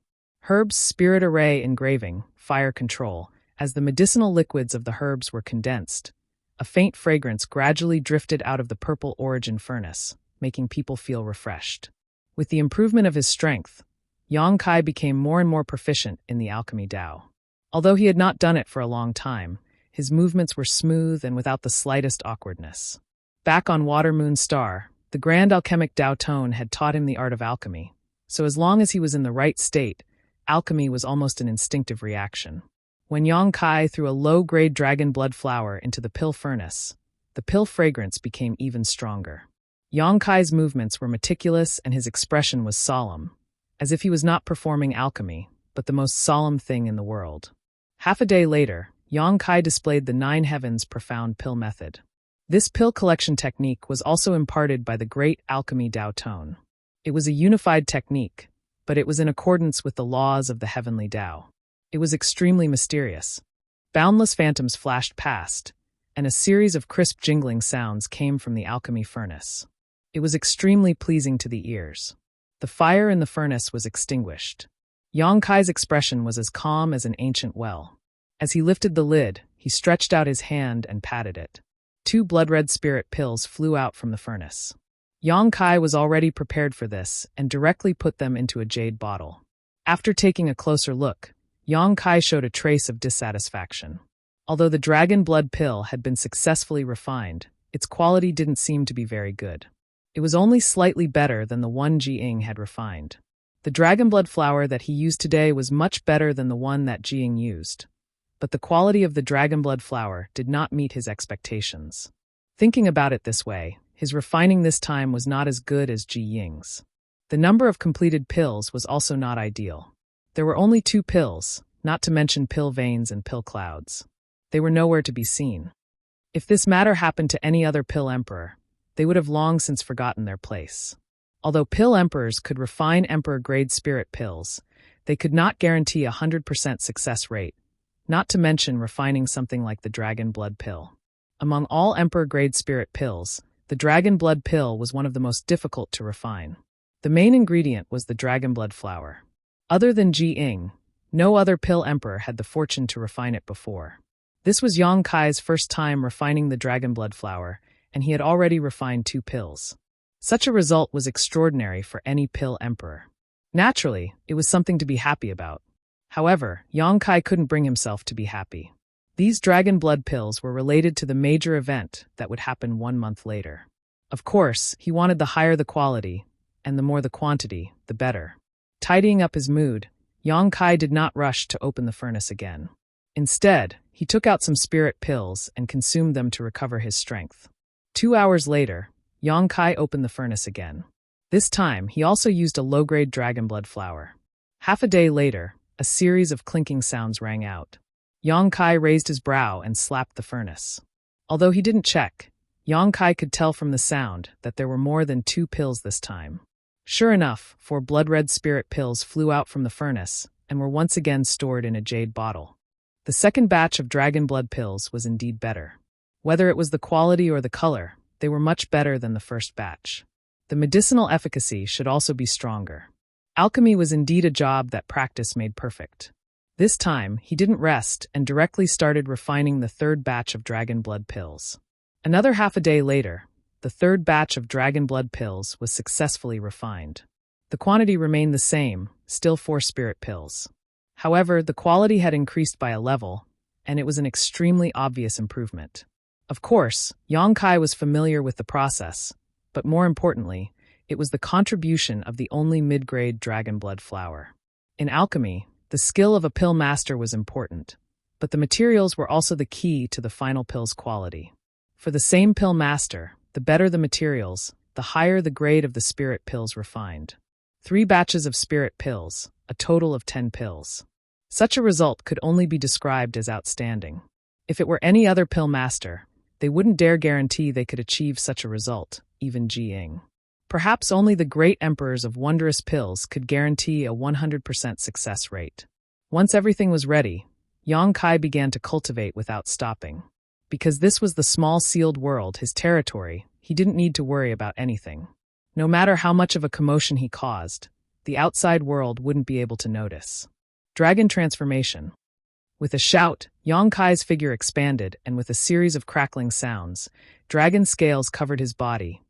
Herbs spirit array engraving, fire control. As the medicinal liquids of the herbs were condensed, a faint fragrance gradually drifted out of the purple origin furnace, making people feel refreshed. With the improvement of his strength, Yang Kai became more and more proficient in the alchemy Tao. Although he had not done it for a long time, his movements were smooth and without the slightest awkwardness. Back on Water Moon Star, the Grand Alchemic Tao Tone had taught him the art of alchemy, so as long as he was in the right state, alchemy was almost an instinctive reaction. When Yang Kai threw a low-grade dragon blood flower into the pill furnace, the pill fragrance became even stronger. Yang Kai's movements were meticulous and his expression was solemn, as if he was not performing alchemy, but the most solemn thing in the world. Half a day later, Yang Kai displayed the 9 Heavens profound pill method. This pill collection technique was also imparted by the great alchemy Tao Tone. It was a unified technique, but it was in accordance with the laws of the heavenly Tao. It was extremely mysterious. Boundless phantoms flashed past, and a series of crisp jingling sounds came from the alchemy furnace. It was extremely pleasing to the ears. The fire in the furnace was extinguished. Yang Kai's expression was as calm as an ancient well. As he lifted the lid, he stretched out his hand and patted it. 2 blood-red spirit pills flew out from the furnace. Yang Kai was already prepared for this and directly put them into a jade bottle. After taking a closer look, Yang Kai showed a trace of dissatisfaction. Although the dragon blood pill had been successfully refined, its quality didn't seem to be very good. It was only slightly better than the one Ji Ying had refined. The dragon blood flower that he used today was much better than the one that Ji Ying used, but the quality of the dragon blood flower did not meet his expectations. Thinking about it this way, his refining this time was not as good as Ji Ying's. The number of completed pills was also not ideal. There were only 2 pills, not to mention pill veins and pill clouds. They were nowhere to be seen. If this matter happened to any other pill emperor, they would have long since forgotten their place. Although pill emperors could refine emperor-grade spirit pills, they could not guarantee a 100% success rate, not to mention refining something like the dragon blood pill. Among all emperor-grade spirit pills, the dragon blood pill was one of the most difficult to refine. The main ingredient was the dragon blood flower. Other than Ji Ying, no other pill emperor had the fortune to refine it before. This was Yang Kai's first time refining the dragon blood flower, and he had already refined 2 pills. Such a result was extraordinary for any pill emperor. Naturally, it was something to be happy about. However, Yang Kai couldn't bring himself to be happy. These dragon blood pills were related to the major event that would happen 1 month later. Of course, he wanted the higher the quality, and the more the quantity, the better. Tidying up his mood, Yang Kai did not rush to open the furnace again. Instead, he took out some spirit pills and consumed them to recover his strength. 2 hours later, Yang Kai opened the furnace again. This time, he also used a low-grade dragon blood flower. Half a day later, a series of clinking sounds rang out. Yang Kai raised his brow and slapped the furnace. Although he didn't check, Yang Kai could tell from the sound that there were more than 2 pills this time. Sure enough, 4 blood-red spirit pills flew out from the furnace and were once again stored in a jade bottle. The second batch of dragon blood pills was indeed better. Whether it was the quality or the color, they were much better than the first batch. The medicinal efficacy should also be stronger. Alchemy was indeed a job that practice made perfect. This time, he didn't rest and directly started refining the third batch of dragon blood pills. Another half a day later, the third batch of dragon blood pills was successfully refined. The quantity remained the same, still 4 spirit pills. However, the quality had increased by a level, and it was an extremely obvious improvement. Of course, Yang Kai was familiar with the process, but more importantly, it was the contribution of the only mid-grade dragon blood flower. In alchemy, the skill of a pill master was important, but the materials were also the key to the final pill's quality. For the same pill master, the better the materials, the higher the grade of the spirit pills refined. 3 batches of spirit pills, a total of 10 pills. Such a result could only be described as outstanding. If it were any other pill master, they wouldn't dare guarantee they could achieve such a result, even Jiying. Perhaps only the great emperors of wondrous pills could guarantee a 100% success rate. Once everything was ready, Yang Kai began to cultivate without stopping. Because this was the small sealed world, his territory, he didn't need to worry about anything. No matter how much of a commotion he caused, the outside world wouldn't be able to notice. Dragon transformation. With a shout, Yang Kai's figure expanded, and with a series of crackling sounds, dragon scales covered his body.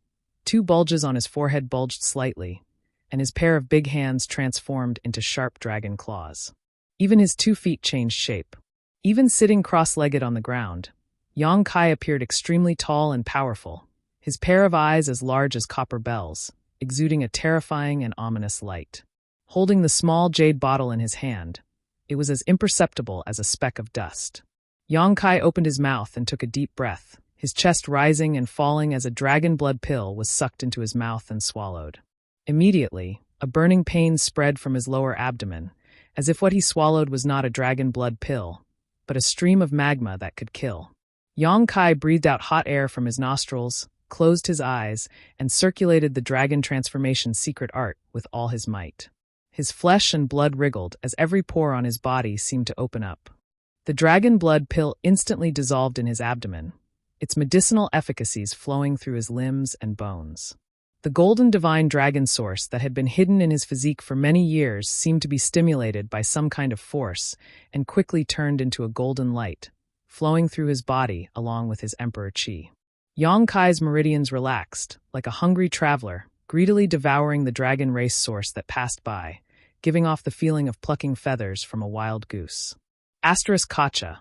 2 bulges on his forehead bulged slightly, and his pair of big hands transformed into sharp dragon claws. Even his 2 feet changed shape. Even sitting cross-legged on the ground, Yang Kai appeared extremely tall and powerful, his pair of eyes as large as copper bells, exuding a terrifying and ominous light. Holding the small jade bottle in his hand, it was as imperceptible as a speck of dust. Yang Kai opened his mouth and took a deep breath, his chest rising and falling as a dragon blood pill was sucked into his mouth and swallowed. Immediately, a burning pain spread from his lower abdomen, as if what he swallowed was not a dragon blood pill, but a stream of magma that could kill. Yang Kai breathed out hot air from his nostrils, closed his eyes, and circulated the dragon transformation secret art with all his might. His flesh and blood wriggled as every pore on his body seemed to open up. The dragon blood pill instantly dissolved in his abdomen, its medicinal efficacies flowing through his limbs and bones. The golden divine dragon source that had been hidden in his physique for many years seemed to be stimulated by some kind of force and quickly turned into a golden light, flowing through his body along with his emperor chi. Yang Kai's meridians relaxed, like a hungry traveler, greedily devouring the dragon race source that passed by, giving off the feeling of plucking feathers from a wild goose. Kacha.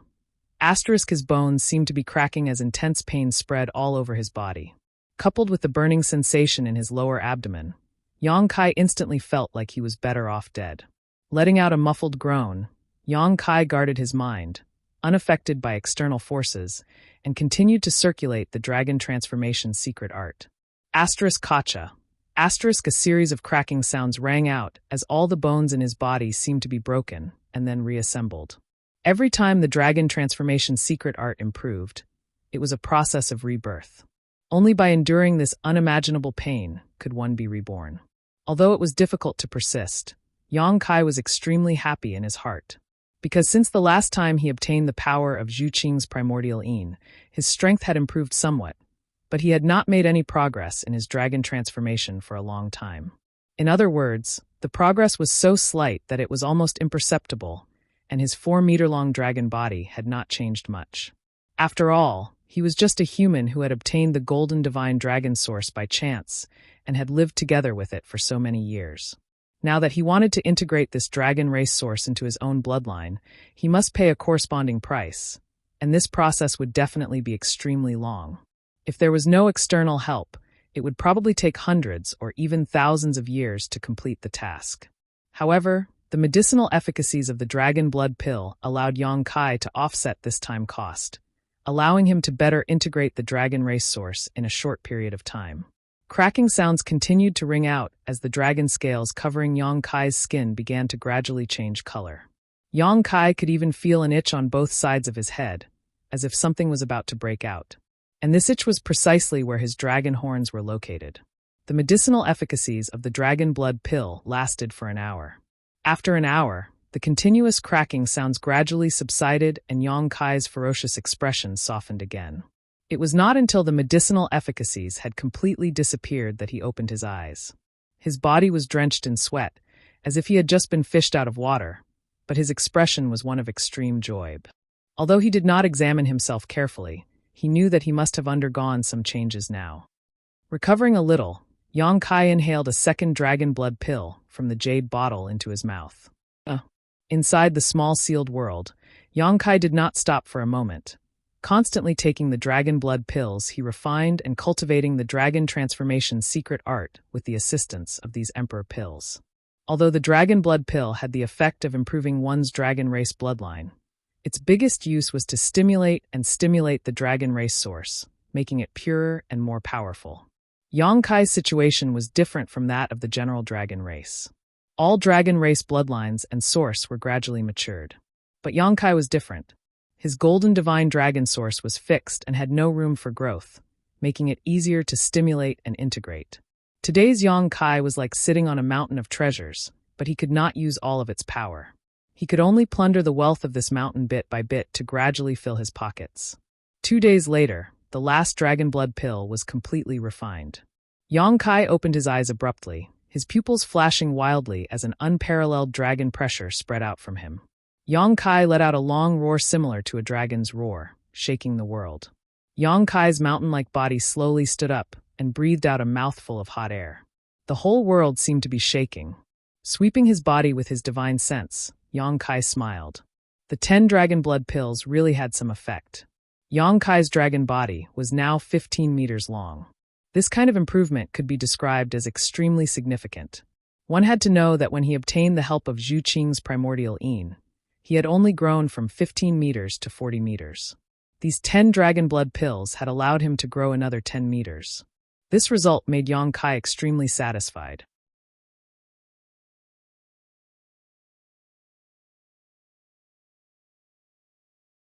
His bones seemed to be cracking as intense pain spread all over his body. Coupled with the burning sensation in his lower abdomen, Yang Kai instantly felt like he was better off dead. Letting out a muffled groan, Yang Kai guarded his mind, unaffected by external forces, and continued to circulate the dragon transformation secret art. Kacha. A series of cracking sounds rang out as all the bones in his body seemed to be broken and then reassembled. Every time the dragon transformation secret art improved, it was a process of rebirth. Only by enduring this unimaginable pain could one be reborn. Although it was difficult to persist, Yang Kai was extremely happy in his heart. Because since the last time he obtained the power of Zhu Qing's primordial yin, his strength had improved somewhat, but he had not made any progress in his dragon transformation for a long time. In other words, the progress was so slight that it was almost imperceptible, and his 4-meter-long dragon body had not changed much. After all, he was just a human who had obtained the golden divine dragon source by chance and had lived together with it for so many years. Now that he wanted to integrate this dragon race source into his own bloodline, he must pay a corresponding price, and this process would definitely be extremely long. If there was no external help, it would probably take hundreds or even thousands of years to complete the task. However, the medicinal efficacies of the dragon blood pill allowed Yang Kai to offset this time cost, allowing him to better integrate the dragon race source in a short period of time. Cracking sounds continued to ring out as the dragon scales covering Yang Kai's skin began to gradually change color. Yang Kai could even feel an itch on both sides of his head, as if something was about to break out. And this itch was precisely where his dragon horns were located. The medicinal efficacies of the dragon blood pill lasted for an hour. After an hour, the continuous cracking sounds gradually subsided and Yang Kai's ferocious expression softened again. It was not until the medicinal efficacies had completely disappeared that he opened his eyes. His body was drenched in sweat, as if he had just been fished out of water, but his expression was one of extreme joy. Although he did not examine himself carefully, he knew that he must have undergone some changes now. Recovering a little, Yang Kai inhaled a second dragon blood pill from the jade bottle into his mouth. Inside the small sealed world, Yang Kai did not stop for a moment. Constantly taking the dragon blood pills, he refined and cultivating the dragon transformation secret art with the assistance of these emperor pills. Although the dragon blood pill had the effect of improving one's dragon race bloodline, its biggest use was to stimulate the dragon race source, making it purer and more powerful. Yang Kai's situation was different from that of the general dragon race. All dragon race bloodlines and source were gradually matured. But Yang Kai was different. His golden divine dragon source was fixed and had no room for growth, making it easier to stimulate and integrate. Today's Yang Kai was like sitting on a mountain of treasures, but he could not use all of its power. He could only plunder the wealth of this mountain bit by bit to gradually fill his pockets. 2 days later, the last dragon blood pill was completely refined. Yang Kai opened his eyes abruptly, his pupils flashing wildly as an unparalleled dragon pressure spread out from him. Yang Kai let out a long roar similar to a dragon's roar, shaking the world. Yang Kai's mountain-like body slowly stood up and breathed out a mouthful of hot air. The whole world seemed to be shaking. Sweeping his body with his divine sense, Yang Kai smiled. The 10 dragon blood pills really had some effect. Yang Kai's dragon body was now 15 meters long. This kind of improvement could be described as extremely significant. One had to know that when he obtained the help of Zhu Qing's primordial yin, he had only grown from 15 meters to 40 meters. These 10 dragon blood pills had allowed him to grow another 10 meters. This result made Yang Kai extremely satisfied.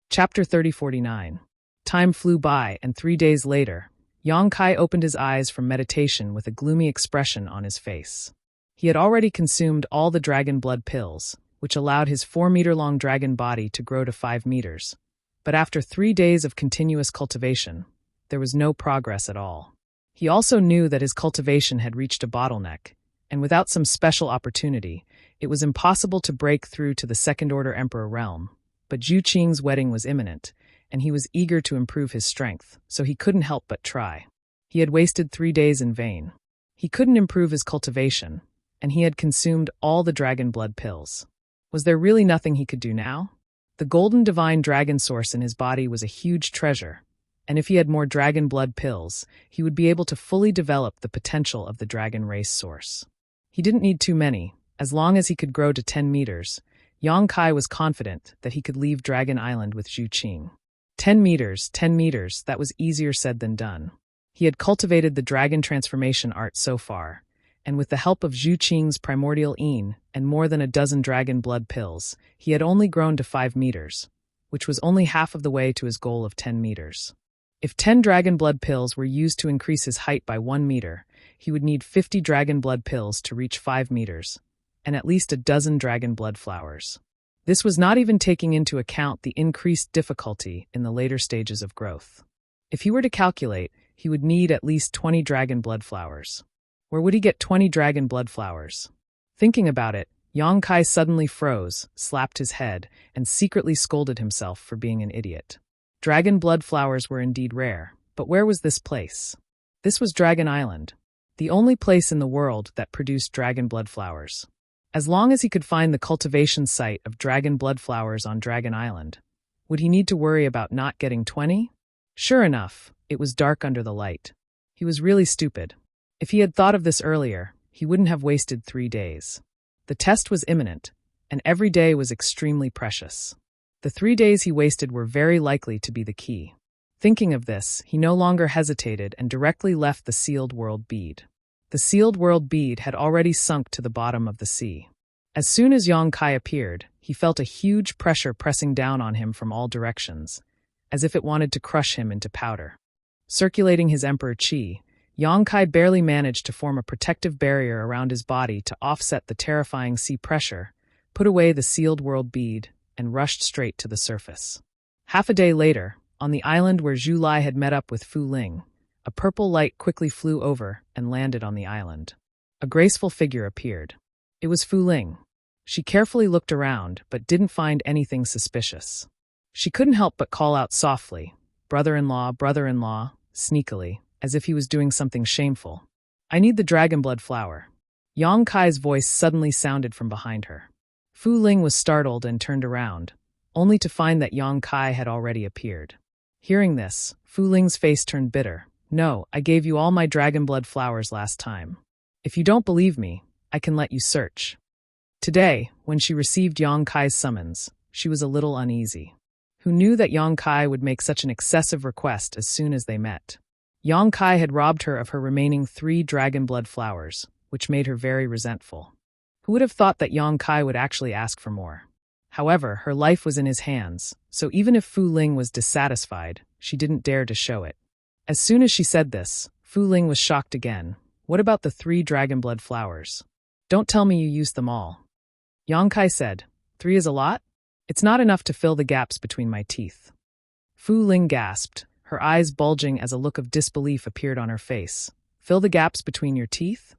Chapter 3049. Time flew by, and 3 days later, Yang Kai opened his eyes from meditation with a gloomy expression on his face. He had already consumed all the dragon blood pills, which allowed his 4-meter-long dragon body to grow to 5 meters. But after 3 days of continuous cultivation, there was no progress at all. He also knew that his cultivation had reached a bottleneck, and without some special opportunity, it was impossible to break through to the second-order emperor realm. But Zhu Qing's wedding was imminent, and he was eager to improve his strength, so he couldn't help but try. He had wasted 3 days in vain. He couldn't improve his cultivation, and he had consumed all the dragon blood pills. Was there really nothing he could do now? The golden divine dragon source in his body was a huge treasure, and if he had more dragon blood pills, he would be able to fully develop the potential of the dragon race source. He didn't need too many. As long as he could grow to 10 meters, Yang Kai was confident that he could leave Dragon Island with Zhu Qing. 10 meters, that was easier said than done. He had cultivated the dragon transformation art so far, and with the help of Zhu Qing's primordial yin and more than a dozen dragon blood pills, he had only grown to 5 meters, which was only half of the way to his goal of 10 meters. If 10 dragon blood pills were used to increase his height by 1 meter, he would need 50 dragon blood pills to reach 5 meters, and at least a dozen dragon blood flowers. This was not even taking into account the increased difficulty in the later stages of growth. If he were to calculate, he would need at least 20 dragon blood flowers. Where would he get 20 dragon blood flowers? Thinking about it, Yang Kai suddenly froze, slapped his head, and secretly scolded himself for being an idiot. Dragon blood flowers were indeed rare, but where was this place? This was Dragon Island, the only place in the world that produced dragon blood flowers. As long as he could find the cultivation site of dragon blood flowers on Dragon Island, would he need to worry about not getting 20? Sure enough, it was dark under the light. He was really stupid. If he had thought of this earlier, he wouldn't have wasted 3 days. The test was imminent, and every day was extremely precious. The 3 days he wasted were very likely to be the key. Thinking of this, he no longer hesitated and directly left the sealed world bead. The sealed world bead had already sunk to the bottom of the sea. As soon as Yang Kai appeared, he felt a huge pressure pressing down on him from all directions, as if it wanted to crush him into powder. Circulating his emperor chi, Yang Kai barely managed to form a protective barrier around his body to offset the terrifying sea pressure, put away the sealed world bead, and rushed straight to the surface. Half a day later, on the island where Zhu Lai had met up with Fu Ling, a purple light quickly flew over and landed on the island. A graceful figure appeared. It was Fu Ling. She carefully looked around, but didn't find anything suspicious. She couldn't help but call out softly, brother-in-law, sneakily, as if he was doing something shameful. I need the dragon blood flower. Yang Kai's voice suddenly sounded from behind her. Fu Ling was startled and turned around, only to find that Yang Kai had already appeared. Hearing this, Fu Ling's face turned bitter. No, I gave you all my dragon blood flowers last time. If you don't believe me, I can let you search. Today, when she received Yang Kai's summons, she was a little uneasy. Who knew that Yang Kai would make such an excessive request as soon as they met? Yang Kai had robbed her of her remaining 3 dragon blood flowers, which made her very resentful. Who would have thought that Yang Kai would actually ask for more? However, her life was in his hands, so even if Fu Ling was dissatisfied, she didn't dare to show it. As soon as she said this, Fu Ling was shocked again. What about the 3 dragon blood flowers? Don't tell me you used them all. Yang Kai said, 3 is a lot? It's not enough to fill the gaps between my teeth. Fu Ling gasped, her eyes bulging as a look of disbelief appeared on her face. Fill the gaps between your teeth?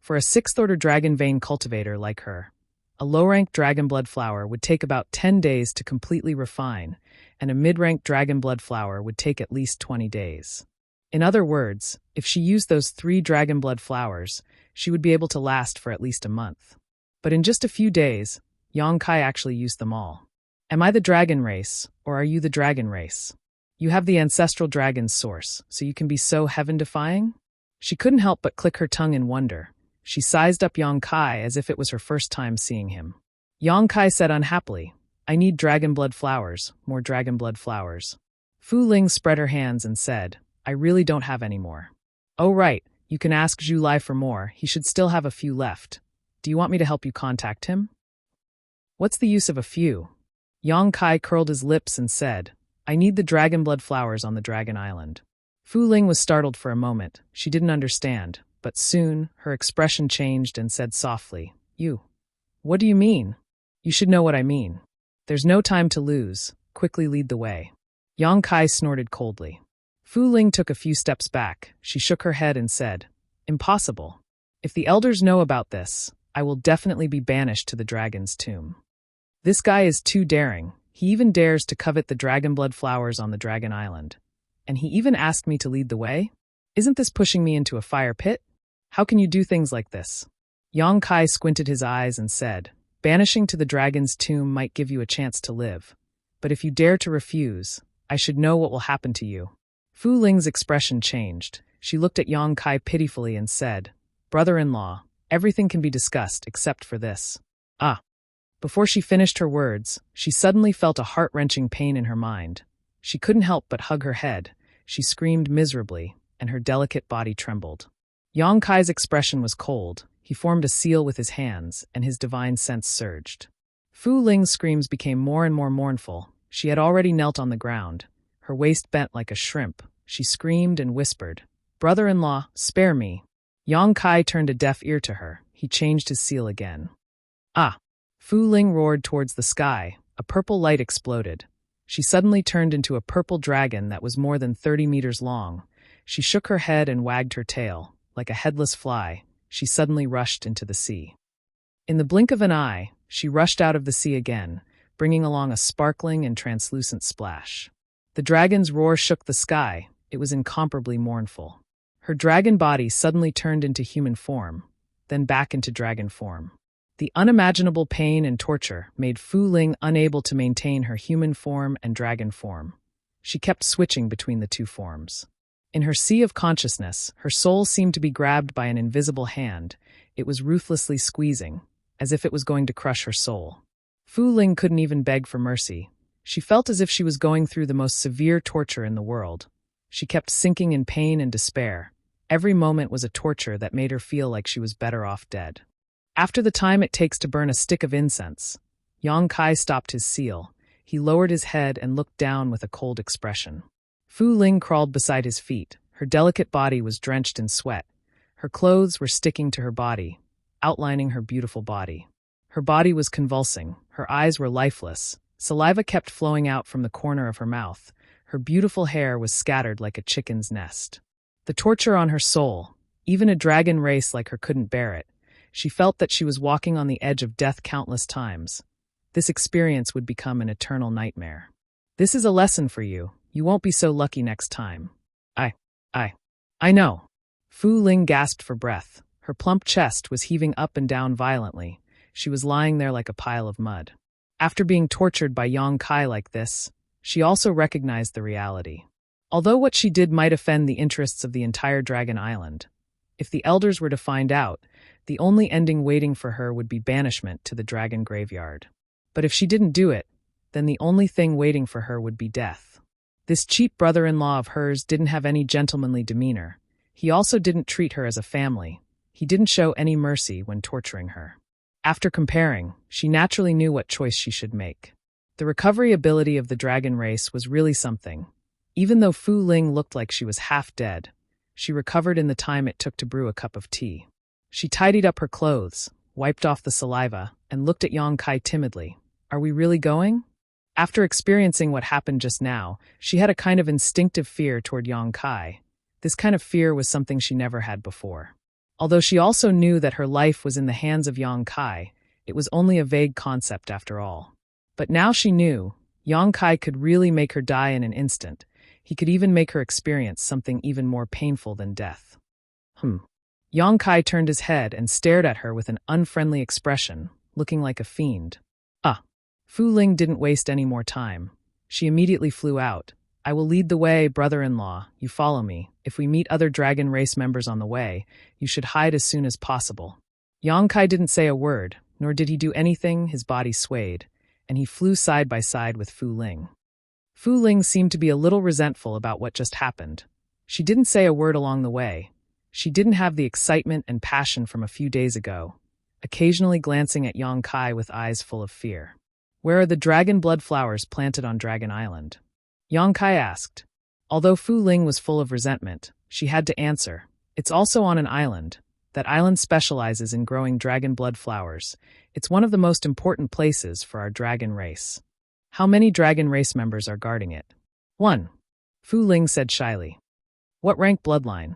For a 6th-order dragon vein cultivator like her, a low-ranked dragon blood flower would take about 10 days to completely refine, and a mid-ranked dragon blood flower would take at least 20 days. In other words, if she used those 3 dragon blood flowers, she would be able to last for at least a month. But in just a few days, Yang Kai actually used them all. Am I the dragon race, or are you the dragon race? You have the ancestral dragon's source, so you can be so heaven-defying? She couldn't help but click her tongue in wonder. She sized up Yang Kai as if it was her first time seeing him. Yang Kai said unhappily, I need dragon blood flowers, more dragon blood flowers. Fu Ling spread her hands and said, I really don't have any more. Oh right, you can ask Zhu Lai for more, he should still have a few left. Do you want me to help you contact him? What's the use of a few? Yang Kai curled his lips and said, I need the dragon blood flowers on the Dragon Island. Fu Ling was startled for a moment. She didn't understand, but soon her expression changed and said softly, You. What do you mean? You should know what I mean. There's no time to lose. Quickly lead the way. Yang Kai snorted coldly. Fu Ling took a few steps back. She shook her head and said, Impossible. If the elders know about this, I will definitely be banished to the dragon's tomb. This guy is too daring. He even dares to covet the dragon blood flowers on the Dragon Island. And he even asked me to lead the way? Isn't this pushing me into a fire pit? How can you do things like this? Yang Kai squinted his eyes and said, Banishing to the dragon's tomb might give you a chance to live. But if you dare to refuse, I should know what will happen to you. Fu Ling's expression changed. She looked at Yang Kai pitifully and said, Brother-in-law, everything can be discussed except for this. Ah. Before she finished her words, she suddenly felt a heart-wrenching pain in her mind. She couldn't help but hug her head. She screamed miserably, and her delicate body trembled. Yang Kai's expression was cold. He formed a seal with his hands, and his divine sense surged. Fu Ling's screams became more and more mournful. She had already knelt on the ground, her waist bent like a shrimp. She screamed and whispered, Brother-in-law, spare me. Yang Kai turned a deaf ear to her. He changed his seal again. Ah! Fu Ling roared towards the sky. A purple light exploded. She suddenly turned into a purple dragon that was more than 30 meters long. She shook her head and wagged her tail. Like a headless fly, she suddenly rushed into the sea. In the blink of an eye, she rushed out of the sea again, bringing along a sparkling and translucent splash. The dragon's roar shook the sky. It was incomparably mournful. Her dragon body suddenly turned into human form, then back into dragon form. The unimaginable pain and torture made Fu Ling unable to maintain her human form and dragon form. She kept switching between the 2 forms. In her sea of consciousness, her soul seemed to be grabbed by an invisible hand. It was ruthlessly squeezing, as if it was going to crush her soul. Fu Ling couldn't even beg for mercy. She felt as if she was going through the most severe torture in the world. She kept sinking in pain and despair. Every moment was a torture that made her feel like she was better off dead. After the time it takes to burn a stick of incense, Yang Kai stopped his seal. He lowered his head and looked down with a cold expression. Fu Ling crawled beside his feet. Her delicate body was drenched in sweat. Her clothes were sticking to her body, outlining her beautiful body. Her body was convulsing. Her eyes were lifeless. Saliva kept flowing out from the corner of her mouth. Her beautiful hair was scattered like a chicken's nest. The torture on her soul, even a dragon race like her couldn't bear it. She felt that she was walking on the edge of death countless times. This experience would become an eternal nightmare. This is a lesson for you. You won't be so lucky next time. I know. Fu Ling gasped for breath. Her plump chest was heaving up and down violently. She was lying there like a pile of mud. After being tortured by Yang Kai like this, she also recognized the reality. Although what she did might offend the interests of the entire Dragon Island, if the elders were to find out, the only ending waiting for her would be banishment to the dragon graveyard. But if she didn't do it, then the only thing waiting for her would be death. This cheap brother-in-law of hers didn't have any gentlemanly demeanor. He also didn't treat her as a family. He didn't show any mercy when torturing her. After comparing, she naturally knew what choice she should make. The recovery ability of the dragon race was really something. Even though Fu Ling looked like she was half dead, she recovered in the time it took to brew a cup of tea. She tidied up her clothes, wiped off the saliva, and looked at Yang Kai timidly. Are we really going? After experiencing what happened just now, she had a kind of instinctive fear toward Yang Kai. This kind of fear was something she never had before. Although she also knew that her life was in the hands of Yang Kai, it was only a vague concept after all. But now she knew, Yang Kai could really make her die in an instant. He could even make her experience something even more painful than death. Yang Kai turned his head and stared at her with an unfriendly expression, looking like a fiend. Fu Ling didn't waste any more time. She immediately flew out. I will lead the way, brother-in-law. You follow me. If we meet other dragon race members on the way, you should hide as soon as possible. Yang Kai didn't say a word, nor did he do anything. His body swayed, and he flew side by side with Fu Ling. Fu Ling seemed to be a little resentful about what just happened. She didn't say a word along the way. She didn't have the excitement and passion from a few days ago, occasionally glancing at Yang Kai with eyes full of fear. Where are the dragon blood flowers planted on Dragon Island? Yang Kai asked. Although Fu Ling was full of resentment, she had to answer. It's also on an island. That island specializes in growing dragon blood flowers. It's one of the most important places for our dragon race. How many dragon race members are guarding it? 1. Fu Ling said shyly. What rank bloodline?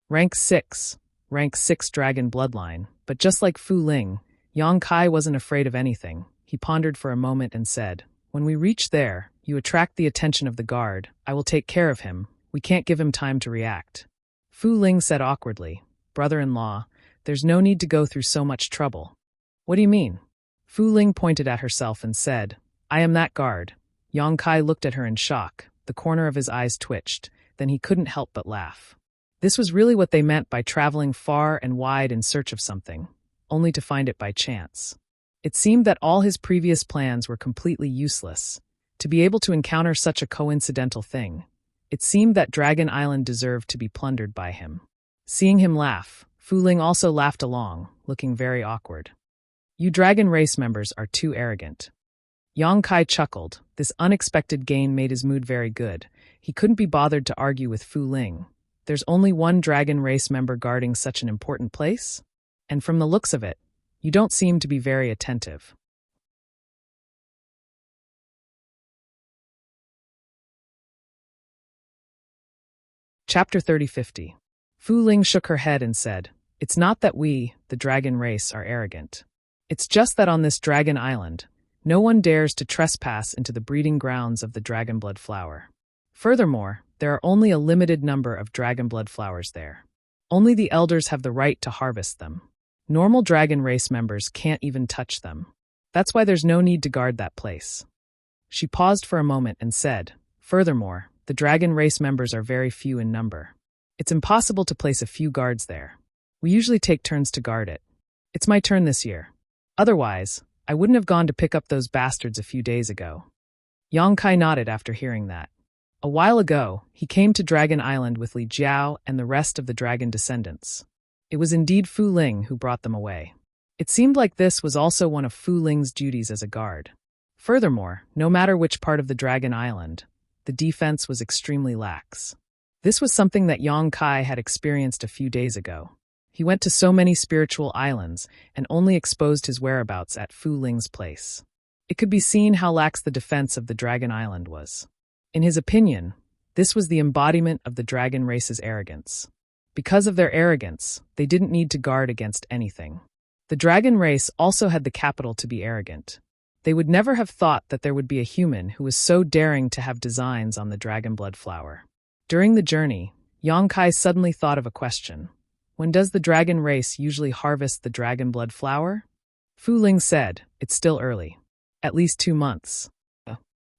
Rank 6. Rank 6 dragon bloodline. But just like Fu Ling, Yang Kai wasn't afraid of anything. He pondered for a moment and said, When we reach there, you attract the attention of the guard. I will take care of him. We can't give him time to react. Fu Ling said awkwardly, Brother-in-law, there's no need to go through so much trouble. What do you mean? Fu Ling pointed at herself and said, I am that guard. Yang Kai looked at her in shock. The corner of his eyes twitched. Then he couldn't help but laugh. This was really what they meant by traveling far and wide in search of something, only to find it by chance. It seemed that all his previous plans were completely useless. To be able to encounter such a coincidental thing, it seemed that Dragon Island deserved to be plundered by him. Seeing him laugh, Fu Ling also laughed along, looking very awkward. You dragon race members are too arrogant. Yang Kai chuckled. This unexpected gain made his mood very good. He couldn't be bothered to argue with Fu Ling. There's only one dragon race member guarding such an important place? And from the looks of it, you don't seem to be very attentive. Chapter 3050. Fu Ling shook her head and said, It's not that we, the dragon race, are arrogant. It's just that on this dragon island, no one dares to trespass into the breeding grounds of the dragon blood flower. Furthermore, there are only a limited number of dragon blood flowers there. Only the elders have the right to harvest them. Normal dragon race members can't even touch them. That's why there's no need to guard that place. She paused for a moment and said, Furthermore, the dragon race members are very few in number. It's impossible to place a few guards there. We usually take turns to guard it. It's my turn this year. Otherwise, I wouldn't have gone to pick up those bastards a few days ago. Yang Kai nodded after hearing that. A while ago, he came to Dragon Island with Li Jiao and the rest of the dragon descendants. It was indeed Fu Ling who brought them away. It seemed like this was also one of Fu Ling's duties as a guard. Furthermore, no matter which part of the Dragon Island, the defense was extremely lax. This was something that Yang Kai had experienced a few days ago. He went to so many spiritual islands and only exposed his whereabouts at Fu Ling's place. It could be seen how lax the defense of the Dragon Island was. In his opinion, this was the embodiment of the dragon race's arrogance. Because of their arrogance, they didn't need to guard against anything. The dragon race also had the capital to be arrogant. They would never have thought that there would be a human who was so daring to have designs on the dragon blood flower. During the journey, Yang Kai suddenly thought of a question. When does the dragon race usually harvest the dragon blood flower? Fu Ling said, it's still early. At least 2 months.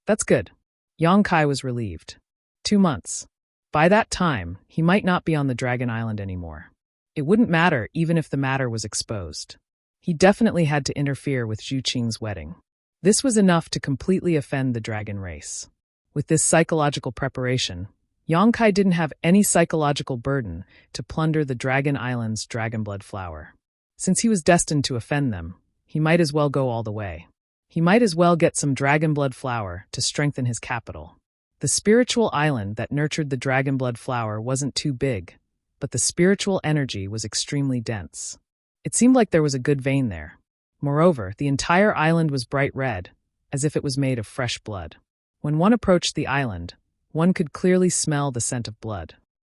That's good. Yang Kai was relieved. 2 months. By that time, he might not be on the Dragon Island anymore. It wouldn't matter even if the matter was exposed. He definitely had to interfere with Zhu Qing's wedding. This was enough to completely offend the dragon race. With this psychological preparation, Yang Kai didn't have any psychological burden to plunder the Dragon Island's dragon blood flower. Since he was destined to offend them, he might as well go all the way. He might as well get some dragon blood flower to strengthen his capital. The spiritual island that nurtured the dragon blood flower wasn't too big, but the spiritual energy was extremely dense. It seemed like there was a good vein there. Moreover, the entire island was bright red, as if it was made of fresh blood. When one approached the island, one could clearly smell the scent of blood.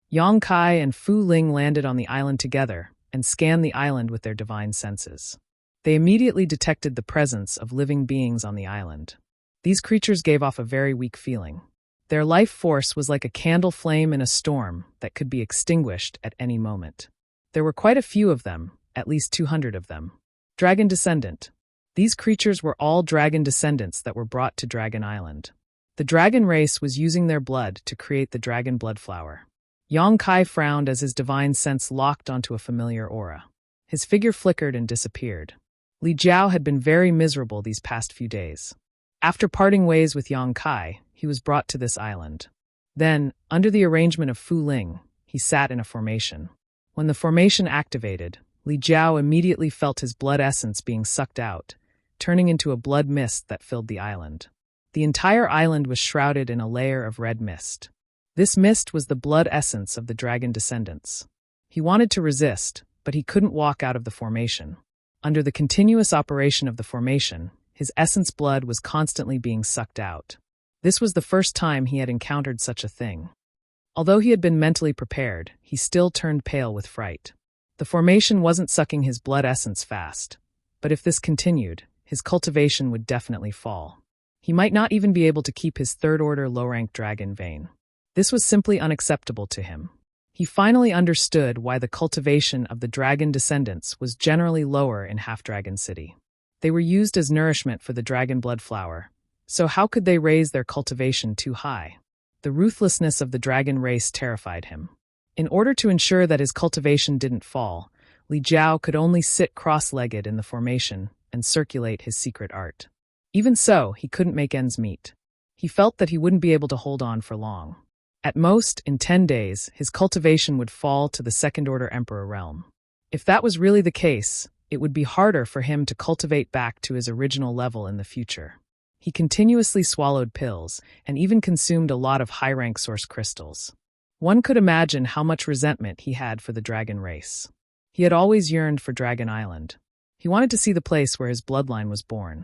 Yang Kai and Fu Ling landed on the island together and scanned the island with their divine senses. They immediately detected the presence of living beings on the island. These creatures gave off a very weak feeling. Their life force was like a candle flame in a storm that could be extinguished at any moment. There were quite a few of them, at least 200 of them. Dragon descendant. These creatures were all dragon descendants that were brought to Dragon Island. The dragon race was using their blood to create the dragon blood flower. Yang Kai frowned as his divine sense locked onto a familiar aura. His figure flickered and disappeared. Li Jiao had been very miserable these past few days. After parting ways with Yang Kai, he was brought to this island. Then, under the arrangement of Fu Ling, he sat in a formation. When the formation activated, Li Jiao immediately felt his blood essence being sucked out, turning into a blood mist that filled the island. The entire island was shrouded in a layer of red mist. This mist was the blood essence of the dragon descendants. He wanted to resist, but he couldn't walk out of the formation. Under the continuous operation of the formation, his essence blood was constantly being sucked out. This was the first time he had encountered such a thing. Although he had been mentally prepared, he still turned pale with fright. The formation wasn't sucking his blood essence fast, but if this continued, his cultivation would definitely fall. He might not even be able to keep his third-order low-rank dragon vein. This was simply unacceptable to him. He finally understood why the cultivation of the dragon descendants was generally lower in Half-Dragon City. They were used as nourishment for the dragon blood flower, so how could they raise their cultivation too high? The ruthlessness of the dragon race terrified him. In order to ensure that his cultivation didn't fall, Li Jiao could only sit cross-legged in the formation and circulate his secret art. Even so, he couldn't make ends meet. He felt that he wouldn't be able to hold on for long. At most, in 10 days, his cultivation would fall to the second-order emperor realm. If that was really the case, it would be harder for him to cultivate back to his original level in the future. He continuously swallowed pills and even consumed a lot of high-rank source crystals. One could imagine how much resentment he had for the dragon race. He had always yearned for Dragon Island. He wanted to see the place where his bloodline was born.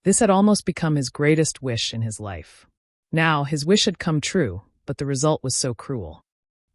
This had almost become his greatest wish in his life. Now, his wish had come true, but the result was so cruel.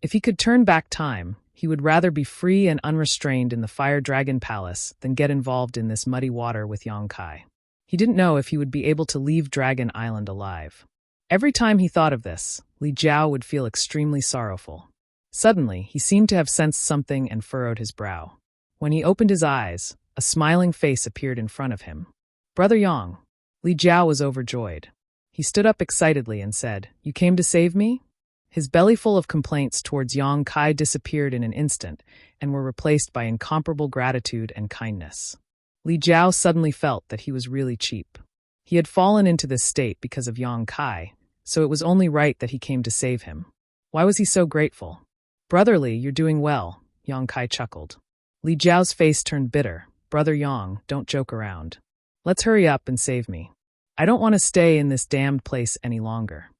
If he could turn back time, he would rather be free and unrestrained in the Fire Dragon Palace than get involved in this muddy water with Yang Kai. He didn't know if he would be able to leave Dragon Island alive. Every time he thought of this, Li Jiao would feel extremely sorrowful. Suddenly, he seemed to have sensed something and furrowed his brow. When he opened his eyes, a smiling face appeared in front of him. "Brother Yang." Li Jiao was overjoyed. He stood up excitedly and said, "You came to save me?" His belly full of complaints towards Yang Kai disappeared in an instant and were replaced by incomparable gratitude and kindness. Li Jiao suddenly felt that he was really cheap. He had fallen into this state because of Yang Kai, so it was only right that he came to save him. Why was he so grateful? Brother Li, you're doing well, Yang Kai chuckled. Li Jiao's face turned bitter. Brother Yang, don't joke around. Let's hurry up and save me. I don't want to stay in this damned place any longer.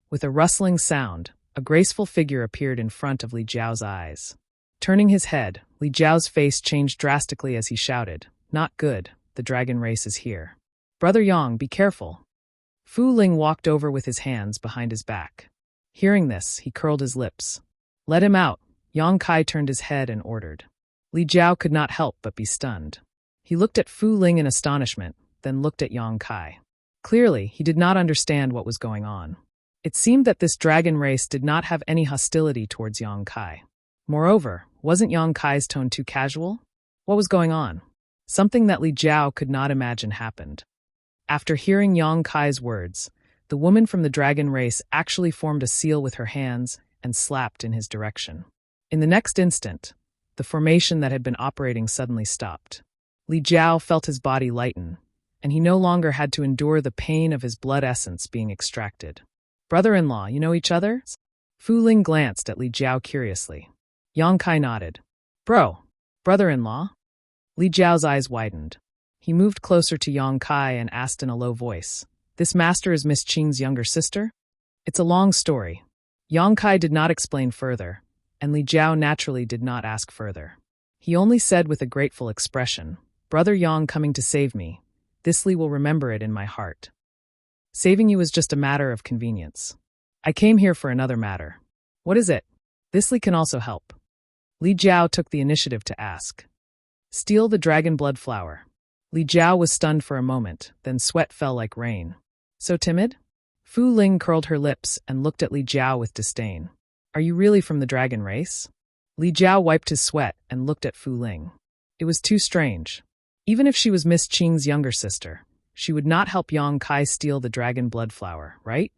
With a rustling sound, a graceful figure appeared in front of Li Jiao's eyes. Turning his head, Li Jiao's face changed drastically as he shouted, "Not good, the dragon race is here. Brother Yang, be careful." Fu Ling walked over with his hands behind his back. Hearing this, he curled his lips. "Let him out," Yang Kai turned his head and ordered. Li Jiao could not help but be stunned. He looked at Fu Ling in astonishment, then looked at Yang Kai. Clearly, he did not understand what was going on. It seemed that this dragon race did not have any hostility towards Yang Kai. Moreover, wasn't Yang Kai's tone too casual? What was going on? Something that Li Jiao could not imagine happened. After hearing Yang Kai's words, the woman from the dragon race actually formed a seal with her hands and slapped in his direction. In the next instant, the formation that had been operating suddenly stopped. Li Jiao felt his body lighten, and he no longer had to endure the pain of his blood essence being extracted. "Brother-in-law, you know each other?" Fu Ling glanced at Li Jiao curiously. Yang Kai nodded. Brother-in-law?" Li Jiao's eyes widened. He moved closer to Yang Kai and asked in a low voice, "This master is Miss Qing's younger sister?" "It's a long story." Yang Kai did not explain further, and Li Jiao naturally did not ask further. He only said with a grateful expression, "Brother Yang coming to save me. This Li will remember it in my heart. Saving you is just a matter of convenience. I came here for another matter." "What is it?" "This Li can also help." Li Jiao took the initiative to ask. "Steal the dragon blood flower." Li Jiao was stunned for a moment, then sweat fell like rain. "So timid?" Fu Ling curled her lips and looked at Li Jiao with disdain. "Are you really from the dragon race?" Li Jiao wiped his sweat and looked at Fu Ling. It was too strange. Even if she was Miss Qing's younger sister, she would not help Yang Kai steal the dragon blood flower, right?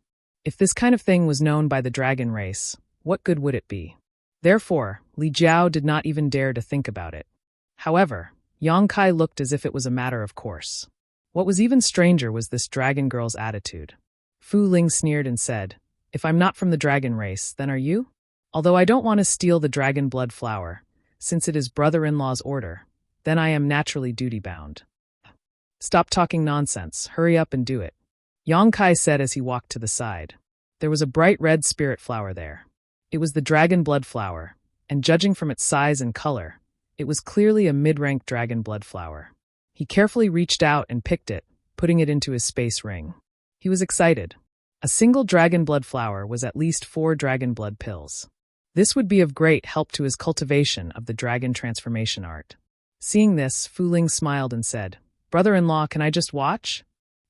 If this kind of thing was known by the dragon race, what good would it be? Therefore, Li Jiao did not even dare to think about it. However, Yang Kai looked as if it was a matter of course. What was even stranger was this dragon girl's attitude. Fu Ling sneered and said, "If I'm not from the dragon race, then are you? Although I don't want to steal the dragon blood flower, since it is brother-in-law's order, then I am naturally duty-bound." "Stop talking nonsense, hurry up and do it," Yang Kai said as he walked to the side. There was a bright red spirit flower there. It was the dragon blood flower, and judging from its size and color, it was clearly a mid-rank dragon blood flower. He carefully reached out and picked it, putting it into his space ring. He was excited. A single dragon blood flower was at least 4 dragon blood pills. This would be of great help to his cultivation of the dragon transformation art. Seeing this, Fu Ling smiled and said, "Brother-in-law, can I just watch?"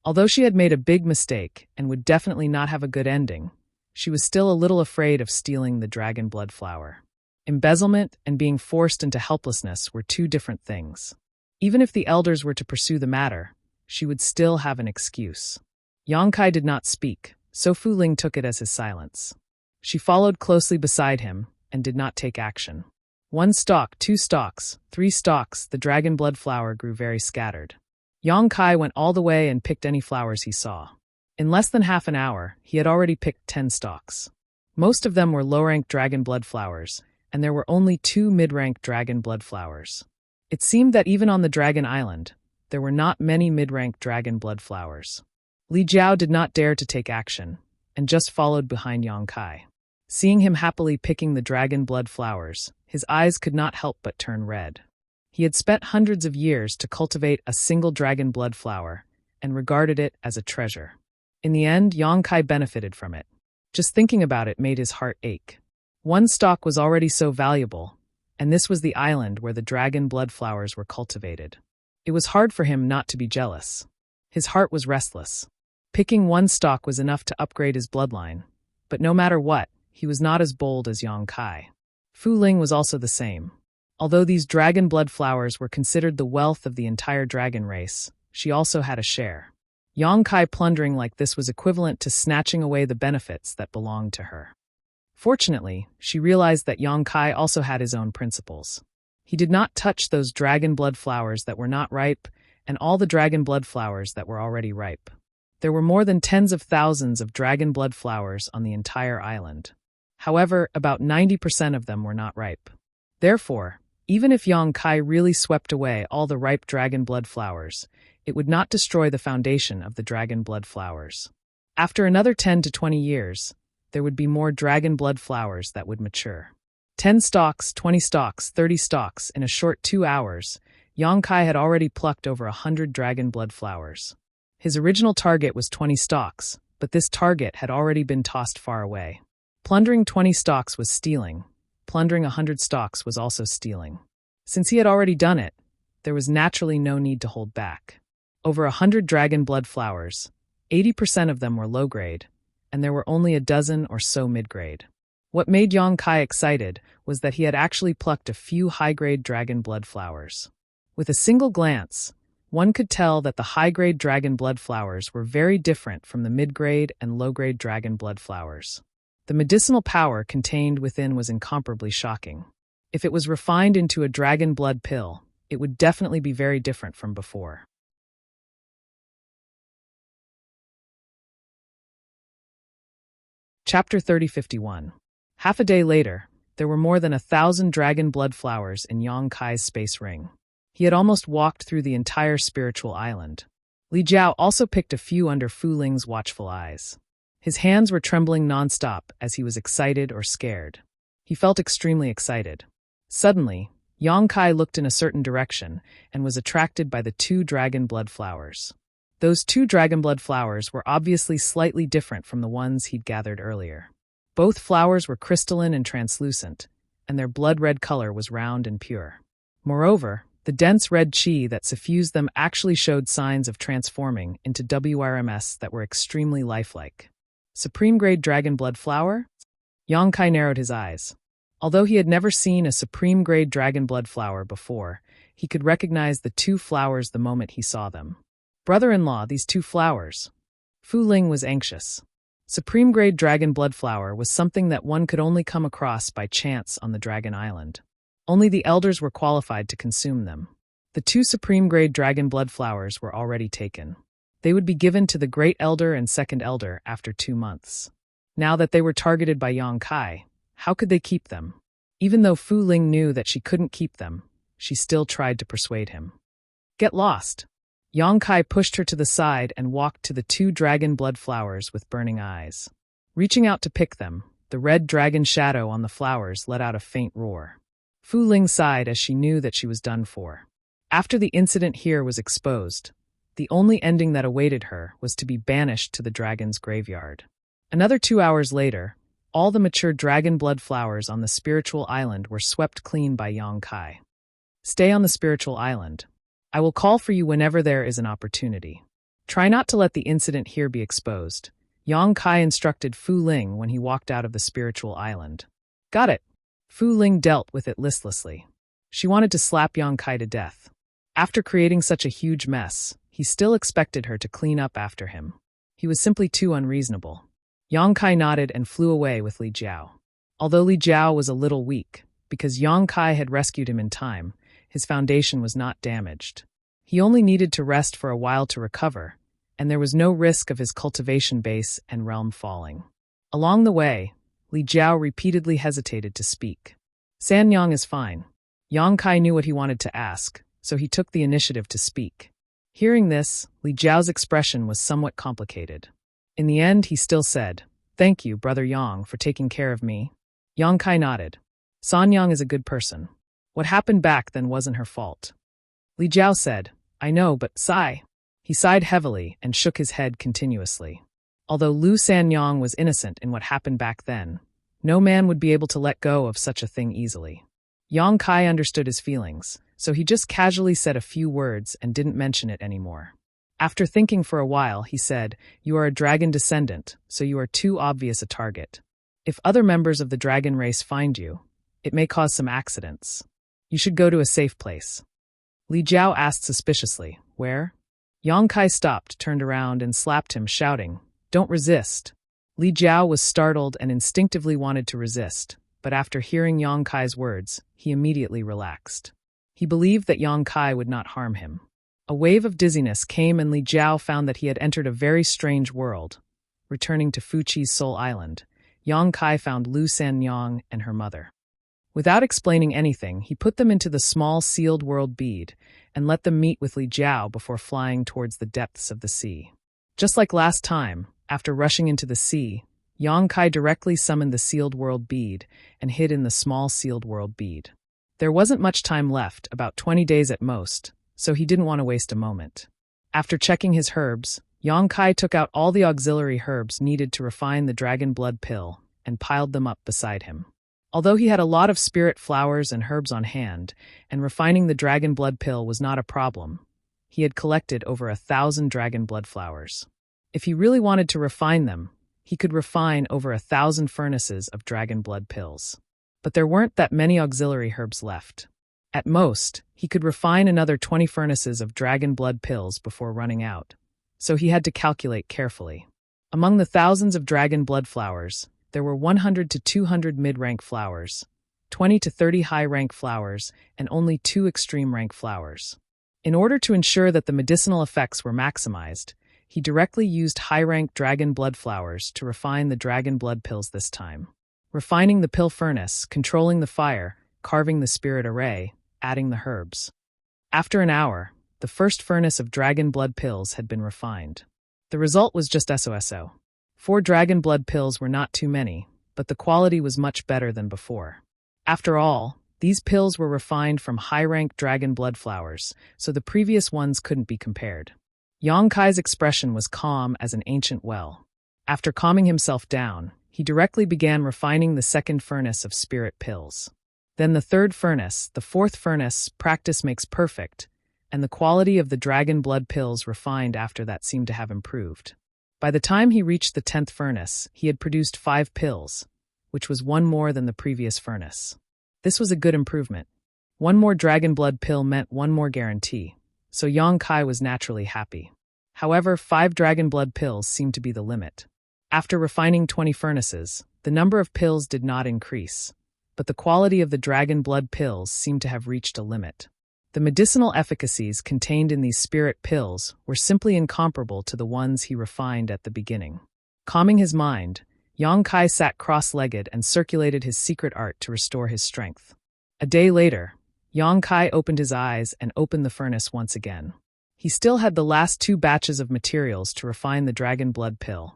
Although she had made a big mistake and would definitely not have a good ending, she was still a little afraid of stealing the dragon blood flower. Embezzlement and being forced into helplessness were two different things. Even if the elders were to pursue the matter, she would still have an excuse. Yang Kai did not speak, so Fu Ling took it as his silence. She followed closely beside him and did not take action. 1 stalk, 2 stalks, 3 stalks, the dragon blood flower grew very scattered. Yang Kai went all the way and picked any flowers he saw. In less than half an hour, he had already picked 10 stalks. Most of them were low-rank dragon blood flowers, and there were only 2 mid-rank dragon blood flowers. It seemed that even on the Dragon Island, there were not many mid-rank dragon blood flowers. Li Jiao did not dare to take action, and just followed behind Yang Kai. Seeing him happily picking the dragon blood flowers, his eyes could not help but turn red. He had spent hundreds of years to cultivate a single dragon blood flower, and regarded it as a treasure. In the end, Yang Kai benefited from it. Just thinking about it made his heart ache. 1 stalk was already so valuable, and this was the island where the dragon blood flowers were cultivated. It was hard for him not to be jealous. His heart was restless. Picking 1 stalk was enough to upgrade his bloodline, but no matter what, he was not as bold as Yang Kai. Fu Ling was also the same. Although these dragon blood flowers were considered the wealth of the entire dragon race, she also had a share. Yang Kai plundering like this was equivalent to snatching away the benefits that belonged to her. Fortunately, she realized that Yang Kai also had his own principles. He did not touch those dragon blood flowers that were not ripe, and all the dragon blood flowers that were already ripe. There were more than tens of thousands of dragon blood flowers on the entire island. However, about 90% of them were not ripe. Therefore, even if Yang Kai really swept away all the ripe dragon blood flowers, it would not destroy the foundation of the dragon blood flowers. After another 10 to 20 years, there would be more dragon blood flowers that would mature. 10 stalks, 20 stalks, 30 stalks, in a short 2 hours, Yang Kai had already plucked over 100 dragon blood flowers. His original target was 20 stalks, but this target had already been tossed far away. Plundering 20 stalks was stealing. Plundering 100 stalks was also stealing. Since he had already done it, there was naturally no need to hold back. Over 100 dragon blood flowers, 80% of them were low-grade, and there were only a dozen or so mid-grade. What made Yang Kai excited was that he had actually plucked a few high-grade dragon blood flowers. With a single glance, one could tell that the high-grade dragon blood flowers were very different from the mid-grade and low-grade dragon blood flowers. The medicinal power contained within was incomparably shocking. If it was refined into a dragon blood pill, it would definitely be very different from before. Chapter 3051. Half a day later, there were more than 1,000 dragon blood flowers in Yang Kai's space ring. He had almost walked through the entire spiritual island. Li Jiao also picked a few under Fu Ling's watchful eyes. His hands were trembling non-stop as he was excited or scared. He felt extremely excited. Suddenly, Yang Kai looked in a certain direction and was attracted by the 2 dragon blood flowers. Those 2 dragon blood flowers were obviously slightly different from the ones he'd gathered earlier. Both flowers were crystalline and translucent, and their blood-red color was round and pure. Moreover, the dense red qi that suffused them actually showed signs of transforming into WRMS that were extremely lifelike. Supreme-grade dragon blood flower? Yang Kai narrowed his eyes. Although he had never seen a supreme-grade dragon blood flower before, he could recognize the 2 flowers the moment he saw them. Brother-in-law, these 2 flowers. Fu Ling was anxious. Supreme-grade dragon blood flower was something that one could only come across by chance on the Dragon Island. Only the elders were qualified to consume them. The 2 supreme-grade dragon blood flowers were already taken. They would be given to the Great Elder and Second Elder after 2 months. Now that they were targeted by Yang Kai, how could they keep them? Even though Fu Ling knew that she couldn't keep them, she still tried to persuade him. Get lost. Yang Kai pushed her to the side and walked to the 2 dragon blood flowers with burning eyes. Reaching out to pick them, the red dragon shadow on the flowers let out a faint roar. Fu Ling sighed as she knew that she was done for. After the incident here was exposed, the only ending that awaited her was to be banished to the dragon's graveyard. Another 2 hours later, all the mature dragon blood flowers on the spiritual island were swept clean by Yang Kai. Stay on the spiritual island. I will call for you whenever there is an opportunity. Try not to let the incident here be exposed. Yang Kai instructed Fu Ling when he walked out of the spiritual island. Got it. Fu Ling dealt with it listlessly. She wanted to slap Yang Kai to death. After creating such a huge mess, he still expected her to clean up after him. He was simply too unreasonable. Yang Kai nodded and flew away with Li Jiao. Although Li Jiao was a little weak, because Yang Kai had rescued him in time, his foundation was not damaged. He only needed to rest for a while to recover, and there was no risk of his cultivation base and realm falling. Along the way, Li Jiao repeatedly hesitated to speak. Sanyang is fine. Yang Kai knew what he wanted to ask, so he took the initiative to speak. Hearing this, Li Jiao's expression was somewhat complicated. In the end, he still said, "Thank you, Brother Yang, for taking care of me." Yang Kai nodded. Sanyang is a good person. What happened back then wasn't her fault. Li Jiao said, I know, but sigh. He sighed heavily and shook his head continuously. Although Lu Sanyang was innocent in what happened back then, no man would be able to let go of such a thing easily. Yang Kai understood his feelings, so he just casually said a few words and didn't mention it anymore. After thinking for a while, he said, You are a dragon descendant, so you are too obvious a target. If other members of the dragon race find you, it may cause some accidents. You should go to a safe place. Li Jiao asked suspiciously, Where? Yang Kai stopped, turned around, and slapped him, shouting, Don't resist. Li Jiao was startled and instinctively wanted to resist, but after hearing Yang Kai's words, he immediately relaxed. He believed that Yang Kai would not harm him. A wave of dizziness came and Li Jiao found that he had entered a very strange world. Returning to Fuqi's Soul Island, Yang Kai found Lu Sanyang and her mother. Without explaining anything, he put them into the small sealed world bead and let them meet with Li Jiao before flying towards the depths of the sea. Just like last time, after rushing into the sea, Yang Kai directly summoned the sealed world bead and hid in the small sealed world bead. There wasn't much time left, about 20 days at most, so he didn't want to waste a moment. After checking his herbs, Yang Kai took out all the auxiliary herbs needed to refine the dragon blood pill and piled them up beside him. Although he had a lot of spirit flowers and herbs on hand, and refining the dragon blood pill was not a problem, he had collected over 1,000 dragon blood flowers. If he really wanted to refine them, he could refine over 1,000 furnaces of dragon blood pills. But there weren't that many auxiliary herbs left. At most, he could refine another 20 furnaces of dragon blood pills before running out, so he had to calculate carefully. Among the thousands of dragon blood flowers, there were 100 to 200 mid-rank flowers, 20 to 30 high-rank flowers, and only 2 extreme-rank flowers. In order to ensure that the medicinal effects were maximized, he directly used high-rank dragon blood flowers to refine the dragon blood pills this time. Refining the pill furnace, controlling the fire, carving the spirit array, adding the herbs. After an hour, the first furnace of dragon blood pills had been refined. The result was just SOSO. 4 dragon blood pills were not too many, but the quality was much better than before. After all, these pills were refined from high-rank dragon blood flowers, so the previous ones couldn't be compared. Yang Kai's expression was calm as an ancient well. After calming himself down, he directly began refining the second furnace of spirit pills. Then the third furnace, the fourth furnace, practice makes perfect, and the quality of the dragon blood pills refined after that seemed to have improved. By the time he reached the 10th furnace, he had produced 5 pills, which was 1 more than the previous furnace. This was a good improvement. 1 more dragon blood pill meant 1 more guarantee, so Yang Kai was naturally happy. However, 5 dragon blood pills seemed to be the limit. After refining 20 furnaces, the number of pills did not increase, but the quality of the dragon blood pills seemed to have reached a limit. The medicinal efficacies contained in these spirit pills were simply incomparable to the ones he refined at the beginning. Calming his mind, Yang Kai sat cross-legged and circulated his secret art to restore his strength. A day later, Yang Kai opened his eyes and opened the furnace once again. He still had the last 2 batches of materials to refine the dragon blood pill,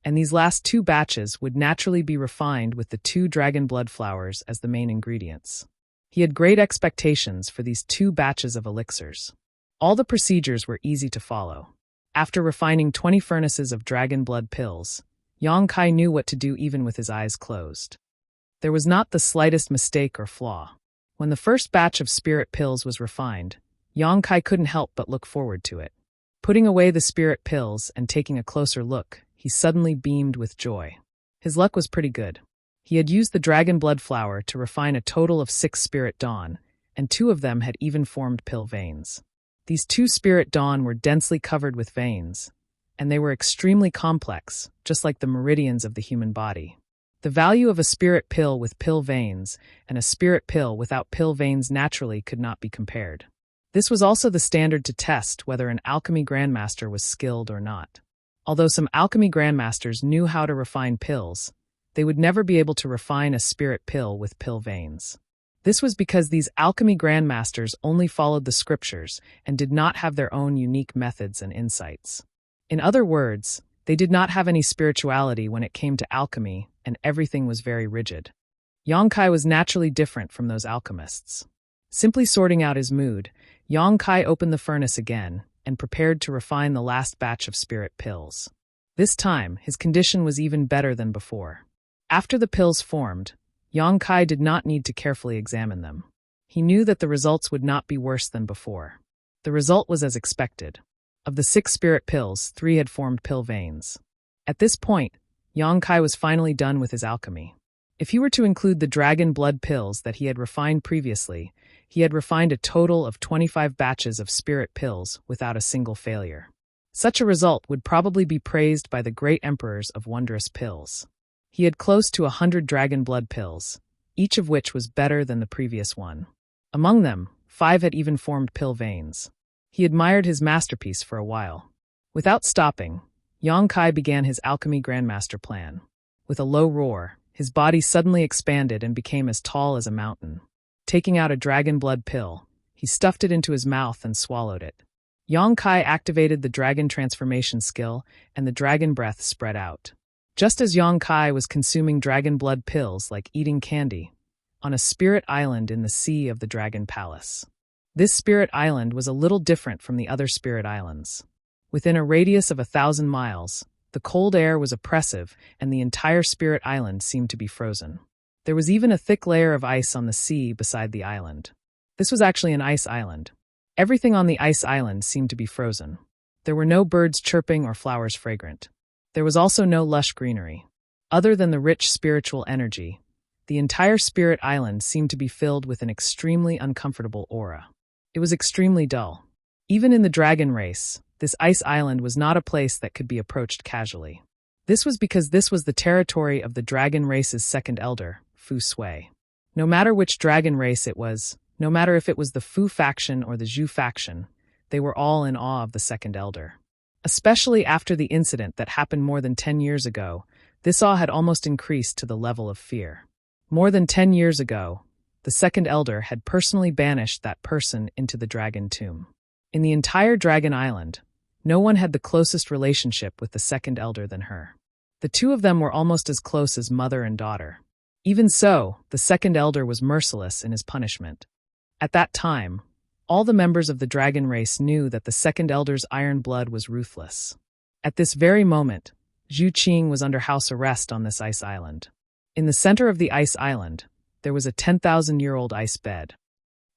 and these last 2 batches would naturally be refined with the 2 dragon blood flowers as the main ingredients. He had great expectations for these 2 batches of elixirs. All the procedures were easy to follow. After refining 20 furnaces of dragon blood pills, Yang Kai knew what to do even with his eyes closed. There was not the slightest mistake or flaw. When the first batch of spirit pills was refined, Yang Kai couldn't help but look forward to it. Putting away the spirit pills and taking a closer look, he suddenly beamed with joy. His luck was pretty good. He had used the dragon blood flower to refine a total of 6 spirit dawn, and 2 of them had even formed pill veins. These 2 spirit dawn were densely covered with veins, and they were extremely complex, just like the meridians of the human body. The value of a spirit pill with pill veins and a spirit pill without pill veins naturally could not be compared. This was also the standard to test whether an alchemy grandmaster was skilled or not. Although some alchemy grandmasters knew how to refine pills, they would never be able to refine a spirit pill with pill veins. This was because these alchemy grandmasters only followed the scriptures and did not have their own unique methods and insights. In other words, they did not have any spirituality when it came to alchemy, and everything was very rigid. Yang Kai was naturally different from those alchemists. Simply sorting out his mood, Yang Kai opened the furnace again and prepared to refine the last batch of spirit pills. This time, his condition was even better than before. After the pills formed, Yang Kai did not need to carefully examine them. He knew that the results would not be worse than before. The result was as expected. Of the 6 spirit pills, 3 had formed pill veins. At this point, Yang Kai was finally done with his alchemy. If he were to include the dragon blood pills that he had refined previously, he had refined a total of 25 batches of spirit pills without a single failure. Such a result would probably be praised by the great emperors of wondrous pills. He had close to 100 dragon blood pills, each of which was better than the previous one. Among them, 5 had even formed pill veins. He admired his masterpiece for a while. Without stopping, Yang Kai began his alchemy grandmaster plan. With a low roar, his body suddenly expanded and became as tall as a mountain. Taking out a dragon blood pill, he stuffed it into his mouth and swallowed it. Yang Kai activated the dragon transformation skill, and the dragon breath spread out. Just as Yang Kai was consuming dragon blood pills like eating candy, on a spirit island in the sea of the Dragon Palace. This spirit island was a little different from the other spirit islands. Within a radius of 1,000 miles, the cold air was oppressive and the entire spirit island seemed to be frozen. There was even a thick layer of ice on the sea beside the island. This was actually an ice island. Everything on the ice island seemed to be frozen. There were no birds chirping or flowers fragrant. There was also no lush greenery. Other than the rich spiritual energy, the entire spirit island seemed to be filled with an extremely uncomfortable aura. It was extremely dull. Even in the dragon race, this ice island was not a place that could be approached casually. This was because this was the territory of the dragon race's second elder, Fu Sui. No matter which dragon race it was, no matter if it was the Fu faction or the Zhu faction, they were all in awe of the second elder. Especially after the incident that happened more than 10 years ago, this awe had almost increased to the level of fear. More than 10 years ago, the second elder had personally banished that person into the dragon tomb. In the entire dragon island, no one had the closest relationship with the second elder than her. The two of them were almost as close as mother and daughter. Even so, the second elder was merciless in his punishment. At that time, all the members of the dragon race knew that the second elder's iron blood was ruthless. At this very moment, Zhu Qing was under house arrest on this ice island. In the center of the ice island, there was a 10,000-year-old ice bed.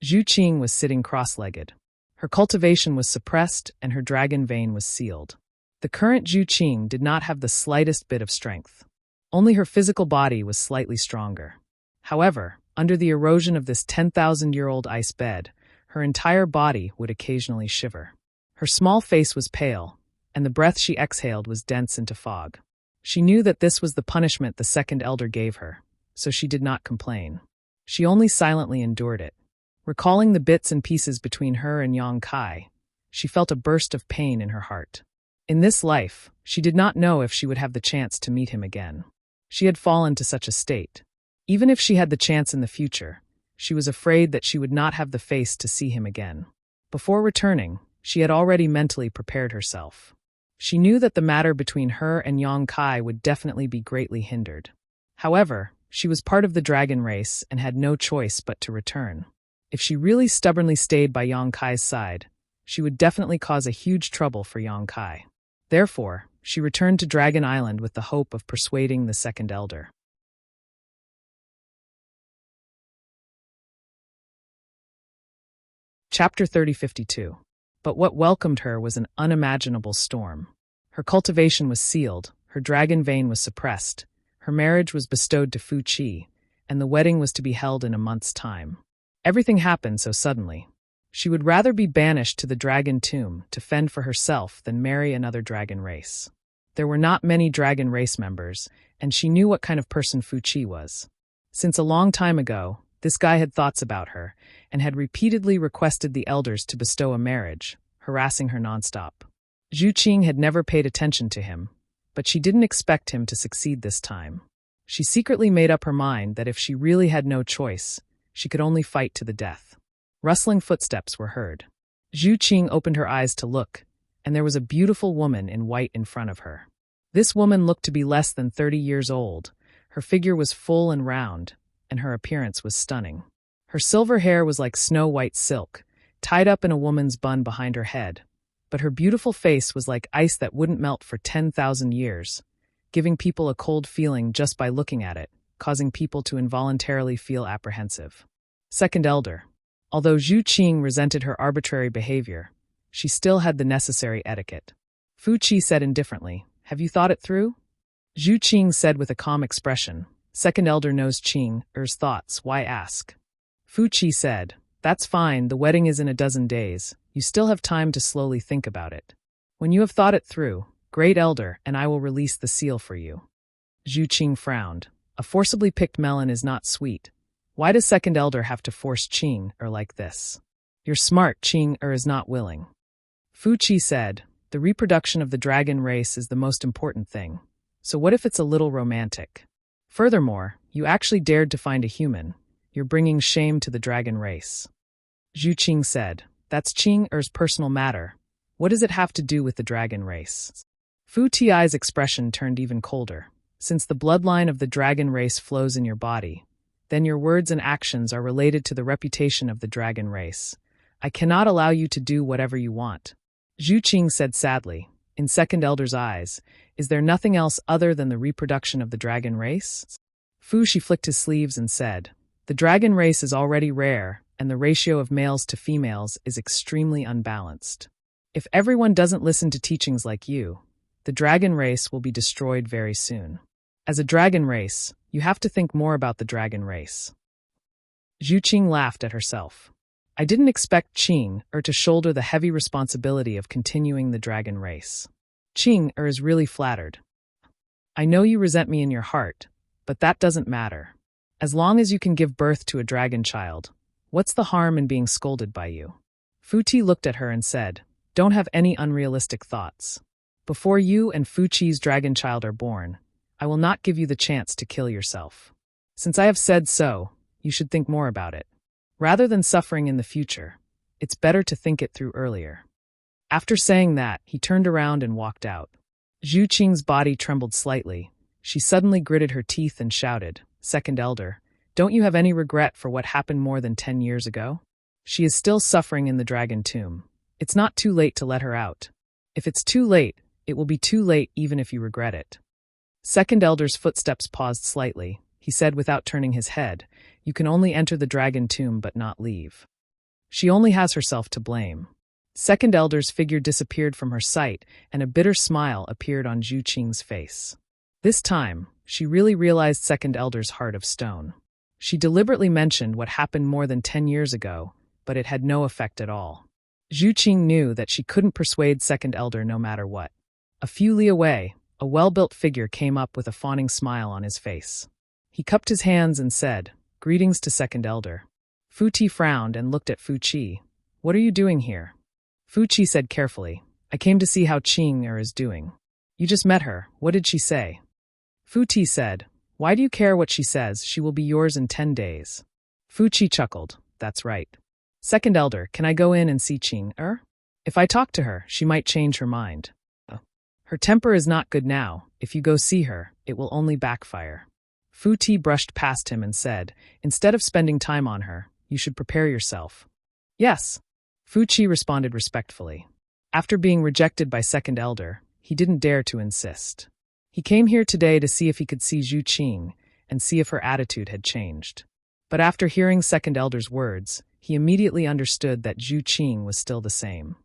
Zhu Qing was sitting cross-legged. Her cultivation was suppressed and her dragon vein was sealed. The current Zhu Qing did not have the slightest bit of strength. Only her physical body was slightly stronger. However, under the erosion of this 10,000-year-old ice bed, her entire body would occasionally shiver. Her small face was pale, and the breath she exhaled was dense into fog. She knew that this was the punishment the second elder gave her, so she did not complain. She only silently endured it. Recalling the bits and pieces between her and Yang Kai, she felt a burst of pain in her heart. In this life, she did not know if she would have the chance to meet him again. She had fallen to such a state. Even if she had the chance in the future, she was afraid that she would not have the face to see him again. Before returning, she had already mentally prepared herself. She knew that the matter between her and Yang Kai would definitely be greatly hindered. However, she was part of the dragon race and had no choice but to return. If she really stubbornly stayed by Yang Kai's side, she would definitely cause a huge trouble for Yang Kai. Therefore, she returned to Dragon Island with the hope of persuading the second elder. Chapter 3052. But what welcomed her was an unimaginable storm. Her cultivation was sealed, her dragon vein was suppressed, her marriage was bestowed to Fu Qi, and the wedding was to be held in a month's time. Everything happened so suddenly. She would rather be banished to the dragon tomb to fend for herself than marry another dragon race. There were not many dragon race members, and she knew what kind of person Fu Qi was. Since a long time ago, this guy had thoughts about her, and had repeatedly requested the elders to bestow a marriage, harassing her nonstop. Zhu Qing had never paid attention to him, but she didn't expect him to succeed this time. She secretly made up her mind that if she really had no choice, she could only fight to the death. Rustling footsteps were heard. Zhu Qing opened her eyes to look, and there was a beautiful woman in white in front of her. This woman looked to be less than 30 years old. Her figure was full and round, and her appearance was stunning. Her silver hair was like snow-white silk, tied up in a woman's bun behind her head, but her beautiful face was like ice that wouldn't melt for 10,000 years, giving people a cold feeling just by looking at it, causing people to involuntarily feel apprehensive. Second elder. Although Zhu Qing resented her arbitrary behavior, she still had the necessary etiquette. Fu Qi said indifferently, "Have you thought it through?" Zhu Qing said with a calm expression, "Second elder knows Qing's thoughts, why ask?" Fu Qi said, "That's fine, the wedding is in a dozen days. You still have time to slowly think about it. When you have thought it through, great elder, and I will release the seal for you." Zhu Qing frowned. A forcibly picked melon is not sweet. Why does second elder have to force Qing like this? You're smart, Qing is not willing. Fu Qi said, the reproduction of the dragon race is the most important thing. So what if it's a little romantic? Furthermore, you actually dared to find a human. You're bringing shame to the dragon race. Zhu Qing said, that's Qing Er's personal matter. What does it have to do with the dragon race? Fu Ti's expression turned even colder. Since the bloodline of the dragon race flows in your body, then your words and actions are related to the reputation of the dragon race. I cannot allow you to do whatever you want. Zhu Qing said sadly, in Second Elder's eyes, is there nothing else other than the reproduction of the dragon race? Fu Qi flicked his sleeves and said, the dragon race is already rare, and the ratio of males to females is extremely unbalanced. If everyone doesn't listen to teachings like you, the dragon race will be destroyed very soon. As a dragon race, you have to think more about the dragon race. Zhu Qing laughed at herself. I didn't expect Qing to shoulder the heavy responsibility of continuing the dragon race. Qing is really flattered. I know you resent me in your heart, but that doesn't matter. As long as you can give birth to a dragon child, what's the harm in being scolded by you? Fu Ti looked at her and said, don't have any unrealistic thoughts. Before you and Fu Qi's dragon child are born, I will not give you the chance to kill yourself. Since I have said so, you should think more about it. Rather than suffering in the future, it's better to think it through earlier. After saying that, he turned around and walked out. Zhu Qing's body trembled slightly. She suddenly gritted her teeth and shouted, Second Elder, don't you have any regret for what happened more than 10 years ago? She is still suffering in the dragon tomb. It's not too late to let her out. If it's too late, it will be too late even if you regret it. Second Elder's footsteps paused slightly. He said without turning his head, you can only enter the dragon tomb but not leave. She only has herself to blame. Second Elder's figure disappeared from her sight, and a bitter smile appeared on Zhu Qing's face. This time, she really realized Second Elder's heart of stone. She deliberately mentioned what happened more than 10 years ago, but it had no effect at all. Zhu Qing knew that she couldn't persuade Second Elder no matter what. A few li away, a well-built figure came up with a fawning smile on his face. He cupped his hands and said, greetings to Second Elder. Fu Ti frowned and looked at Fu Qi. What are you doing here? Fu Qi said carefully, I came to see how Qing is doing. You just met her, what did she say? Fu Ti said, why do you care what she says, she will be yours in 10 days. Fu Qi chuckled, that's right. Second Elder, can I go in and see Qing? If I talk to her, she might change her mind. Her temper is not good now, if you go see her, it will only backfire. Fu Ti brushed past him and said, instead of spending time on her, you should prepare yourself. Yes. Fu Qi responded respectfully. After being rejected by Second Elder, he didn't dare to insist. He came here today to see if he could see Zhu Qing and see if her attitude had changed. But after hearing Second Elder's words, he immediately understood that Zhu Qing was still the same.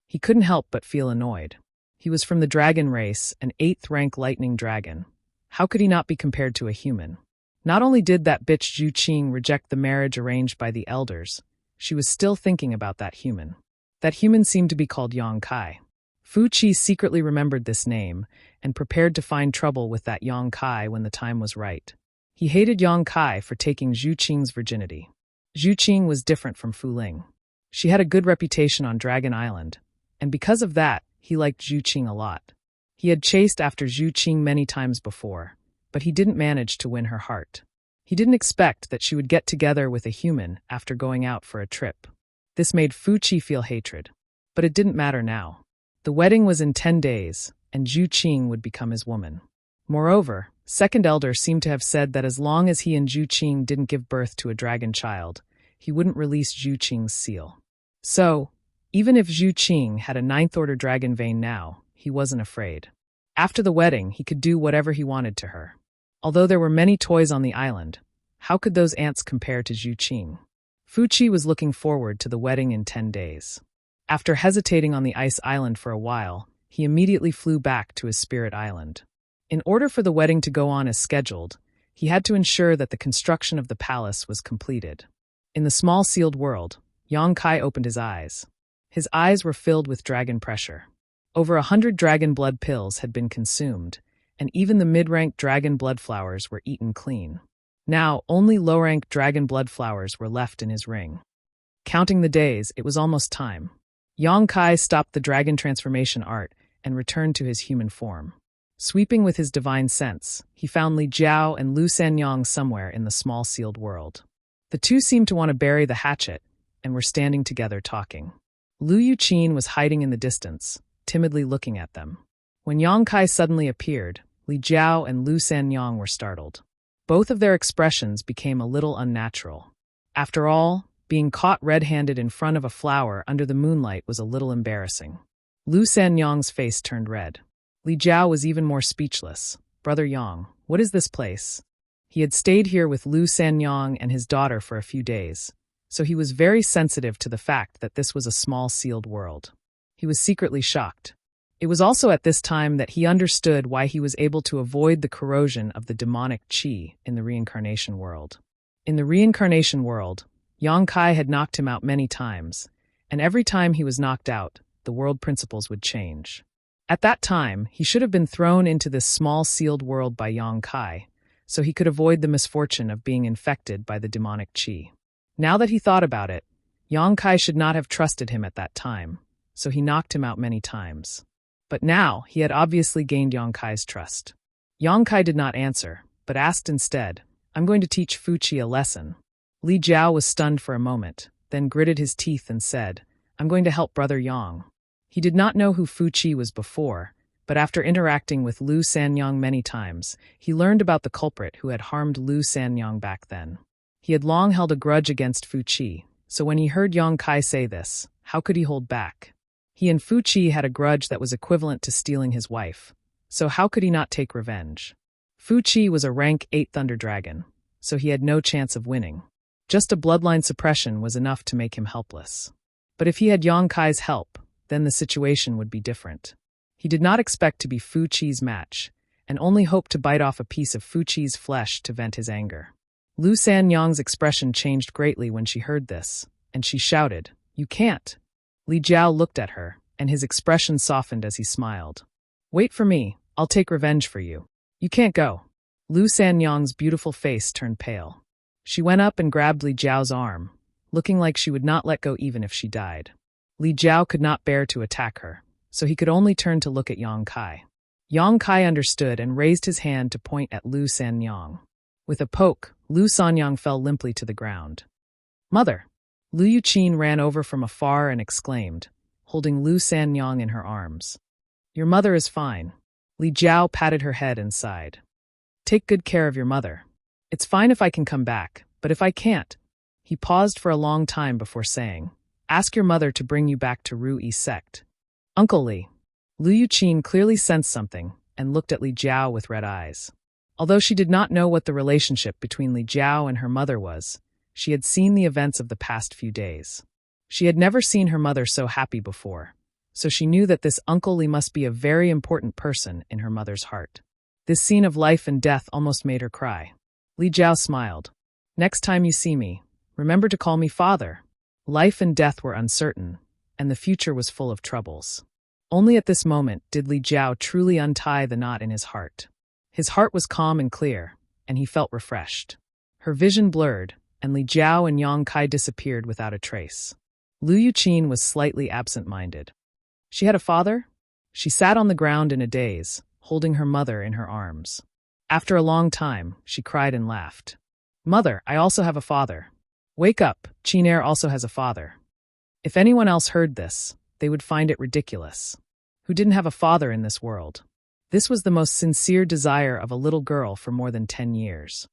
He couldn't help but feel annoyed. He was from the dragon race, an 8th-rank lightning dragon. How could he not be compared to a human? Not only did that bitch Zhu Qing reject the marriage arranged by the elders, she was still thinking about that human. That human seemed to be called Yang Kai. Fu Qi secretly remembered this name and prepared to find trouble with that Yang Kai when the time was right. He hated Yang Kai for taking Zhu Qing's virginity. Zhu Qing was different from Fu Ling. She had a good reputation on Dragon Island, and because of that, he liked Zhu Qing a lot. He had chased after Zhu Qing many times before, but he didn't manage to win her heart. He didn't expect that she would get together with a human after going out for a trip. This made Fu Qi feel hatred. But it didn't matter now. The wedding was in 10 days, and Zhu Qing would become his woman. Moreover, Second Elder seemed to have said that as long as he and Zhu Qing didn't give birth to a dragon child, he wouldn't release Zhu Qing's seal. So, even if Zhu Qing had a 9th-order dragon vein now, he wasn't afraid. After the wedding, he could do whatever he wanted to her. Although there were many toys on the island, how could those ants compare to Zhu Qing? Fu Qi was looking forward to the wedding in 10 days. After hesitating on the ice island for a while, he immediately flew back to his spirit island. In order for the wedding to go on as scheduled, he had to ensure that the construction of the palace was completed. In the small sealed world, Yang Kai opened his eyes. His eyes were filled with dragon pressure. Over 100 dragon blood pills had been consumed, and even the mid-rank dragon blood flowers were eaten clean. Now, only low-rank dragon blood flowers were left in his ring. Counting the days, it was almost time. Yang Kai stopped the dragon transformation art and returned to his human form. Sweeping with his divine sense, he found Li Jiao and Lu Sanyang somewhere in the small sealed world. The two seemed to want to bury the hatchet and were standing together talking. Lu Yuqin was hiding in the distance, timidly looking at them. When Yang Kai suddenly appeared, Li Jiao and Lu Sanyang were startled. Both of their expressions became a little unnatural. After all, being caught red-handed in front of a flower under the moonlight was a little embarrassing. Lu Sanyang's face turned red. Li Jiao was even more speechless. "Brother Yang, what is this place?" He had stayed here with Lu Sanyang and his daughter for a few days, so he was very sensitive to the fact that this was a small sealed world. He was secretly shocked. It was also at this time that he understood why he was able to avoid the corrosion of the demonic qi in the reincarnation world. In the reincarnation world, Yang Kai had knocked him out many times, and every time he was knocked out, the world principles would change. At that time, he should have been thrown into this small sealed world by Yang Kai, so he could avoid the misfortune of being infected by the demonic qi. Now that he thought about it, Yang Kai should not have trusted him at that time, so he knocked him out many times. But now, he had obviously gained Yang Kai's trust. Yang Kai did not answer, but asked instead, "I'm going to teach Fu Qi a lesson." Li Jiao was stunned for a moment, then gritted his teeth and said, "I'm going to help Brother Yang." He did not know who Fu Qi was before, but after interacting with Lu Sanyang many times, he learned about the culprit who had harmed Lu Sanyang back then. He had long held a grudge against Fu Qi, so when he heard Yang Kai say this, how could he hold back? He and Fu Qi had a grudge that was equivalent to stealing his wife, so how could he not take revenge? Fu Qi was a rank 8 Thunder Dragon, so he had no chance of winning. Just a bloodline suppression was enough to make him helpless. But if he had Yang Kai's help, then the situation would be different. He did not expect to be Fu Qi's match, and only hoped to bite off a piece of Fu Qi's flesh to vent his anger. Lu Sanyang's expression changed greatly when she heard this, and she shouted, "You can't!" Li Jiao looked at her, and his expression softened as he smiled. "Wait for me, I'll take revenge for you. You can't go." Lu Sanyang's beautiful face turned pale. She went up and grabbed Li Jiao's arm, looking like she would not let go even if she died. Li Jiao could not bear to attack her, so he could only turn to look at Yang Kai. Yang Kai understood and raised his hand to point at Lu Sanyang. With a poke, Lu Sanyang fell limply to the ground. "Mother!" Lu Yuqin ran over from afar and exclaimed, holding Lu Sanyang in her arms. "Your mother is fine." Li Jiao patted her head and sighed. "Take good care of your mother. It's fine if I can come back, but if I can't..." He paused for a long time before saying, "Ask your mother to bring you back to Ru Yi sect." "Uncle Li." Lu Yuqin clearly sensed something and looked at Li Jiao with red eyes. Although she did not know what the relationship between Li Jiao and her mother was, she had seen the events of the past few days. She had never seen her mother so happy before, so she knew that this Uncle Li must be a very important person in her mother's heart. This scene of life and death almost made her cry. Li Jiao smiled. "Next time you see me, remember to call me father." Life and death were uncertain, and the future was full of troubles. Only at this moment did Li Jiao truly untie the knot in his heart. His heart was calm and clear, and he felt refreshed. Her vision blurred, and Li Jiao and Yang Kai disappeared without a trace. Lu Yuqin was slightly absent-minded. She had a father? She sat on the ground in a daze, holding her mother in her arms. After a long time, she cried and laughed. "Mother, I also have a father. Wake up, Qinair also has a father." If anyone else heard this, they would find it ridiculous. Who didn't have a father in this world? This was the most sincere desire of a little girl for more than 10 years.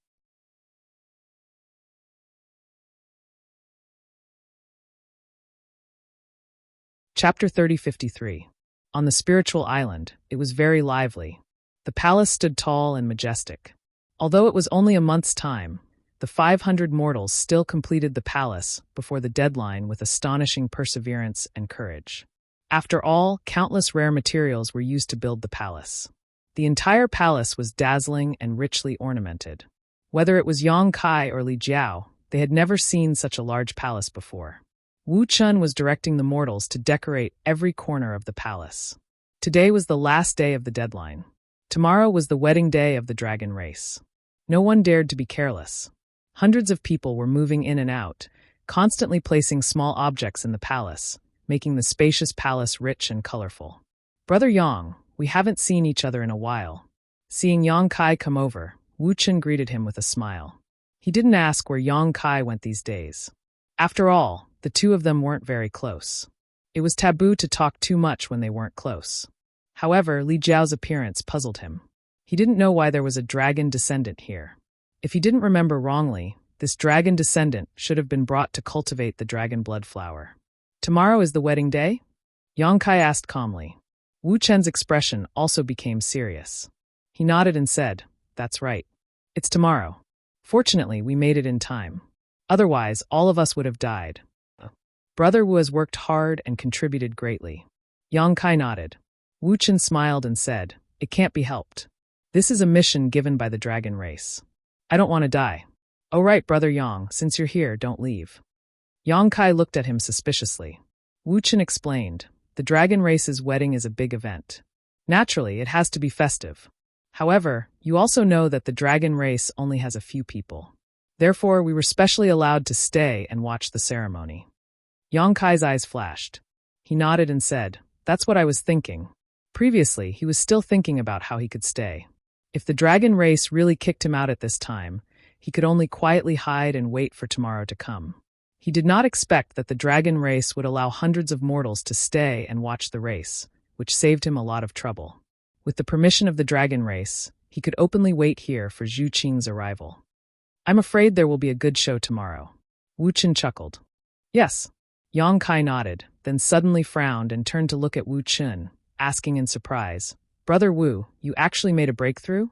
Chapter 3053. On the spiritual island, it was very lively. The palace stood tall and majestic. Although it was only a month's time, the 500 mortals still completed the palace before the deadline with astonishing perseverance and courage. After all, countless rare materials were used to build the palace. The entire palace was dazzling and richly ornamented. Whether it was Yang Kai or Li Jiao, they had never seen such a large palace before. Wu Chun was directing the mortals to decorate every corner of the palace. Today was the last day of the deadline. Tomorrow was the wedding day of the dragon race. No one dared to be careless. Hundreds of people were moving in and out, constantly placing small objects in the palace, making the spacious palace rich and colorful. "Brother Yang, we haven't seen each other in a while." Seeing Yang Kai come over, Wu Chen greeted him with a smile. He didn't ask where Yang Kai went these days. After all, the two of them weren't very close. It was taboo to talk too much when they weren't close. However, Li Jiao's appearance puzzled him. He didn't know why there was a dragon descendant here. If he didn't remember wrongly, this dragon descendant should have been brought to cultivate the dragon blood flower. "Tomorrow is the wedding day?" Yang Kai asked calmly. Wu Chen's expression also became serious. He nodded and said, "That's right. It's tomorrow. Fortunately, we made it in time. Otherwise, all of us would have died." Brother Wu has worked hard and contributed greatly. Yang Kai nodded. Wu Chen smiled and said, "It can't be helped. This is a mission given by the dragon race. I don't want to die." "Oh right, Brother Yang, since you're here, don't leave." Yang Kai looked at him suspiciously. Wu Chen explained, "The dragon race's wedding is a big event. Naturally, it has to be festive. However, you also know that the dragon race only has a few people. Therefore, we were specially allowed to stay and watch the ceremony." Yang Kai's eyes flashed. He nodded and said, "That's what I was thinking." Previously, he was still thinking about how he could stay. If the dragon race really kicked him out at this time, he could only quietly hide and wait for tomorrow to come. He did not expect that the dragon race would allow hundreds of mortals to stay and watch the race, which saved him a lot of trouble. With the permission of the dragon race, he could openly wait here for Zhu Qing's arrival. "I'm afraid there will be a good show tomorrow." Wu Chen chuckled. "Yes." Yang Kai nodded, then suddenly frowned and turned to look at Wu Chen, asking in surprise, "Brother Wu, you actually made a breakthrough?"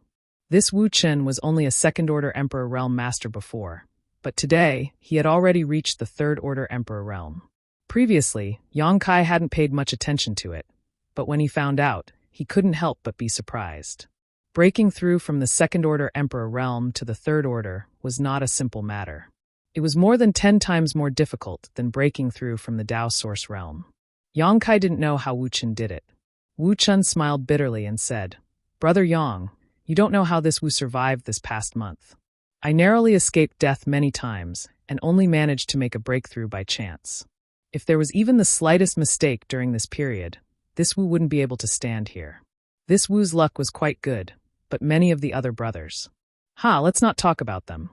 This Wu Chen was only a second-order Emperor Realm Master before, but today he had already reached the third-order Emperor Realm. Previously, Yang Kai hadn't paid much attention to it, but when he found out, he couldn't help but be surprised. Breaking through from the second-order Emperor Realm to the third order was not a simple matter. It was more than 10 times more difficult than breaking through from the Dao Source Realm. Yang Kai didn't know how Wu Chen did it. Wu Chen smiled bitterly and said, "Brother Yang, you don't know how this Wu survived this past month. I narrowly escaped death many times and only managed to make a breakthrough by chance. If there was even the slightest mistake during this period, this Wu wouldn't be able to stand here. This Wu's luck was quite good, but many of the other brothers. Let's not talk about them."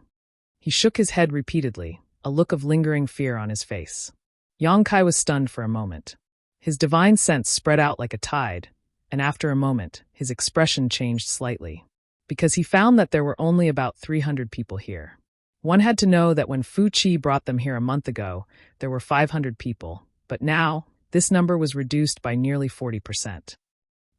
He shook his head repeatedly, a look of lingering fear on his face. Yang Kai was stunned for a moment. His divine sense spread out like a tide, and after a moment, his expression changed slightly. Because he found that there were only about 300 people here. One had to know that when Fu Qi brought them here a month ago, there were 500 people, but now, this number was reduced by nearly 40%.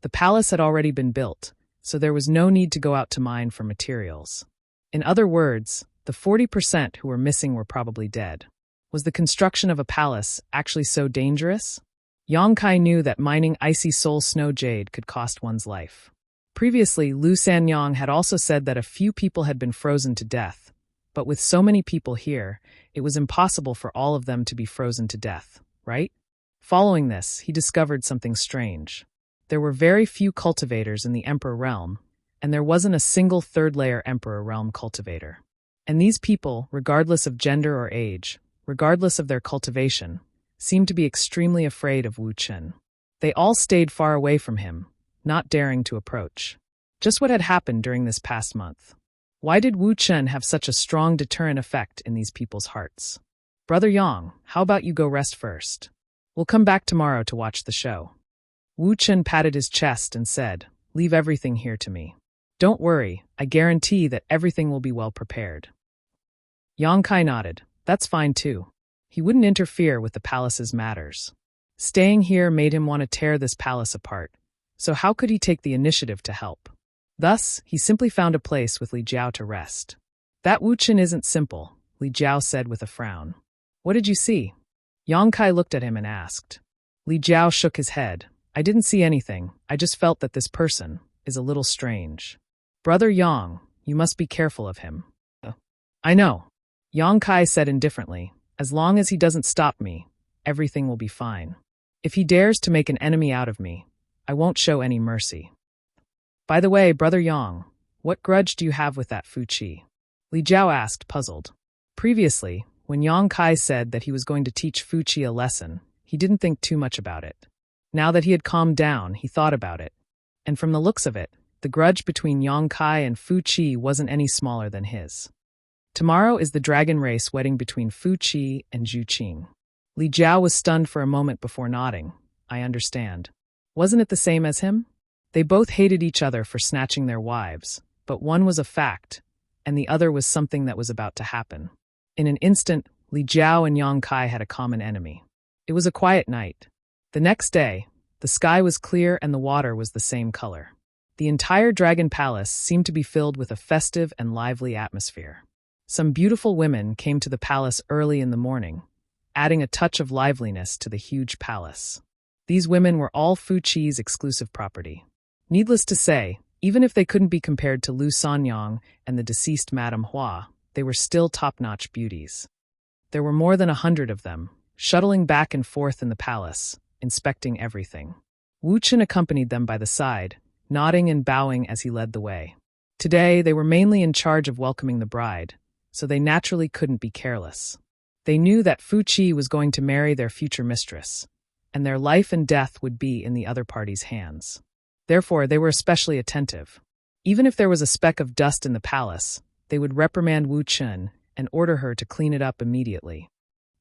The palace had already been built, so there was no need to go out to mine for materials. In other words, the 40% who were missing were probably dead. Was the construction of a palace actually so dangerous? Yang Kai knew that mining icy soul snow jade could cost one's life. Previously, Lu Sanyang had also said that a few people had been frozen to death, but with so many people here, it was impossible for all of them to be frozen to death, right? Following this, he discovered something strange. There were very few cultivators in the Emperor Realm, and there wasn't a single third-layer Emperor Realm cultivator. And these people, regardless of gender or age, regardless of their cultivation, seemed to be extremely afraid of Wu Chen. They all stayed far away from him, not daring to approach. Just what had happened during this past month. Why did Wu Chen have such a strong deterrent effect in these people's hearts? "Brother Yang, how about you go rest first? We'll come back tomorrow to watch the show." Wu Chen patted his chest and said, "Leave everything here to me. Don't worry, I guarantee that everything will be well prepared." Yang Kai nodded. That's fine too. He wouldn't interfere with the palace's matters. Staying here made him want to tear this palace apart, so how could he take the initiative to help? Thus, he simply found a place with Li Jiao to rest. "That Wu Chen isn't simple," Li Jiao said with a frown. "What did you see?" Yang Kai looked at him and asked. Li Jiao shook his head. "I didn't see anything, I just felt that this person is a little strange. Brother Yang, you must be careful of him." "I know," Yang Kai said indifferently. "As long as he doesn't stop me, everything will be fine. If he dares to make an enemy out of me, I won't show any mercy." "By the way, Brother Yang, what grudge do you have with that Fu Qi?" Li Jiao asked, puzzled. Previously, when Yang Kai said that he was going to teach Fu Qi a lesson, He didn't think too much about it. Now that he had calmed down, he thought about it. And from the looks of it, the grudge between Yang Kai and Fu Qi wasn't any smaller than his. Tomorrow is the dragon race wedding between Fu Qi and Zhu Qing. Li Jiao was stunned for a moment before nodding. I understand. Wasn't it the same as him? They both hated each other for snatching their wives, but one was a fact, and the other was something that was about to happen. In an instant, Li Jiao and Yang Kai had a common enemy. It was a quiet night. The next day, the sky was clear and the water was the same color. The entire Dragon Palace seemed to be filled with a festive and lively atmosphere. Some beautiful women came to the palace early in the morning, adding a touch of liveliness to the huge palace. These women were all Fu Qi's exclusive property. Needless to say, even if they couldn't be compared to Lu Sanyang and the deceased Madame Hua, they were still top-notch beauties. There were more than 100 of them, shuttling back and forth in the palace, inspecting everything. Wu Chen accompanied them by the side, nodding and bowing as he led the way. Today, they were mainly in charge of welcoming the bride, so they naturally couldn't be careless. They knew that Fu Qi was going to marry their future mistress, and their life and death would be in the other party's hands. Therefore, they were especially attentive. Even if there was a speck of dust in the palace, they would reprimand Wu Chen and order her to clean it up immediately.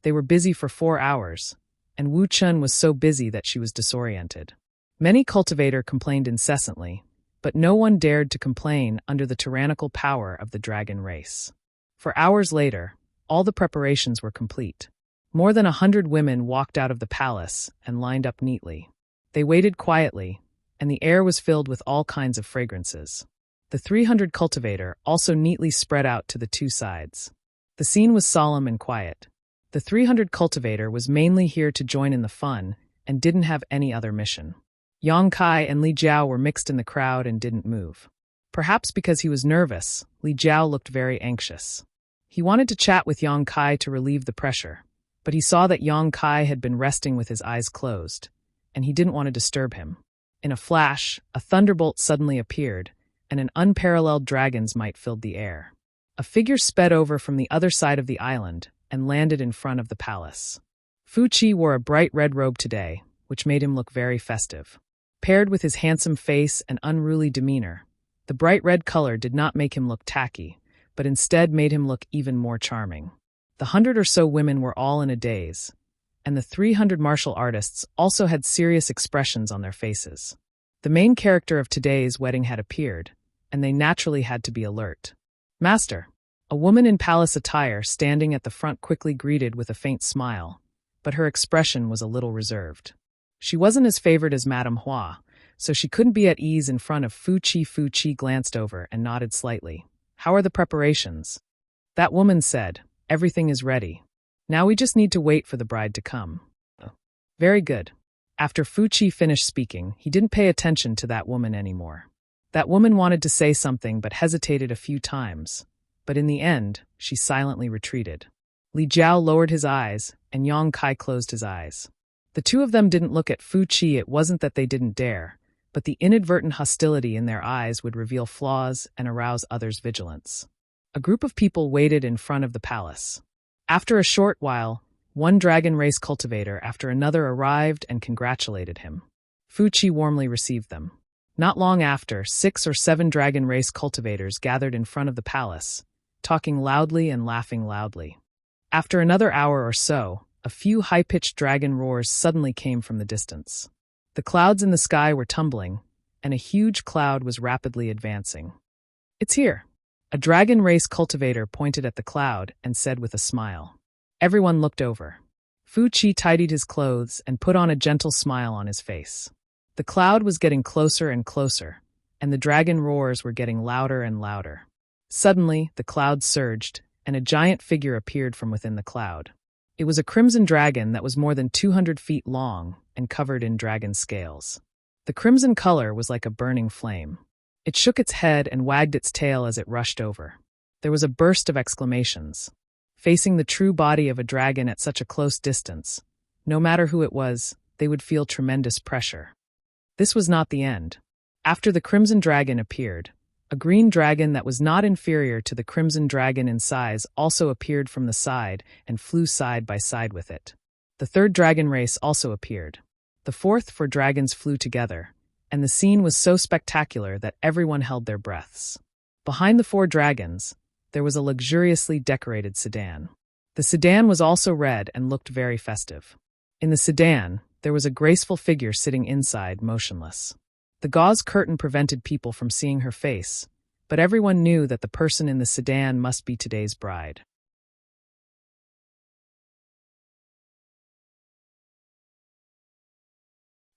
They were busy for 4 hours, and Wu Chen was so busy that she was disoriented. Many cultivators complained incessantly, but no one dared to complain under the tyrannical power of the dragon race. For hours later, all the preparations were complete. More than 100 women walked out of the palace and lined up neatly. They waited quietly, and the air was filled with all kinds of fragrances. The 300 cultivator also neatly spread out to the two sides. The scene was solemn and quiet. The 300 cultivator was mainly here to join in the fun and didn't have any other mission. Yang Kai and Li Jiao were mixed in the crowd and didn't move. Perhaps because he was nervous, Li Jiao looked very anxious. He wanted to chat with Yang Kai to relieve the pressure, but he saw that Yang Kai had been resting with his eyes closed, and he didn't want to disturb him. In a flash, a thunderbolt suddenly appeared, and an unparalleled dragon's might filled the air. A figure sped over from the other side of the island and landed in front of the palace. Fu Qi wore a bright red robe today, which made him look very festive. Paired with his handsome face and unruly demeanor, the bright red color did not make him look tacky, but instead made him look even more charming. The 100 or so women were all in a daze, and the 300 martial artists also had serious expressions on their faces. The main character of today's wedding had appeared, and they naturally had to be alert. "Master," a woman in palace attire standing at the front quickly greeted with a faint smile, but her expression was a little reserved. She wasn't as favored as Madame Hua, so she couldn't be at ease in front of Fu Qi. Fu Qi glanced over and nodded slightly. "How are the preparations?" That woman said, "Everything is ready. Now we just need to wait for the bride to come." Very good. After Fu Qi finished speaking, he didn't pay attention to that woman anymore. That woman wanted to say something but hesitated a few times, but in the end, she silently retreated. Li Jiao lowered his eyes, and Yang Kai closed his eyes. The two of them didn't look at Fu Qi. It wasn't that they didn't dare, but the inadvertent hostility in their eyes would reveal flaws and arouse others' vigilance. A group of people waited in front of the palace. After a short while, one dragon race cultivator after another arrived and congratulated him. Fu Qi warmly received them. Not long after, 6 or 7 dragon race cultivators gathered in front of the palace, talking loudly and laughing loudly. After another hour or so, a few high-pitched dragon roars suddenly came from the distance. The clouds in the sky were tumbling, and a huge cloud was rapidly advancing. "It's here." A dragon race cultivator pointed at the cloud and said with a smile. Everyone looked over. Fu Qi tidied his clothes and put on a gentle smile on his face. The cloud was getting closer and closer, and the dragon roars were getting louder and louder. Suddenly, the cloud surged, and a giant figure appeared from within the cloud. It was a crimson dragon that was more than 200 feet long and covered in dragon scales. The crimson color was like a burning flame. It shook its head and wagged its tail as it rushed over. There was a burst of exclamations. Facing the true body of a dragon at such a close distance, no matter who it was, they would feel tremendous pressure. This was not the end. After the crimson dragon appeared, a green dragon that was not inferior to the crimson dragon in size also appeared from the side and flew side by side with it. The third dragon race also appeared. The fourth four dragons flew together, and the scene was so spectacular that everyone held their breaths. Behind the four dragons, there was a luxuriously decorated sedan. The sedan was also red and looked very festive. In the sedan, there was a graceful figure sitting inside, motionless. The gauze curtain prevented people from seeing her face, but everyone knew that the person in the sedan must be today's bride.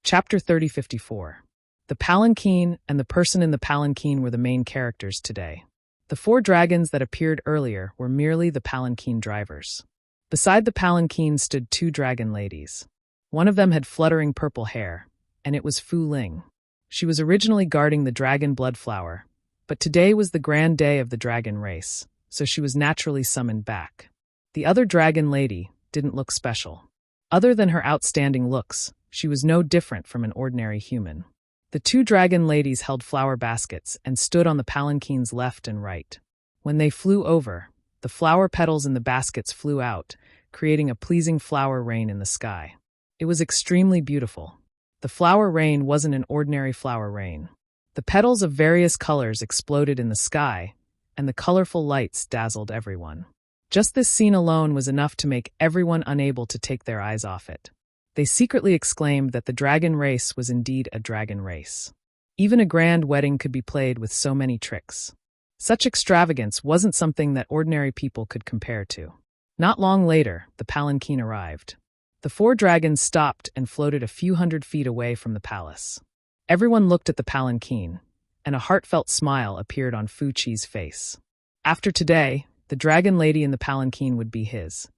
Chapter 3054. The palanquin and the person in the palanquin were the main characters today. The four dragons that appeared earlier were merely the palanquin drivers. Beside the palanquin stood two dragon ladies. One of them had fluttering purple hair, and it was Fu Ling. She was originally guarding the dragon blood flower, but today was the grand day of the dragon race, so she was naturally summoned back. The other dragon lady didn't look special. Other than her outstanding looks, she was no different from an ordinary human. The two dragon ladies held flower baskets and stood on the palanquin's left and right. When they flew over, the flower petals in the baskets flew out, creating a pleasing flower rain in the sky. It was extremely beautiful. The flower rain wasn't an ordinary flower rain. The petals of various colors exploded in the sky, and the colorful lights dazzled everyone. Just this scene alone was enough to make everyone unable to take their eyes off it. They secretly exclaimed that the dragon race was indeed a dragon race. Even a grand wedding could be played with so many tricks. Such extravagance wasn't something that ordinary people could compare to. Not long later, the palanquin arrived. The four dragons stopped and floated a few hundred feet away from the palace. Everyone looked at the palanquin, and a heartfelt smile appeared on Fu Chi's face. After today, the dragon lady in the palanquin would be his,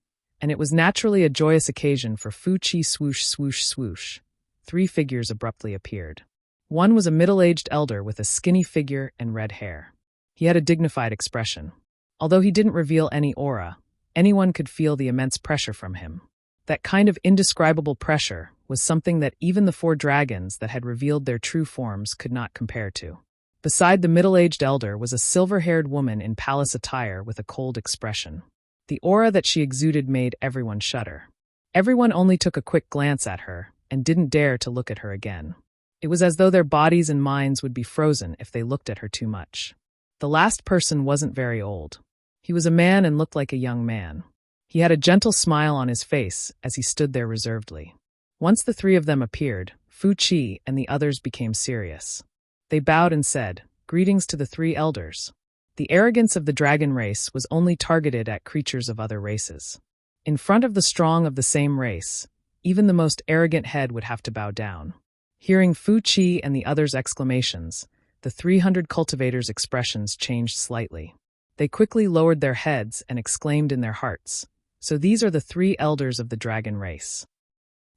and it was naturally a joyous occasion for Fu Chi. Swoosh, swoosh, swoosh. Three figures abruptly appeared. One was a middle-aged elder with a skinny figure and red hair. He had a dignified expression. Although he didn't reveal any aura, anyone could feel the immense pressure from him. That kind of indescribable pressure was something that even the four dragons that had revealed their true forms could not compare to. Beside the middle-aged elder was a silver-haired woman in palace attire with a cold expression. The aura that she exuded made everyone shudder. Everyone only took a quick glance at her and didn't dare to look at her again. It was as though their bodies and minds would be frozen if they looked at her too much. The last person wasn't very old. He was a man and looked like a young man. He had a gentle smile on his face as he stood there reservedly. Once the three of them appeared, Fu Chi and the others became serious. They bowed and said, "Greetings to the three elders." The arrogance of the dragon race was only targeted at creatures of other races. In front of the strong of the same race, even the most arrogant head would have to bow down. Hearing Fu Chi and the others' exclamations, the 300 cultivators' expressions changed slightly. They quickly lowered their heads and exclaimed in their hearts, "So these are the three elders of the dragon race."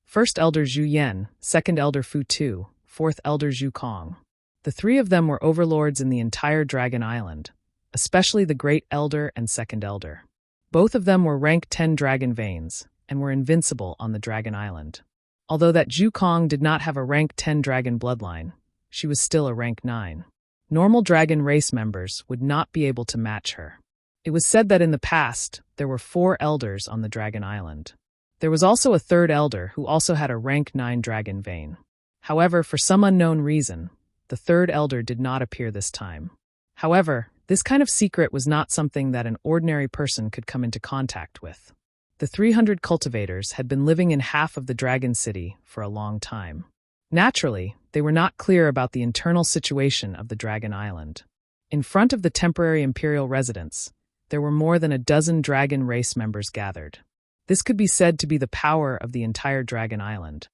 First elder Zhu Yan, second elder Fu Tu, fourth elder Zhu Kong. The three of them were overlords in the entire Dragon Island, especially the great elder and second elder. Both of them were rank 10 dragon veins and were invincible on the Dragon Island. Although that Zhu Kong did not have a rank 10 dragon bloodline, she was still a rank 9. Normal dragon race members would not be able to match her. It was said that in the past, there were 4 elders on the Dragon Island. There was also a third elder who also had a rank 9 dragon vein. However, for some unknown reason, the third elder did not appear this time. However, this kind of secret was not something that an ordinary person could come into contact with. The 300 cultivators had been living in half of the Dragon City for a long time. Naturally, they were not clear about the internal situation of the Dragon Island. In front of the temporary imperial residence, there were more than a dozen dragon race members gathered. This could be said to be the power of the entire Dragon Island.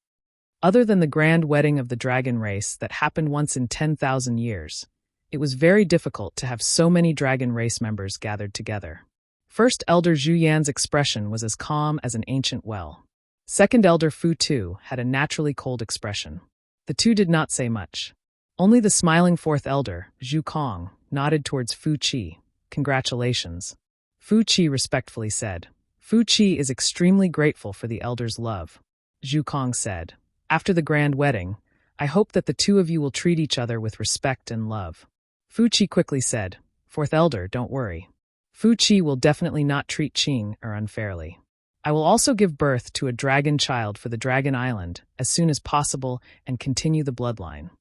Other than the grand wedding of the dragon race that happened once in 10,000 years, it was very difficult to have so many dragon race members gathered together. First elder Zhu Yan's expression was as calm as an ancient well. Second elder Fu Tu had a naturally cold expression. The two did not say much. Only the smiling fourth elder, Zhu Kong, nodded towards Fu Chi. "Congratulations." Fu Chi respectfully said. Fu Chi is extremely grateful for the elder's love. Zhu Kong said, "After the grand wedding, I hope that the two of you will treat each other with respect and love." Fu Chi quickly said, "Fourth elder, don't worry. Fu Chi will definitely not treat Qing unfairly." I will also give birth to a dragon child for the Dragon Island as soon as possible and continue the bloodline.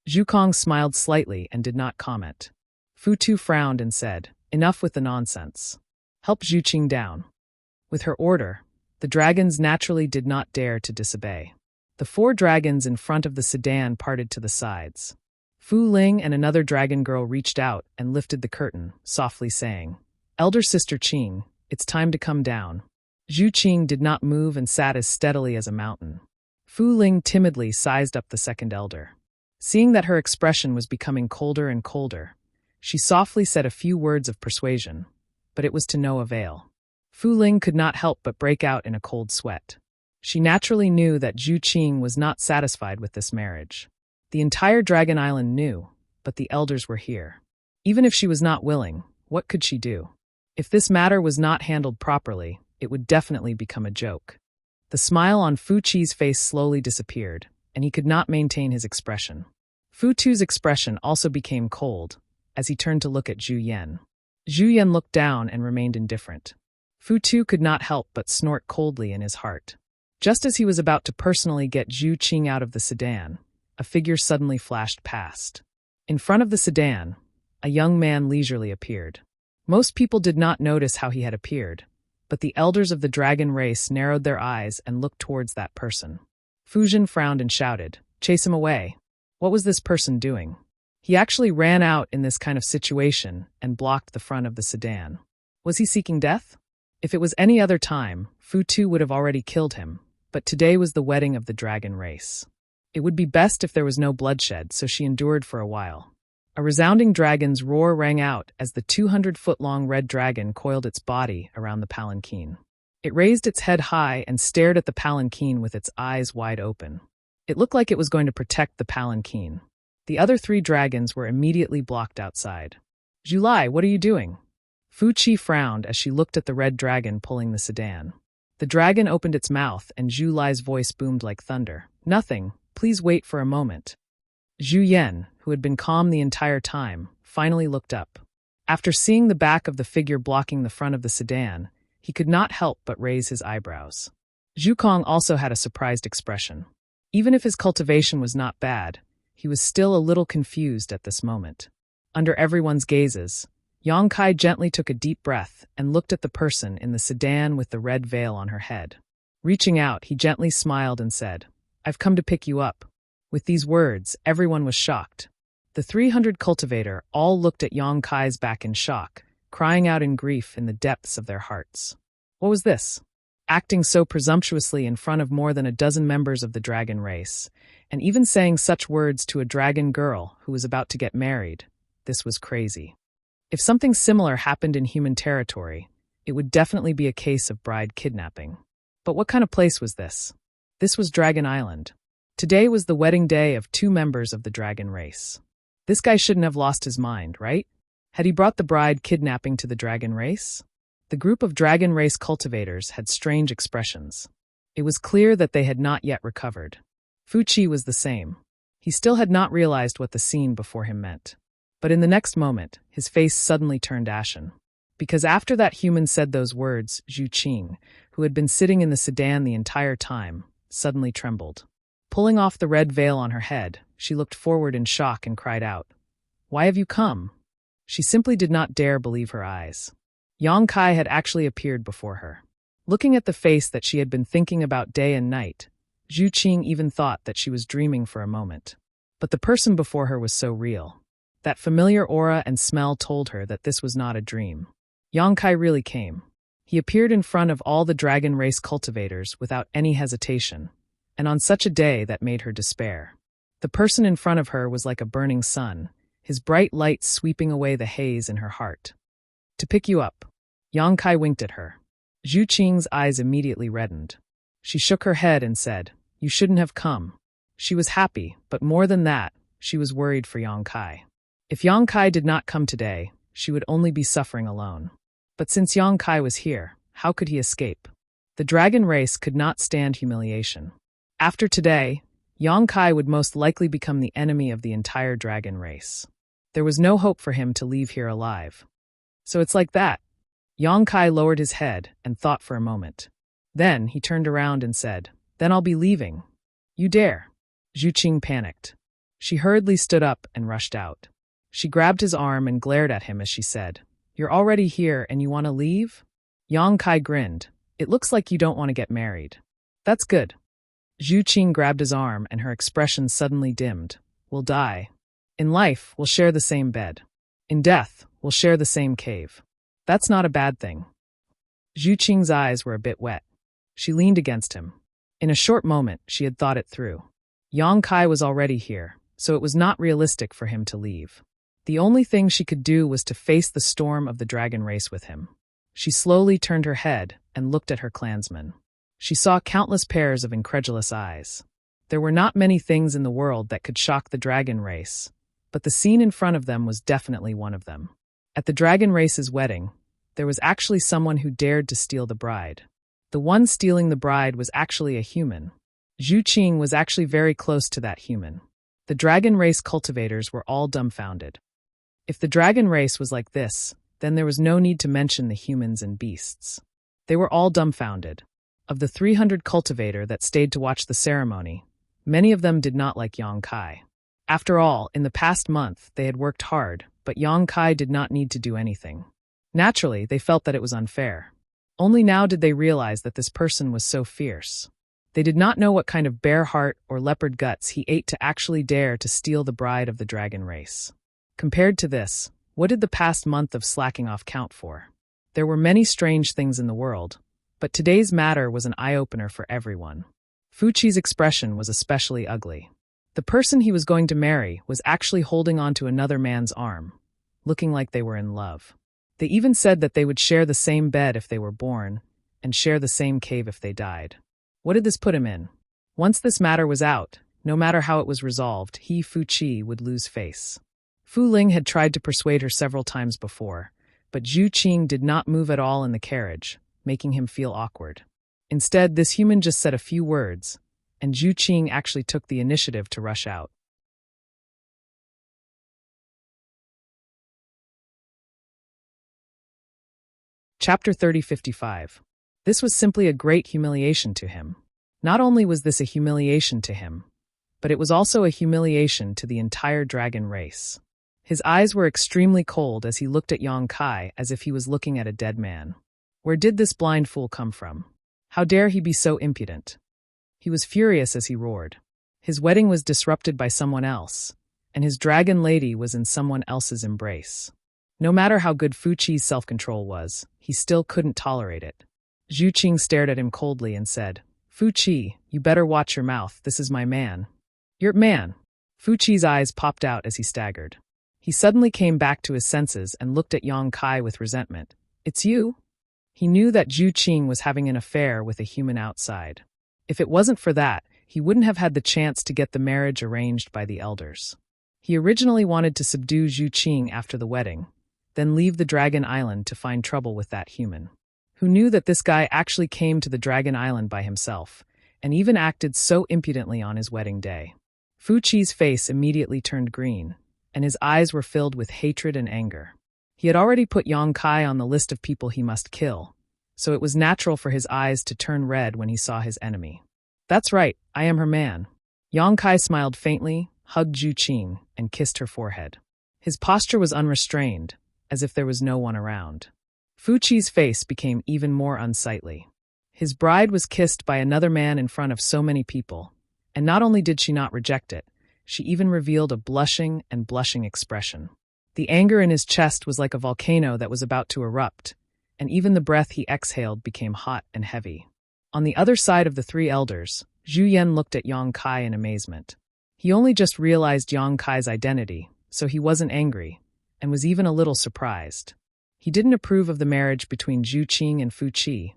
Zhukong smiled slightly and did not comment. Fu Tu frowned and said, enough with the nonsense. Help Zhu Qing down. With her order, the dragons naturally did not dare to disobey. The 4 dragons in front of the sedan parted to the sides. Fu Ling and another dragon girl reached out and lifted the curtain, softly saying, Elder Sister Qing, it's time to come down. Zhu Qing did not move and sat as steadily as a mountain. Fu Ling timidly sized up the second elder. Seeing that her expression was becoming colder and colder, she softly said a few words of persuasion, but it was to no avail. Fu Ling could not help but break out in a cold sweat. She naturally knew that Zhu Qing was not satisfied with this marriage. The entire Dragon Island knew, but the elders were here. Even if she was not willing, what could she do? If this matter was not handled properly, it would definitely become a joke. The smile on Fu Chi's face slowly disappeared, and he could not maintain his expression. Fu Tu's expression also became cold, as he turned to look at Zhu Yan. Zhu Yan looked down and remained indifferent. Fu Tu could not help but snort coldly in his heart. Just as he was about to personally get Zhu Qing out of the sedan, a figure suddenly flashed past. In front of the sedan, a young man leisurely appeared. Most people did not notice how he had appeared, but the elders of the dragon race narrowed their eyes and looked towards that person. Fu Jin frowned and shouted, "Chase him away." What was this person doing? He actually ran out in this kind of situation and blocked the front of the sedan. Was he seeking death? If it was any other time, Fu Tu would have already killed him, but today was the wedding of the dragon race. It would be best if there was no bloodshed, so she endured for a while. A resounding dragon's roar rang out as the 200-foot-long red dragon coiled its body around the palanquin. It raised its head high and stared at the palanquin with its eyes wide open. It looked like it was going to protect the palanquin. The other 3 dragons were immediately blocked outside. "Julai, what are you doing?" Fu Chi frowned as she looked at the red dragon pulling the sedan. The dragon opened its mouth and Zhu Lai's voice boomed like thunder. "Nothing. Please wait for a moment." Zhu Yan, who had been calm the entire time, finally looked up. After seeing the back of the figure blocking the front of the sedan, he could not help but raise his eyebrows. Zhu Kong also had a surprised expression. Even if his cultivation was not bad, he was still a little confused at this moment. Under everyone's gazes, Yang Kai gently took a deep breath and looked at the person in the sedan with the red veil on her head. Reaching out, he gently smiled and said, "I've come to pick you up." With these words, everyone was shocked. The 300 cultivator all looked at Yang Kai's back in shock, crying out in grief in the depths of their hearts. What was this? Acting so presumptuously in front of more than a dozen members of the dragon race, and even saying such words to a dragon girl who was about to get married. This was crazy. If something similar happened in human territory, it would definitely be a case of bride kidnapping. But what kind of place was this? This was Dragon Island. Today was the wedding day of 2 members of the dragon race. This guy shouldn't have lost his mind, right? Had he brought the bride kidnapping to the dragon race? The group of dragon race cultivators had strange expressions. It was clear that they had not yet recovered. Fu Chi was the same. He still had not realized what the scene before him meant. But in the next moment, his face suddenly turned ashen. Because after that human said those words, Zhu Qing, who had been sitting in the sedan the entire time, suddenly trembled. Pulling off the red veil on her head, she looked forward in shock and cried out, "Why have you come?" She simply did not dare believe her eyes. Yang Kai had actually appeared before her. Looking at the face that she had been thinking about day and night, Zhu Qing even thought that she was dreaming for a moment. But the person before her was so real. That familiar aura and smell told her that this was not a dream. Yang Kai really came. He appeared in front of all the dragon race cultivators without any hesitation, and on such a day that made her despair. The person in front of her was like a burning sun, his bright light sweeping away the haze in her heart. "To pick you up." Yang Kai winked at her. Zhu Qing's eyes immediately reddened. She shook her head and said, "You shouldn't have come." She was happy, but more than that, she was worried for Yang Kai. If Yang Kai did not come today, she would only be suffering alone. But since Yang Kai was here, how could he escape? The dragon race could not stand humiliation. After today, Yang Kai would most likely become the enemy of the entire dragon race. There was no hope for him to leave here alive. So it's like that. Yang Kai lowered his head and thought for a moment. Then he turned around and said, "Then I'll be leaving." "You dare." Zhu Qing panicked. She hurriedly stood up and rushed out. She grabbed his arm and glared at him as she said, "You're already here and you want to leave?" Yang Kai grinned. "It looks like you don't want to get married." "That's good." Zhu Qing grabbed his arm and her expression suddenly dimmed. "We'll die. In life, we'll share the same bed. In death, we'll share the same cave. That's not a bad thing." Zhu Qing's eyes were a bit wet. She leaned against him. In a short moment, she had thought it through. Yang Kai was already here, so it was not realistic for him to leave. The only thing she could do was to face the storm of the dragon race with him. She slowly turned her head and looked at her clansmen. She saw countless pairs of incredulous eyes. There were not many things in the world that could shock the dragon race, but the scene in front of them was definitely one of them. At the dragon race's wedding, there was actually someone who dared to steal the bride. The one stealing the bride was actually a human. Zhu Qing was actually very close to that human. The dragon race cultivators were all dumbfounded. If the dragon race was like this, then there was no need to mention the humans and beasts. They were all dumbfounded. Of the 300 cultivator that stayed to watch the ceremony, many of them did not like Yang Kai. After all, in the past month, they had worked hard, but Yang Kai did not need to do anything. Naturally, they felt that it was unfair. Only now did they realize that this person was so fierce. They did not know what kind of bear heart or leopard guts he ate to actually dare to steal the bride of the dragon race. Compared to this, what did the past month of slacking off count for? There were many strange things in the world, but today's matter was an eye-opener for everyone. Fu Qi's expression was especially ugly. The person he was going to marry was actually holding onto another man's arm, looking like they were in love. They even said that they would share the same bed if they were born, and share the same cave if they died. What did this put him in? Once this matter was out, no matter how it was resolved, he, Fu Qi, would lose face. Fu Ling had tried to persuade her several times before, but Zhu Qing did not move at all in the carriage, making him feel awkward. Instead, this human just said a few words, and Zhu Qing actually took the initiative to rush out. Chapter 3055. This was simply a great humiliation to him. Not only was this a humiliation to him, but it was also a humiliation to the entire dragon race. His eyes were extremely cold as he looked at Yang Kai as if he was looking at a dead man. Where did this blind fool come from? How dare he be so impudent? He was furious as he roared. His wedding was disrupted by someone else, and his dragon lady was in someone else's embrace. No matter how good Fu Qi's self-control was, he still couldn't tolerate it. Zhu Qing stared at him coldly and said, "Fu Qi, you better watch your mouth, this is my man." "Your man?" Fu Qi's eyes popped out as he staggered. He suddenly came back to his senses and looked at Yang Kai with resentment. "It's you?" He knew that Zhu Qing was having an affair with a human outside. If it wasn't for that, he wouldn't have had the chance to get the marriage arranged by the elders. He originally wanted to subdue Zhu Qing after the wedding, then leave the Dragon Island to find trouble with that human. Who knew that this guy actually came to the Dragon Island by himself, and even acted so impudently on his wedding day. Fu Qi's face immediately turned green, and his eyes were filled with hatred and anger. He had already put Yang Kai on the list of people he must kill, so it was natural for his eyes to turn red when he saw his enemy. "That's right, I am her man." Yang Kai smiled faintly, hugged Zhu Qing, and kissed her forehead. His posture was unrestrained, as if there was no one around. Fu Qi's face became even more unsightly. His bride was kissed by another man in front of so many people, and not only did she not reject it, she even revealed a blushing and blushing expression. The anger in his chest was like a volcano that was about to erupt, and even the breath he exhaled became hot and heavy. On the other side of the three elders, Zhu Yan looked at Yang Kai in amazement. He only just realized Yang Kai's identity, so he wasn't angry, and was even a little surprised. He didn't approve of the marriage between Zhu Qing and Fu Qi,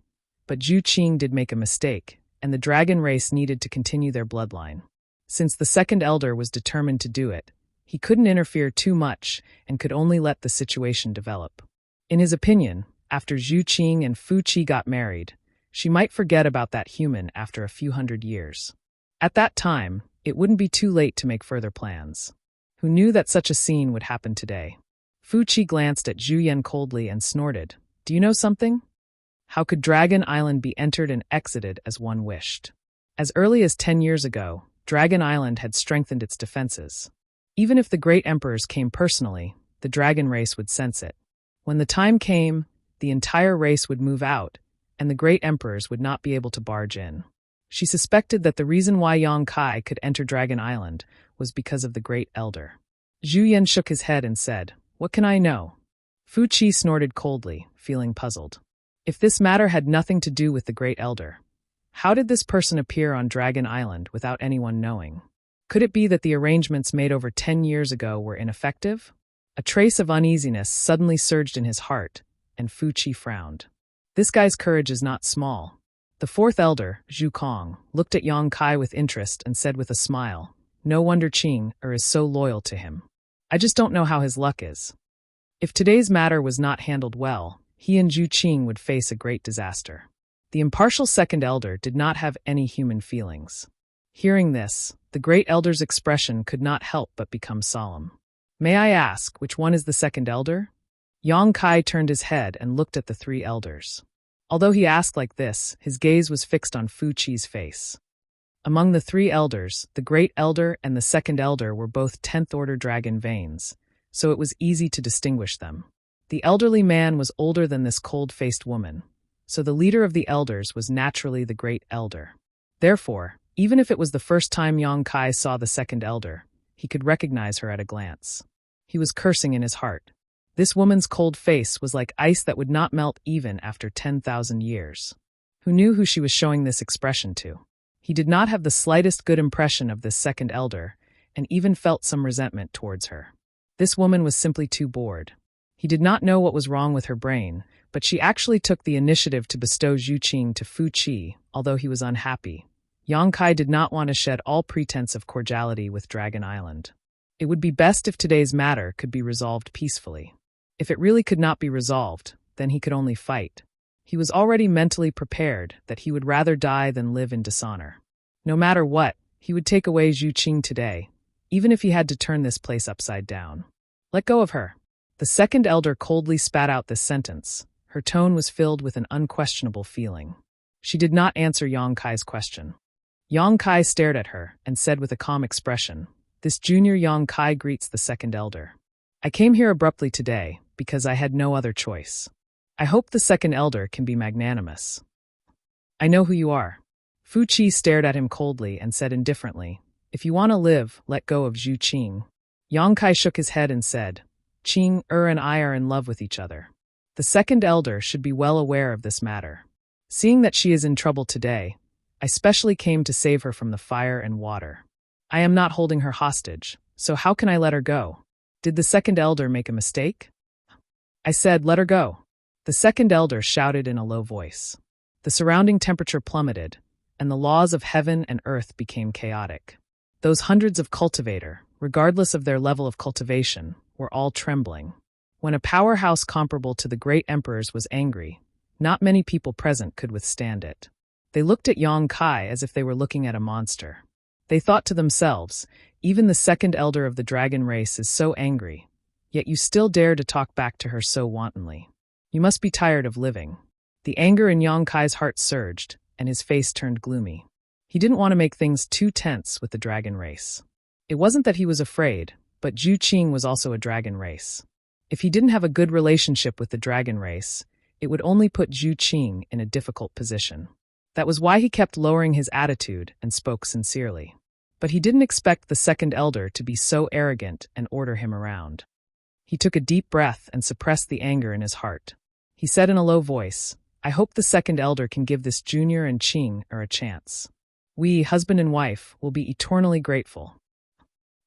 but Zhu Qing did make a mistake, and the dragon race needed to continue their bloodline. Since the second elder was determined to do it, he couldn't interfere too much and could only let the situation develop. In his opinion, after Zhu Qing and Fu Qi got married, she might forget about that human after a few hundred years. At that time, it wouldn't be too late to make further plans. Who knew that such a scene would happen today? Fu Qi glanced at Zhu Yan coldly and snorted. "Do you know something?" How could Dragon Island be entered and exited as one wished? As early as 10 years ago, Dragon Island had strengthened its defenses. Even if the great emperors came personally, the dragon race would sense it. When the time came, the entire race would move out, and the great emperors would not be able to barge in. She suspected that the reason why Yang Kai could enter Dragon Island was because of the Great Elder. Zhu Yan shook his head and said, "What can I know?" Fu Qi snorted coldly, feeling puzzled. If this matter had nothing to do with the Great Elder, how did this person appear on Dragon Island without anyone knowing? Could it be that the arrangements made over 10 years ago were ineffective? A trace of uneasiness suddenly surged in his heart, and Fu Qi frowned. This guy's courage is not small. The fourth elder, Zhu Kong, looked at Yang Kai with interest and said with a smile, "No wonder Qing is so loyal to him. I just don't know how his luck is." If today's matter was not handled well, he and Zhu Qing would face a great disaster. The impartial second elder did not have any human feelings. Hearing this, the great elder's expression could not help but become solemn. "May I ask, which one is the second elder?" Yang Kai turned his head and looked at the three elders. Although he asked like this, his gaze was fixed on Fu Qi's face. Among the three elders, the great elder and the second elder were both 10th-order dragon veins, so it was easy to distinguish them. The elderly man was older than this cold-faced woman, so the leader of the elders was naturally the great elder. Therefore, even if it was the first time Yang Kai saw the second elder, he could recognize her at a glance. He was cursing in his heart. This woman's cold face was like ice that would not melt even after 10,000 years. Who knew who she was showing this expression to? He did not have the slightest good impression of this second elder, and even felt some resentment towards her. This woman was simply too bored. He did not know what was wrong with her brain, but she actually took the initiative to bestow Zhu Qing to Fu Qi, although he was unhappy. Yang Kai did not want to shed all pretense of cordiality with Dragon Island. It would be best if today's matter could be resolved peacefully. If it really could not be resolved, then he could only fight. He was already mentally prepared that he would rather die than live in dishonor. No matter what, he would take away Zhu Qing today, even if he had to turn this place upside down. "Let go of her." The second elder coldly spat out this sentence. Her tone was filled with an unquestionable feeling. She did not answer Yang Kai's question. Yang Kai stared at her and said with a calm expression, "This junior Yang Kai greets the second elder. I came here abruptly today because I had no other choice. I hope the second elder can be magnanimous." "I know who you are." Fu Qi stared at him coldly and said indifferently, "If you want to live, let go of Zhu Qing." Yang Kai shook his head and said, "Qing and I are in love with each other. The second elder should be well aware of this matter. Seeing that she is in trouble today, I specially came to save her from the fire and water. I am not holding her hostage, so how can I let her go? Did the second elder make a mistake?" "I said, let her go." The second elder shouted in a low voice. The surrounding temperature plummeted, and the laws of heaven and earth became chaotic. Those hundreds of cultivators, regardless of their level of cultivation, were all trembling. When a powerhouse comparable to the great emperor's was angry, not many people present could withstand it. They looked at Yang Kai as if they were looking at a monster. They thought to themselves, even the second elder of the dragon race is so angry, yet you still dare to talk back to her so wantonly. You must be tired of living. The anger in Yang Kai's heart surged, and his face turned gloomy. He didn't want to make things too tense with the dragon race. It wasn't that he was afraid, but Zhu Qing was also a dragon race. If he didn't have a good relationship with the dragon race, it would only put Zhu Qing in a difficult position. That was why he kept lowering his attitude and spoke sincerely. But he didn't expect the second elder to be so arrogant and order him around. He took a deep breath and suppressed the anger in his heart. He said in a low voice, "I hope the second elder can give this junior and Qing a chance. We, husband and wife, will be eternally grateful."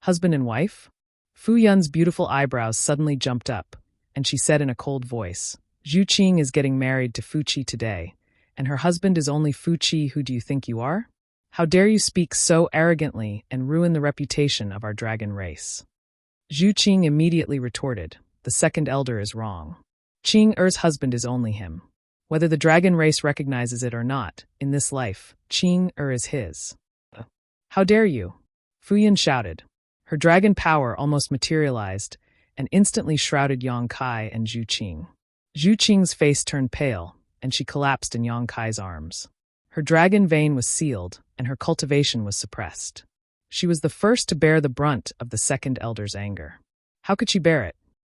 "Husband and wife?" Fu Yun's beautiful eyebrows suddenly jumped up, and she said in a cold voice, "Zhu Qing is getting married to Fu Qi today, and her husband is only Fu Qi. Who do you think you are? How dare you speak so arrogantly and ruin the reputation of our dragon race?" Zhu Qing immediately retorted, "The second elder is wrong. Qing husband is only him. Whether the dragon race recognizes it or not, in this life, Qing is his." "How dare you?" Fu Yun shouted. Her dragon power almost materialized and instantly shrouded Yang Kai and Zhu Qing. Zhu Qing's face turned pale, and she collapsed in Yang Kai's arms. Her dragon vein was sealed, and her cultivation was suppressed. She was the first to bear the brunt of the second elder's anger. How could she bear it?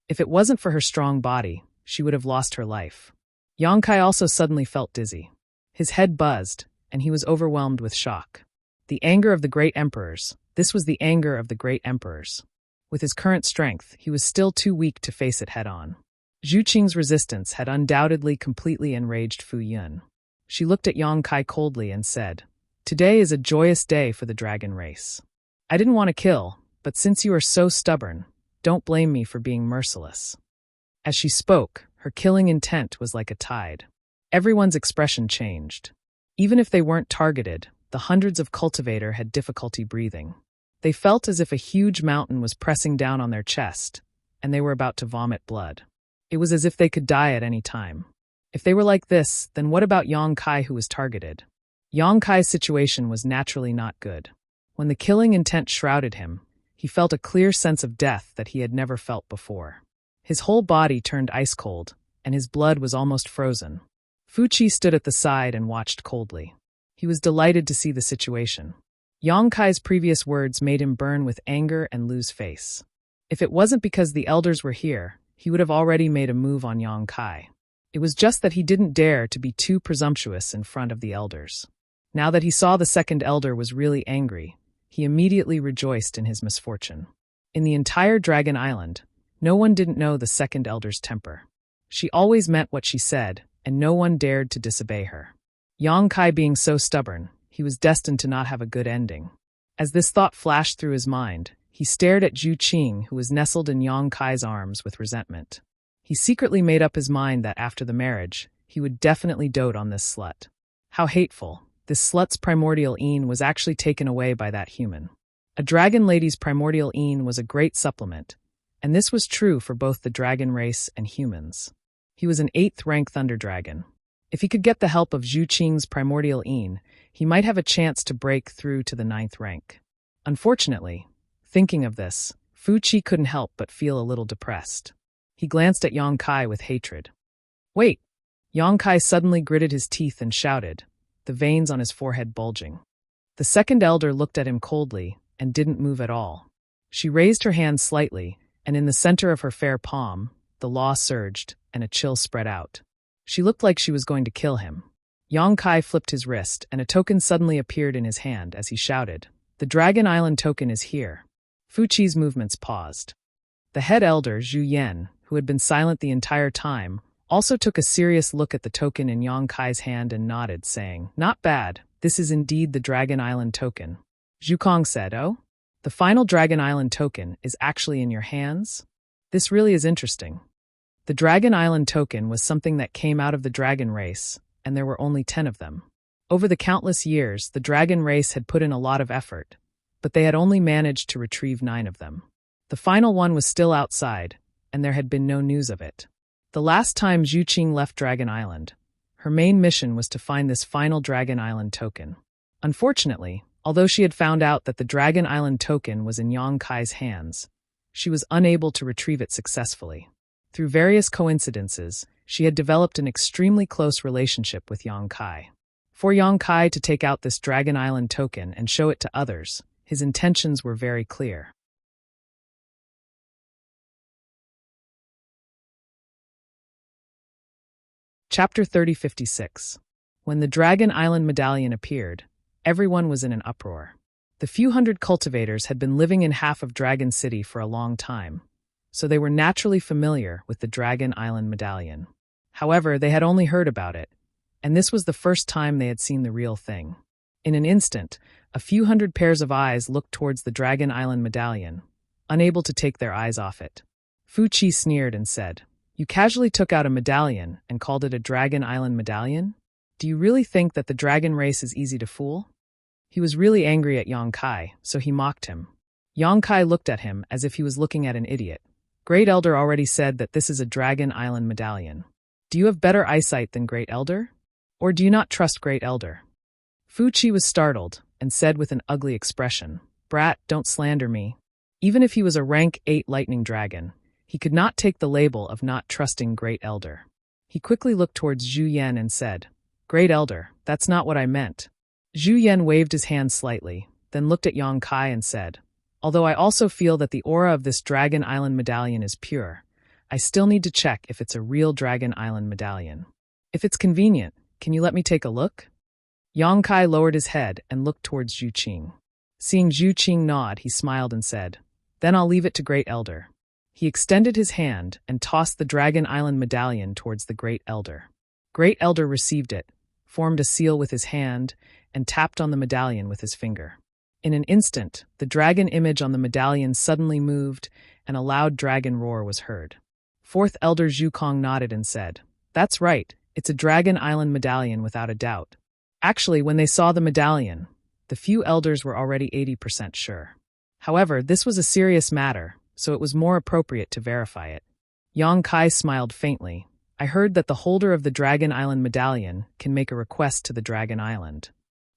If it wasn't for her strong body, she would have lost her life. Yang Kai also suddenly felt dizzy. His head buzzed, and he was overwhelmed with shock. The anger of the great emperors. This was the anger of the great emperors. With his current strength, he was still too weak to face it head-on. Zhu Qing's resistance had undoubtedly completely enraged Fu Yun. She looked at Yang Kai coldly and said, "Today is a joyous day for the dragon race. I didn't want to kill, but since you are so stubborn, don't blame me for being merciless." As she spoke, her killing intent was like a tide. Everyone's expression changed. Even if they weren't targeted, the hundreds of cultivators had difficulty breathing. They felt as if a huge mountain was pressing down on their chest, and they were about to vomit blood. It was as if they could die at any time. If they were like this, then what about Yang Kai who was targeted? Yang Kai's situation was naturally not good. When the killing intent shrouded him, he felt a clear sense of death that he had never felt before. His whole body turned ice-cold, and his blood was almost frozen. Fu Qi stood at the side and watched coldly. He was delighted to see the situation. Yang Kai's previous words made him burn with anger and lose face. If it wasn't because the elders were here, he would have already made a move on Yang Kai. It was just that he didn't dare to be too presumptuous in front of the elders. Now that he saw the second elder was really angry, he immediately rejoiced in his misfortune. In the entire Dragon Island, no one didn't know the second elder's temper. She always meant what she said, and no one dared to disobey her. Yang Kai being so stubborn, he was destined to not have a good ending. As this thought flashed through his mind, he stared at Zhu Qing, who was nestled in Yang Kai's arms with resentment. He secretly made up his mind that after the marriage, he would definitely dote on this slut. How hateful. This slut's primordial een was actually taken away by that human. A dragon lady's primordial een was a great supplement, and this was true for both the dragon race and humans. He was an 8th rank thunder dragon. If he could get the help of Zhu Qing's primordial een, he might have a chance to break through to the 9th rank. Unfortunately, thinking of this, Fu Qi couldn't help but feel a little depressed. He glanced at Yang Kai with hatred. "Wait!" Yang Kai suddenly gritted his teeth and shouted, the veins on his forehead bulging. The second elder looked at him coldly and didn't move at all. She raised her hand slightly, and in the center of her fair palm, the law surged and a chill spread out. She looked like she was going to kill him. Yang Kai flipped his wrist, and a token suddenly appeared in his hand as he shouted, "The Dragon Island token is here." Fu Qi's movements paused. The head elder, Zhu Yan, who had been silent the entire time, also took a serious look at the token in Yang Kai's hand and nodded, saying, "Not bad, this is indeed the Dragon Island token." Zhu Kong said, "Oh? The final Dragon Island token is actually in your hands? This really is interesting." The Dragon Island token was something that came out of the dragon race, and there were only 10 of them. Over the countless years, the dragon race had put in a lot of effort, but they had only managed to retrieve 9 of them. The final one was still outside, and there had been no news of it. The last time Zhu Qing left Dragon Island, her main mission was to find this final Dragon Island token. Unfortunately, although she had found out that the Dragon Island token was in Yang Kai's hands, she was unable to retrieve it successfully. Through various coincidences, she had developed an extremely close relationship with Yang Kai. For Yang Kai to take out this Dragon Island token and show it to others, his intentions were very clear. Chapter 3056. When the Dragon Island medallion appeared, everyone was in an uproar. The few hundred cultivators had been living in half of Dragon City for a long time, so they were naturally familiar with the Dragon Island medallion. However, they had only heard about it, and this was the first time they had seen the real thing. In an instant, a few hundred pairs of eyes looked towards the Dragon Island medallion, unable to take their eyes off it. Fu Qi sneered and said, "You casually took out a medallion and called it a Dragon Island medallion? Do you really think that the dragon race is easy to fool?" He was really angry at Yang Kai, so he mocked him. Yang Kai looked at him as if he was looking at an idiot. "Great Elder already said that this is a Dragon Island medallion. Do you have better eyesight than Great Elder? Or do you not trust Great Elder?" Fu Qi was startled and said with an ugly expression, "Brat, don't slander me." Even if he was a rank 8 lightning dragon, he could not take the label of not trusting Great Elder. He quickly looked towards Zhu Yan and said, "Great Elder, that's not what I meant." Zhu Yan waved his hand slightly, then looked at Yang Kai and said, "Although I also feel that the aura of this Dragon Island medallion is pure, I still need to check if it's a real Dragon Island medallion. If it's convenient, can you let me take a look?" Yang Kai lowered his head and looked towards Zhu Qing. Seeing Zhu Qing nod, he smiled and said, "Then I'll leave it to Great Elder." He extended his hand and tossed the Dragon Island medallion towards the Great Elder. Great Elder received it, formed a seal with his hand, and tapped on the medallion with his finger. In an instant, the dragon image on the medallion suddenly moved, and a loud dragon roar was heard. Fourth Elder Zhu Kong nodded and said, "That's right, it's a Dragon Island medallion without a doubt." Actually, when they saw the medallion, the few elders were already 80% sure. However, this was a serious matter, so it was more appropriate to verify it. Yang Kai smiled faintly. "I heard that the holder of the Dragon Island medallion can make a request to the Dragon Island."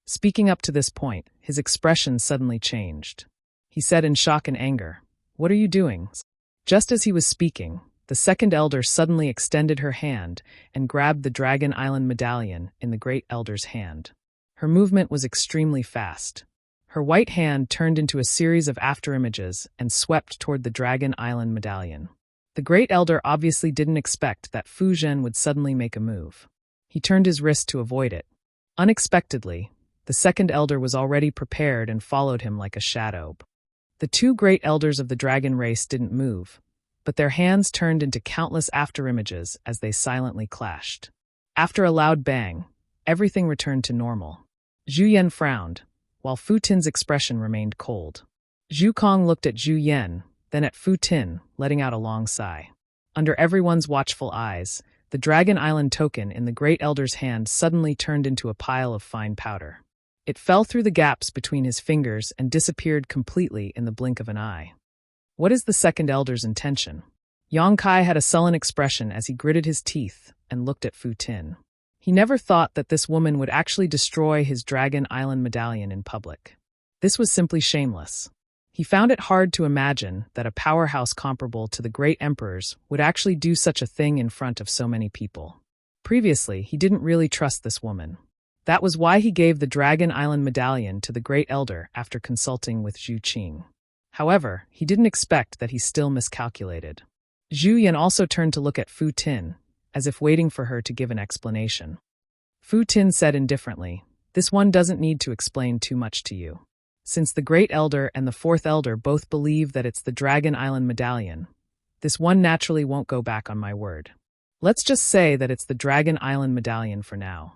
Speaking up to this point, his expression suddenly changed. He said in shock and anger, "What are you doing?" Just as he was speaking, the second elder suddenly extended her hand and grabbed the Dragon Island medallion in the Great Elder's hand. Her movement was extremely fast. Her white hand turned into a series of afterimages and swept toward the Dragon Island medallion. The Great Elder obviously didn't expect that Fu Zhen would suddenly make a move. He turned his wrist to avoid it. Unexpectedly, the second elder was already prepared and followed him like a shadow. The two great elders of the dragon race didn't move, but their hands turned into countless afterimages as they silently clashed. After a loud bang, everything returned to normal. Zhu Yan frowned, while Fu Tin's expression remained cold. Zhu Kong looked at Zhu Yan, then at Fu Tin, letting out a long sigh. Under everyone's watchful eyes, the Dragon Island token in the Great Elder's hand suddenly turned into a pile of fine powder. It fell through the gaps between his fingers and disappeared completely in the blink of an eye. What is the second elder's intention? Yang Kai had a sullen expression as he gritted his teeth and looked at Fu Tin. He never thought that this woman would actually destroy his Dragon Island medallion in public. This was simply shameless. He found it hard to imagine that a powerhouse comparable to the great emperors would actually do such a thing in front of so many people. Previously, he didn't really trust this woman. That was why he gave the Dragon Island medallion to the Great Elder after consulting with Zhu Qing. However, he didn't expect that he still miscalculated. Zhu Yan also turned to look at Fu Tin, as if waiting for her to give an explanation. Fu Tin said indifferently, "This one doesn't need to explain too much to you. Since the Great Elder and the Fourth Elder both believe that it's the Dragon Island medallion, this one naturally won't go back on my word. Let's just say that it's the Dragon Island medallion for now."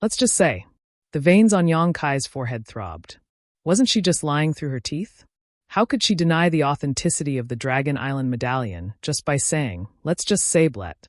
Let's just say. The veins on Yang Kai's forehead throbbed. Wasn't she just lying through her teeth? How could she deny the authenticity of the Dragon Island medallion just by saying, "Let's just say blet"?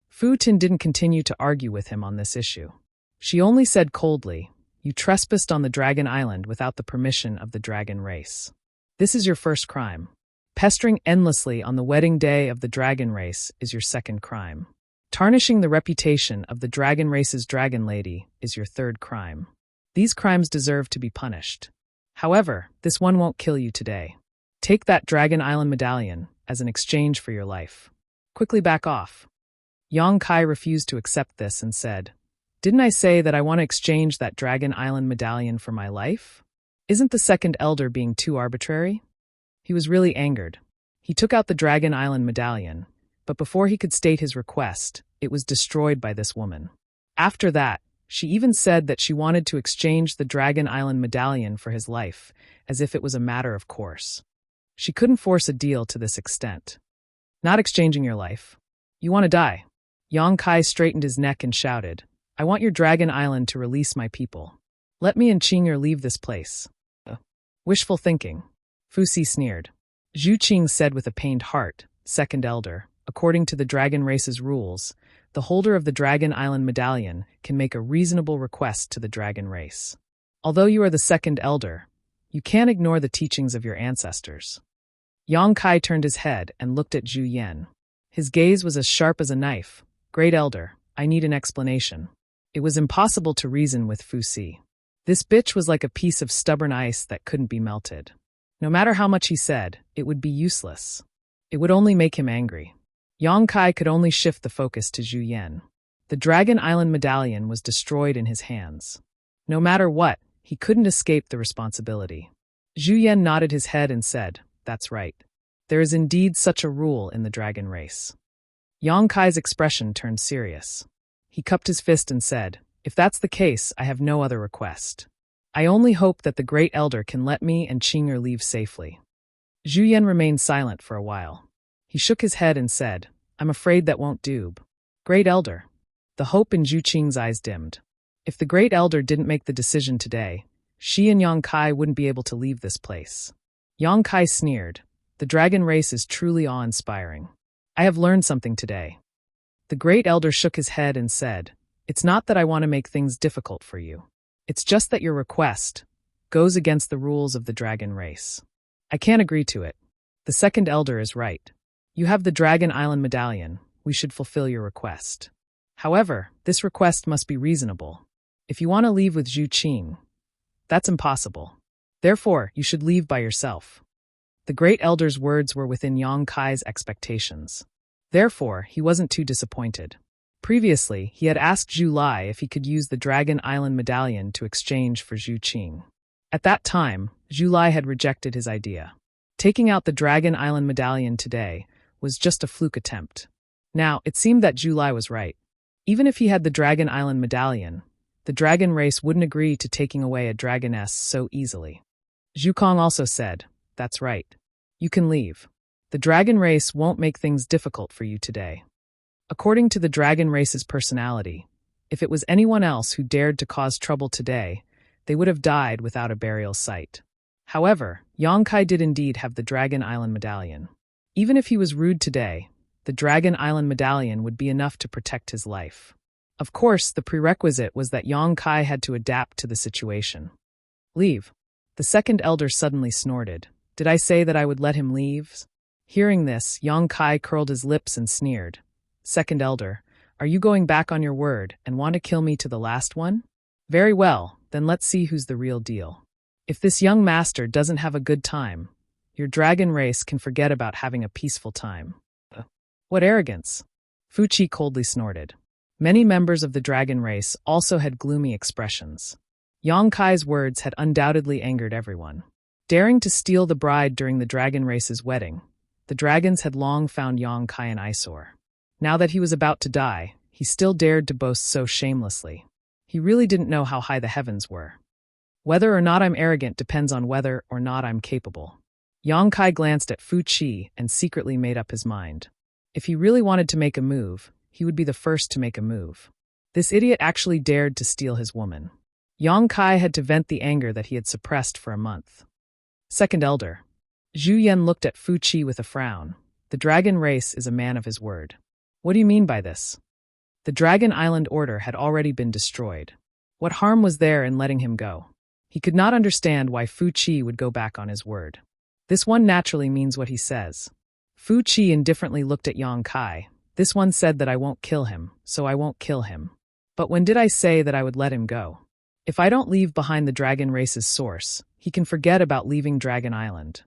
Fu Tin didn't continue to argue with him on this issue. She only said coldly, "You trespassed on the Dragon Island without the permission of the dragon race. This is your first crime. Pestering endlessly on the wedding day of the dragon race is your second crime. Tarnishing the reputation of the dragon race's dragon lady is your third crime. These crimes deserve to be punished. However, this one won't kill you today. Take that Dragon Island medallion as an exchange for your life. Quickly back off." Yang Kai refused to accept this and said, "Didn't I say that I want to exchange that Dragon Island medallion for my life? Isn't the second elder being too arbitrary?" He was really angered. He took out the Dragon Island medallion, but before he could state his request, it was destroyed by this woman. After that, she even said that she wanted to exchange the Dragon Island medallion for his life, as if it was a matter of course. She couldn't force a deal to this extent. "Not exchanging your life. You want to die." Yang Kai straightened his neck and shouted, "I want your Dragon Island to release my people. Let me and Qing'er leave this place." Wishful thinking. Fu Si sneered. Zhu Qing said with a pained heart, "Second elder, according to the dragon race's rules, the holder of the Dragon Island medallion can make a reasonable request to the dragon race. Although you are the second elder, you can't ignore the teachings of your ancestors." Yang Kai turned his head and looked at Zhu Yan. His gaze was as sharp as a knife. "Great elder, I need an explanation." It was impossible to reason with Fu Si. This bitch was like a piece of stubborn ice that couldn't be melted. No matter how much he said, it would be useless. It would only make him angry. Yang Kai could only shift the focus to Zhu Yan. The Dragon Island medallion was destroyed in his hands. No matter what, he couldn't escape the responsibility. Zhu Yan nodded his head and said, "That's right. There is indeed such a rule in the dragon race." Yang Kai's expression turned serious. He cupped his fist and said, "If that's the case, I have no other request. I only hope that the Great Elder can let me and Qing'er leave safely." Zhu Yan remained silent for a while. He shook his head and said, "I'm afraid that won't do. Great Elder." The hope in Zhu Qing's eyes dimmed. If the Great Elder didn't make the decision today, she and Yang Kai wouldn't be able to leave this place. Yang Kai sneered. "The dragon race is truly awe-inspiring. I have learned something today." The Great Elder shook his head and said, "It's not that I want to make things difficult for you. It's just that your request goes against the rules of the dragon race. I can't agree to it. The second Elder is right. You have the Dragon Island medallion. We should fulfill your request. However, this request must be reasonable. If you want to leave with Zhu Qing, that's impossible. Therefore, you should leave by yourself." The Great Elder's words were within Yang Kai's expectations. Therefore, he wasn't too disappointed. Previously, he had asked Zhu Lai if he could use the Dragon Island medallion to exchange for Zhu Qing. At that time, Zhu Lai had rejected his idea. Taking out the Dragon Island medallion today was just a fluke attempt. Now, it seemed that Zhu Lai was right. Even if he had the Dragon Island medallion, the dragon race wouldn't agree to taking away a dragoness so easily. Zhu Kong also said, "That's right. You can leave. The dragon race won't make things difficult for you today." According to the dragon race's personality, if it was anyone else who dared to cause trouble today, they would have died without a burial site. However, Yang Kai did indeed have the Dragon Island medallion. Even if he was rude today, the Dragon Island medallion would be enough to protect his life. Of course, the prerequisite was that Yang Kai had to adapt to the situation. "Leave." The second elder suddenly snorted. "Did I say that I would let him leave?" Hearing this, Yang Kai curled his lips and sneered. "Second elder, are you going back on your word and want to kill me to the last one? Very well, then let's see who's the real deal. If this young master doesn't have a good time, your dragon race can forget about having a peaceful time." "What arrogance!" Fu Qi coldly snorted. Many members of the dragon race also had gloomy expressions. Yang Kai's words had undoubtedly angered everyone. Daring to steal the bride during the dragon race's wedding, the dragons had long found Yang Kai an eyesore. Now that he was about to die, he still dared to boast so shamelessly. He really didn't know how high the heavens were. Whether or not I'm arrogant depends on whether or not I'm capable. Yang Kai glanced at Fu Qi and secretly made up his mind. If he really wanted to make a move, he would be the first to make a move. This idiot actually dared to steal his woman. Yang Kai had to vent the anger that he had suppressed for a month. Second elder. Zhu Yan looked at Fu Qi with a frown. The dragon race is a man of his word. What do you mean by this? The Dragon Island order had already been destroyed. What harm was there in letting him go? He could not understand why Fu Qi would go back on his word. This one naturally means what he says. Fu Qi indifferently looked at Yang Kai. This one said that I won't kill him, so I won't kill him. But when did I say that I would let him go? If I don't leave behind the dragon race's source, he can forget about leaving Dragon Island.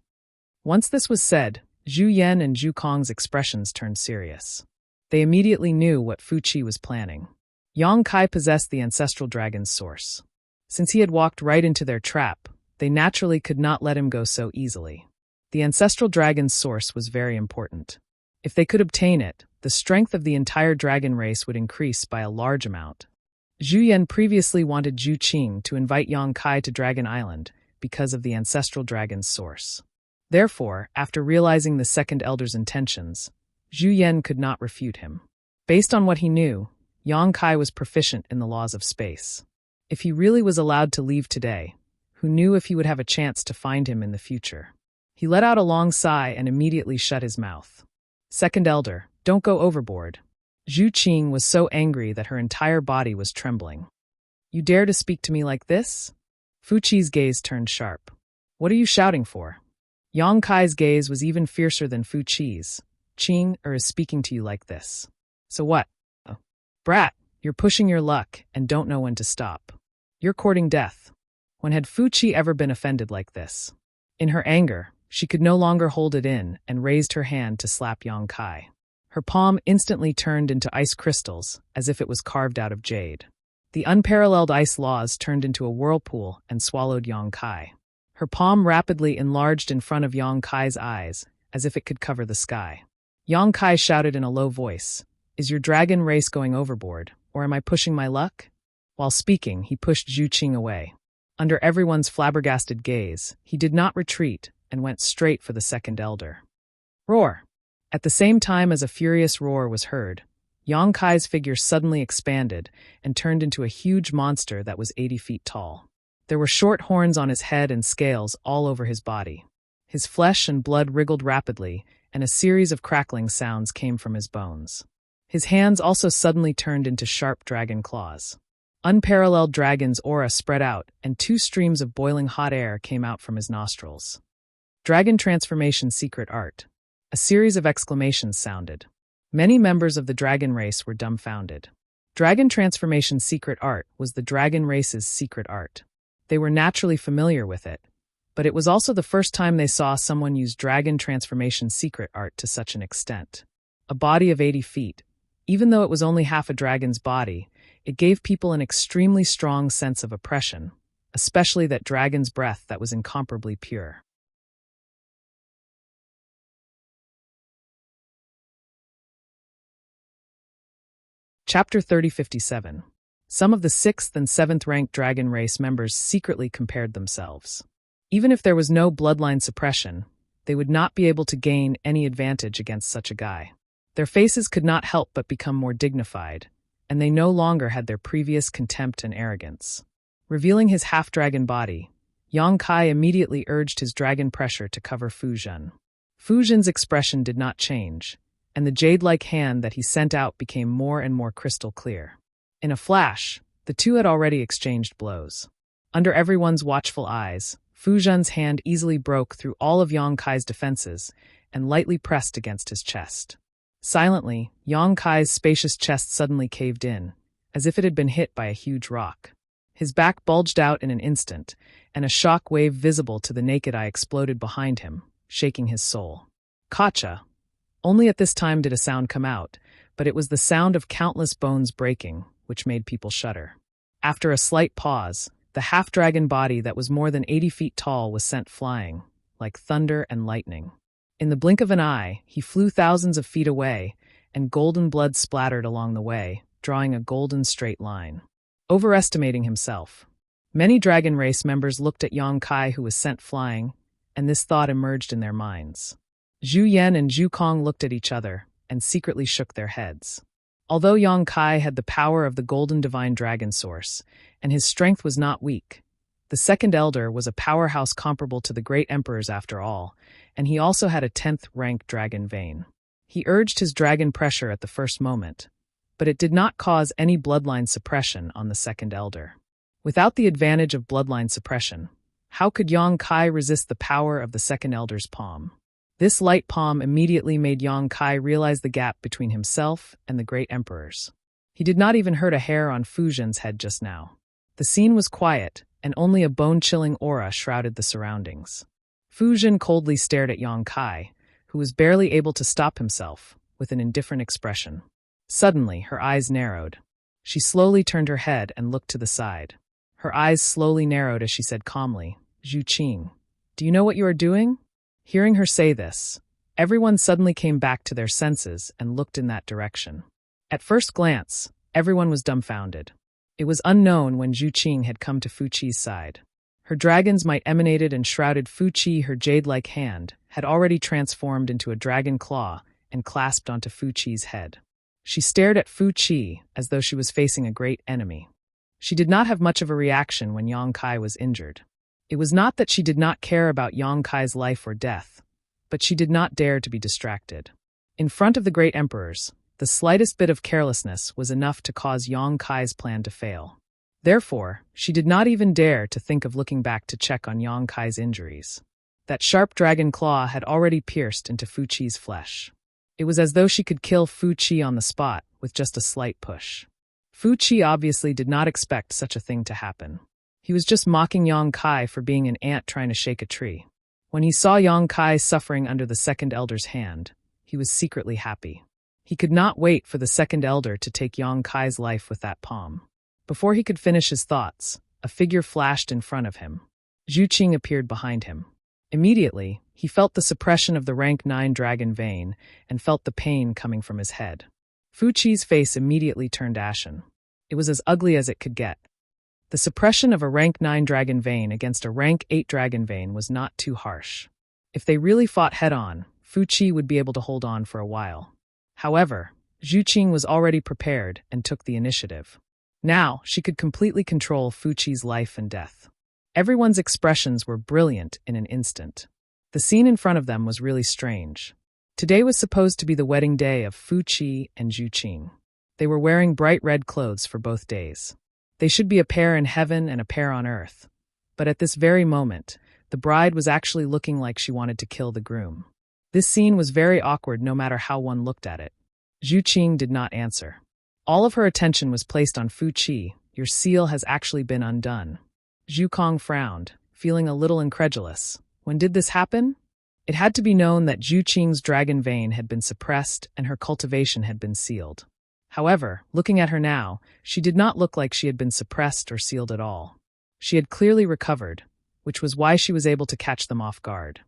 Once this was said, Zhu Yan and Zhu Kong's expressions turned serious. They immediately knew what Fu Qi was planning. Yang Kai possessed the ancestral dragon's source. Since he had walked right into their trap, they naturally could not let him go so easily. The ancestral dragon's source was very important. If they could obtain it, the strength of the entire dragon race would increase by a large amount. Zhu Yan previously wanted Zhu Qing to invite Yang Kai to Dragon Island because of the ancestral dragon's source. Therefore, after realizing the second elder's intentions, Zhu Yan could not refute him. Based on what he knew, Yang Kai was proficient in the laws of space. If he really was allowed to leave today, who knew if he would have a chance to find him in the future? He let out a long sigh and immediately shut his mouth. Second elder, don't go overboard. Zhu Qing was so angry that her entire body was trembling. You dare to speak to me like this? Fu Qi's gaze turned sharp. What are you shouting for? Yang Kai's gaze was even fiercer than Fu Qi's. Qing is speaking to you like this. So what? Oh. Brat, you're pushing your luck and don't know when to stop. You're courting death. When had Fu Qi ever been offended like this? In her anger, she could no longer hold it in and raised her hand to slap Yang Kai. Her palm instantly turned into ice crystals, as if it was carved out of jade. The unparalleled ice laws turned into a whirlpool and swallowed Yong Kai. Her palm rapidly enlarged in front of Yong Kai's eyes, as if it could cover the sky. Yong Kai shouted in a low voice, "Is your dragon race going overboard, or am I pushing my luck?" While speaking, he pushed Zhu Qing away. Under everyone's flabbergasted gaze, he did not retreat and went straight for the second elder. Roar! At the same time as a furious roar was heard, Yong Kai's figure suddenly expanded and turned into a huge monster that was 80 feet tall. There were short horns on his head and scales all over his body. His flesh and blood wriggled rapidly, and a series of crackling sounds came from his bones. His hands also suddenly turned into sharp dragon claws. Unparalleled dragon's aura spread out, and 2 streams of boiling hot air came out from his nostrils. Dragon Transformation Secret Art. A series of exclamations sounded. Many members of the dragon race were dumbfounded. Dragon Transformation Secret Art was the dragon race's secret art. They were naturally familiar with it, but it was also the first time they saw someone use Dragon Transformation Secret Art to such an extent. A body of 80 feet. Even though it was only half a dragon's body, it gave people an extremely strong sense of oppression, especially that dragon's breath that was incomparably pure. Chapter 3057. Some of the 6th and 7th ranked dragon race members secretly compared themselves. Even if there was no bloodline suppression, they would not be able to gain any advantage against such a guy. Their faces could not help but become more dignified, and they no longer had their previous contempt and arrogance. Revealing his half-dragon body, Yong Kai immediately urged his dragon pressure to cover Fu Zhen. Fu Zhen's expression did not change, and the jade-like hand that he sent out became more and more crystal clear. In a flash, the two had already exchanged blows. Under everyone's watchful eyes, Fu Zhen's hand easily broke through all of Yong Kai's defenses and lightly pressed against his chest. Silently, Yong Kai's spacious chest suddenly caved in, as if it had been hit by a huge rock. His back bulged out in an instant, and a shock wave visible to the naked eye exploded behind him, shaking his soul. Kacha! Only at this time did a sound come out, but it was the sound of countless bones breaking, which made people shudder. After a slight pause, the half-dragon body that was more than 80 feet tall was sent flying, like thunder and lightning. In the blink of an eye, he flew thousands of feet away, and golden blood splattered along the way, drawing a golden straight line. Overestimating himself. Many dragon race members looked at Yong Kai, who was sent flying, and this thought emerged in their minds. Zhu Yan and Zhu Kong looked at each other and secretly shook their heads. Although Yong Kai had the power of the golden divine dragon source, and his strength was not weak, the second elder was a powerhouse comparable to the great emperors after all, and he also had a 10th rank dragon vein. He urged his dragon pressure at the first moment, but it did not cause any bloodline suppression on the second elder. Without the advantage of bloodline suppression, how could Yong Kai resist the power of the second elder's palm? This light palm immediately made Yong Kai realize the gap between himself and the great emperors. He did not even hurt a hair on Fu Zhen's head just now. The scene was quiet, and only a bone-chilling aura shrouded the surroundings. Fu Zhen coldly stared at Yong Kai, who was barely able to stop himself, with an indifferent expression. Suddenly, her eyes narrowed. She slowly turned her head and looked to the side. Her eyes slowly narrowed as she said calmly, "Zhu Qing, do you know what you are doing?" Hearing her say this, everyone suddenly came back to their senses and looked in that direction. At first glance, everyone was dumbfounded. It was unknown when Zhu Qing had come to Fu Qi's side. Her dragon's might emanated and shrouded Fu Qi. Her jade-like hand had already transformed into a dragon claw and clasped onto Fu Qi's head. She stared at Fu Qi as though she was facing a great enemy. She did not have much of a reaction when Yong Kai was injured. It was not that she did not care about Yong Kai's life or death, but she did not dare to be distracted. In front of the great emperors, the slightest bit of carelessness was enough to cause Yong Kai's plan to fail. Therefore, she did not even dare to think of looking back to check on Yong Kai's injuries. That sharp dragon claw had already pierced into Fu Qi's flesh. It was as though she could kill Fu Qi on the spot with just a slight push. Fu Qi obviously did not expect such a thing to happen. He was just mocking Yong Kai for being an ant trying to shake a tree. When he saw Yong Kai suffering under the second elder's hand, he was secretly happy. He could not wait for the second elder to take Yang Kai's life with that palm. Before he could finish his thoughts, a figure flashed in front of him. Zhu Qing appeared behind him. Immediately, he felt the suppression of the rank 9 dragon vein and felt the pain coming from his head. Fu Qi's face immediately turned ashen. It was as ugly as it could get. The suppression of a rank 9 dragon vein against a rank 8 dragon vein was not too harsh. If they really fought head-on, Fu Qi would be able to hold on for a while. However, Zhu Qing was already prepared and took the initiative. Now, she could completely control Fu Qi's life and death. Everyone's expressions were brilliant in an instant. The scene in front of them was really strange. Today was supposed to be the wedding day of Fu Qi and Zhu Qing. They were wearing bright red clothes for both days. They should be a pair in heaven and a pair on earth. But at this very moment, the bride was actually looking like she wanted to kill the groom. This scene was very awkward no matter how one looked at it. Zhu Qing did not answer. All of her attention was placed on Fu Qi. Your seal has actually been undone. Zhu Kong frowned, feeling a little incredulous. When did this happen? It had to be known that Zhu Qing's dragon vein had been suppressed and her cultivation had been sealed. However, looking at her now, she did not look like she had been suppressed or sealed at all. She had clearly recovered, which was why she was able to catch them off guard.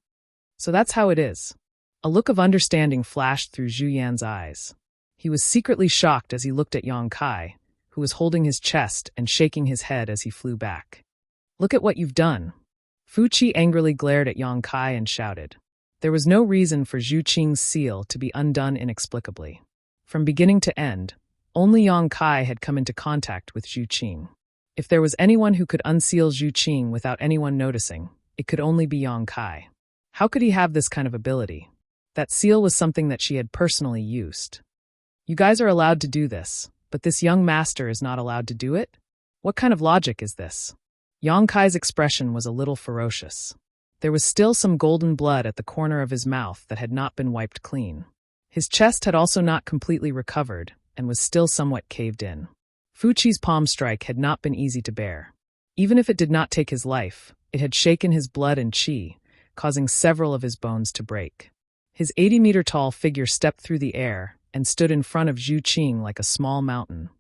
So that's how it is. A look of understanding flashed through Zhu Yan's eyes. He was secretly shocked as he looked at Yang Kai, who was holding his chest and shaking his head as he flew back. Look at what you've done. Fu Qi angrily glared at Yang Kai and shouted. There was no reason for Zhu Qing's seal to be undone inexplicably. From beginning to end, only Yang Kai had come into contact with Zhu Qing. If there was anyone who could unseal Zhu Qing without anyone noticing, it could only be Yang Kai. How could he have this kind of ability? That seal was something that she had personally used. You guys are allowed to do this, but this young master is not allowed to do it? What kind of logic is this? Yang Kai's expression was a little ferocious. There was still some golden blood at the corner of his mouth that had not been wiped clean. His chest had also not completely recovered and was still somewhat caved in. Fu Qi's palm strike had not been easy to bear. Even if it did not take his life, it had shaken his blood and qi, causing several of his bones to break. His 80-meter-tall figure stepped through the air and stood in front of Zhu Qing like a small mountain,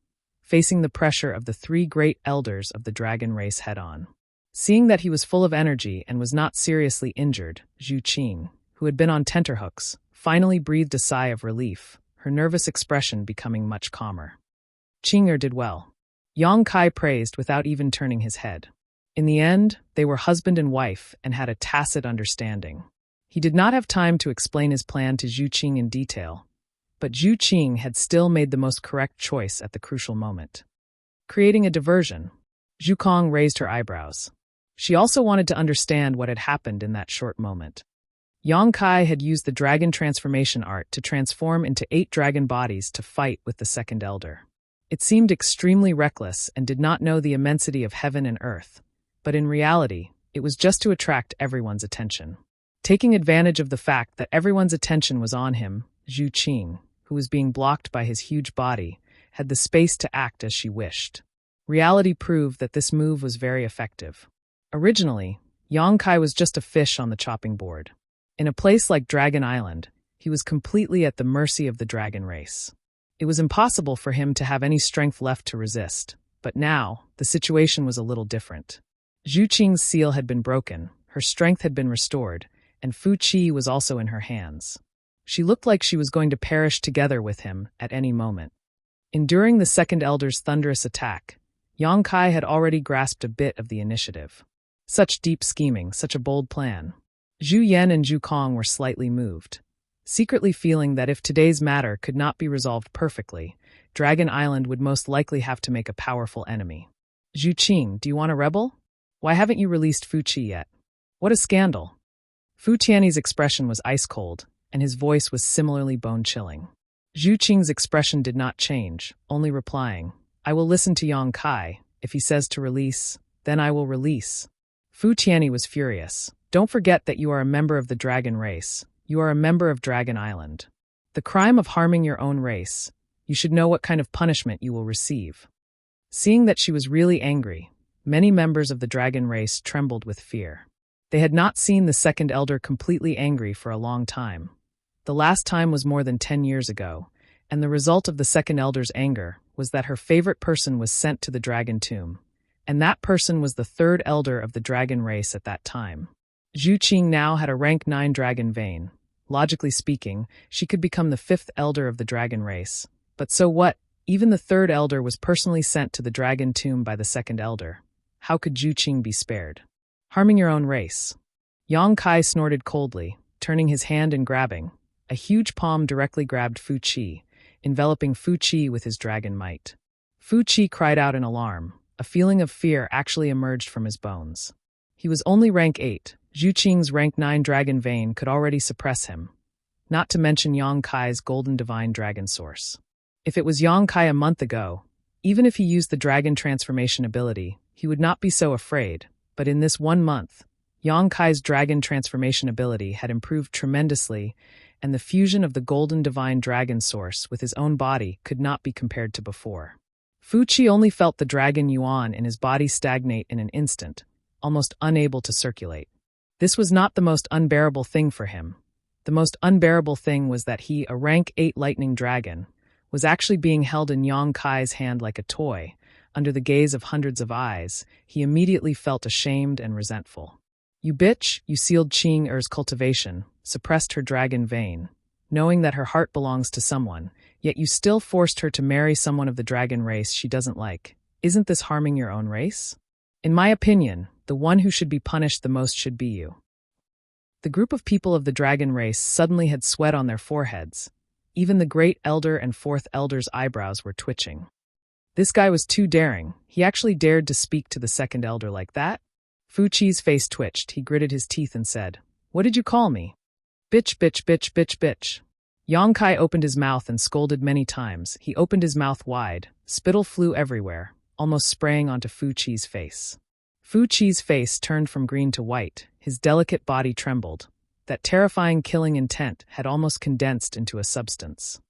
facing the pressure of the 3 great elders of the dragon race head-on. Seeing that he was full of energy and was not seriously injured, Zhu Qing, who had been on tenterhooks, finally breathed a sigh of relief, her nervous expression becoming much calmer. Qinger did well. Yang Kai praised without even turning his head. In the end, they were husband and wife and had a tacit understanding. He did not have time to explain his plan to Zhu Qing in detail, but Zhu Qing had still made the most correct choice at the crucial moment. Creating a diversion, Zhu Kong raised her eyebrows. She also wanted to understand what had happened in that short moment. Yang Kai had used the dragon transformation art to transform into 8 dragon bodies to fight with the second elder. It seemed extremely reckless and did not know the immensity of heaven and earth, but in reality, it was just to attract everyone's attention. Taking advantage of the fact that everyone's attention was on him, Zhu Qing, who was being blocked by his huge body, had the space to act as she wished. Reality proved that this move was very effective. Originally, Yang Kai was just a fish on the chopping board. In a place like Dragon Island, he was completely at the mercy of the dragon race. It was impossible for him to have any strength left to resist, but now, the situation was a little different. Zhu Qing's seal had been broken, her strength had been restored, and Fu Qi was also in her hands. She looked like she was going to perish together with him at any moment. Enduring the second elder's thunderous attack, Yang Kai had already grasped a bit of the initiative. Such deep scheming, such a bold plan. Zhu Yan and Zhu Kong were slightly moved, secretly feeling that if today's matter could not be resolved perfectly, Dragon Island would most likely have to make a powerful enemy. Zhu Qing, do you want a rebel? Why haven't you released Fu Qi yet? What a scandal. Fu Tianyi's expression was ice-cold, and his voice was similarly bone-chilling. Zhu Qing's expression did not change, only replying, I will listen to Yang Kai. If he says to release, then I will release. Fu Tianyi was furious. Don't forget that you are a member of the dragon race. You are a member of Dragon Island. The crime of harming your own race. You should know what kind of punishment you will receive. Seeing that she was really angry, many members of the dragon race trembled with fear. They had not seen the second elder completely angry for a long time. The last time was more than 10 years ago, and the result of the second elder's anger was that her favorite person was sent to the dragon tomb, and that person was the third elder of the dragon race at that time. Zhu Qing now had a rank 9 dragon vein. Logically speaking, she could become the 5th elder of the dragon race. But so what? Even the 3rd elder was personally sent to the dragon tomb by the 2nd elder. How could Zhu Qing be spared? Harming your own race. Yang Kai snorted coldly, turning his hand and grabbing. A huge palm directly grabbed Fu Qi, enveloping Fu Qi with his dragon might. Fu Qi cried out in alarm. A feeling of fear actually emerged from his bones. He was only rank 8. Zhu Qing's rank 9 dragon vein could already suppress him, not to mention Yang Kai's golden divine dragon source. If it was Yang Kai a month ago, even if he used the dragon transformation ability, he would not be so afraid, but in this 1 month, Yang Kai's dragon transformation ability had improved tremendously, and the fusion of the golden divine dragon source with his own body could not be compared to before. Fu Qi only felt the dragon yuan in his body stagnate in an instant, almost unable to circulate. This was not the most unbearable thing for him. The most unbearable thing was that he, a rank 8 lightning dragon, was actually being held in Yang Kai's hand like a toy. Under the gaze of hundreds of eyes, he immediately felt ashamed and resentful. You bitch, you sealed Qing Er's cultivation, suppressed her dragon vein, knowing that her heart belongs to someone, yet you still forced her to marry someone of the dragon race she doesn't like. Isn't this harming your own race? In my opinion, the one who should be punished the most should be you. The group of people of the dragon race suddenly had sweat on their foreheads. Even the great elder and 4th elder's eyebrows were twitching. This guy was too daring. He actually dared to speak to the 2nd elder like that? Fu Qi's face twitched. He gritted his teeth and said, "What did you call me?" Bitch, bitch, bitch, bitch, bitch. Yang Kai opened his mouth and scolded many times. He opened his mouth wide. Spittle flew everywhere, almost spraying onto Fu Qi's face. Fu Qi's face turned from green to white. His delicate body trembled. That terrifying killing intent had almost condensed into a substance.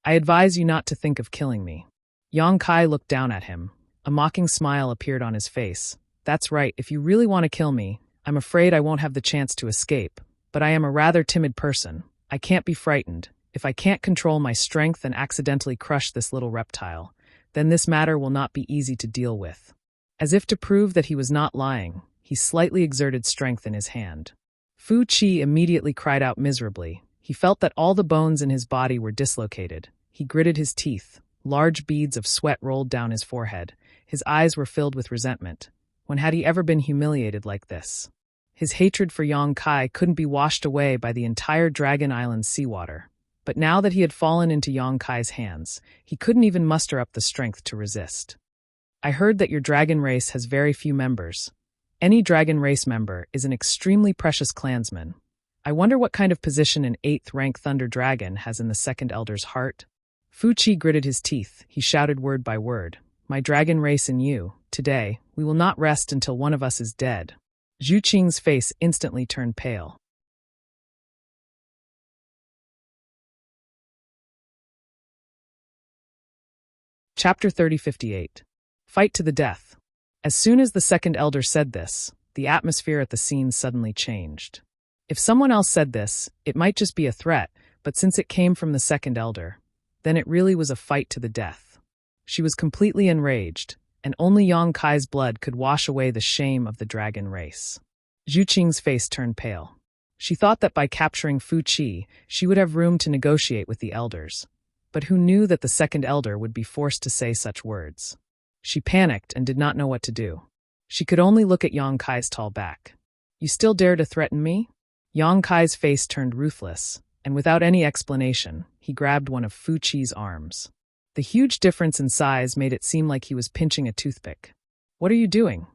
I advise you not to think of killing me. Yang Kai looked down at him. A mocking smile appeared on his face. That's right, if you really want to kill me, I'm afraid I won't have the chance to escape. But I am a rather timid person. I can't be frightened. If I can't control my strength and accidentally crush this little reptile, then this matter will not be easy to deal with. As if to prove that he was not lying, he slightly exerted strength in his hand. Fu Qi immediately cried out miserably. He felt that all the bones in his body were dislocated. He gritted his teeth. Large beads of sweat rolled down his forehead. His eyes were filled with resentment. When had he ever been humiliated like this? His hatred for Yang Kai couldn't be washed away by the entire Dragon Island's seawater. But now that he had fallen into Yang Kai's hands, he couldn't even muster up the strength to resist. I heard that your dragon race has very few members. Any dragon race member is an extremely precious clansman. I wonder what kind of position an 8th rank Thunder Dragon has in the 2nd elder's heart. Fu Qi gritted his teeth. He shouted word by word. My dragon race and you, today, we will not rest until one of us is dead. Zhu Qing's face instantly turned pale. Chapter 3058. Fight to the death. As soon as the 2nd elder said this, the atmosphere at the scene suddenly changed. If someone else said this, it might just be a threat, but since it came from the 2nd elder, then it really was a fight to the death. She was completely enraged, and only Yang Kai's blood could wash away the shame of the dragon race. Zhu Qing's face turned pale. She thought that by capturing Fu Qi, she would have room to negotiate with the elders. But who knew that the 2nd elder would be forced to say such words? She panicked and did not know what to do. She could only look at Yang Kai's tall back. You still dare to threaten me? Yang Kai's face turned ruthless, and without any explanation, he grabbed one of Fu Qi's arms. The huge difference in size made it seem like he was pinching a toothpick. What are you doing?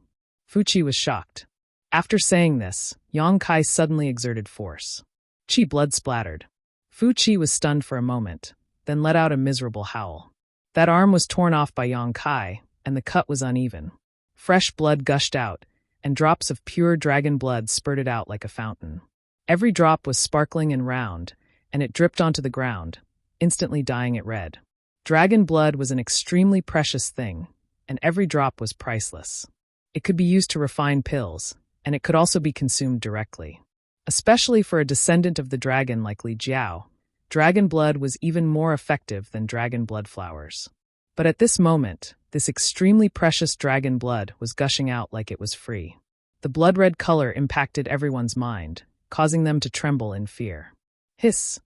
Fu Qi was shocked. After saying this, Yang Kai suddenly exerted force. Qi blood splattered. Fu Qi was stunned for a moment, then let out a miserable howl. That arm was torn off by Yang Kai, and the cut was uneven. Fresh blood gushed out, and drops of pure dragon blood spurted out like a fountain. Every drop was sparkling and round, and it dripped onto the ground, instantly dyeing it red. Dragon blood was an extremely precious thing, and every drop was priceless. It could be used to refine pills, and it could also be consumed directly. Especially for a descendant of the dragon like Li Jiao, Dragon blood was even more effective than dragon blood flowers. But at this moment, this extremely precious dragon blood was gushing out like it was free. The blood-red color impacted everyone's mind, causing them to tremble in fear. Hiss!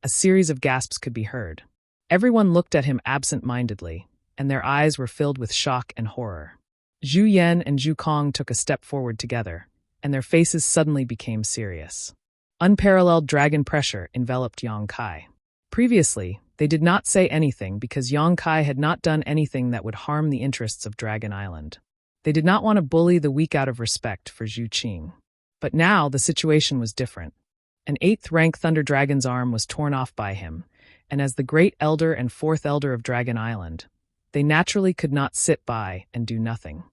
A series of gasps could be heard. Everyone looked at him absent-mindedly, and their eyes were filled with shock and horror. Zhu Yan and Zhu Kong took a step forward together, and their faces suddenly became serious. Unparalleled dragon pressure enveloped Yang Kai. Previously, they did not say anything because Yang Kai had not done anything that would harm the interests of Dragon Island. They did not want to bully the weak out of respect for Zhu Qing. But now the situation was different. An 8th-rank Thunder Dragon's arm was torn off by him, and as the Great Elder and 4th Elder of Dragon Island, they naturally could not sit by and do nothing.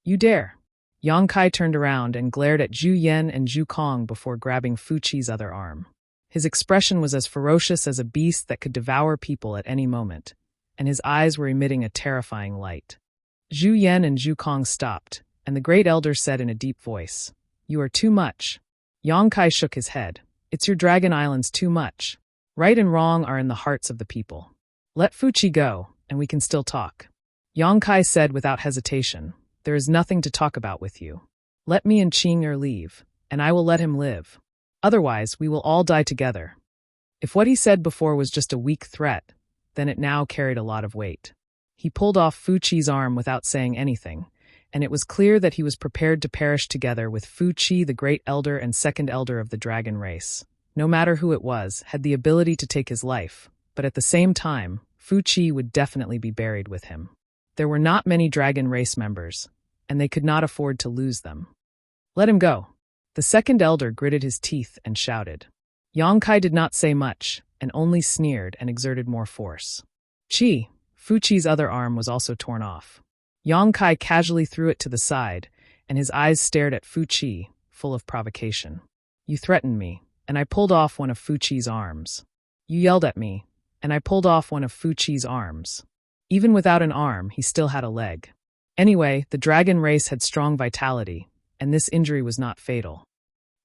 You dare! Yang Kai turned around and glared at Zhu Yan and Zhu Kong before grabbing Fu Qi's other arm. His expression was as ferocious as a beast that could devour people at any moment, and his eyes were emitting a terrifying light. Zhu Yan and Zhu Kong stopped, and the Great Elder said in a deep voice, "You are too much." Yang Kai shook his head. "It's your Dragon Islands too much. Right and wrong are in the hearts of the people. Let Fu Qi go, and we can still talk." Yang Kai said without hesitation, "There is nothing to talk about with you. Let me and Qing leave, and I will let him live. Otherwise, we will all die together." If what he said before was just a weak threat, then it now carried a lot of weight. He pulled off Fu Qi's arm without saying anything, and it was clear that he was prepared to perish together with Fu Qi, the Great Elder and 2nd Elder of the Dragon race. No matter who it was, had the ability to take his life, but at the same time, Fu Qi would definitely be buried with him. There were not many Dragon race members, and they could not afford to lose them. "Let him go." The 2nd Elder gritted his teeth and shouted. Yang Kai did not say much, and only sneered and exerted more force. Qi, Fu Qi's other arm was also torn off. Yang Kai casually threw it to the side, and his eyes stared at Fu Qi, full of provocation. "You threatened me, and I pulled off one of Fu Qi's arms. You yelled at me, and I pulled off one of Fu Qi's arms. Even without an arm, he still had a leg. Anyway, the dragon race had strong vitality, and this injury was not fatal.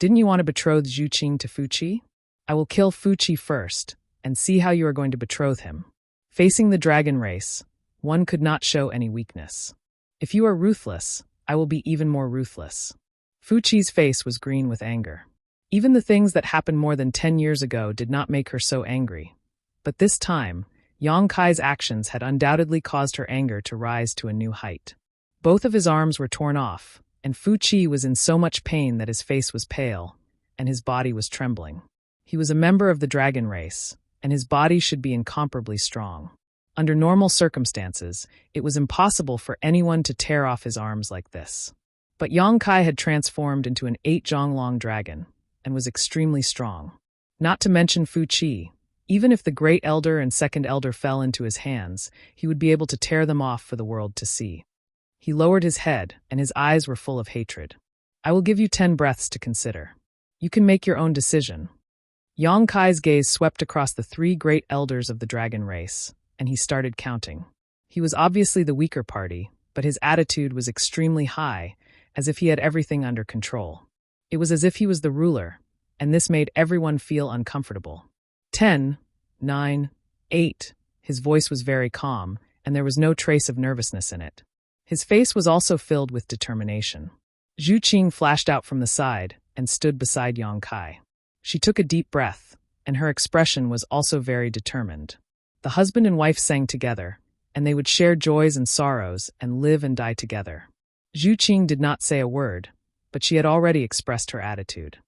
Didn't you want to betroth Zhu Qing to Fu Qi? I will kill Fu Qi first, and see how you are going to betroth him." Facing the dragon race, one could not show any weakness. "If you are ruthless, I will be even more ruthless." Fu Qi's face was green with anger. Even the things that happened more than 10 years ago did not make her so angry. But this time, Yang Kai's actions had undoubtedly caused her anger to rise to a new height. Both of his arms were torn off, and Fu Qi was in so much pain that his face was pale, and his body was trembling. He was a member of the dragon race, and his body should be incomparably strong. Under normal circumstances, it was impossible for anyone to tear off his arms like this. But Yang Kai had transformed into an 8-Zhonglong dragon, and was extremely strong. Not to mention Fu Qi. Even if the Great Elder and 2nd Elder fell into his hands, he would be able to tear them off for the world to see. He lowered his head, and his eyes were full of hatred. "I will give you 10 breaths to consider. You can make your own decision." Yang Kai's gaze swept across the 3 Great Elders of the dragon race, and he started counting. He was obviously the weaker party, but his attitude was extremely high, as if he had everything under control. It was as if he was the ruler, and this made everyone feel uncomfortable. 10, 9, 8. His voice was very calm, and there was no trace of nervousness in it. His face was also filled with determination. Zhu Qing flashed out from the side and stood beside Yang Kai. She took a deep breath, and her expression was also very determined. The husband and wife sang together, and they would share joys and sorrows and live and die together. Zhu Qing did not say a word, but she had already expressed her attitude.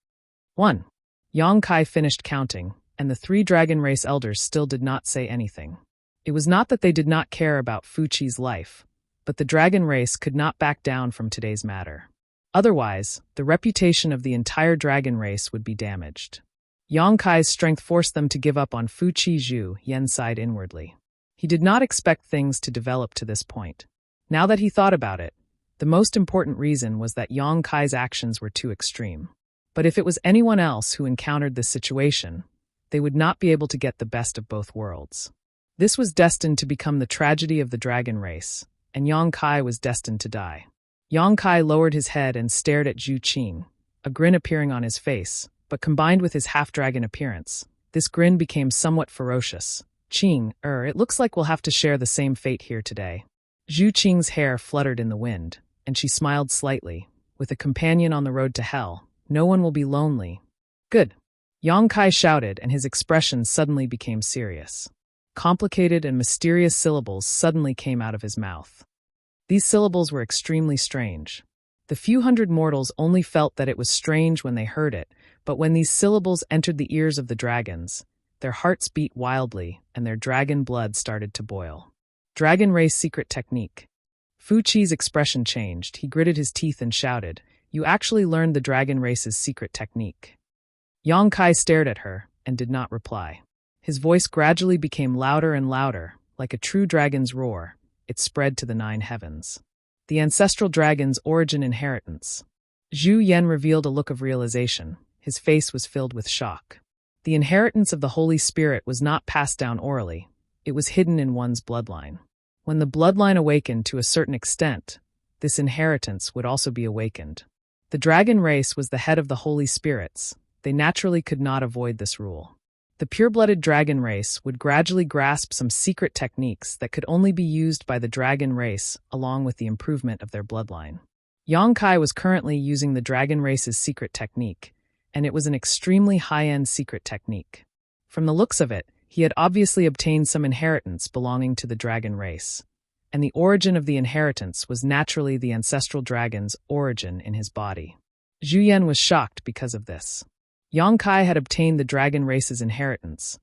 1. Yang Kai finished counting, and the 3 dragon race elders still did not say anything. It was not that they did not care about Fu Qi's life, but the dragon race could not back down from today's matter. Otherwise, the reputation of the entire dragon race would be damaged. Yang Kai's strength forced them to give up on Fu Qi. Zhu Yan sighed inwardly. He did not expect things to develop to this point. Now that he thought about it, the most important reason was that Yang Kai's actions were too extreme. But if it was anyone else who encountered this situation, they would not be able to get the best of both worlds. This was destined to become the tragedy of the dragon race, and Yang Kai was destined to die. Yang Kai lowered his head and stared at Zhu Qing, a grin appearing on his face, but combined with his half-dragon appearance, This grin became somewhat ferocious. Qing, it looks like we'll have to share the same fate here today. Zhu Qing's hair fluttered in the wind, and she smiled slightly. With a companion on the road to hell, no one will be lonely. Good. Yang Kai shouted, and his expression suddenly became serious. Complicated and mysterious syllables suddenly came out of his mouth. These syllables were extremely strange. The few hundred mortals only felt that it was strange when they heard it, but when these syllables entered the ears of the dragons, their hearts beat wildly and their dragon blood started to boil. Dragon Race Secret Technique. Fu Qi's expression changed. He gritted his teeth and shouted, "You actually learned the Dragon Race's secret technique." Yang Kai stared at her and did not reply. His voice gradually became louder and louder, like a true dragon's roar. It spread to the 9 heavens. The ancestral dragon's origin inheritance. Zhu Yan revealed a look of realization. His face was filled with shock. The inheritance of the Holy Spirit was not passed down orally. It was hidden in one's bloodline. When the bloodline awakened to a certain extent, this inheritance would also be awakened. The dragon race was the head of the Holy Spirits. They naturally could not avoid this rule. The pure-blooded dragon race would gradually grasp some secret techniques that could only be used by the dragon race along with the improvement of their bloodline. Yang Kai was currently using the dragon race's secret technique, and it was an extremely high-end secret technique. From the looks of it, he had obviously obtained some inheritance belonging to the dragon race, and the origin of the inheritance was naturally the ancestral dragon's origin in his body. Zhu Yan was shocked because of this. Yang Kai had obtained the dragon race's inheritance.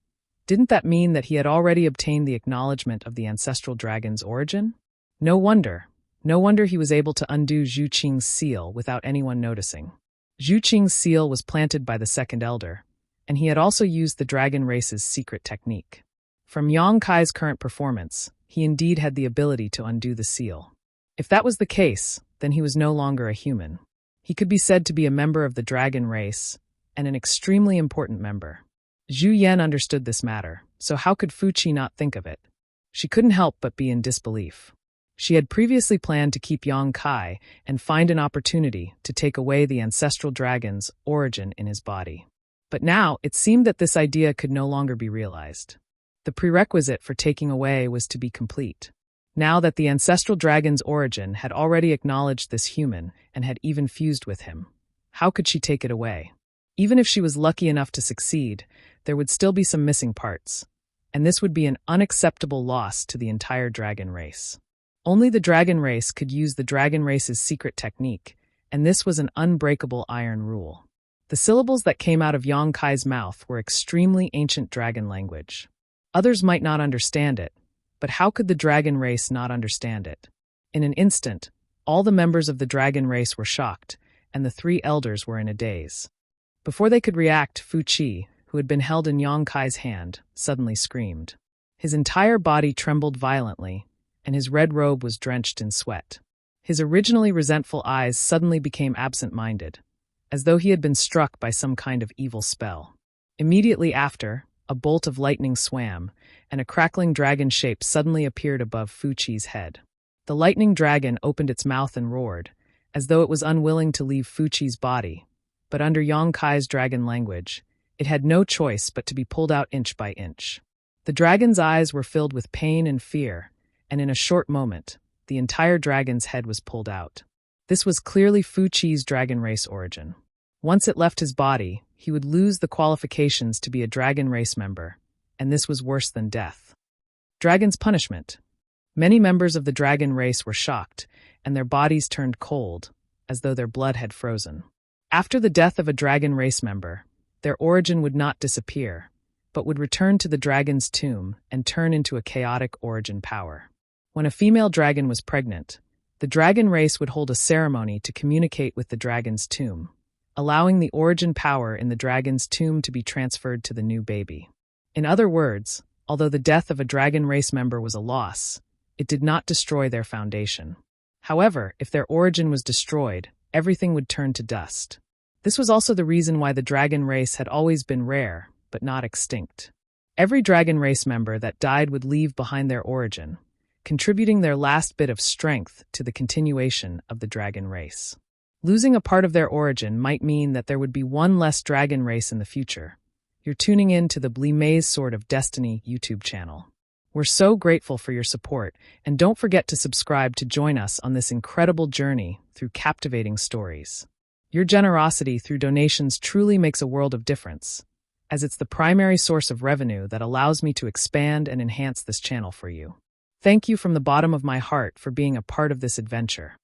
Didn't that mean that he had already obtained the acknowledgement of the ancestral dragon's origin? No wonder he was able to undo Zhu Qing's seal without anyone noticing. Zhu Qing's seal was planted by the second elder, and he had also used the dragon race's secret technique. From Yang Kai's current performance, he indeed had the ability to undo the seal. If that was the case, then he was no longer a human. He could be said to be a member of the dragon race, and an extremely important member. Zhu Yan understood this matter, so how could Fu Qi not think of it? She couldn't help but be in disbelief. She had previously planned to keep Yang Kai and find an opportunity to take away the ancestral dragon's origin in his body. But now, it seemed that this idea could no longer be realized. The prerequisite for taking away was to be complete. Now that the ancestral dragon's origin had already acknowledged this human and had even fused with him, how could she take it away? Even if she was lucky enough to succeed, there would still be some missing parts, and this would be an unacceptable loss to the entire dragon race. Only the dragon race could use the dragon race's secret technique, and this was an unbreakable iron rule. The syllables that came out of Yang Kai's mouth were extremely ancient dragon language. Others might not understand it, but how could the dragon race not understand it? In an instant, all the members of the dragon race were shocked, and the 3 elders were in a daze. Before they could react, Fu Qi, who had been held in Yang Kai's hand, suddenly screamed. His entire body trembled violently, and his red robe was drenched in sweat. His originally resentful eyes suddenly became absent-minded, as though he had been struck by some kind of evil spell. Immediately after, a bolt of lightning swam, and a crackling dragon shape suddenly appeared above Fu Qi's head. The lightning dragon opened its mouth and roared, as though it was unwilling to leave Fu Qi's body, but under Yang Kai's dragon language, it had no choice but to be pulled out inch by inch. The dragon's eyes were filled with pain and fear, and in a short moment, the entire dragon's head was pulled out. This was clearly Fu Qi's dragon race origin. Once it left his body, he would lose the qualifications to be a dragon race member, and this was worse than death. Dragon's punishment. Many members of the dragon race were shocked, and their bodies turned cold, as though their blood had frozen. After the death of a dragon race member, their origin would not disappear, but would return to the dragon's tomb and turn into a chaotic origin power. When a female dragon was pregnant, the dragon race would hold a ceremony to communicate with the dragon's tomb, allowing the origin power in the dragon's tomb to be transferred to the new baby. In other words, although the death of a dragon race member was a loss, it did not destroy their foundation. However, if their origin was destroyed, everything would turn to dust. This was also the reason why the dragon race had always been rare, but not extinct. Every dragon race member that died would leave behind their origin, contributing their last bit of strength to the continuation of the dragon race. Losing a part of their origin might mean that there would be one less dragon race in the future. You're tuning in to the Blimay's Sword of Destiny YouTube channel. We're so grateful for your support, and don't forget to subscribe to join us on this incredible journey through captivating stories. Your generosity through donations truly makes a world of difference, as it's the primary source of revenue that allows me to expand and enhance this channel for you. Thank you from the bottom of my heart for being a part of this adventure.